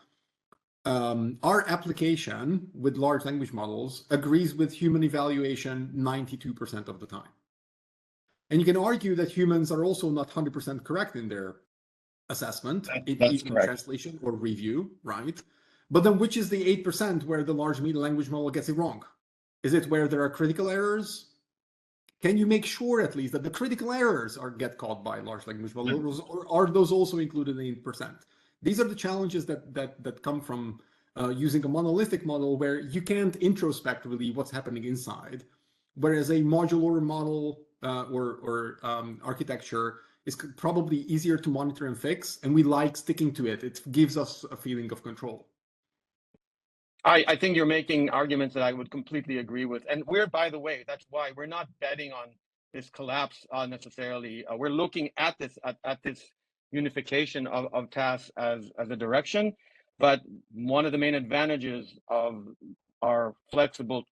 our application with large language models agrees with human evaluation 92% of the time. And you can argue that humans are also not 100% correct in their assessment, That's even correct. translation or review, right? But then which is the 8% where the large language model gets it wrong? Is it where there are critical errors? Can you make sure at least that the critical errors get caught by large language models, or are those also included in 8%? These are the challenges that come from using a monolithic model where you can't introspect really what's happening inside, whereas a modular model or architecture is probably easier to monitor and fix, and we like sticking to it. It gives us a feeling of control. I think you're making arguments that I would completely agree with. And we're, by the way, that's why we're not betting on this collapse necessarily. We're looking at this unification of tasks as a direction. But one of the main advantages of our flexible,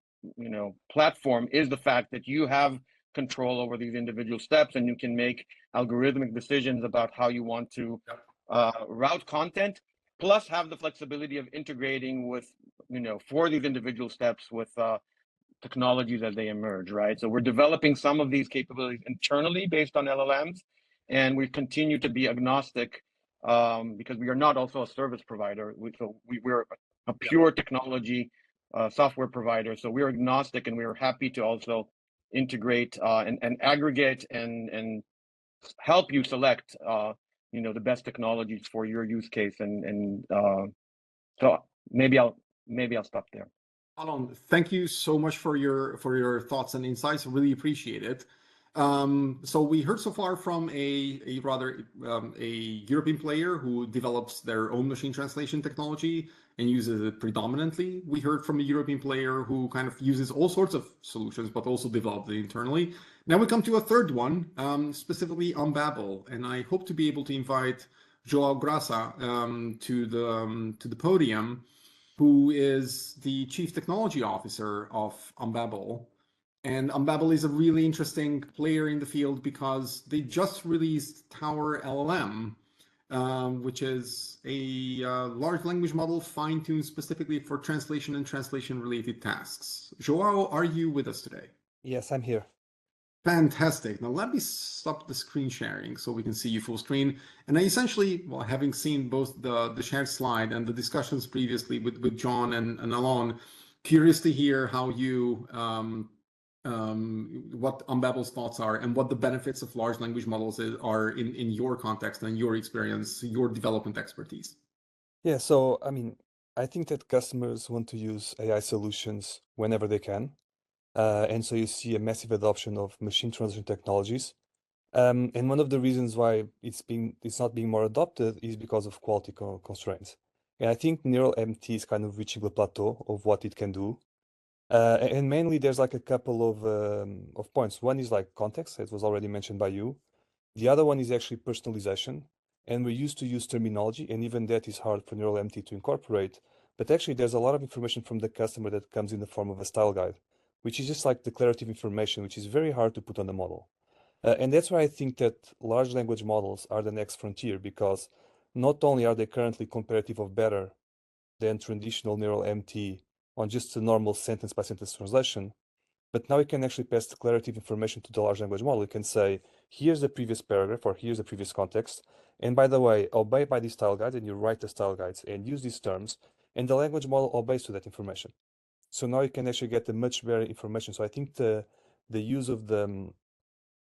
platform is the fact that you have control over these individual steps, and you can make algorithmic decisions about how you want to route content, plus have the flexibility of integrating with, for these individual steps with technologies as they emerge, right? So we're developing some of these capabilities internally based on LLMs, and we continue to be agnostic because we are not also a service provider. We're a pure technology software provider. So we're agnostic, and we're happy to also integrate and aggregate and help you select the best technologies for your use case. And so maybe I'll stop there. Alon, thank you so much for your thoughts and insights. Really appreciate it. So we heard so far from a European player who develops their own machine translation technology and uses it predominantly. We heard from a European player who kind of uses all sorts of solutions, but also developed it internally. Now we come to a third one, specifically on Babel, and I hope to be able to invite Joao Graca to the podium, who is the Chief Technology Officer of Unbabel. And Unbabel is a really interesting player in the field because they just released Tower LLM, which is a large language model fine-tuned specifically for translation and translation-related tasks. Joao, are you with us today? Yes, I'm here. Fantastic. Now let me stop the screen sharing so we can see you full screen. And I essentially, well, having seen both the shared slide and the discussions previously with John and Alon, curious to hear how you what Unbabel's thoughts are and what the benefits of large language models are in your context and your experience, your development expertise. Yeah, so I mean, I think that customers want to use AI solutions whenever they can. And so you see a massive adoption of machine translation technologies. And one of the reasons why it's not being more adopted is because of quality constraints. And I think neural MT is kind of reaching the plateau of what it can do. And mainly there's like a couple of points. One is like context, as was already mentioned by you. The other one is actually personalization. And we're used to use terminology, and even that is hard for neural MT to incorporate. But actually there's a lot of information from the customer that comes in the form of a style guide, which is just like declarative information, which is very hard to put on the model. And that's why I think that large language models are the next frontier, because not only are they currently comparative of better than traditional neural MT on just a normal sentence by sentence translation, but now we can actually pass declarative information to the large language model. We can say, here's the previous paragraph, or here's the previous context. And by the way, obey by these style guides, and you write the style guides and use these terms, and the language model obeys to that information. So now you can actually get a much better information. So I think the use of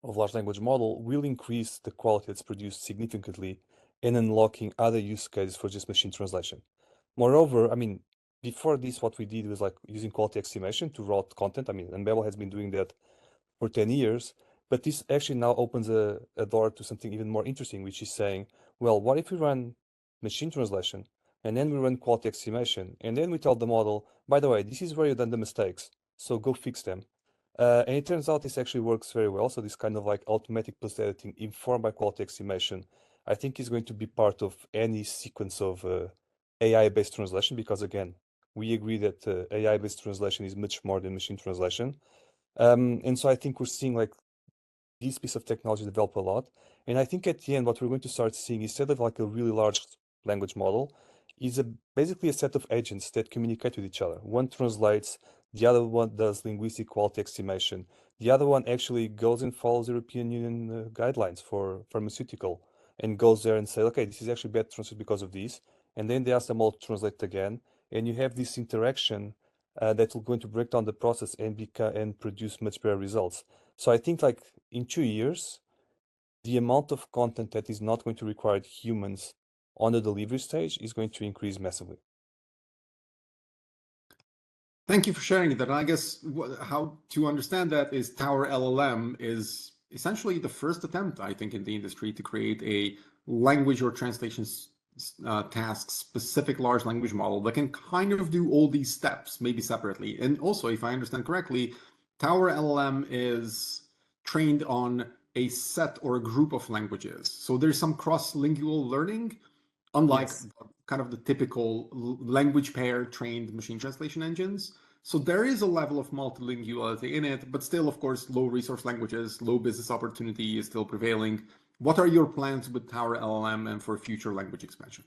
large language model will increase the quality that's produced significantly in unlocking other use cases for just machine translation. Moreover, I mean, before this, what we did was like using quality estimation to route content. I mean, Unbabel has been doing that for 10 years, but this actually now opens a door to something even more interesting, which is saying, well, what if we run machine translation and then we run quality estimation, and then we tell the model, by the way, this is where you've done the mistakes, so go fix them. And it turns out this actually works very well. So this kind of like automatic post editing informed by quality estimation, I think is going to be part of any sequence of AI-based translation, because again, we agree that AI-based translation is much more than machine translation. And so I think we're seeing like this piece of technology develop a lot. And I think at the end, what we're going to start seeing, instead of like a really large language model, is basically a set of agents that communicate with each other. One translates, the other one does linguistic quality estimation. The other one actually goes and follows European Union guidelines for pharmaceutical and goes there and say, okay, this is actually bad translation because of this. And then they ask them all to translate again. And you have this interaction that will going to break down the process and produce much better results. So I think like in 2 years, the amount of content that is not going to require humans on the delivery stage is going to increase massively. Thank you for sharing that. I guess how to understand that is Tower LLM is essentially the first attempt, I think, in the industry to create a language or translation task specific large language model that can kind of do all these steps, maybe separately. And also, if I understand correctly, Tower LLM is trained on a set or a group of languages. So there's some cross-lingual learning, unlike kind of the typical language pair trained machine translation engines. So there is a level of multilinguality in it, but still, of course, low resource languages, low business opportunity is still prevailing. What are your plans with Tower LLM and for future language expansion?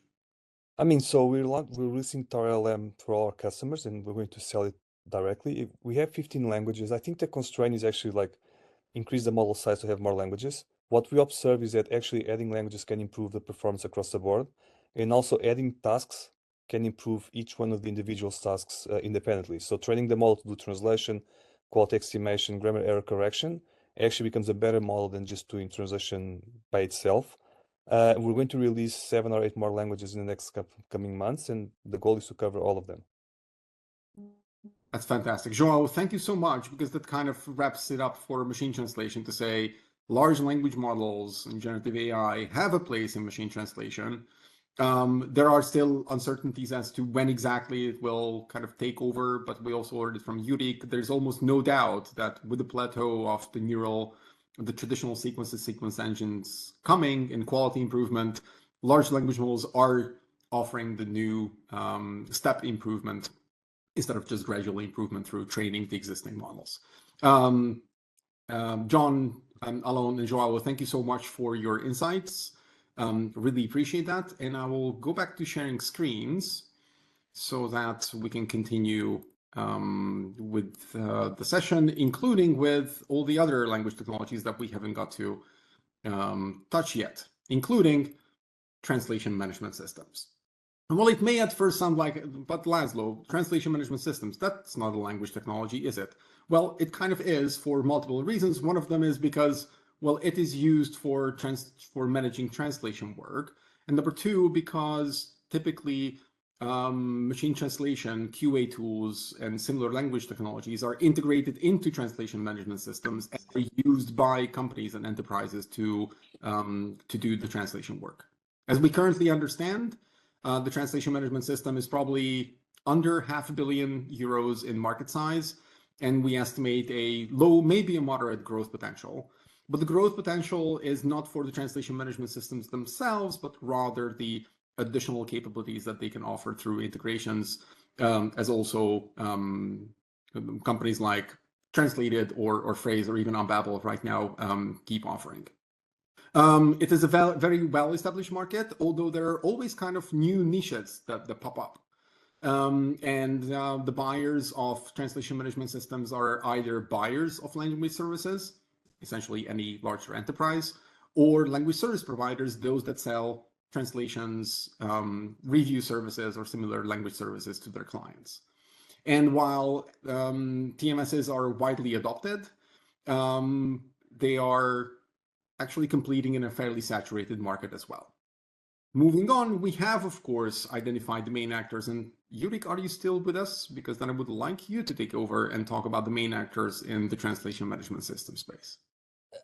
I mean, so we're releasing Tower LLM for all our customers, and we're going to sell it directly. We have 15 languages. I think the constraint is actually like increase the model size to have more languages. What we observe is that actually adding languages can improve the performance across the board, and also adding tasks can improve each one of the individual tasks independently. So training the model to do translation, quality estimation, grammar error correction actually becomes a better model than just doing translation by itself. We're going to release 7 or 8 more languages in the next coming months, and the goal is to cover all of them. That's fantastic. Joao, thank you so much, because that kind of wraps it up for machine translation to say large language models and generative AI have a place in machine translation. There are still uncertainties as to when exactly it will kind of take over, but we also heard it from Jourik. There's almost no doubt that with the plateau of the traditional sequence engines coming in quality improvement, large language models are offering the new step improvement instead of just gradual improvement through training the existing models. John, Alon, and Joao, thank you so much for your insights. Really appreciate that. And I will go back to sharing screens so that we can continue with the session, including with all the other language technologies that we haven't got to touch yet, including translation management systems. Well, it may at first sound like, but Laszlo, translation management systems, that's not a language technology, is it? Well, it kind of is for multiple reasons. One of them is because, well, it is used for managing translation work. And number two, because typically machine translation, QA tools, and similar language technologies are integrated into translation management systems and are used by companies and enterprises to do the translation work. As we currently understand, the translation management system is probably under €500 million in market size, and we estimate a low, maybe a moderate growth potential. But the growth potential is not for the translation management systems themselves, but rather the additional capabilities that they can offer through integrations, as also companies like Translated or Phrase or even Unbabel right now keep offering. It is a very well-established market, although there are always kind of new niches that pop up. And the buyers of translation management systems are either buyers of language services, essentially any larger enterprise, or language service providers, those that sell translations, review services, or similar language services to their clients. And while TMSs are widely adopted, they are actually completing in a fairly saturated market as well. Moving on, we have, of course, identified the main actors. And Jourik, are you still with us? Because then I would like you to take over and talk about the main actors in the translation management system space.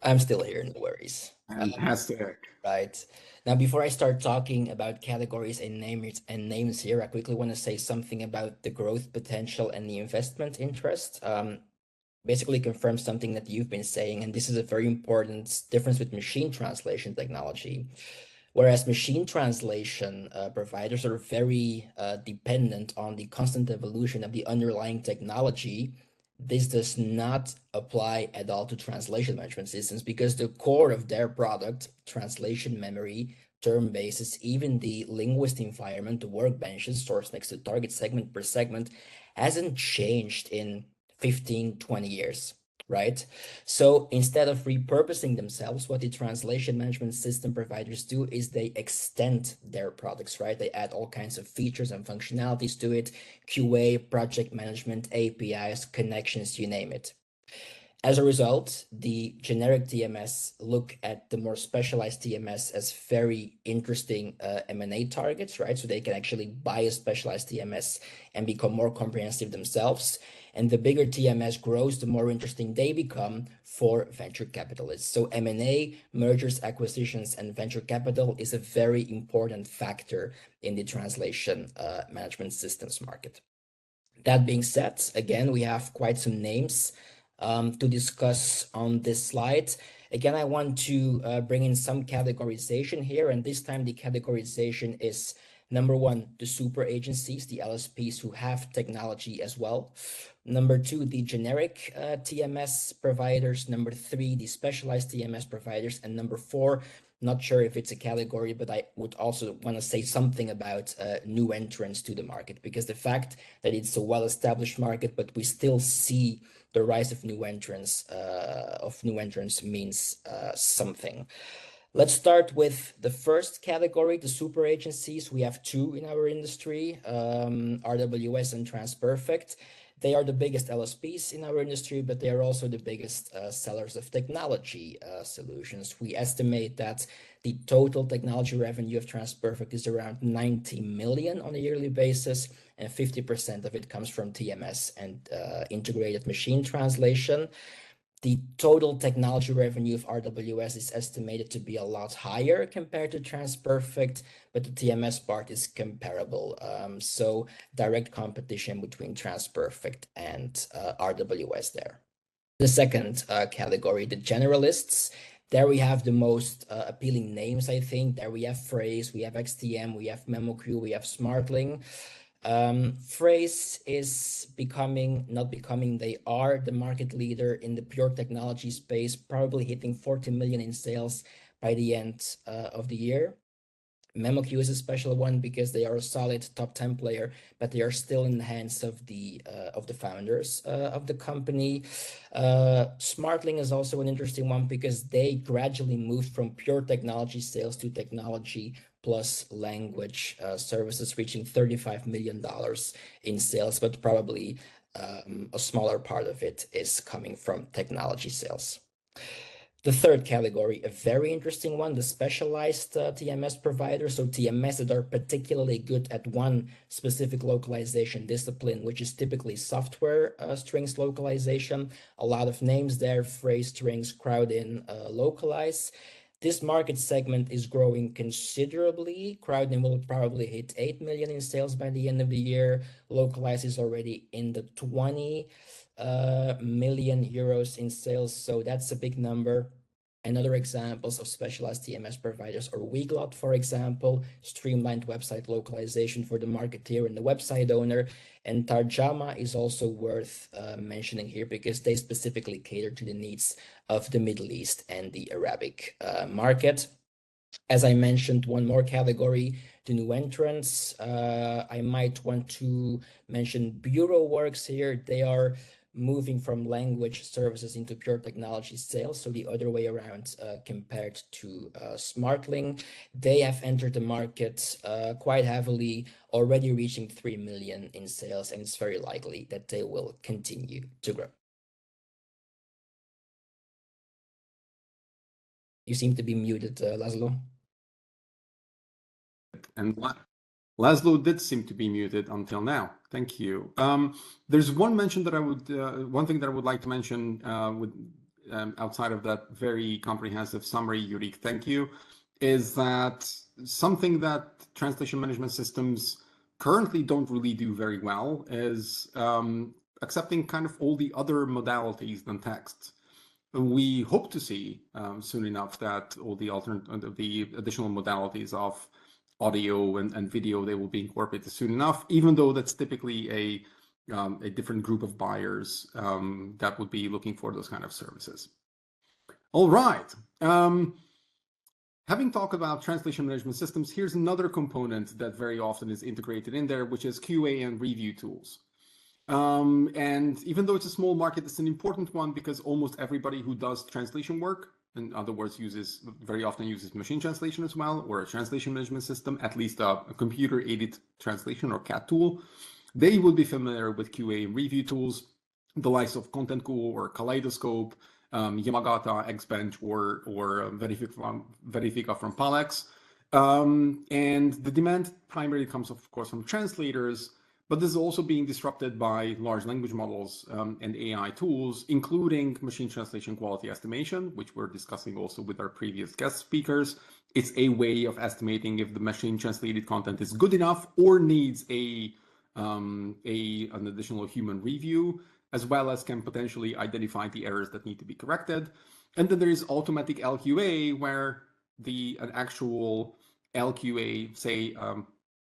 I'm still here, no worries. Fantastic. Right. Now, before I start talking about categories and names here, I quickly want to say something about the growth potential and the investment interest. Basically confirm something that you've been saying, and this is a very important difference with machine translation technology. Whereas machine translation providers are very dependent on the constant evolution of the underlying technology, this does not apply at all to translation management systems because the core of their product, translation memory, term basis, even the linguist environment, the workbenches, source next to target segment per segment, hasn't changed in 15, 20 years, right? So instead of repurposing themselves, what the translation management system providers do is they extend their products, right? They add all kinds of features and functionalities to it, QA, project management, APIs, connections, you name it. As a result, the generic TMS look at the more specialized TMS as very interesting M&A targets, right? So they can actually buy a specialized TMS and become more comprehensive themselves. And the bigger TMS grows, the more interesting they become for venture capitalists. So M&A, mergers, acquisitions, and venture capital is a very important factor in the translation management systems market. That being said, again, we have quite some names to discuss on this slide. Again, I want to bring in some categorization here, and this time the categorization is number one, the super agencies, the LSPs who have technology as well. Number two, the generic TMS providers. Number three, the specialized TMS providers. And number four, not sure if it's a category, but I would also want to say something about new entrants to the market, because the fact that it's a well-established market, but we still see the rise of new entrants means something. Let's start with the first category, the super agencies. We have two in our industry, RWS and TransPerfect. They are the biggest LSPs in our industry, but they are also the biggest sellers of technology solutions. We estimate that the total technology revenue of TransPerfect is around 90 million on a yearly basis, and 50% of it comes from TMS and integrated machine translation. The total technology revenue of RWS is estimated to be a lot higher compared to TransPerfect, but the TMS part is comparable. So direct competition between TransPerfect and RWS there. The second category, the generalists. There we have the most appealing names, I think. There we have Phrase, we have XTM, we have MemoQ, we have Smartling. Phrase is they are the market leader in the pure technology space, probably hitting 40 million in sales by the end of the year. MemoQ is a special one because they are a solid top 10 player, but they are still in the hands of the founders of the company. Smartling is also an interesting one because they gradually moved from pure technology sales to technology plus language services, reaching $35 million in sales, but probably a smaller part of it is coming from technology sales. The third category, a very interesting one, the specialized TMS providers. So TMS that are particularly good at one specific localization discipline, which is typically software strings localization. A lot of names there, Phrase, Strings, Crowdin, Localize. This market segment is growing considerably. Crowdin will probably hit 8 million in sales by the end of the year. Localize is already in the 20 million euros in sales, so that's a big number. And other examples of specialized TMS providers are Weglot, for example, streamlined website localization for the marketeer and the website owner. And Tarjama is also worth mentioning here because they specifically cater to the needs of the Middle East and the Arabic market. As I mentioned, one more category, the new entrants. I might want to mention BureauWorks here. They are moving from language services into pure technology sales, so the other way around compared to Smartling. They have entered the market quite heavily, already reaching 3 million in sales, and it's very likely that they will continue to grow. You seem to be muted, Laszlo. And Laszlo did seem to be muted until now. Thank you. There's one mention that I would, one thing that I would like to mention outside of that very comprehensive summary, Jourik, thank you, is that something that translation management systems currently don't really do very well is accepting kind of all the other modalities than text. We hope to see soon enough that all the additional modalities of audio and video, they will be incorporated soon enough, even though that's typically a a different group of buyers that would be looking for those kind of services. All right. Having talked about translation management systems, here's another component that very often is integrated in there, which is QA and review tools. And even though it's a small market, it's an important one because almost everybody who does translation work, in other words, very often uses machine translation as well, or a translation management system, at least a computer-aided translation or CAT tool. They would be familiar with QA and review tools, the likes of ContentCool or Kaleidoscope, Yamagata, Xbench, or Verifica from Palex. And the demand primarily comes, of course, from translators, but this is also being disrupted by large language models and AI tools, including machine translation quality estimation, which we're discussing also with our previous guest speakers. It's a way of estimating if the machine translated content is good enough or needs an additional human review, as well as can potentially identify the errors that need to be corrected. And then there is automatic LQA, where an actual LQA, say,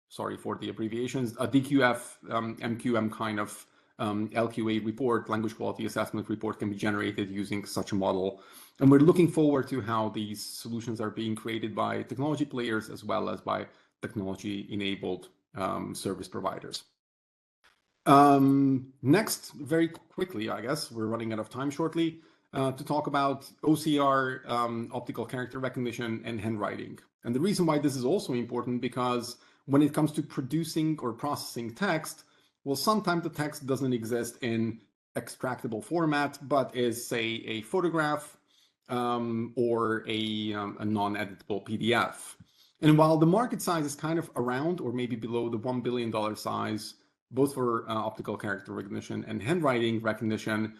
sorry for the abbreviations, a DQF, MQM kind of LQA report, language quality assessment report, can be generated using such a model. And we're looking forward to how these solutions are being created by technology players as well as by technology-enabled service providers. Next, very quickly, I guess, we're running out of time shortly, to talk about OCR, optical character recognition, and handwriting. And the reason why this is also important, because when it comes to producing or processing text, well, sometimes the text doesn't exist in extractable format, but is, say, a photograph or a non-editable PDF. And while the market size is kind of around or maybe below the $1 billion size, both for optical character recognition and handwriting recognition,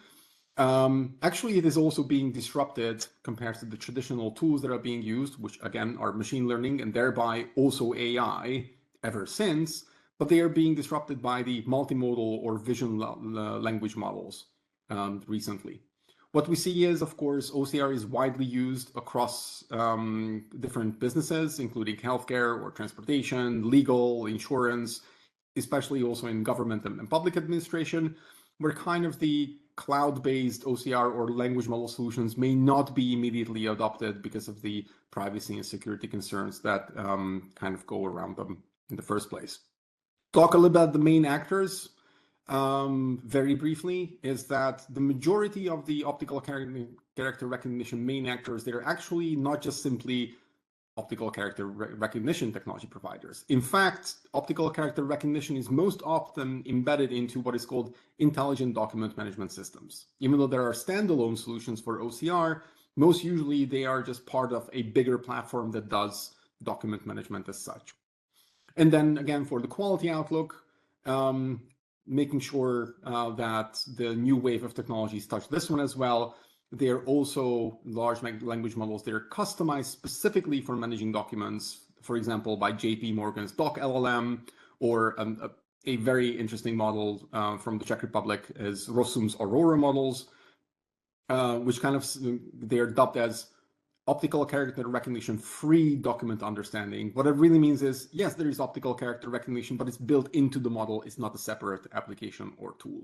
actually it is also being disrupted compared to the traditional tools that are being used, which again are machine learning and thereby also AI ever since, but they are being disrupted by the multimodal or vision language models recently. What we see is, of course, OCR is widely used across different businesses, including healthcare or transportation, legal, insurance, especially also in government and public administration, where kind of the cloud-based OCR or language model solutions may not be immediately adopted because of the privacy and security concerns that kind of go around them in the first place. Talk a little about the main actors. Very briefly, is that the majority of the optical character recognition main actors, they're actually not just simply optical character recognition technology providers. In fact, optical character recognition is most often embedded into what is called intelligent document management systems. Even though there are standalone solutions for OCR, most usually they are just part of a bigger platform that does document management as such. And then again, for the quality outlook, making sure that the new wave of technologies touch this one as well. They are also large language models. They're customized specifically for managing documents, for example, by JP Morgan's Doc LLM, or a very interesting model from the Czech Republic is Rossum's Aurora models, which kind of, they're dubbed as optical character recognition free document understanding. What it really means is, yes, there is optical character recognition, but it's built into the model. It's not a separate application or tool.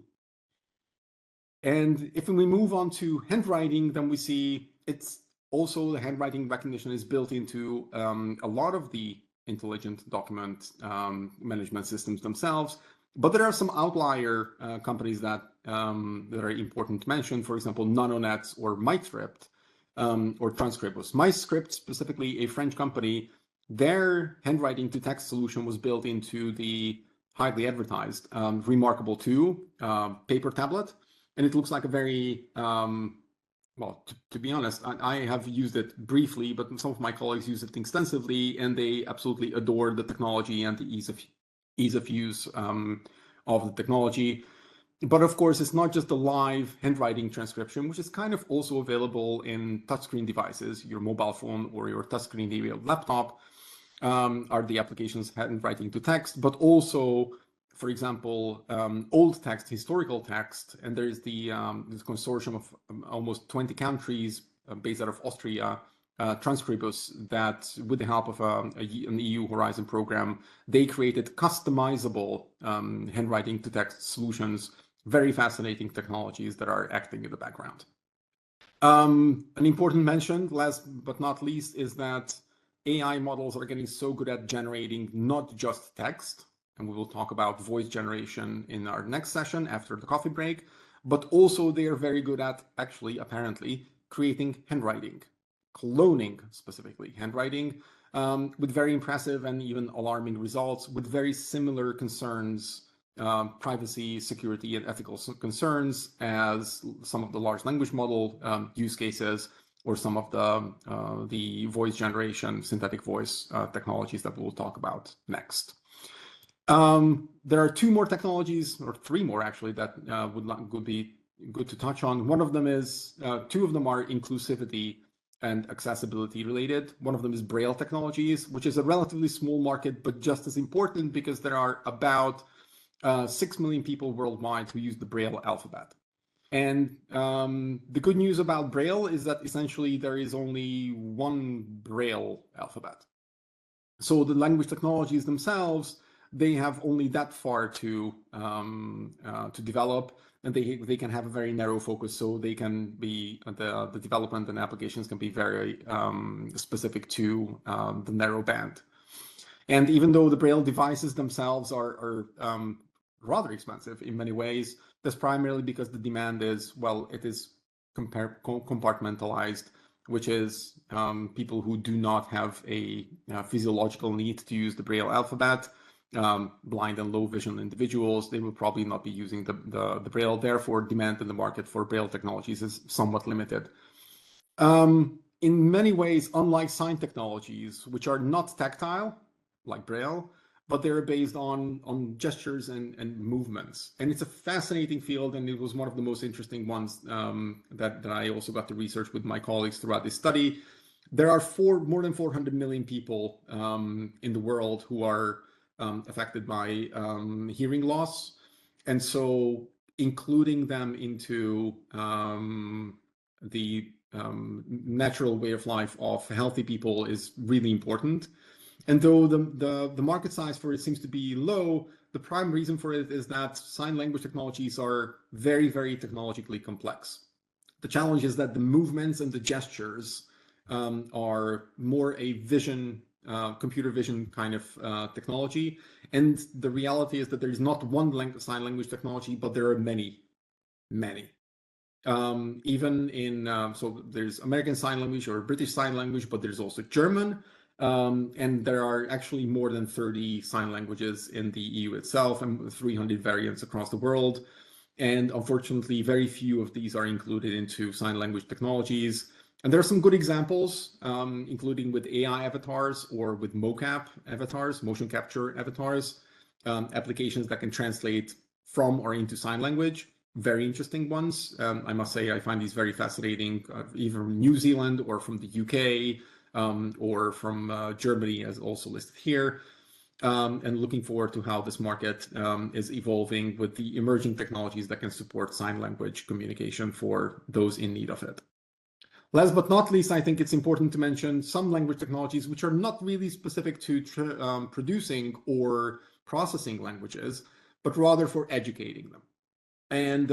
And if we move on to handwriting, then we see it's also the handwriting recognition is built into a lot of the intelligent document management systems themselves. But there are some outlier companies that are important to mention. For example, NanoNet or MyScript or Transcribus. MyScript, specifically a French company, their handwriting to text solution was built into the highly advertised Remarkable 2 paper tablet. And it looks like a very, well, to be honest, I have used it briefly, but some of my colleagues use it extensively, and they absolutely adore the technology and the ease of use of the technology. But of course, it's not just the live handwriting transcription, which is kind of also available in touchscreen devices. Your mobile phone or your touchscreen enabled laptop are the applications handwriting to text, but also, for example, old text, historical text, and there's this consortium of almost 20 countries based out of Austria Transcribus that, with the help of an EU Horizon program, they created customizable handwriting to text solutions, very fascinating technologies that are acting in the background. An important mention, last but not least, is that AI models are getting so good at generating not just text, and we will talk about voice generation in our next session after the coffee break, but also they are very good at, actually, apparently, creating handwriting, cloning specifically handwriting, with very impressive and even alarming results, with very similar concerns, privacy, security, and ethical concerns as some of the large language model use cases, or some of the voice generation, synthetic voice technologies that we'll talk about next. There are two more technologies, or three more actually, that would be good to touch on. One of them is, two of them are inclusivity and accessibility related. One of them is Braille technologies, which is a relatively small market, but just as important because there are about 6 million people worldwide who use the Braille alphabet. And the good news about Braille is that essentially there is only one Braille alphabet. So the language technologies themselves, they have only that far to develop, and they can have a very narrow focus. So they can be, the development and applications can be very specific to the narrow band. And even though the Braille devices themselves are rather expensive in many ways, that's primarily because the demand is, well, it is compartmentalized, which is people who do not have a physiological need to use the Braille alphabet, blind and low vision individuals, they will probably not be using the Braille. Therefore, demand in the market for Braille technologies is somewhat limited. In many ways, unlike sign technologies, which are not tactile, like Braille, but they're based on gestures and movements. And it's a fascinating field, and it was one of the most interesting ones that I also got to research with my colleagues throughout this study. There are more than 400 million people in the world who are affected by hearing loss. And so including them into the natural way of life of healthy people is really important. And though the market size for it seems to be low, the prime reason for it is that sign language technologies are very, very technologically complex. The challenge is that the movements and the gestures are more a vision, computer vision kind of technology. And the reality is that there is not one sign language technology, but there are many, many. Even in, so there's American Sign Language or British Sign Language, but there's also German. And there are actually more than 30 sign languages in the EU itself, and 300 variants across the world. And unfortunately, very few of these are included into sign language technologies. And there are some good examples, including with AI avatars or with mocap avatars, motion capture avatars, applications that can translate from or into sign language. Very interesting ones. I must say, I find these very fascinating, either from New Zealand or from the UK, or from Germany, as also listed here, and looking forward to how this market is evolving with the emerging technologies that can support sign language communication for those in need of it. Last but not least, I think it's important to mention some language technologies which are not really specific to producing or processing languages, but rather for educating them. And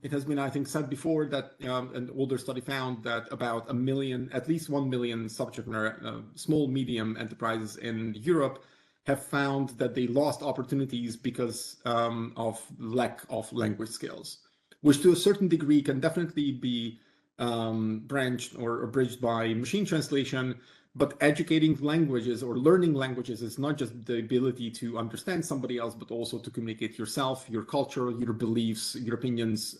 it has been, I think, said before that an older study found that about 1 million, at least 1 million subject matter, small, medium enterprises in Europe have found that they lost opportunities because of lack of language skills, which to a certain degree can definitely be branched or bridged by machine translation. But educating languages or learning languages is not just the ability to understand somebody else, but also to communicate yourself, your culture, your beliefs, your opinions,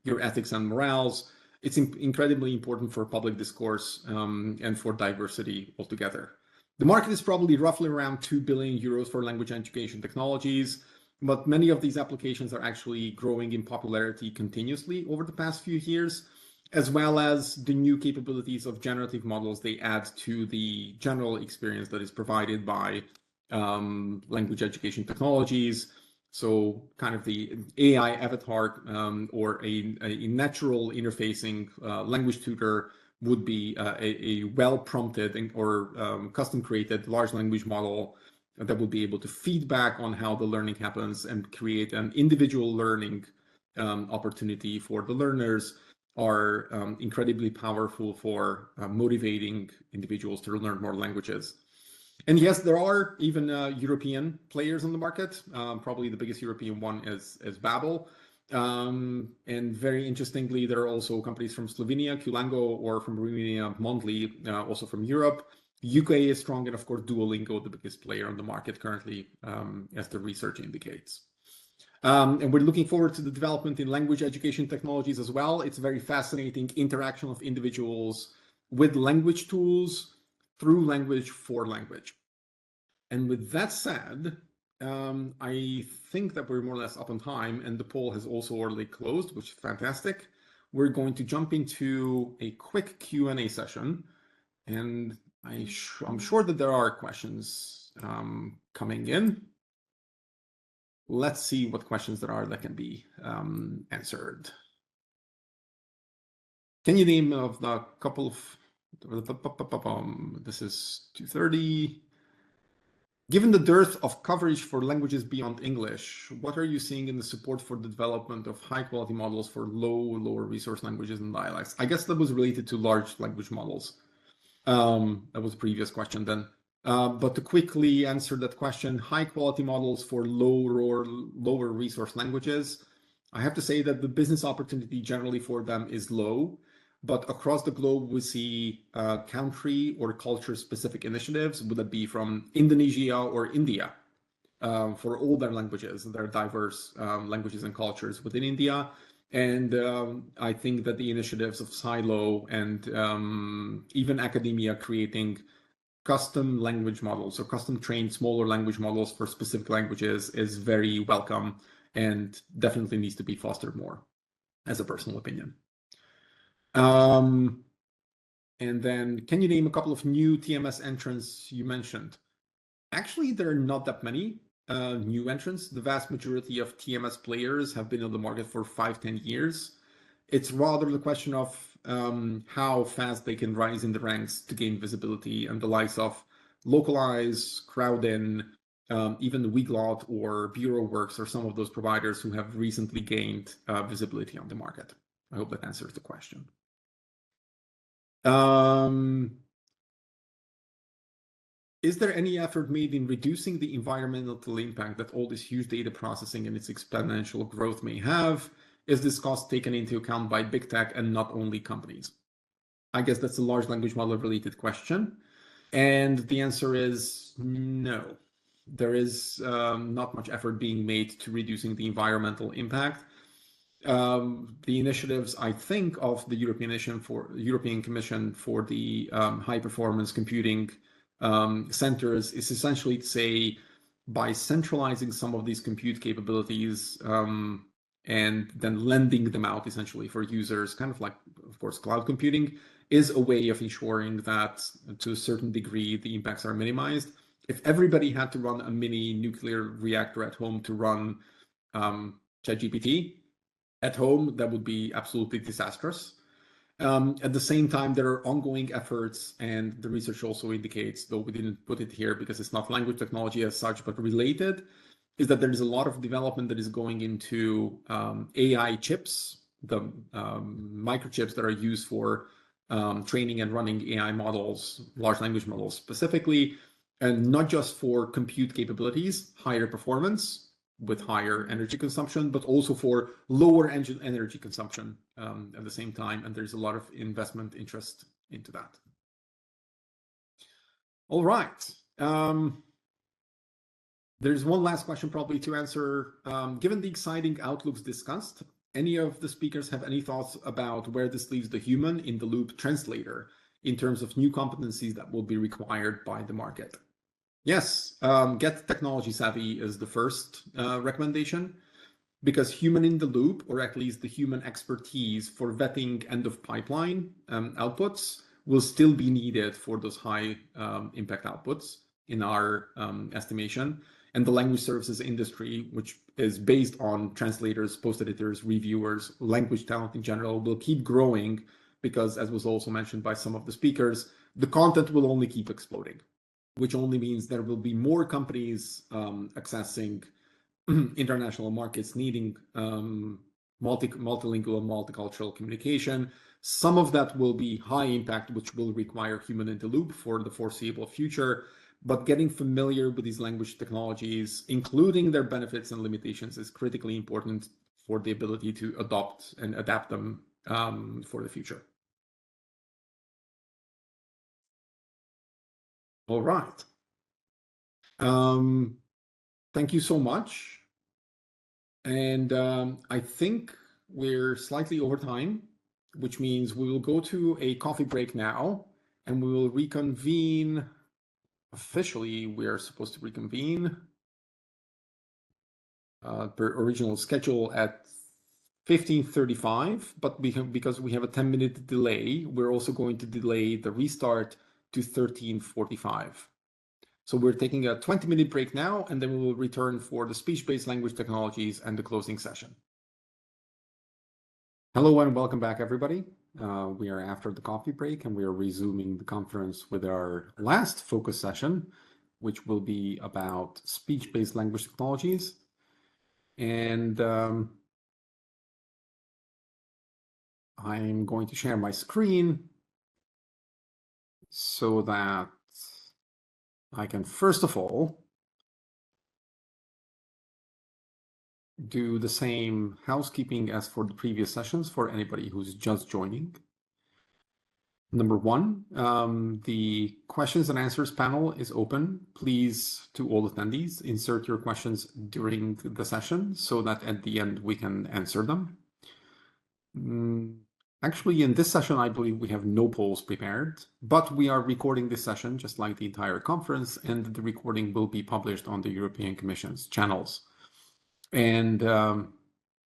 your ethics and morals. It's incredibly important for public discourse and for diversity altogether. The market is probably roughly around 2 billion euros for language education technologies, but many of these applications are actually growing in popularity continuously over the past few years, as well as the new capabilities of generative models they add to the general experience that is provided by language education technologies. So kind of the AI avatar or a natural interfacing language tutor would be a well-prompted or custom-created large language model that would be able to feedback on how the learning happens and create an individual learning opportunity for the learners are incredibly powerful for motivating individuals to learn more languages. And yes, there are even European players on the market. Probably the biggest European one is Babbel. And very interestingly, there are also companies from Slovenia, Kulango, or from Romania, Mondly, also from Europe. UK is strong, and of course, Duolingo, the biggest player on the market currently, as the research indicates. And we're looking forward to the development in language education technologies as well. It's very fascinating interaction of individuals with language tools through language for language. And with that said, I think that we're more or less up on time, and the poll has also already closed, which is fantastic. We're going to jump into a quick Q&A session, and I'm sure that there are questions coming in. Let's see what questions there are that can be answered. Can you name of the couple of, this is 2:30. Given the dearth of coverage for languages beyond English, what are you seeing in the support for the development of high quality models for lower resource languages and dialects? I guess that was related to large language models. That was the previous question then. But to quickly answer that question, high quality models for lower resource languages, I have to say that the business opportunity generally for them is low, but across the globe we see country or culture specific initiatives, would that be from Indonesia or India, for all their languages. There are diverse languages and cultures within India. And I think that the initiatives of Silo and even academia creating custom language models or custom trained smaller language models for specific languages is very welcome and definitely needs to be fostered more, as a personal opinion. And then, can you name a couple of new TMS entrants you mentioned? Actually, there are not that many new entrants. The vast majority of TMS players have been on the market for 5-10 years. It's rather the question of how fast they can rise in the ranks to gain visibility, and the likes of Localize, Crowdin, even Weglot or BureauWorks are some of those providers who have recently gained visibility on the market. I hope that answers the question. Is there any effort made in reducing the environmental impact that all this huge data processing and its exponential growth may have? Is this cost taken into account by big tech and not only companies? I guess that's a large language model related question. And the answer is no. There is not much effort being made to reducing the environmental impact. The initiatives, I think, of the European Commission for the high performance computing centers is essentially to say, by centralizing some of these compute capabilities and then lending them out essentially for users, kind of like, of course, cloud computing, is a way of ensuring that to a certain degree the impacts are minimized. If everybody had to run a mini nuclear reactor at home to run ChatGPT at home, that would be absolutely disastrous. At the same time, there are ongoing efforts, and the research also indicates, though we didn't put it here because it's not language technology as such, but related, is that there is a lot of development that is going into AI chips, the microchips that are used for training and running AI models, large language models specifically, and not just for compute capabilities, higher performance with higher energy consumption, but also for lower energy consumption at the same time. And there's a lot of investment interest into that. All right. There's one last question probably to answer. Given the exciting outlooks discussed, any of the speakers have any thoughts about where this leaves the human in the loop translator in terms of new competencies that will be required by the market? Yes, get technology savvy is the first recommendation, because human in the loop, or at least the human expertise for vetting end of pipeline outputs, will still be needed for those high impact outputs in our estimation. And the language services industry, which is based on translators, post editors, reviewers, language talent in general, will keep growing because, as was also mentioned by some of the speakers, the content will only keep exploding, which only means there will be more companies accessing international markets needing multilingual and multicultural communication. Some of that will be high impact, which will require human in the loop for the foreseeable future. But getting familiar with these language technologies, including their benefits and limitations, is critically important for the ability to adopt and adapt them for the future. All right. Thank you so much. And I think we're slightly over time, which means we will go to a coffee break now, and we will reconvene. Officially, we are supposed to reconvene per original schedule at 15:35, but because we have a 10-minute delay, we're also going to delay the restart to 13:45. So we're taking a 20-minute break now, and then we will return for the speech-based language technologies and the closing session. Hello and welcome back, everybody. We are after the coffee break, and we are resuming the conference with our last focus session, which will be about speech-based language technologies. And I'm going to share my screen so that I can, first of all, do the same housekeeping as for the previous sessions for anybody who's just joining. Number one, the questions and answers panel is open. Please, to all attendees, insert your questions during the session so that at the end we can answer them. Actually, in this session, I believe we have no polls prepared, but we are recording this session just like the entire conference, and the recording will be published on the European Commission's channels. And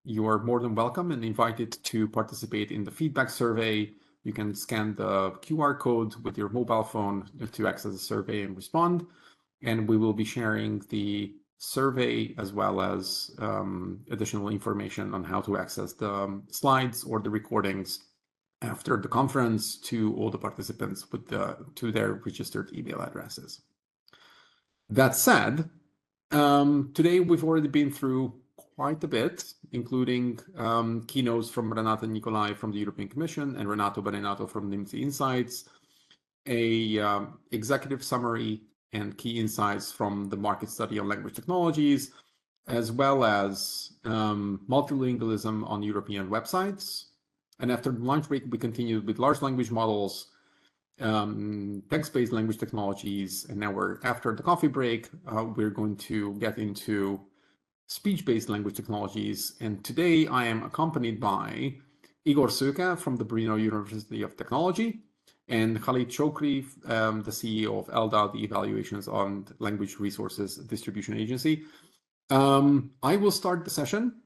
you are more than welcome and invited to participate in the feedback survey. You can scan the QR code with your mobile phone to access the survey and respond. And we will be sharing the survey as well as additional information on how to access the slides or the recordings after the conference to all the participants with to their registered email addresses. That said, today we've already been through quite a bit, including keynotes from Renate and Nikolay from the European Commission and Renato Beninatto from Nimdzi Insights, a executive summary and key insights from the market study on language technologies, as well as multilingualism on European websites. And after the lunch break, we continued with large language models, text-based language technologies, and now we're after the coffee break, we're going to get into speech-based language technologies. And today I am accompanied by Igor Söke from the Brno University of Technology and Khalid Chokri, the CEO of ELDA, the Evaluations on Language Resources Distribution Agency. I will start the session.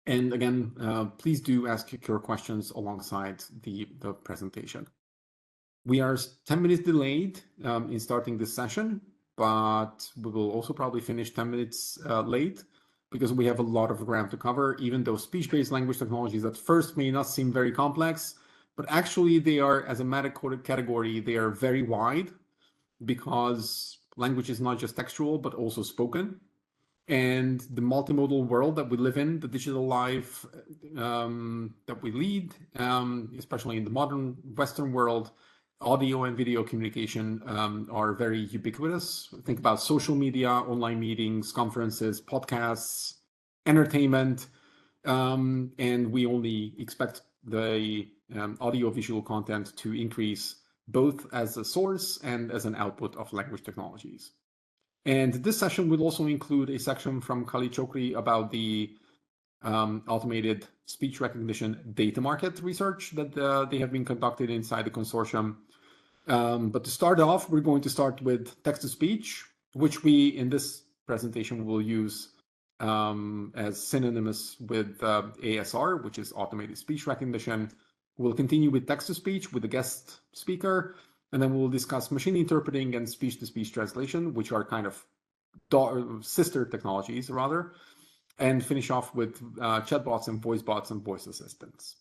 And again, please do ask your questions alongside the presentation. We are 10 minutes delayed in starting this session, but we will also probably finish 10 minutes late because we have a lot of ground to cover, even though speech-based language technologies at first may not seem very complex, but actually they are, as a meta-coded category, they are very wide because language is not just textual, but also spoken. And the multimodal world that we live in, the digital life that we lead, especially in the modern Western world, audio and video communication are very ubiquitous. Think about social media, online meetings, conferences, podcasts, entertainment, and we only expect the audio-visual content to increase both as a source and as an output of language technologies. And this session will also include a section from Khalid Chokri about the automated speech recognition data market research that they have been conducted inside the consortium. But to start off, we're going to start with text-to-speech, which we in this presentation will use as synonymous with ASR, which is automated speech recognition. We'll continue with text-to-speech with the guest speaker, and then we'll discuss machine interpreting and speech-to-speech translation, which are kind of sister technologies, rather, and finish off with chatbots and voice bots and voice assistants.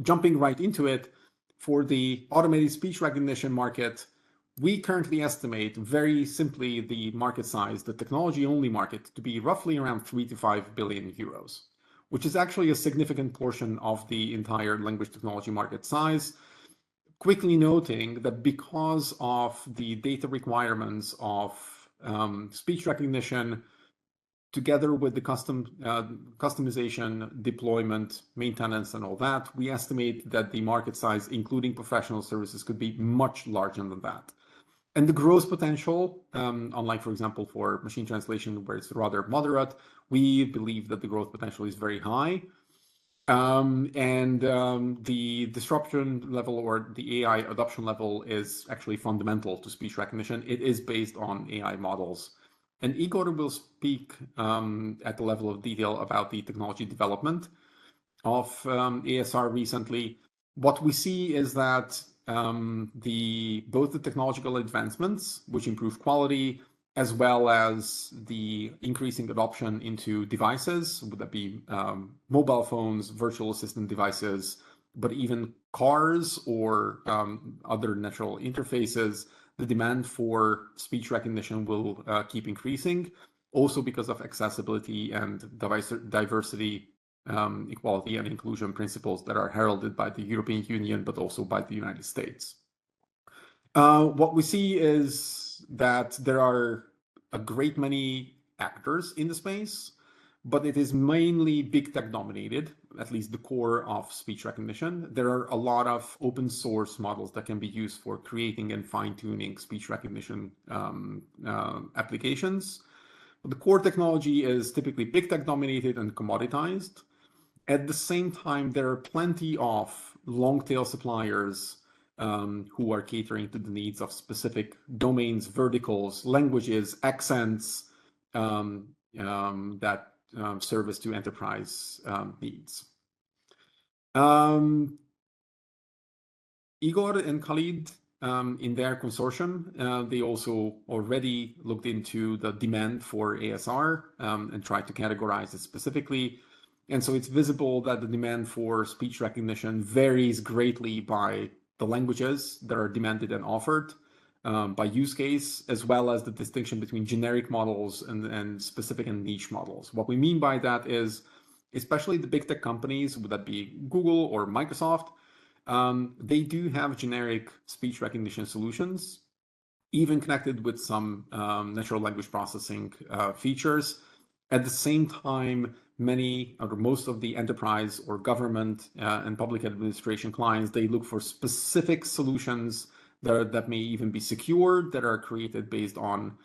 Jumping right into it, For the automated speech recognition market, we currently estimate very simply the market size, the technology-only market, to be roughly around 3 to 5 billion euros, which is actually a significant portion of the entire language technology market size. Quickly noting that because of the data requirements of speech recognition, together with the customization, deployment, maintenance, and all that, we estimate that the market size, including professional services, could be much larger than that. And the growth potential, unlike, for example, for machine translation, where it's rather moderate, we believe that the growth potential is very high. The disruption level or the AI adoption level is actually fundamental to speech recognition. It is based on AI models. And Igor will speak at the level of detail about the technology development of ASR recently. What we see is that both the technological advancements, which improve quality, as well as the increasing adoption into devices, would that be mobile phones, virtual assistant devices, but even cars or other natural interfaces, the demand for speech recognition will keep increasing, also because of accessibility and diversity, equality, and inclusion principles that are heralded by the European Union, but also by the United States. What we see is that there are a great many actors in the space, but it is mainly big tech dominated, at least the core of speech recognition. There are a lot of open source models that can be used for creating and fine-tuning speech recognition applications. But the core technology is typically big tech dominated and commoditized. At the same time, there are plenty of long tail suppliers who are catering to the needs of specific domains, verticals, languages, accents that service to enterprise needs. Igor and Khalid, in their consortium, they also already looked into the demand for ASR and tried to categorize it specifically. And so it's visible that the demand for speech recognition varies greatly by the languages that are demanded and offered, by use case, as well as the distinction between generic models and specific and niche models. What we mean by that is, especially the big tech companies, would that be Google or Microsoft, they do have generic speech recognition solutions, even connected with some natural language processing features. At the same time, many or most of the enterprise or government and public administration clients, they look for specific solutions that may even be secure, that are created based on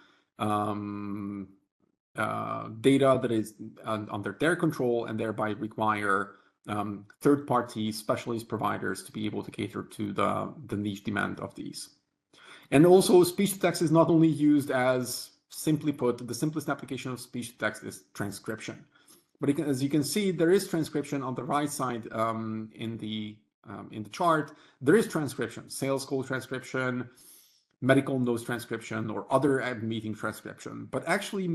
data that is under their control, and thereby require third-party specialist providers to be able to cater to the niche demand of these. And also, speech-to-text is not only used as, simply put, the simplest application of speech-to-text is transcription. But as you can see, there is transcription on the right side in the chart. There is transcription, sales call transcription, medical notes transcription, or other meeting transcription. But actually,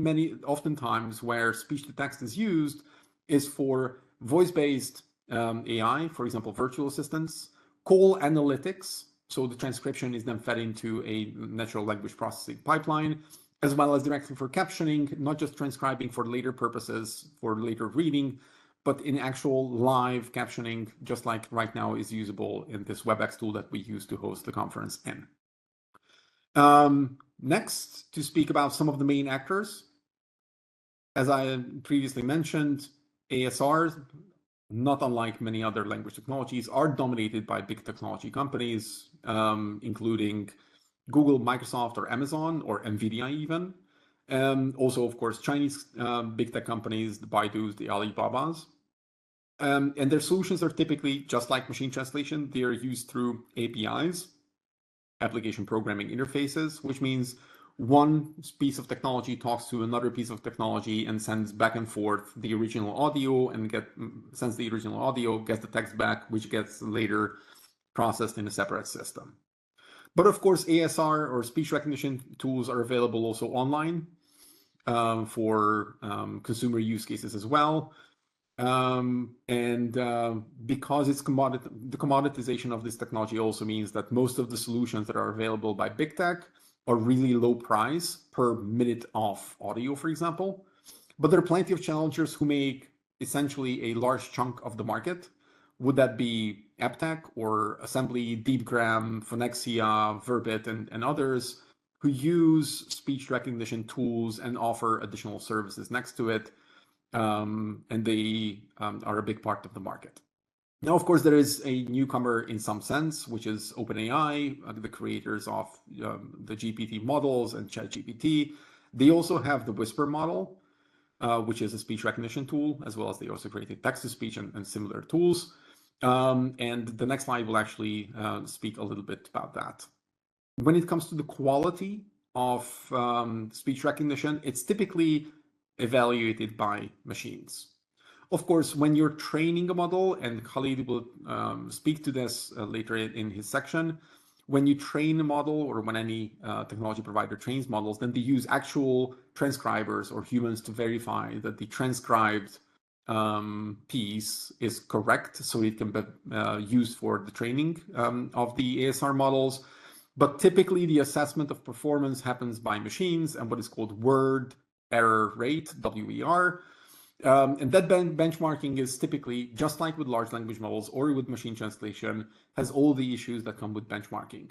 oftentimes where speech-to-text is used is for voice-based AI, for example, virtual assistants, call analytics. So the transcription is then fed into a natural language processing pipeline, as well as directly for captioning, not just transcribing for later purposes, for later reading, but in actual live captioning, just like right now is usable in this WebEx tool that we use to host the conference in. Next, to speak about some of the main actors. As I previously mentioned, ASRs, not unlike many other language technologies, are dominated by big technology companies, including Google, Microsoft, or Amazon, or NVIDIA even. Also, of course, Chinese big tech companies, the Baidus, the Alibabas. And their solutions are typically, just like machine translation, they are used through APIs, application programming interfaces, which means one piece of technology talks to another piece of technology and sends back and forth the original audio and sends the original audio, gets the text back, which gets later processed in a separate system. But of course, ASR or speech recognition tools are available also online for consumer use cases as well. Because it's the commoditization of this technology also means that most of the solutions that are available by big tech are really low price per minute of audio, for example. But there are plenty of challengers who make essentially a large chunk of the market. Would that be AppTech or Assembly, DeepGram, Phonexia, Verbit, and others who use speech recognition tools and offer additional services next to it, and they are a big part of the market. Now, of course, there is a newcomer in some sense, which is OpenAI, the creators of the GPT models and ChatGPT. They also have the Whisper model, which is a speech recognition tool, as well as they also created text-to-speech and similar tools. And the next slide will actually speak a little bit about that. When it comes to the quality of speech recognition, it's typically evaluated by machines. Of course, when you're training a model, and Khalid will speak to this later in his section, when you train a model or when any technology provider trains models, then they use actual transcribers or humans to verify that the transcribed piece is correct, so it can be used for the training of the ASR models. But typically the assessment of performance happens by machines and what is called word error rate, WER. And that benchmarking is typically, just like with large language models or with machine translation, has all the issues that come with benchmarking,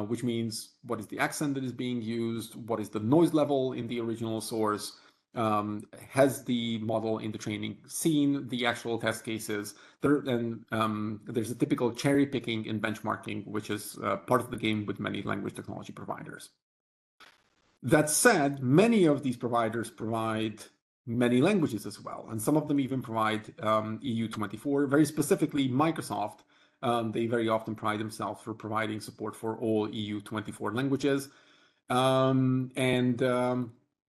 which means what is the accent that is being used, what is the noise level in the original source, has the model in the training seen the actual test cases, there's a typical cherry picking in benchmarking, which is part of the game with many language technology providers. That said, many of these providers provide many languages as well, and some of them even provide EU24. Very specifically, Microsoft, they very often pride themselves for providing support for all EU24 languages.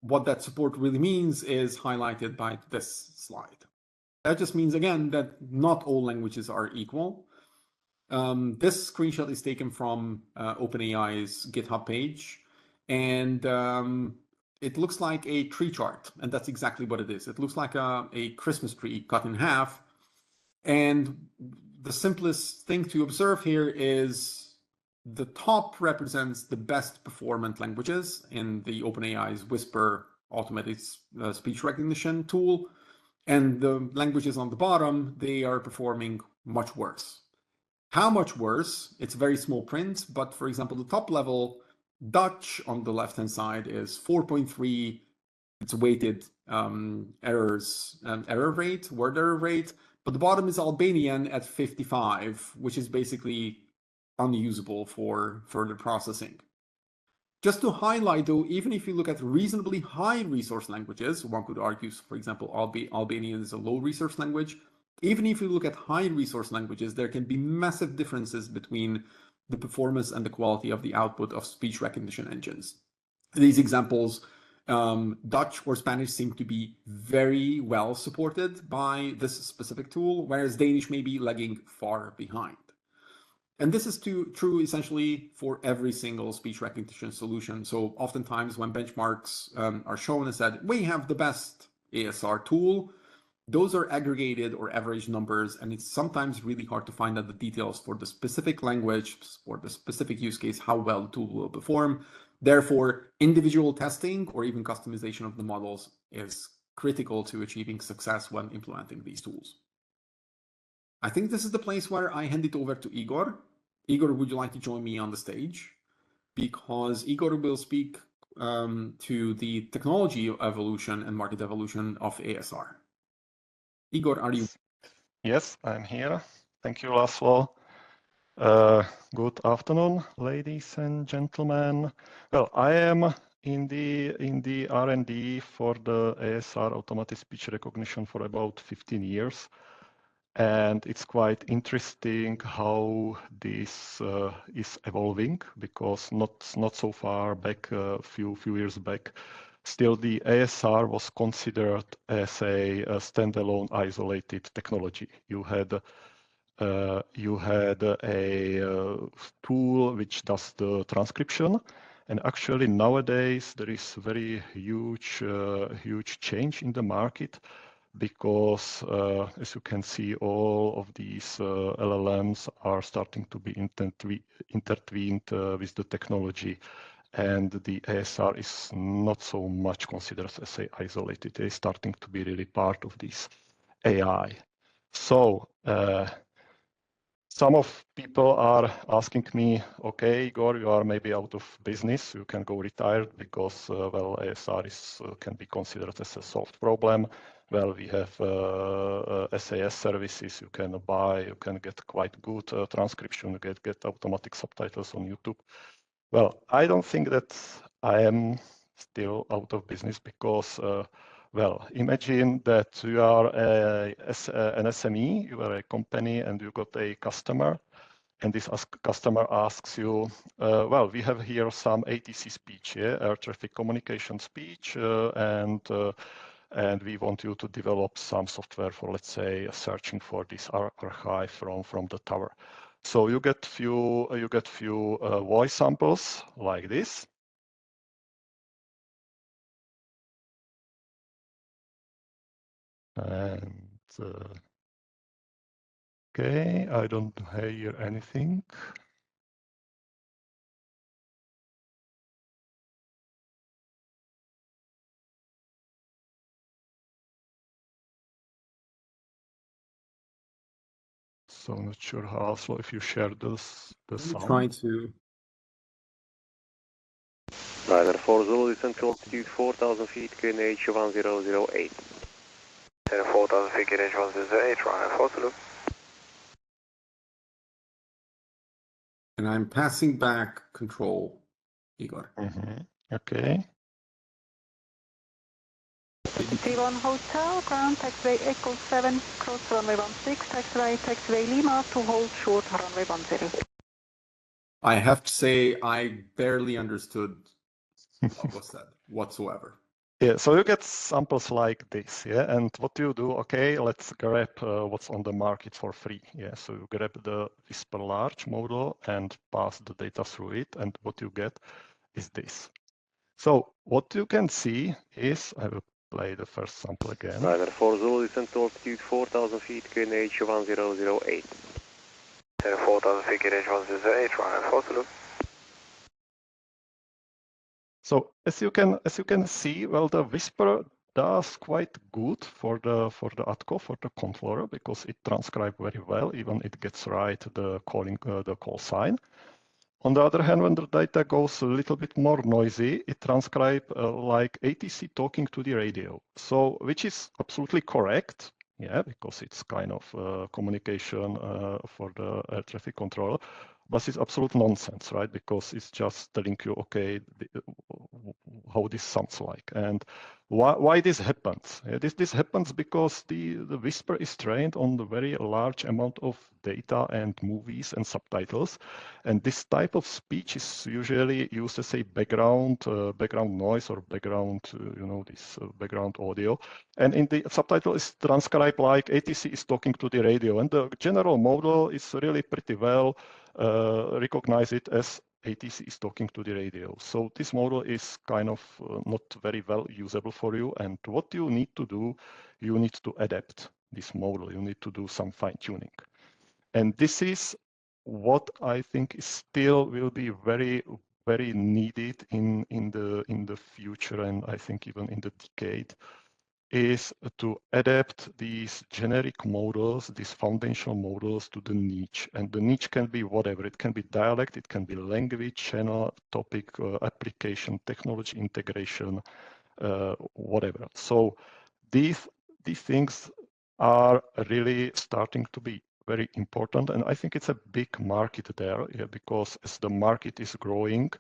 What that support really means is highlighted by this slide. That just means, again, that not all languages are equal. This screenshot is taken from OpenAI's GitHub page, and it looks like a tree chart, and that's exactly what it is. It looks like a Christmas tree cut in half, and the simplest thing to observe here is the top represents the best performant languages in the OpenAI's Whisper automated speech recognition tool, and the languages on the bottom, they are performing much worse. How much worse? It's very small print, but for example, the top level, Dutch on the left-hand side is 4.3. It's weighted error rate, word error rate, but the bottom is Albanian at 55, which is basically unusable for further processing. Just to highlight though, even if you look at reasonably high resource languages, one could argue, for example, Albanian is a low resource language. Even if you look at high resource languages, there can be massive differences between the performance and the quality of the output of speech recognition engines. These examples, Dutch or Spanish seem to be very well supported by this specific tool, whereas Danish may be lagging far behind. And this is true essentially for every single speech recognition solution. So oftentimes when benchmarks are shown and said, we have the best ASR tool, those are aggregated or average numbers, and it's sometimes really hard to find out the details for the specific language, for the specific use case, how well the tool will perform. Therefore, individual testing or even customization of the models is critical to achieving success when implementing these tools. I think this is the place where I hand it over to Igor. Igor, would you like to join me on the stage? Because Igor will speak to the technology evolution and market evolution of ASR. Igor, are you? Yes, I'm here. Thank you, Laszlo. Good afternoon, ladies and gentlemen. Well, I am in the R&D for the ASR automatic speech recognition for about 15 years. And it's quite interesting how this is evolving, because not so far back, a few years back, still the ASR was considered as a standalone isolated technology. You had a tool which does the transcription, and actually nowadays there is very huge change in the market, because as you can see, all of these LLMs are starting to be intertwined with the technology, and the ASR is not so much considered as isolated. It is starting to be really part of this AI. So some of people are asking me, okay, Igor, you are maybe out of business, you can go retired because, well, ASR can be considered as a solved problem. Well, we have SAS services you can buy, you can get quite good transcription, get automatic subtitles on YouTube. Well, I don't think that I am still out of business because, well, imagine that you are an SME, you are a company and you got a customer, and this customer asks you, well, we have here some ATC speech, yeah, air traffic communication speech, and we want you to develop some software for, let's say, searching for this archive from the tower. So you get few voice samples like this. And okay, I don't hear anything. So I'm not sure how, Laszlo, if you share the sound. Try to. Ryder 4 Zulu, central altitude 4,000 feet, QNH 1008. 4,000 feet, QNH 1008, Ryder 4 Zulu. And I'm passing back control, Igor. Okay. T1 Hotel, ground taxiway Echo 7, cross runway 16, taxiway Lima to hold short runway 10. I have to say, I barely understood what was said whatsoever. Yeah, so you get samples like this, yeah, and what you do, okay, let's grab what's on the market for free, yeah, so you grab the Whisper Large model and pass the data through it, and what you get is this. So what you can see is, I will play the first sample again. Ryder 4 Zulu, descent to altitude 4,000 feet, QNH 1008. 4,000 feet, QNH 1008, Ryder 4 Zulu. So as you can see, well, the Whisper does quite good for the ATCO, for the controller, because it transcribes very well, even it gets right the call sign. On the other hand, when the data goes a little bit more noisy, it transcribes like ATC talking to the radio. So, which is absolutely correct, yeah, because it's kind of communication for the air traffic control. But it's absolute nonsense, right? Because it's just telling you, okay, how this sounds like, and why this happens. This happens because the Whisper is trained on the very large amount of data and movies and subtitles, and this type of speech is usually used as a background noise or background, this background audio, and in the subtitle is transcribed like ATC is talking to the radio, and the general model is really pretty well recognize it as ATC is talking to the radio. So this model is kind of not very well usable for you. And what you need to do, you need to adapt this model. You need to do some fine tuning. And this is what I think is still will be very, very needed in the future, and I think even in the decade, is to adapt these generic models, these foundational models to the niche. And the niche can be whatever. It can be dialect, it can be language, channel, topic, application, technology integration, whatever. So these things are really starting to be very important. And I think it's a big market there, yeah, because as the market is growing,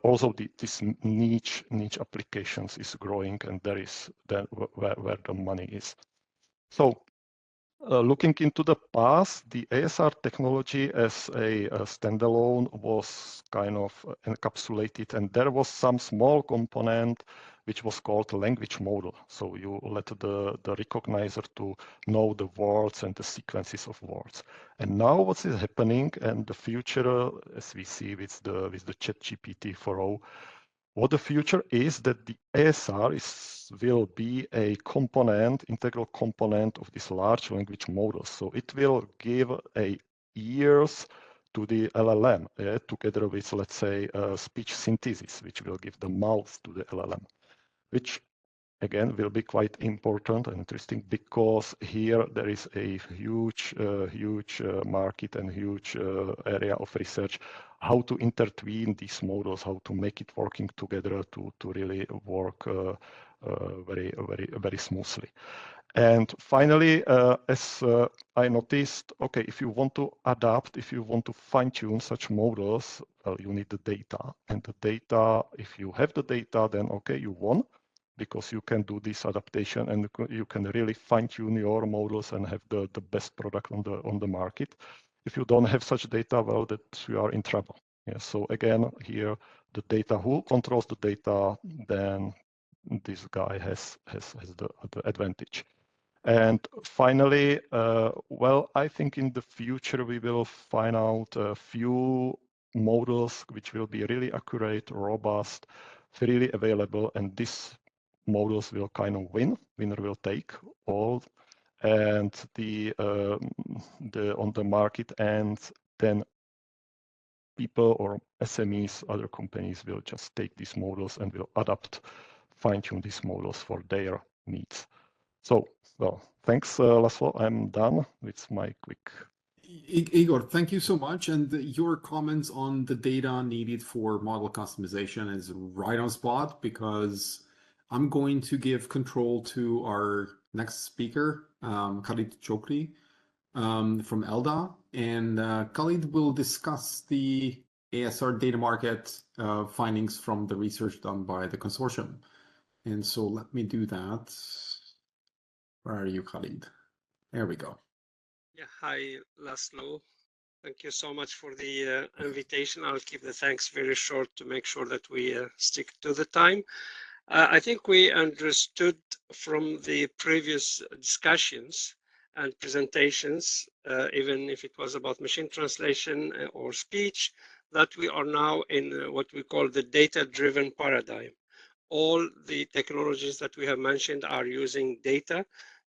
also this niche applications is growing, and there is where the money is. So looking into the past, the ASR technology as a standalone was kind of encapsulated, and there was some small component which was called language model. So you let the recognizer to know the words and the sequences of words. And now what is happening, and the future, as we see with the ChatGPT 4.0, what the future is that the ASR will be a component, integral component of this large language model. So it will give a ears to the LLM together with, let's say, speech synthesis, which will give the mouth to the LLM, which again will be quite important and interesting because here there is a huge market and huge area of research how to intertwine these models, how to make it working together to really work very smoothly. And finally, as I noticed, okay, if you want to adapt, if you want to fine-tune such models, well, you need the data. And the data, if you have the data, then okay, you won, because you can do this adaptation and you can really fine-tune your models and have the best product on the market. If you don't have such data, well, that you are in trouble. Yeah, so again, here, the data, who controls the data, then this guy has the advantage. And finally, well, I think in the future we will find out a few models which will be really accurate, robust, freely available, and these models will kind of win. Winner will take all, and on the market, and then people or SMEs, other companies will just take these models and will adapt, fine-tune these models for their needs. So, well, thanks, Laszlo. I'm done with my quick. Igor, thank you so much. And your comments on the data needed for model customization is right on spot, because I'm going to give control to our next speaker, Khalid Chokri from ELDA. And Khalid will discuss the ASR data market findings from the research done by the consortium. And so let me do that. Where are you, Khalid? There we go. Yeah, hi, Laszlo. Thank you so much for the invitation. I'll keep the thanks very short to make sure that we stick to the time. I think we understood from the previous discussions and presentations, even if it was about machine translation or speech, that we are now in what we call the data-driven paradigm. All the technologies that we have mentioned are using data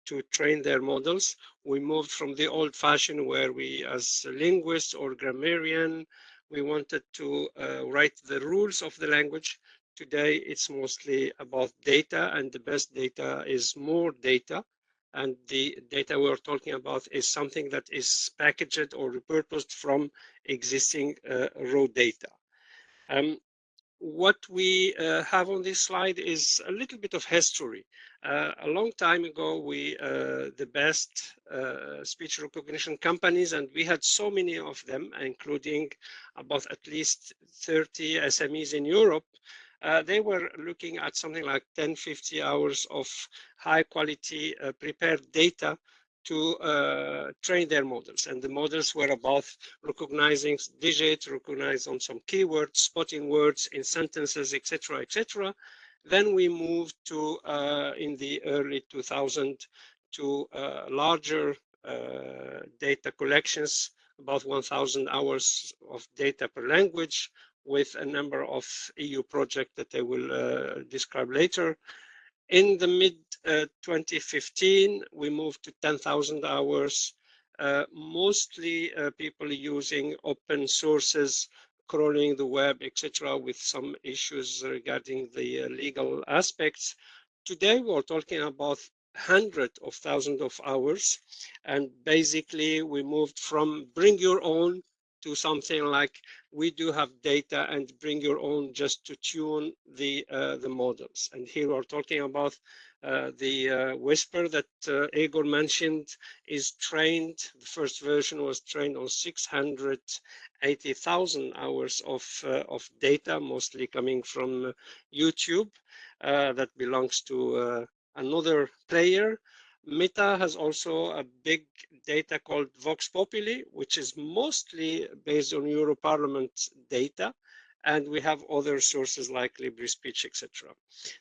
to train their models. We moved from the old fashioned where we, as linguists or grammarian, we wanted to write the rules of the language. Today, it's mostly about data, and the best data is more data. And the data we're talking about is something that is packaged or repurposed from existing raw data. What we have on this slide is a little bit of history. A long time ago, the best speech recognition companies, and we had so many of them, including about at least 30 SMEs in Europe, they were looking at something like 10-50 hours of high quality prepared data to train their models. And the models were about recognizing digits, recognizing on some keywords, spotting words in sentences, etc., etc. Then we moved to, in the early 2000s, to larger data collections, about 1,000 hours of data per language, with a number of EU projects that I will describe later. In the mid-2015, we moved to 10,000 hours, mostly people using open sources, crawling the web, etc., with some issues regarding the legal aspects. Today, we're talking about hundreds of thousands of hours, and basically we moved from bring your own to something like we do have data and bring your own just to tune the models. And here we're talking about the Whisper that Igor mentioned is trained. The first version was trained on 680,000 hours of data, mostly coming from YouTube, that belongs to another player. Meta has also a big data called Vox Populi, which is mostly based on Europarlament data, and we have other sources like LibreSpeech, etc.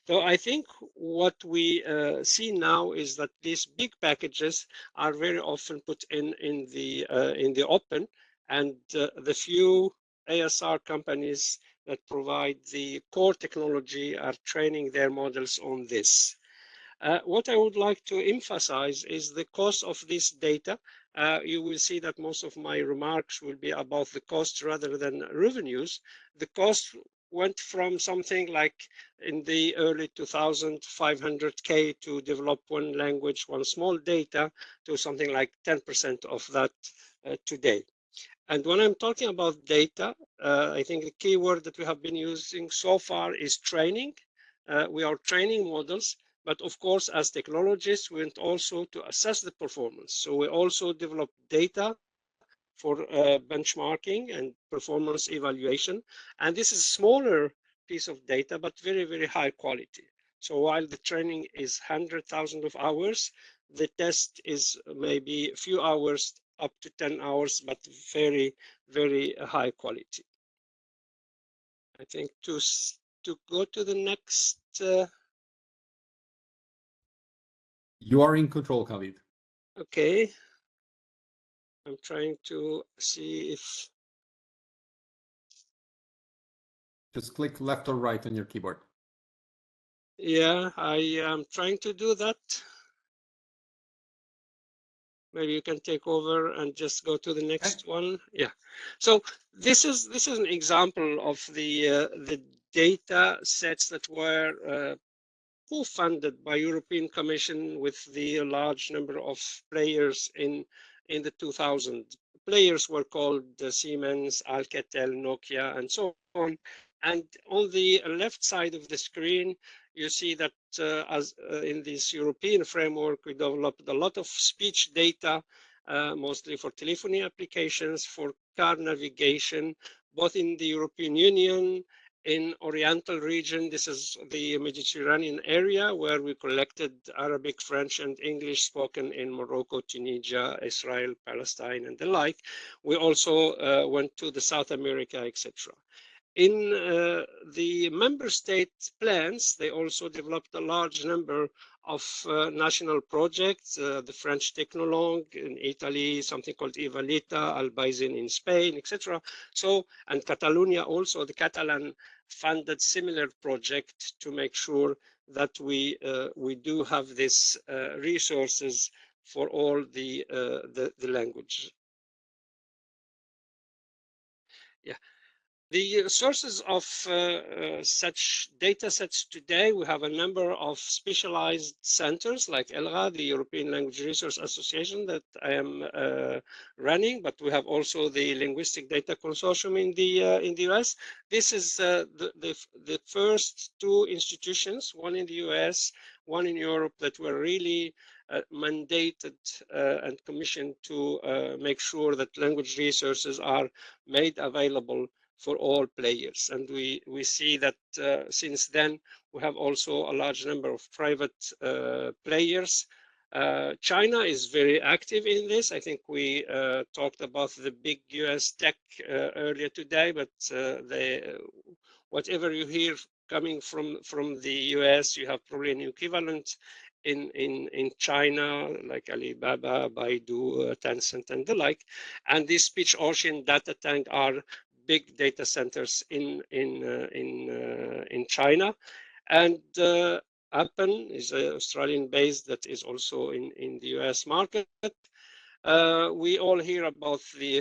So I think what we see now is that these big packages are very often put in the open, and the few ASR companies that provide the core technology are training their models on this. What I would like to emphasize is the cost of this data. You will see that most of my remarks will be about the cost rather than revenues. The cost went from something like in the early 2000, 500K to develop one language, one small data, to something like 10% of that today. And when I'm talking about data, I think the key word that we have been using so far is training. We are training models, but of course, as technologists, we want also to assess the performance. So we also develop data for benchmarking and performance evaluation. And this is a smaller piece of data, but very, very high quality. So while the training is 100,000 of hours, the test is maybe a few hours, up to 10 hours, but very, very high quality. I think to go to the next. You are in control, Khalid. Okay. I'm trying to see if. Just click left or right on your keyboard. Yeah, I am trying to do that. Maybe you can take over and just go to the next one. Yeah. So this is an example of the data sets that were co-funded by European Commission with the large number of players in the 2000s. Players were called Siemens, Alcatel, Nokia, and so on. And on the left side of the screen, you see that in this European framework, we developed a lot of speech data, mostly for telephony applications, for car navigation, both in the European Union, in Oriental region. This is the Mediterranean area where we collected Arabic, French, and English spoken in Morocco, Tunisia, Israel, Palestine, and the like. We also went to the South America, etc. In the member state plans, they also developed a large number of national projects, the French Technologue in Italy, something called Ivalita, Albaicin in Spain, etc. So, and Catalonia also, the Catalan funded similar project to make sure that we do have this resources for all the language. Yeah. The sources of such data sets today, we have a number of specialized centers like ELRA, the European Language Resource Association that I am running, but we have also the Linguistic Data Consortium in the US. This is the first two institutions, one in the US, one in Europe, that were really mandated and commissioned to make sure that language resources are made available for all players. And we see that since then, we have also a large number of private players. China is very active in this. I think we talked about the big US tech earlier today, but whatever you hear coming from the US, you have probably an equivalent in China, like Alibaba, Baidu, Tencent, and the like. And these Speech Ocean data tank are big data centers in China, and Appen is an Australian base that is also in the US market. We all hear about the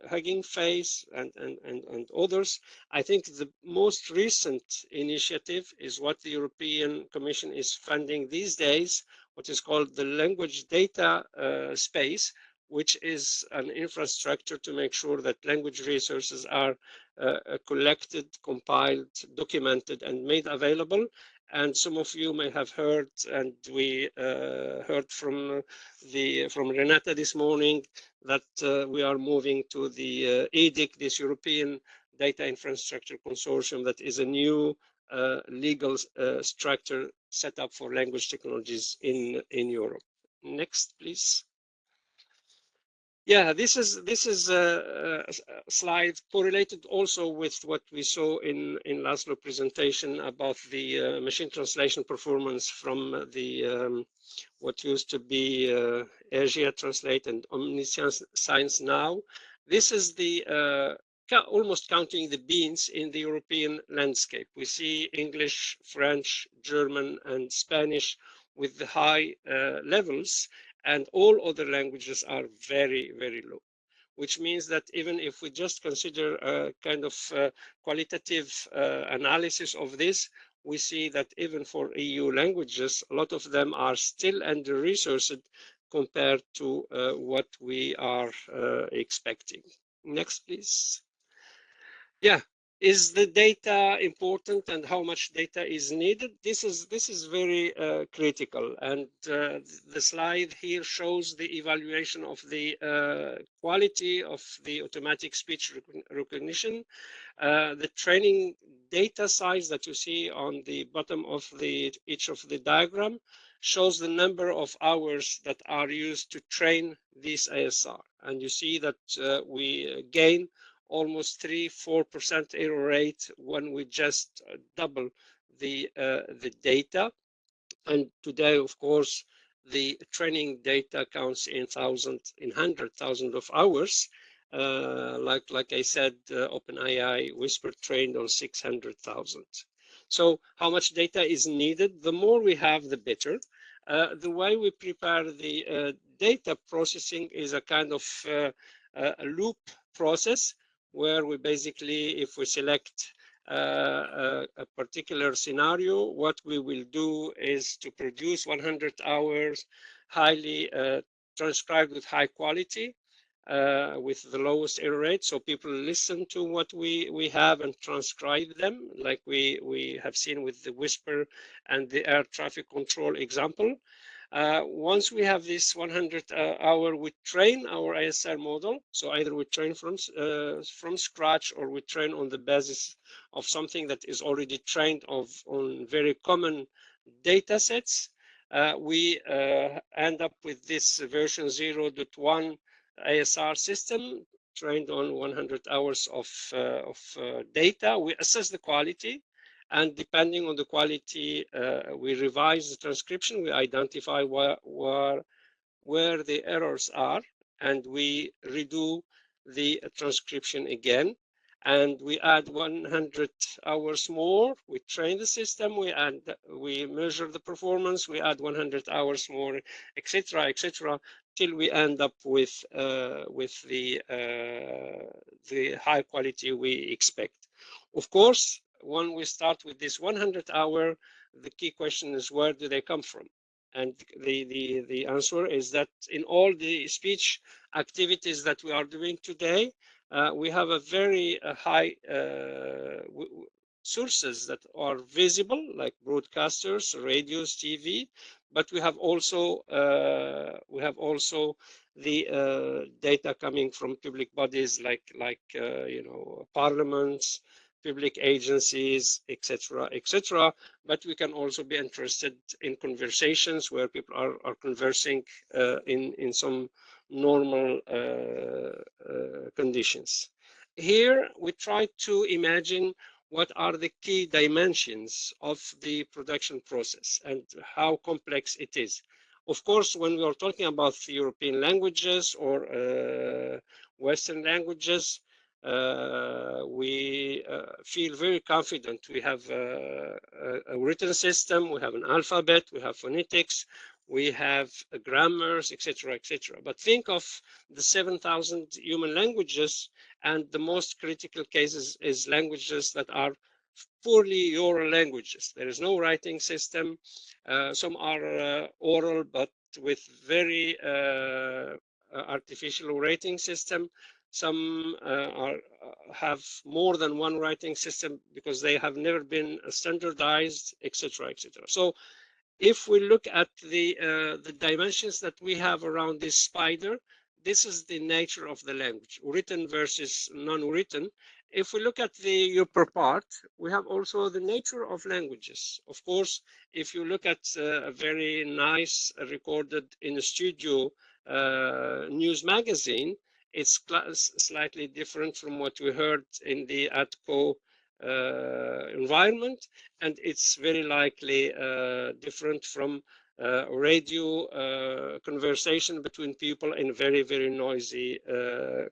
Hugging Face and others. I think the most recent initiative is what the European Commission is funding these days, what is called the language data space, which is an infrastructure to make sure that language resources are collected, compiled, documented, and made available. And some of you may have heard, and we heard from Renate this morning, that we are moving to the EDIC, this European Data Infrastructure Consortium, that is a new legal structure set up for language technologies in Europe. Next, please. Yeah, this is a slide correlated also with what we saw in Laszlo's presentation about the machine translation performance from the what used to be Asia Translate and Omniscience Now. This is the almost counting the beans in the European landscape. We see English, French, German, and Spanish with the high levels, and all other languages are very, very low, which means that even if we just consider a kind of qualitative analysis of this, we see that even for EU languages, a lot of them are still under-resourced compared to what we are expecting. Next, please. Yeah, is the data important and how much data is needed? This is very critical, and the slide here shows the evaluation of the quality of the automatic speech recognition. The training data size that you see on the bottom of each of the diagram shows the number of hours that are used to train this ASR, and you see that we gain almost 3-4% error rate when we just double the data. And today, of course, the training data counts in 100,000 of hours. Like I said, OpenAI Whisper trained on 600,000. So how much data is needed? The more we have, the better. The way we prepare the data processing is a kind of a loop process, where we basically, if we select a particular scenario, what we will do is to produce 100 hours highly transcribed with high quality, with the lowest error rate, so people listen to what we have and transcribe them, like we have seen with the Whisper and the air traffic control example. Once we have this 100 hour, we train our ASR model. So either we train from scratch, or we train on the basis of something that is already trained on very common data sets. We end up with this version 0.1 ASR system trained on 100 hours of data. We assess the quality, and depending on the quality, we revise the transcription. We identify where the errors are, and we redo the transcription again. And we add 100 hours more. We train the system. We measure the performance. We add 100 hours more, etc., etc., till we end up with the high quality we expect. Of course, when we start with this 100 hour, the key question is, where do they come from? And the answer is that in all the speech activities that we are doing today, we have a very high sources that are visible, like broadcasters, radios, TV, but we have also the data coming from public bodies like you know, parliaments, public agencies, etc., etc. But we can also be interested in conversations where people are conversing in some normal conditions. Here we try to imagine what are the key dimensions of the production process and how complex it is. Of course, when we are talking about European languages or Western languages, we feel very confident. We have a written system, we have an alphabet, we have phonetics, we have grammars, etc., etc. But think of the 7,000 human languages, and the most critical cases is languages that are purely oral languages. There is no writing system. Some are oral, but with very artificial writing system. Some have more than one writing system because they have never been standardized, etc., etc. So if we look at the dimensions that we have around this spider, this is the nature of the language, written versus non-written. If we look at the upper part, we have also the nature of languages. Of course, if you look at a very nice recorded in a studio news magazine, it's slightly different from what we heard in the ATCO environment, and it's very likely different from radio conversation between people in very, very noisy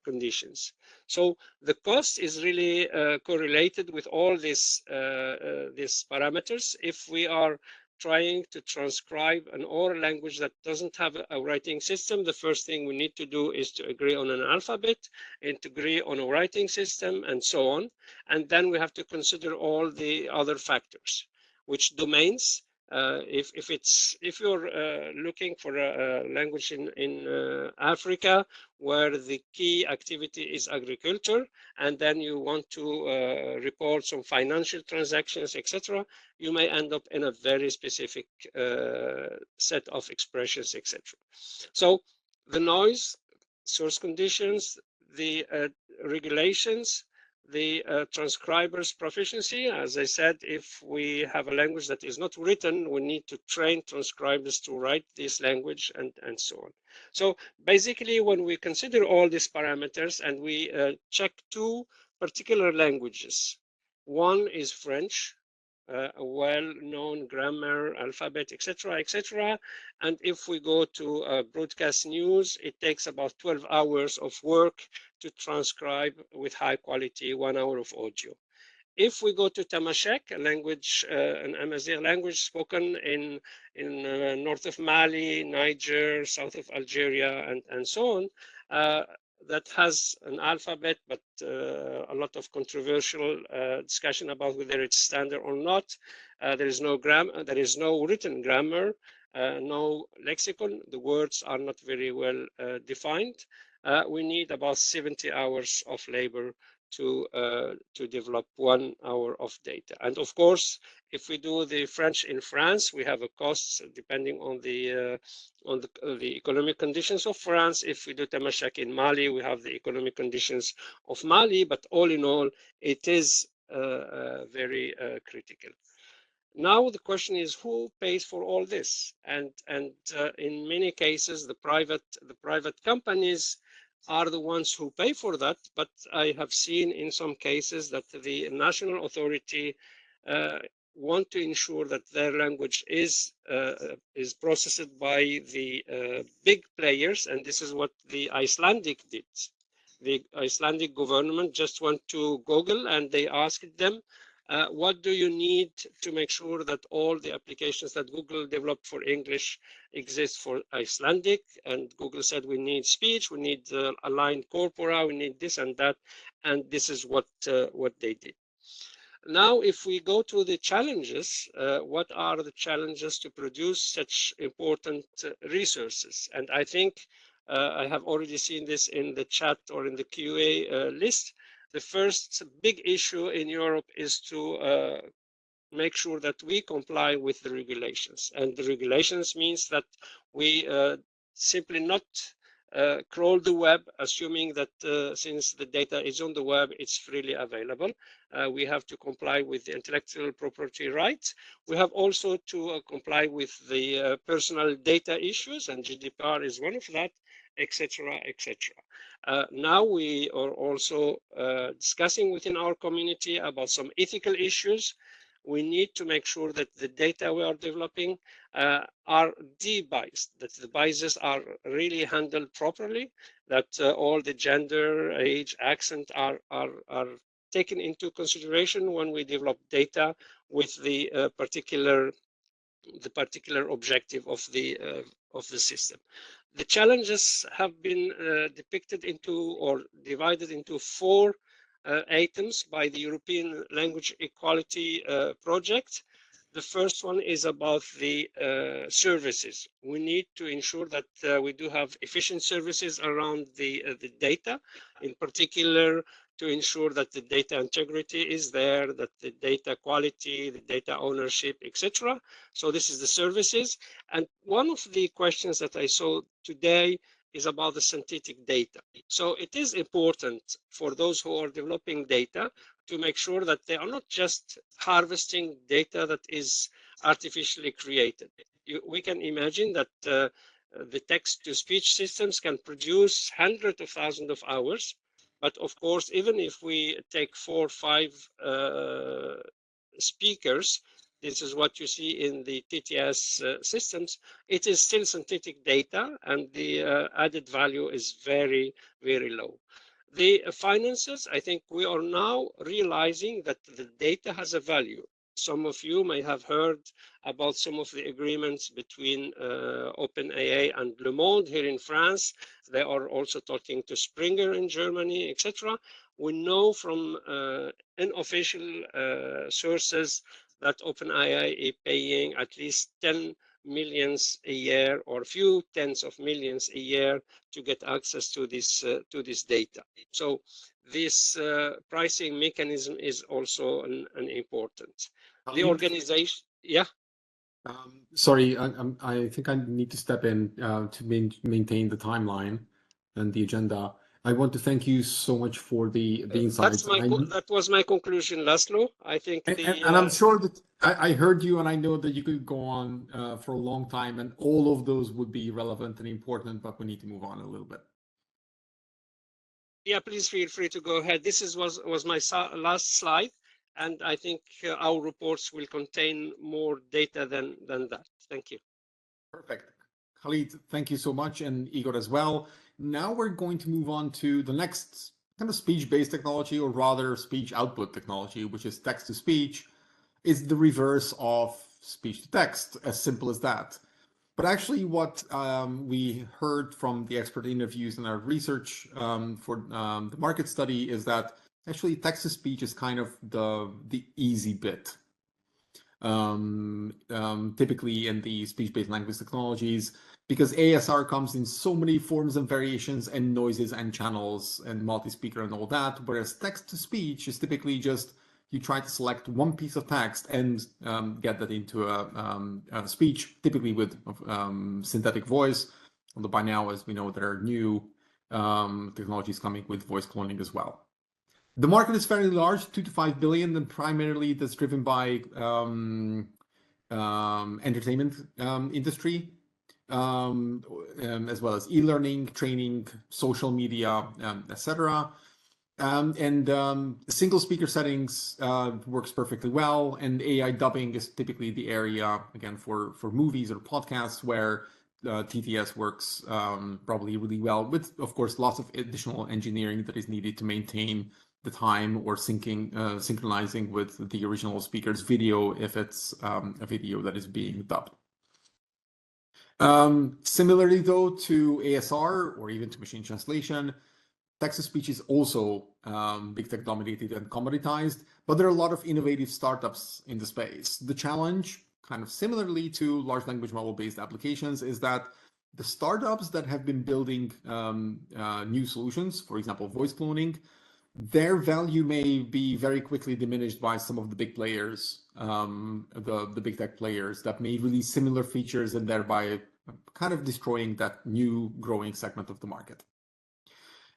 conditions. So the cost is really correlated with all these parameters. If we are trying to transcribe an oral language that doesn't have a writing system, the first thing we need to do is to agree on an alphabet and to agree on a writing system and so on. And then we have to consider all the other factors, which domains. If you're looking for a language in Africa where the key activity is agriculture, and then you want to report some financial transactions, etc., you may end up in a very specific set of expressions, etc. So the noise, source conditions, the regulations, the transcriber's proficiency. As I said, if we have a language that is not written, we need to train transcribers to write this language and so on. So basically, when we consider all these parameters and we check two particular languages, one is French, a well-known grammar, alphabet, etc., etc. And if we go to broadcast news, it takes about 12 hours of work to transcribe with high quality 1 hour of audio. If we go to Tamashek, a language, an Amazigh language spoken in north of Mali, Niger, south of Algeria, and so on, that has an alphabet, but a lot of controversial discussion about whether it's standard or not. There is no written grammar, no lexicon. The words are not very well defined. We need about 70 hours of labor to develop 1 hour of data. And of course, if we do the French in France, we have a cost depending on the economic conditions of France. If we do Tamashek in Mali, we have the economic conditions of Mali. But all in all, it is very critical. Now the question is, who pays for all this? And in many cases, the private companies are the ones who pay for that. But I have seen in some cases that the national authority want to ensure that their language is processed by the big players, and this is what the Icelandic did. The Icelandic government just went to Google and they asked them, what do you need to make sure that all the applications that Google developed for English exist for Icelandic? And Google said, we need speech, we need aligned corpora, we need this and that, and this is what they did. Now, if we go to the challenges, what are the challenges to produce such important resources? And I think I have already seen this in the chat or in the QA list. The first big issue in Europe is to make sure that we comply with the regulations. And the regulations means that we simply not crawl the web, assuming that since the data is on the web, it's freely available. We have to comply with the intellectual property rights. We have also to comply with the personal data issues, and GDPR is one of that, etc., etc. Now we are also discussing within our community about some ethical issues. We need to make sure that the data we are developing are de-biased, that the biases are really handled properly, that all the gender, age, accent are taken into consideration when we develop data with the particular objective of the system. The challenges have been depicted into or divided into 4 items by the European Language Equality Project. The first one is about the services. We need to ensure that we do have efficient services around the data, in particular to ensure that the data integrity is there, that the data quality, the data ownership, etc. So this is the services. And one of the questions that I saw today is about the synthetic data. So it is important for those who are developing data to make sure that they are not just harvesting data that is artificially created. We can imagine that the text-to-speech systems can produce hundreds of thousands of hours. But of course, even if we take 4 or 5 speakers, this is what you see in the TTS systems, it is still synthetic data, and the added value is very, very low. The finances, I think we are now realizing that the data has a value. Some of you may have heard about some of the agreements between OpenAI and Le Monde here in France. They are also talking to Springer in Germany, etc. We know from unofficial sources that OpenAI is paying at least 10 millions a year, or a few tens of millions a year, to get access to this data. So this pricing mechanism is also an important. The organization, yeah. Sorry, I think I need to step in to maintain the timeline and the agenda. I want to thank you so much for the insights. That was my conclusion, Laszlo. I think and I'm sure that I heard you, and I know that you could go on for a long time, and all of those would be relevant and important, but we need to move on a little bit. Yeah, please feel free to go ahead. This was my last slide, and I think our reports will contain more data than that. Thank you. Perfect. Khalid, thank you so much, and Igor as well. Now we're going to move on to the next kind of speech-based technology, or rather speech output technology, which is text-to-speech. It's the reverse of speech-to-text, as simple as that. But actually what we heard from the expert interviews and our research for the market study is that actually text-to-speech is kind of the easy bit. Typically in the speech-based language technologies, because ASR comes in so many forms and variations and noises and channels and multi-speaker and all that, whereas text-to-speech is typically just you try to select one piece of text and get that into a speech, typically with synthetic voice. Although by now, as we know, there are new technologies coming with voice cloning as well. The market is fairly large, 2 to 5 billion, and primarily that's driven by entertainment industry, as well as e-learning, training, social media, etc. Single speaker settings works perfectly well, and AI dubbing is typically the area, again, for movies or podcasts where TTS works probably really well, with, of course, lots of additional engineering that is needed to maintain the time or synchronizing with the original speaker's video if it's a video that is being dubbed. Similarly, though, to ASR or even to machine translation, text-to-speech is also big tech dominated and commoditized, but there are a lot of innovative startups in the space. The challenge, kind of similarly to large language model-based applications, is that the startups that have been building new solutions, for example, voice cloning, their value may be very quickly diminished by some of the big players, the big tech players that may release similar features and thereby kind of destroying that new growing segment of the market.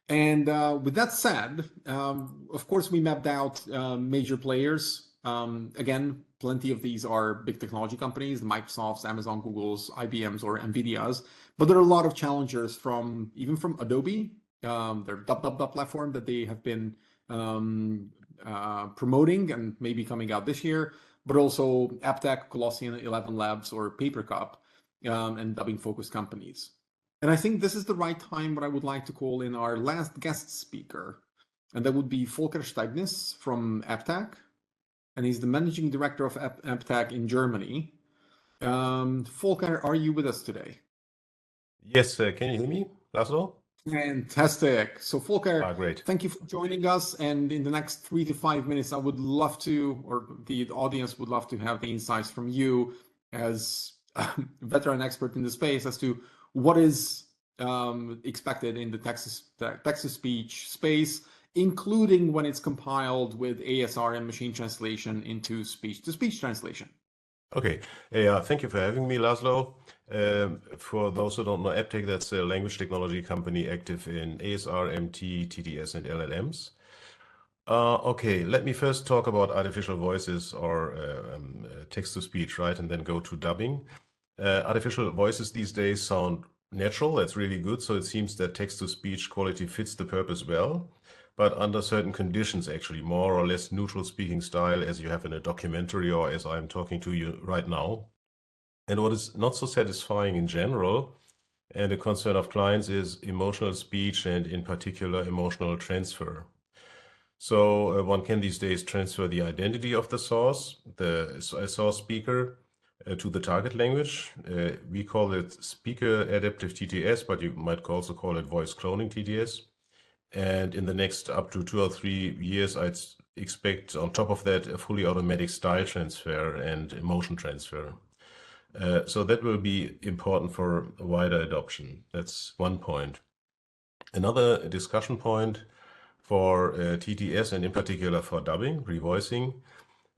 And with that said, of course, we mapped out major players. Again, plenty of these are big technology companies, Microsoft's, Amazon, Google's, IBM's, or NVIDIA's. But there are a lot of challengers even from Adobe, their Dub platform that they have been promoting and maybe coming out this year, but also AppTech, Colossian, 11 Labs, or Papercup, and dubbing-focused companies. And I think this is the right time what I would like to call in our last guest speaker, and that would be Volker Steignis from AppTech, and he's the managing director of AppTech in Germany. Volker, are you with us today? Yes, can you hear me, Laszlo? Fantastic. So Volker, great. Thank you for joining us. And in the next 3 to 5 minutes, I would love to, or the audience would love to have the insights from you as a veteran expert in the space as to what is expected in the text-to-speech space, including when it's compiled with ASR and machine translation into speech-to-speech translation. Okay, thank you for having me, Laszlo. For those who don't know, AppTech, that's a language technology company active in ASR, MT, TTS, and LLMs. Okay, let me first talk about artificial voices or text-to-speech, right, and then go to dubbing. Artificial voices these days sound natural. That's really good. So it seems that text-to-speech quality fits the purpose well. but under certain conditions, actually, more or less neutral speaking style as you have in a documentary or as I'm talking to you right now. And what is not so satisfying in general, and a concern of clients, is emotional speech and in particular emotional transfer. So one can these days transfer the identity of the source speaker, to the target language. We call it speaker adaptive TTS, but you might also call it voice cloning TTS. And in the next up to 2 or 3 years, I'd expect on top of that a fully automatic style transfer and emotion transfer. So that will be important for a wider adoption. That's one point. Another discussion point for TTS, and in particular for dubbing, revoicing,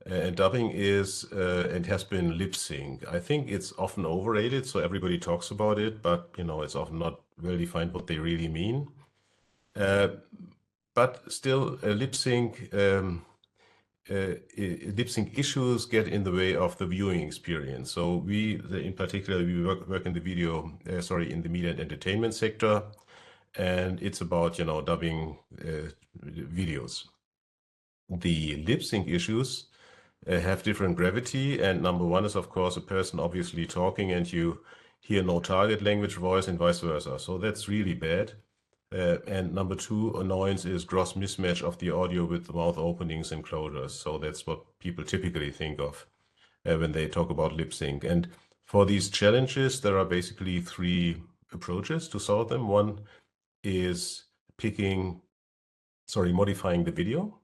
and dubbing is and has been lip sync. I think it's often overrated, so everybody talks about it, but it's often not well defined what they really mean. But still, lip sync issues get in the way of the viewing experience. So in particular, we work in the in the media and entertainment sector, and it's about dubbing videos. The lip sync issues have different gravity, and number one is of course a person obviously talking and you hear no target language voice and vice versa. So that's really bad. And number two, annoyance is gross mismatch of the audio with the mouth openings and closures. So that's what people typically think of when they talk about lip sync. And for these challenges, there are basically 3 approaches to solve them. One is modifying the video,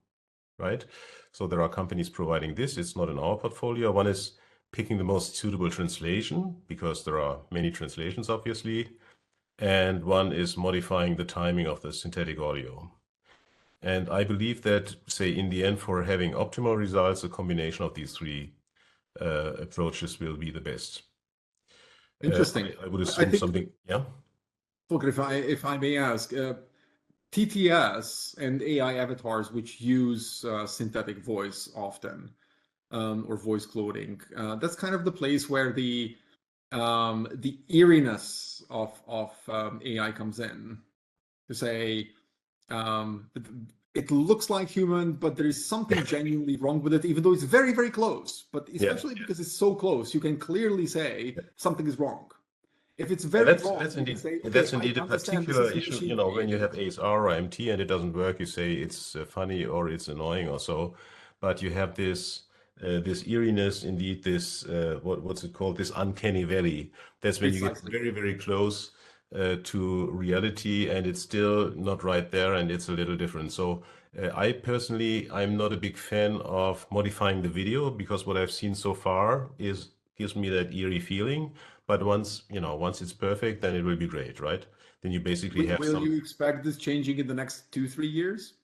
right? So there are companies providing this. It's not in our portfolio. One is picking the most suitable translation, because there are many translations, obviously. And one is modifying the timing of the synthetic audio. And I believe that, say, in the end, for having optimal results, a combination of these 3 approaches will be the best. Interesting. I would assume something, yeah? Volker, if I may ask, TTS and AI avatars which use synthetic voice often, or voice cloning, that's kind of the place where the eeriness of AI comes in. To say, it looks like human, but there is something genuinely wrong with it, even though it's very, very close. But especially because it's so close, you can clearly say something is wrong. If it's very wrong, that's indeed, say, okay, that's indeed a particular issue. machine When you have ASR or MT and it doesn't work, you say it's funny or it's annoying or so. But you have this eeriness, indeed, this what's it called? This uncanny valley. That's when you get very, very close to reality, and it's still not right there, and it's a little different. So I personally, I'm not a big fan of modifying the video, because what I've seen so far gives me that eerie feeling. But once it's perfect, then it will be great, right? Then you basically have Will you expect this changing in the next 2-3 years?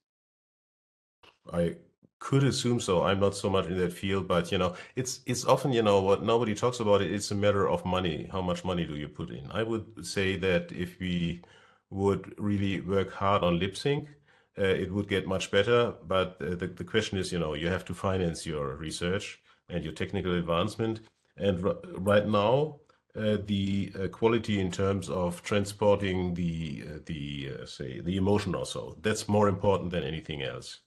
I could assume so. I'm not so much in that field, but it's often what nobody talks about. It's a matter of money. How much money do you put in? I would say that if we would really work hard on lip sync, it would get much better. But the question is, you have to finance your research and your technical advancement. And right now, the quality in terms of transporting the emotion or so, that's more important than anything else,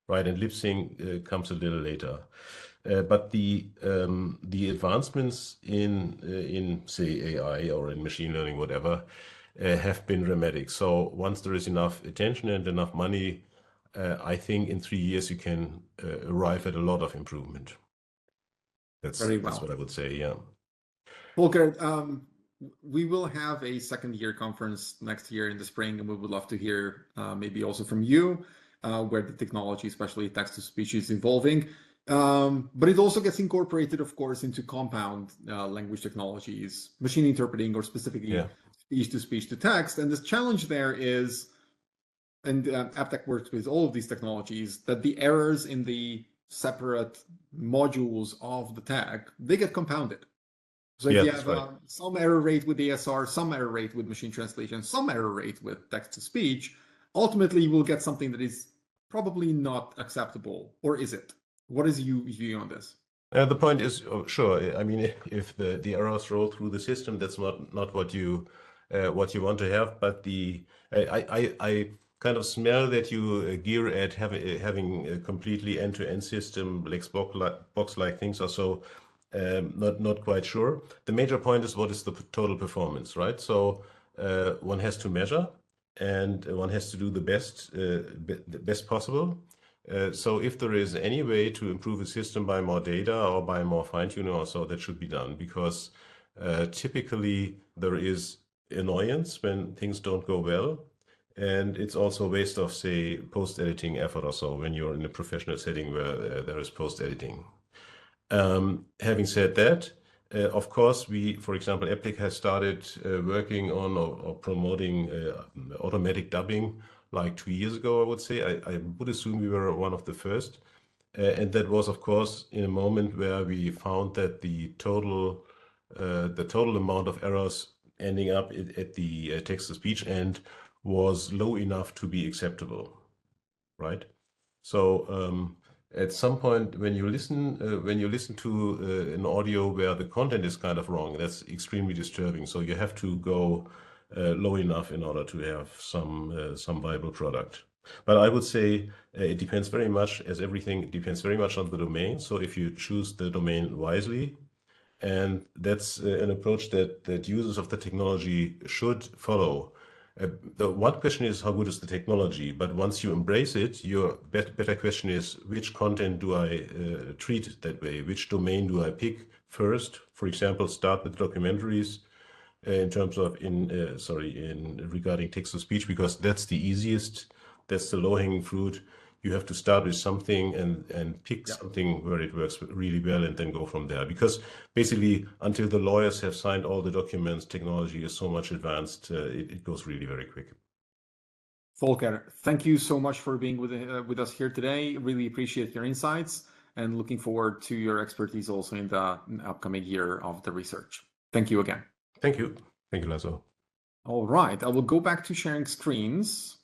right? And lip sync comes a little later. But the advancements in say AI or in machine learning, whatever, have been dramatic. So once there is enough attention and enough money, I think in 3 years you can arrive at a lot of improvement. That's what I would say, yeah. Volker, we will have a second-year conference next year in the spring, and we would love to hear maybe also from you where the technology, especially text-to-speech, is evolving. But it also gets incorporated, of course, into compound language technologies, machine interpreting, or specifically speech to text. And the challenge there is, and AppTech works with all of these technologies, that the errors in the separate modules of the tag, they get compounded. So if you have some error rate with ASR, some error rate with machine translation, some error rate with text-to-speech, ultimately you will get something that is probably not acceptable. Or is it? What is your view on this? The point is, sure. I mean, if the errors roll through the system, that's not what you want to have. But I kind of smell that you gear at having a completely end-to-end system, black box-like things or so. Not quite sure. The major point is what is the total performance, right? So one has to measure, and one has to do the best possible. So if there is any way to improve a system by more data or by more fine-tuning or so, that should be done, because typically there is annoyance when things don't go well. And it's also a waste of, say, post-editing effort or so when you're in a professional setting where there is post-editing. Having said that, of course, for example, Plitt has started working on or promoting automatic dubbing like 2 years ago, I would say. I would assume we were one of the first. And that was, of course, in a moment where we found that the total amount of errors ending up at the text-to-speech end was low enough to be acceptable, right? So at some point, when you listen to an audio where the content is kind of wrong, that's extremely disturbing. So you have to go low enough in order to have some viable product. But I would say it depends very much, as everything, it depends very much on the domain. So if you choose the domain wisely, and that's an approach that users of the technology should follow. The one question is, how good is the technology? But once you embrace it, your better question is, which content do I treat that way? Which domain do I pick first? For example, start with documentaries in terms of regarding text-to-speech, because that's the easiest, that's the low-hanging fruit. You have to start with something and pick something where it works really well and then go from there. Because basically, until the lawyers have signed all the documents, technology is so much advanced, it goes really very quick. Volker, thank you so much for being with us here today. Really appreciate your insights and looking forward to your expertise also in the upcoming year of the research. Thank you again. Thank you. Thank you, Laszlo. All right, I will go back to sharing screens.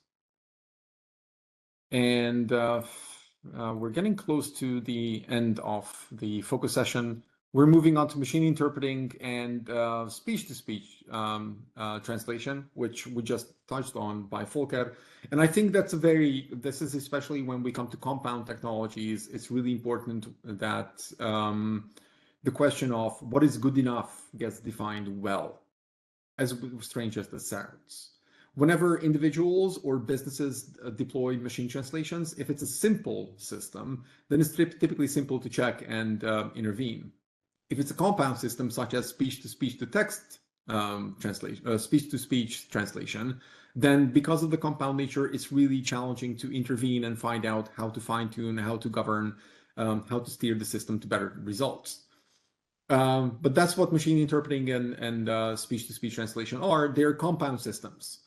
And we're getting close to the end of the focus session. We're moving on to machine interpreting and speech-to-speech translation, which we just touched on by Volker. And I think this is especially when we come to compound technologies, it's really important that the question of what is good enough gets defined well, as strange as that sounds. Whenever individuals or businesses deploy machine translations, if it's a simple system, then it's typically simple to check and intervene. If it's a compound system, such as speech-to-speech to text translation, speech-to-speech translation, then because of the compound nature, it's really challenging to intervene and find out how to fine-tune, how to govern, how to steer the system to better results. But that's what machine interpreting and speech-to-speech translation are. They're compound systems.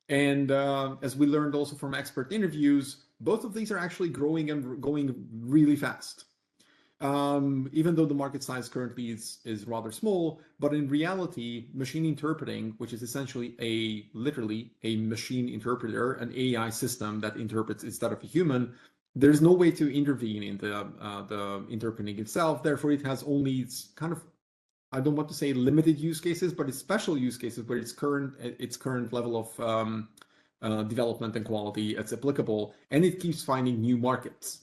And as we learned also from expert interviews, both of these are actually growing and going really fast. Even though the market size currently is rather small, but in reality, machine interpreting, which is essentially literally a machine interpreter, an AI system that interprets instead of a human, there's no way to intervene in the interpreting itself. Therefore, it has only kind of, I don't want to say limited use cases, but it's special use cases where its current level of development and quality it's applicable, and it keeps finding new markets.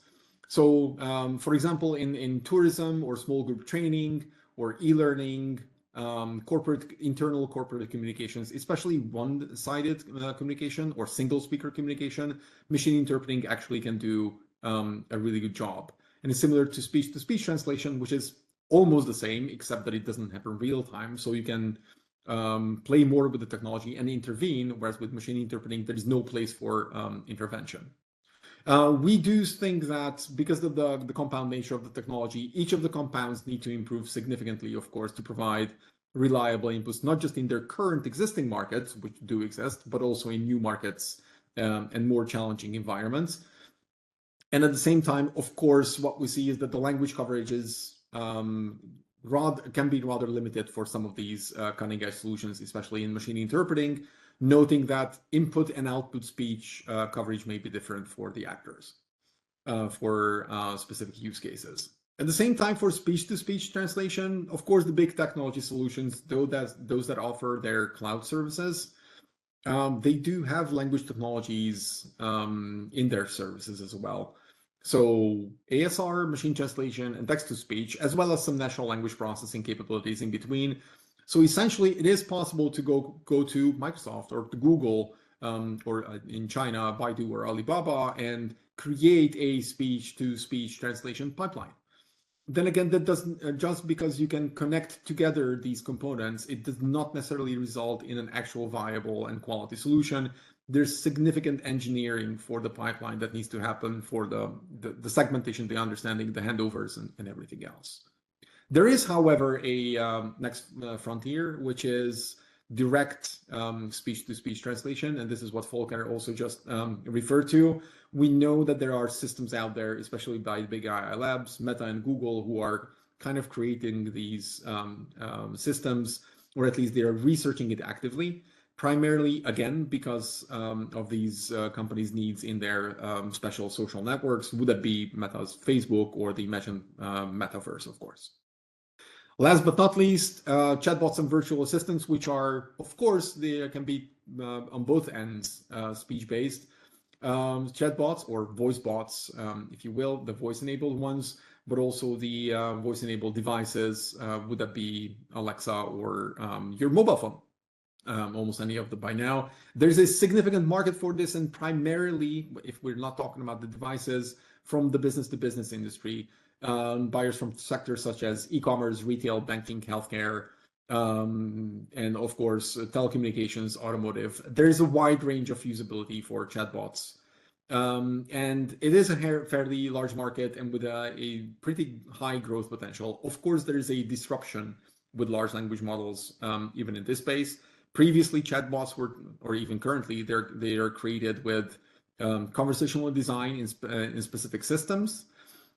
So, for example, in tourism or small group training or e-learning, internal corporate communications, especially one-sided communication or single-speaker communication, machine interpreting actually can do a really good job. And it's similar to speech-to-speech translation, which is almost the same, except that it doesn't happen real time. So you can play more with the technology and intervene, whereas with machine interpreting, there is no place for intervention. We do think that because of the compound nature of the technology, each of the compounds need to improve significantly, of course, to provide reliable inputs, not just in their current existing markets, which do exist, but also in new markets and more challenging environments. And at the same time, of course, what we see is that the language coverage is can be rather limited for some of these cutting-edge solutions, especially in machine interpreting, noting that input and output speech coverage may be different for the actors for specific use cases. At the same time, for speech-to-speech translation, of course, the big technology solutions, those that offer their cloud services, they do have language technologies in their services as well. So ASR, machine translation, and text-to-speech, as well as some natural language processing capabilities in between. So essentially, it is possible to go to Microsoft or to Google or in China, Baidu or Alibaba, and create a speech-to-speech translation pipeline. Then again, that doesn't, just because you can connect together these components, it does not necessarily result in an actual viable and quality solution. There's significant engineering for the pipeline that needs to happen for the segmentation, the understanding, the handovers, and everything else. There is, however, a next frontier, which is direct speech-to-speech translation, and this is what Volker also just referred to. We know that there are systems out there, especially by big AI labs, Meta and Google, who are kind of creating these systems, or at least they are researching it actively, primarily, again, because of these companies' needs in their special social networks. Would that be Meta's Facebook or the mentioned metaverse, of course. Last but not least, chatbots and virtual assistants, which are, of course, they can be on both ends speech-based. Chatbots or voice bots, if you will, the voice-enabled ones, but also the voice-enabled devices. Would that be Alexa or your mobile phone? Almost any of them by now. There's a significant market for this, and primarily, if we're not talking about the devices, from the business-to-business industry. Buyers from sectors such as e-commerce, retail, banking, healthcare, and of course, telecommunications, automotive. There's a wide range of usability for chatbots. And it is a fairly large market and with a pretty high growth potential. Of course, there is a disruption with large language models, even in this space. Previously, chatbots were, or even currently, they are created with conversational design in specific systems.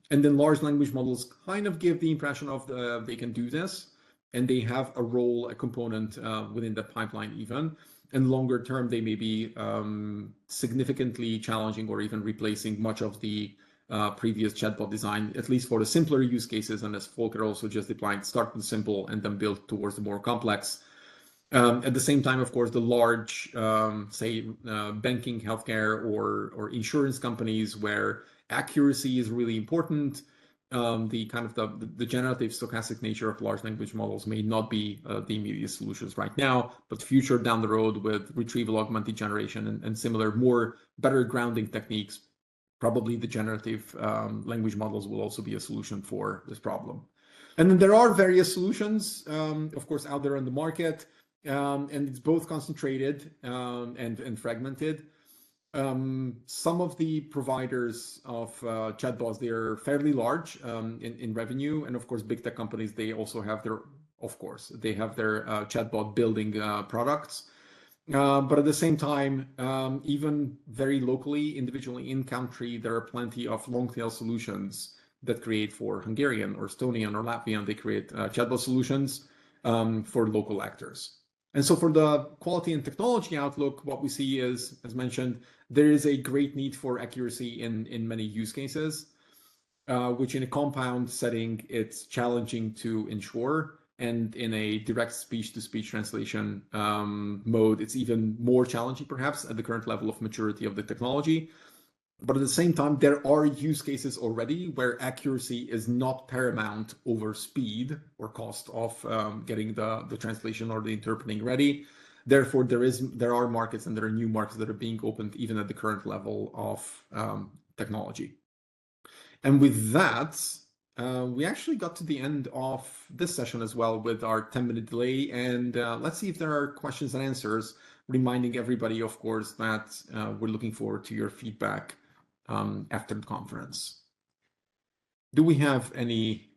And then large language models kind of give the impression of they can do this, and they have a role, a component within the pipeline even. And longer term, they may be significantly challenging or even replacing much of the previous chatbot design, at least for the simpler use cases. And as Volker also just defined, start with simple and then build towards the more complex. At the same time, of course, the large, say, banking, healthcare, or insurance companies where accuracy is really important. The kind of the generative stochastic nature of large language models may not be the immediate solutions right now, but future down the road with retrieval augmented generation and similar better grounding techniques, probably the generative language models will also be a solution for this problem. And then there are various solutions, of course, out there on the market, and it's both concentrated and fragmented. Some of the providers of chatbots, they are fairly large in revenue, and of course, big tech companies, they also have their chatbot building products. But at the same time, even very locally, individually in country, there are plenty of long tail solutions that create for Hungarian or Estonian or Latvian. They create chatbot solutions for local actors. And so for the quality and technology outlook, what we see is, as mentioned, there is a great need for accuracy in many use cases, which in a compound setting, it's challenging to ensure. And in a direct speech-to-speech translation mode, it's even more challenging, perhaps, at the current level of maturity of the technology. But at the same time, there are use cases already where accuracy is not paramount over speed or cost of getting the translation or the interpreting ready. Therefore, there are markets and there are new markets that are being opened even at the current level of technology. And with that, we actually got to the end of this session as well with our 10-minute delay. And let's see if there are questions and answers, reminding everybody, of course, that we're looking forward to your feedback after the conference. Do we have any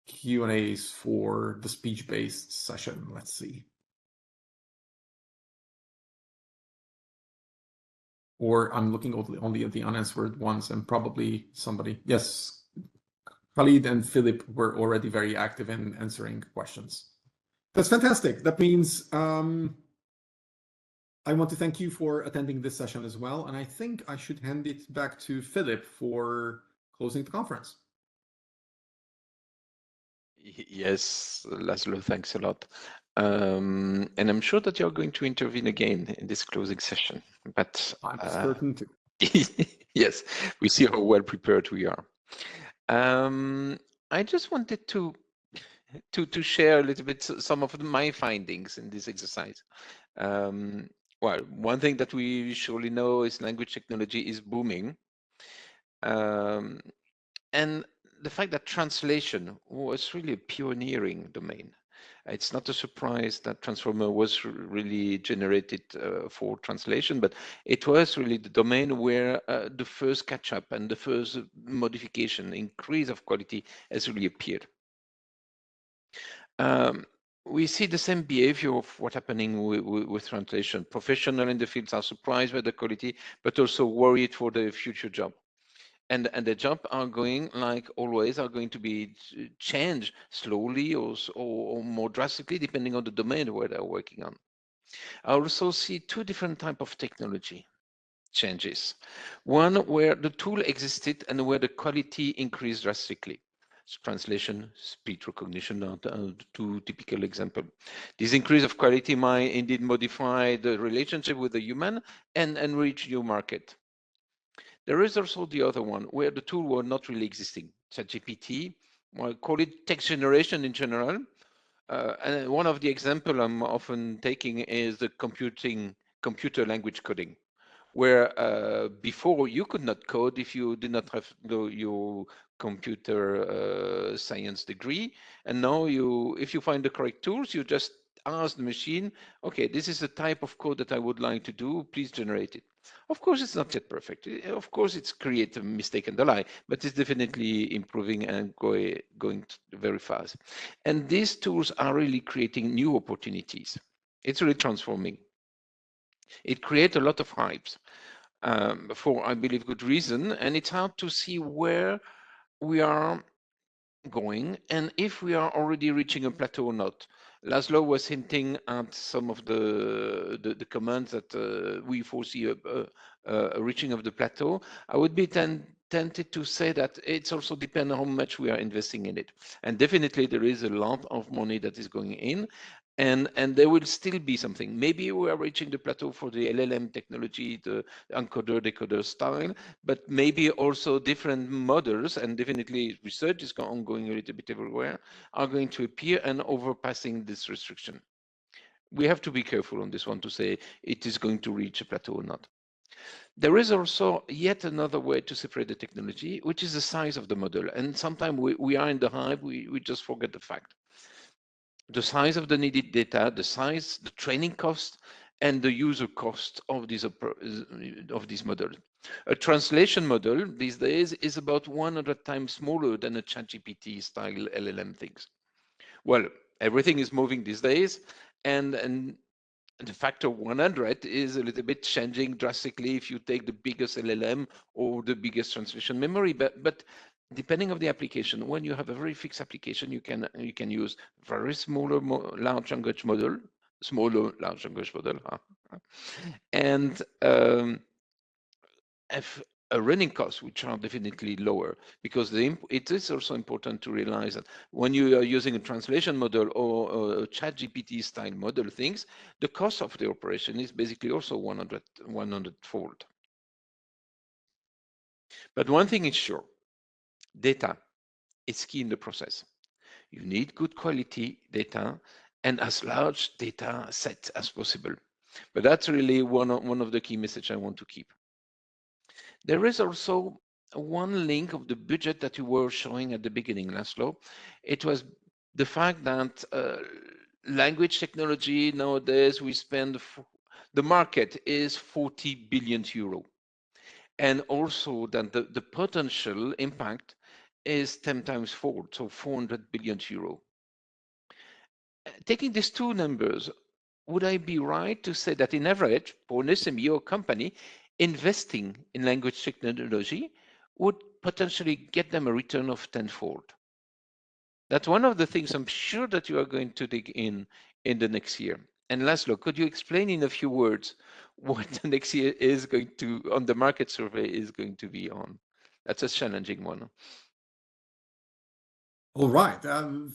Q&As for the speech-based session? Let's see. Or I'm looking only at the unanswered ones and probably somebody. Yes, Khalid and Philippe were already very active in answering questions. That's fantastic. That means I want to thank you for attending this session as well. And I think I should hand it back to Philippe for closing the conference. Yes, Laszlo, thanks a lot. And I'm sure that you're going to intervene again in this closing session. But I'm certain to. yes, we see how well prepared we are. I just wanted to share a little bit some of my findings in this exercise. Well, one thing that we surely know is language technology is booming. And the fact that translation was really a pioneering domain. It's not a surprise that Transformer was really generated for translation, but it was really the domain where the first catch-up and the first modification, increase of quality has really appeared. We see the same behavior of what's happening with translation. Professionals in the fields are surprised by the quality, but also worried for the future job. And the job are going, like always, are going to be changed slowly or more drastically, depending on the domain where they're working on. I also see two different types of technology changes. One where the tool existed and where the quality increased drastically. Translation, speech recognition are the two typical examples. This increase of quality might indeed modify the relationship with the human and reach new market. There is also the other one where the tool were not really existing. ChatGPT, well, call it text generation in general. And one of the examples I'm often taking is the computer language coding, where before you could not code if you did not have your computer science degree. And now if you find the correct tools, you just ask the machine, okay, this is the type of code that I would like to do, please generate it. Of course, it's not yet perfect. Of course, it's create a mistake and the lie, but it's definitely improving and going very fast. And these tools are really creating new opportunities. It's really transforming. It creates a lot of hypes for, I believe, good reason. And it's hard to see where we are going and if we are already reaching a plateau or not. Laszlo was hinting at some of the comments that we foresee a reaching of the plateau. I would be tempted to say that it's also depends on how much we are investing in it. And definitely there is a lot of money that is going in. And there will still be something. Maybe we are reaching the plateau for the LLM technology, the encoder decoder style, but maybe also different models, and definitely research is ongoing a little bit everywhere, are going to appear and overpassing this restriction. We have to be careful on this one to say it is going to reach a plateau or not. There is also yet another way to separate the technology, which is the size of the model. And sometimes we are in the hype, we just forget the fact. The size of the needed data, the size, the training cost, and the user cost of this model. A translation model these days is about 100 times smaller than a ChatGPT style LLM things. Well, everything is moving these days, and the factor 100 is a little bit changing drastically if you take the biggest LLM or the biggest translation memory, but depending on the application, when you have a very fixed application, you can use very smaller large language model, and have a running cost which are definitely lower, because it is also important to realize that when you are using a translation model or a ChatGPT style model things, the cost of the operation is basically also 100-fold. But one thing is sure, data is key in the process. You need good quality data and as large data set as possible. But that's really one of the key messages I want to keep. There is also one link of the budget that you were showing at the beginning, Laszlo. It was the fact that language technology nowadays, we spend, the market is 40 billion euro. And also that the potential impact is 10 times fold, so 400 billion euro. Taking these two numbers, would I be right to say that in average, for an SME or company, investing in language technology would potentially get them a return of tenfold? That's one of the things I'm sure that you are going to dig in the next year. And Laszlo, could you explain in a few words what the next year is going to, on the market survey, is going to be on? That's a challenging one. All right.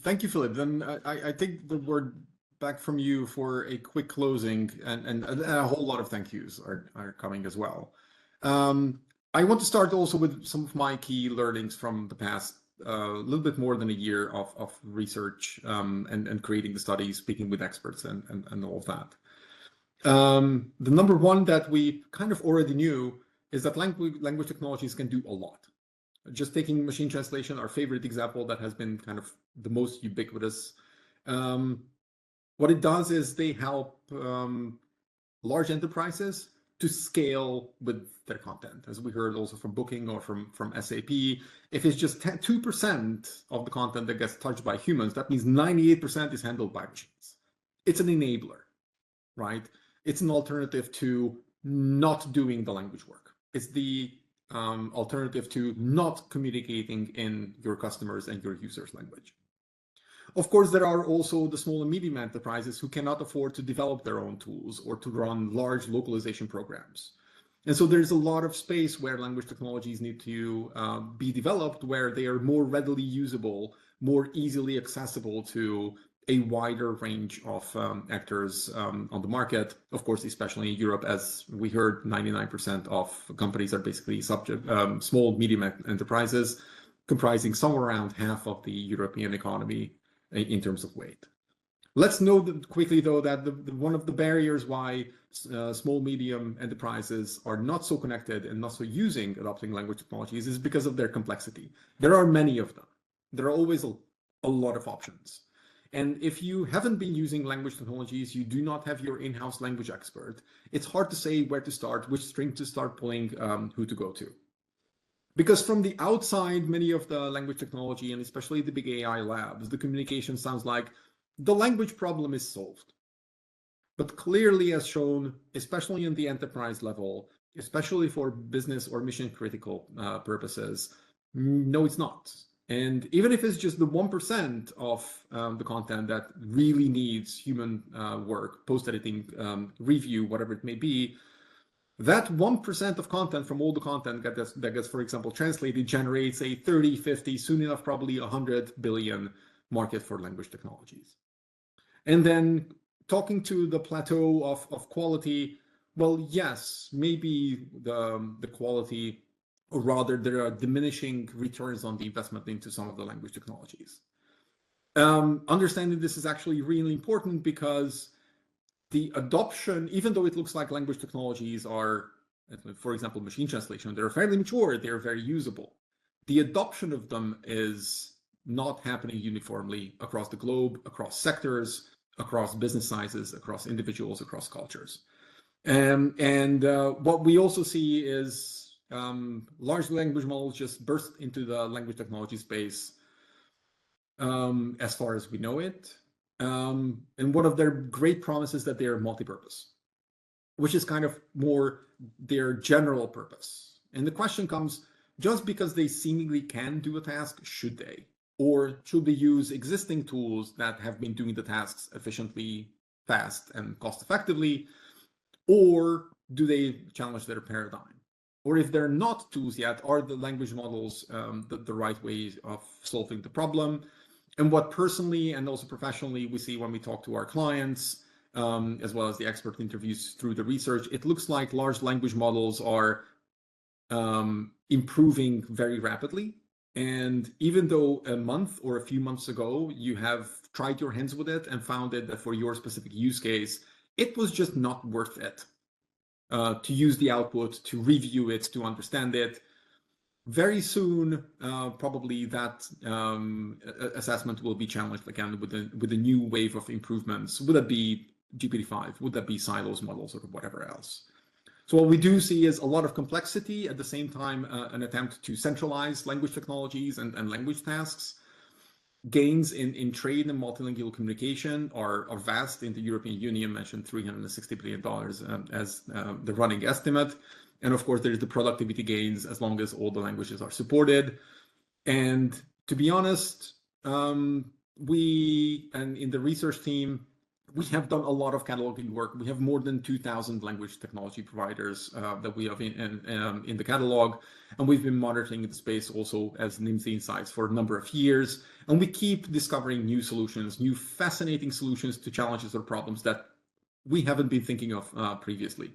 Thank you, Philippe. Then I think the word back from you for a quick closing, and a whole lot of thank yous are coming as well. I want to start also with some of my key learnings from the past little bit more than a year of research and creating the studies, speaking with experts and all of that. The number one that we kind of already knew is that language technologies can do a lot. Just taking machine translation, our favorite example that has been kind of the most ubiquitous. What it does is they help large enterprises to scale with their content, as we heard also from Booking or from SAP. If it's just 2% of the content that gets touched by humans, that means 98% is handled by machines. It's an enabler, right? It's an alternative to not doing the language work. It's the alternative to not communicating in your customers and your users' language. Of course, there are also the small and medium enterprises who cannot afford to develop their own tools or to run large localization programs. And so there's a lot of space where language technologies need to be developed, where they are more readily usable, more easily accessible to a wider range of actors on the market. Of course, especially in Europe, as we heard, 99% of companies are basically small, medium enterprises, comprising somewhere around half of the European economy in terms of weight. Let's note quickly, though, that one of the barriers why small, medium enterprises are not so connected and not so adopting language technologies is because of their complexity. There are many of them. There are always a lot of options. And if you haven't been using language technologies, you do not have your in-house language expert, it's hard to say where to start, which string to start pulling, who to go to. Because from the outside, many of the language technology, and especially the big AI labs, the communication sounds like the language problem is solved. But clearly, as shown, especially in the enterprise level, especially for business or mission critical purposes, no, it's not. And even if it's just the 1% of the content that really needs human work, post-editing, review, whatever it may be, that 1% of content from all the content that gets, for example, translated generates a 30, 50, soon enough, probably 100 billion market for language technologies. And then talking to the plateau of quality, well, yes, maybe the quality, or rather there are diminishing returns on the investment into some of the language technologies. Understanding this is actually really important because the adoption, even though it looks like language technologies are, for example, machine translation, they're fairly mature, they're very usable. The adoption of them is not happening uniformly across the globe, across sectors, across business sizes, across individuals, across cultures. What we also see is large language models just burst into the language technology space as far as we know it. And one of their great promises is that they are multi-purpose, which is kind of more their general purpose. And the question comes, just because they seemingly can do a task, should they? Or should they use existing tools that have been doing the tasks efficiently, fast, and cost-effectively? Or do they challenge their paradigm? Or if they're not tools yet, are the language models the right way of solving the problem? And what personally and also professionally we see when we talk to our clients, as well as the expert interviews through the research, it looks like large language models are improving very rapidly. And even though a month or a few months ago, you have tried your hands with it and found it that for your specific use case, it was just not worth it to use the output, to review it, to understand it. Very soon, probably that assessment will be challenged again with a new wave of improvements. Would that be GPT-5? Would that be silos models or whatever else? So what we do see is a lot of complexity, at the same time an attempt to centralize language technologies and language tasks. Gains in trade and multilingual communication are vast. In the European Union, mentioned $360 billion as the running estimate. And of course, there's the productivity gains as long as all the languages are supported. And to be honest, we and in the research team, we have done a lot of cataloging work. We have more than 2,000 language technology providers that we have in the catalog, and we've been monitoring the space also as Nimdzi Insights for a number of years. And we keep discovering new solutions, new fascinating solutions to challenges or problems that we haven't been thinking of previously.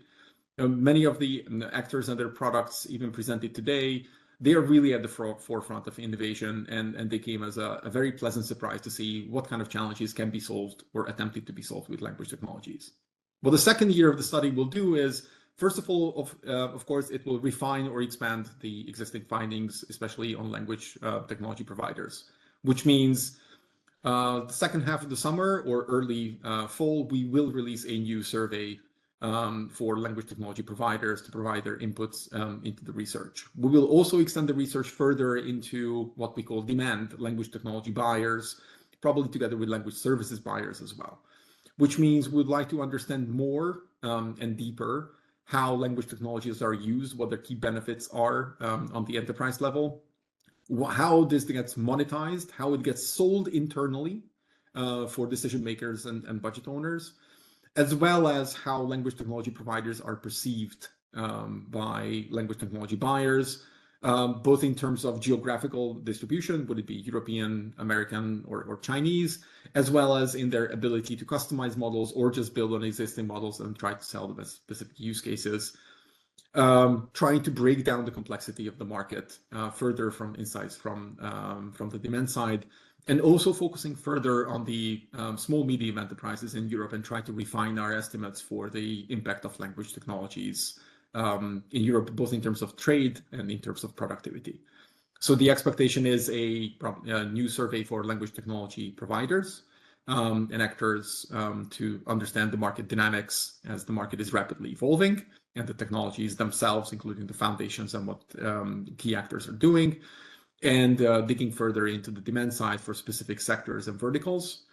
Many of the actors and their products even presented today, they are really at the forefront of innovation, and they came as a very pleasant surprise to see what kind of challenges can be solved or attempted to be solved with language technologies. What the second year of the study will do is, first of all, of course, it will refine or expand the existing findings, especially on language technology providers, which means the second half of the summer or early fall, we will release a new survey for language technology providers to provide their inputs into the research. We will also extend the research further into what we call demand language technology buyers, probably together with language services buyers as well, which means we'd like to understand more and deeper how language technologies are used, what their key benefits are on the enterprise level, how this gets monetized, how it gets sold internally for decision makers and budget owners, as well as how language technology providers are perceived by language technology buyers, both in terms of geographical distribution, would it be European, American, or Chinese, as well as in their ability to customize models or just build on existing models and try to sell them as specific use cases, trying to break down the complexity of the market further from insights from the demand side, and also focusing further on the small medium enterprises in Europe and try to refine our estimates for the impact of language technologies in Europe, both in terms of trade and in terms of productivity. So the expectation is a new survey for language technology providers and actors to understand the market dynamics as the market is rapidly evolving, and the technologies themselves, including the foundations and what key actors are doing, and digging further into the demand side for specific sectors and verticals.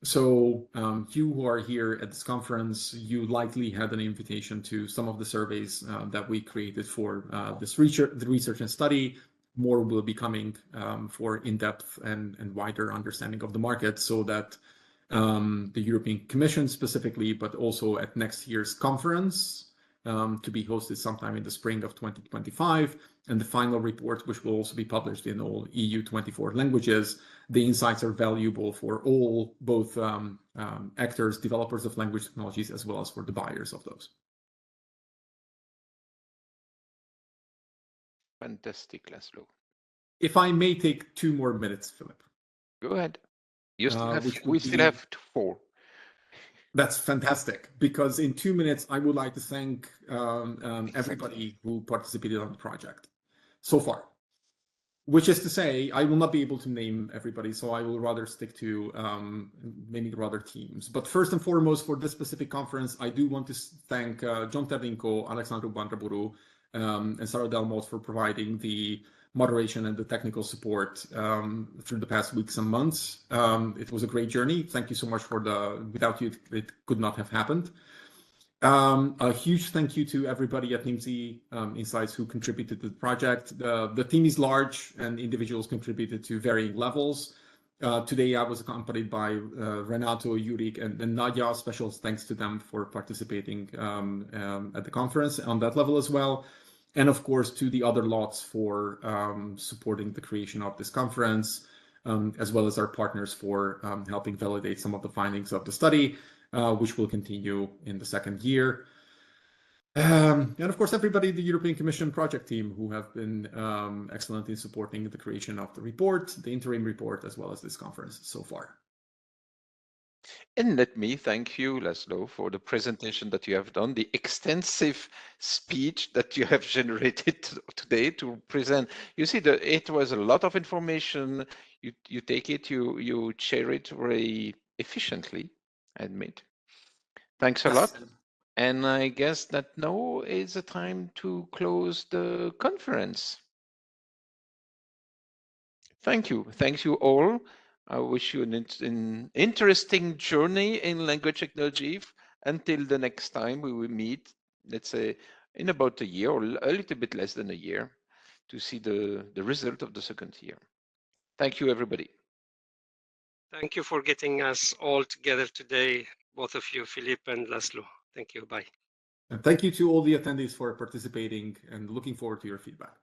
So you who are here at this conference, you likely had an invitation to some of the surveys that we created for this research and study. More will be coming for in-depth and wider understanding of the market, so that the European Commission specifically, but also at next year's conference, to be hosted sometime in the spring of 2025, and the final report, which will also be published in all EU 24 languages. The insights are valuable for all, both actors, developers of language technologies, as well as for the buyers of those. Fantastic, Laszlo. If I may take 2 more minutes, Philip. Go ahead. You still have, we still have 4. That's fantastic, because in 2 minutes, I would like to thank everybody who participated on the project so far, which is to say, I will not be able to name everybody, so I will rather stick to naming rather teams. But first and foremost, for this specific conference, I do want to thank John Terlinko, Alexandru Bandraburu, and Sarah Delmotte for providing the moderation and the technical support through the past weeks and months. It was a great journey. Thank you so much for without you, it could not have happened. A huge thank you to everybody at Nimdzi Insights who contributed to the project. The team is large and individuals contributed to varying levels. Today I was accompanied by Renato, Jourik, and Nadia. Special thanks to them for participating at the conference on that level as well. And of course, to the other lots for supporting the creation of this conference, as well as our partners for helping validate some of the findings of the study, which will continue in the second year. And of course, everybody, the European Commission project team, who have been excellent in supporting the creation of the report, the interim report, as well as this conference so far. And let me thank you, Laszlo, for the presentation that you have done, the extensive speech that you have generated today to present. You see, it was a lot of information. You take it, you share it very efficiently, I admit. Thanks a lot. And I guess that now is the time to close the conference. Thank you. Thank you all. I wish you an interesting journey in language technology. Until the next time we will meet, let's say in about a year or a little bit less than a year, to see the result of the second year. Thank you, everybody. Thank you for getting us all together today. both of you, Philippe and Laszlo. Thank you. Bye. And thank you to all the attendees for participating and looking forward to your feedback.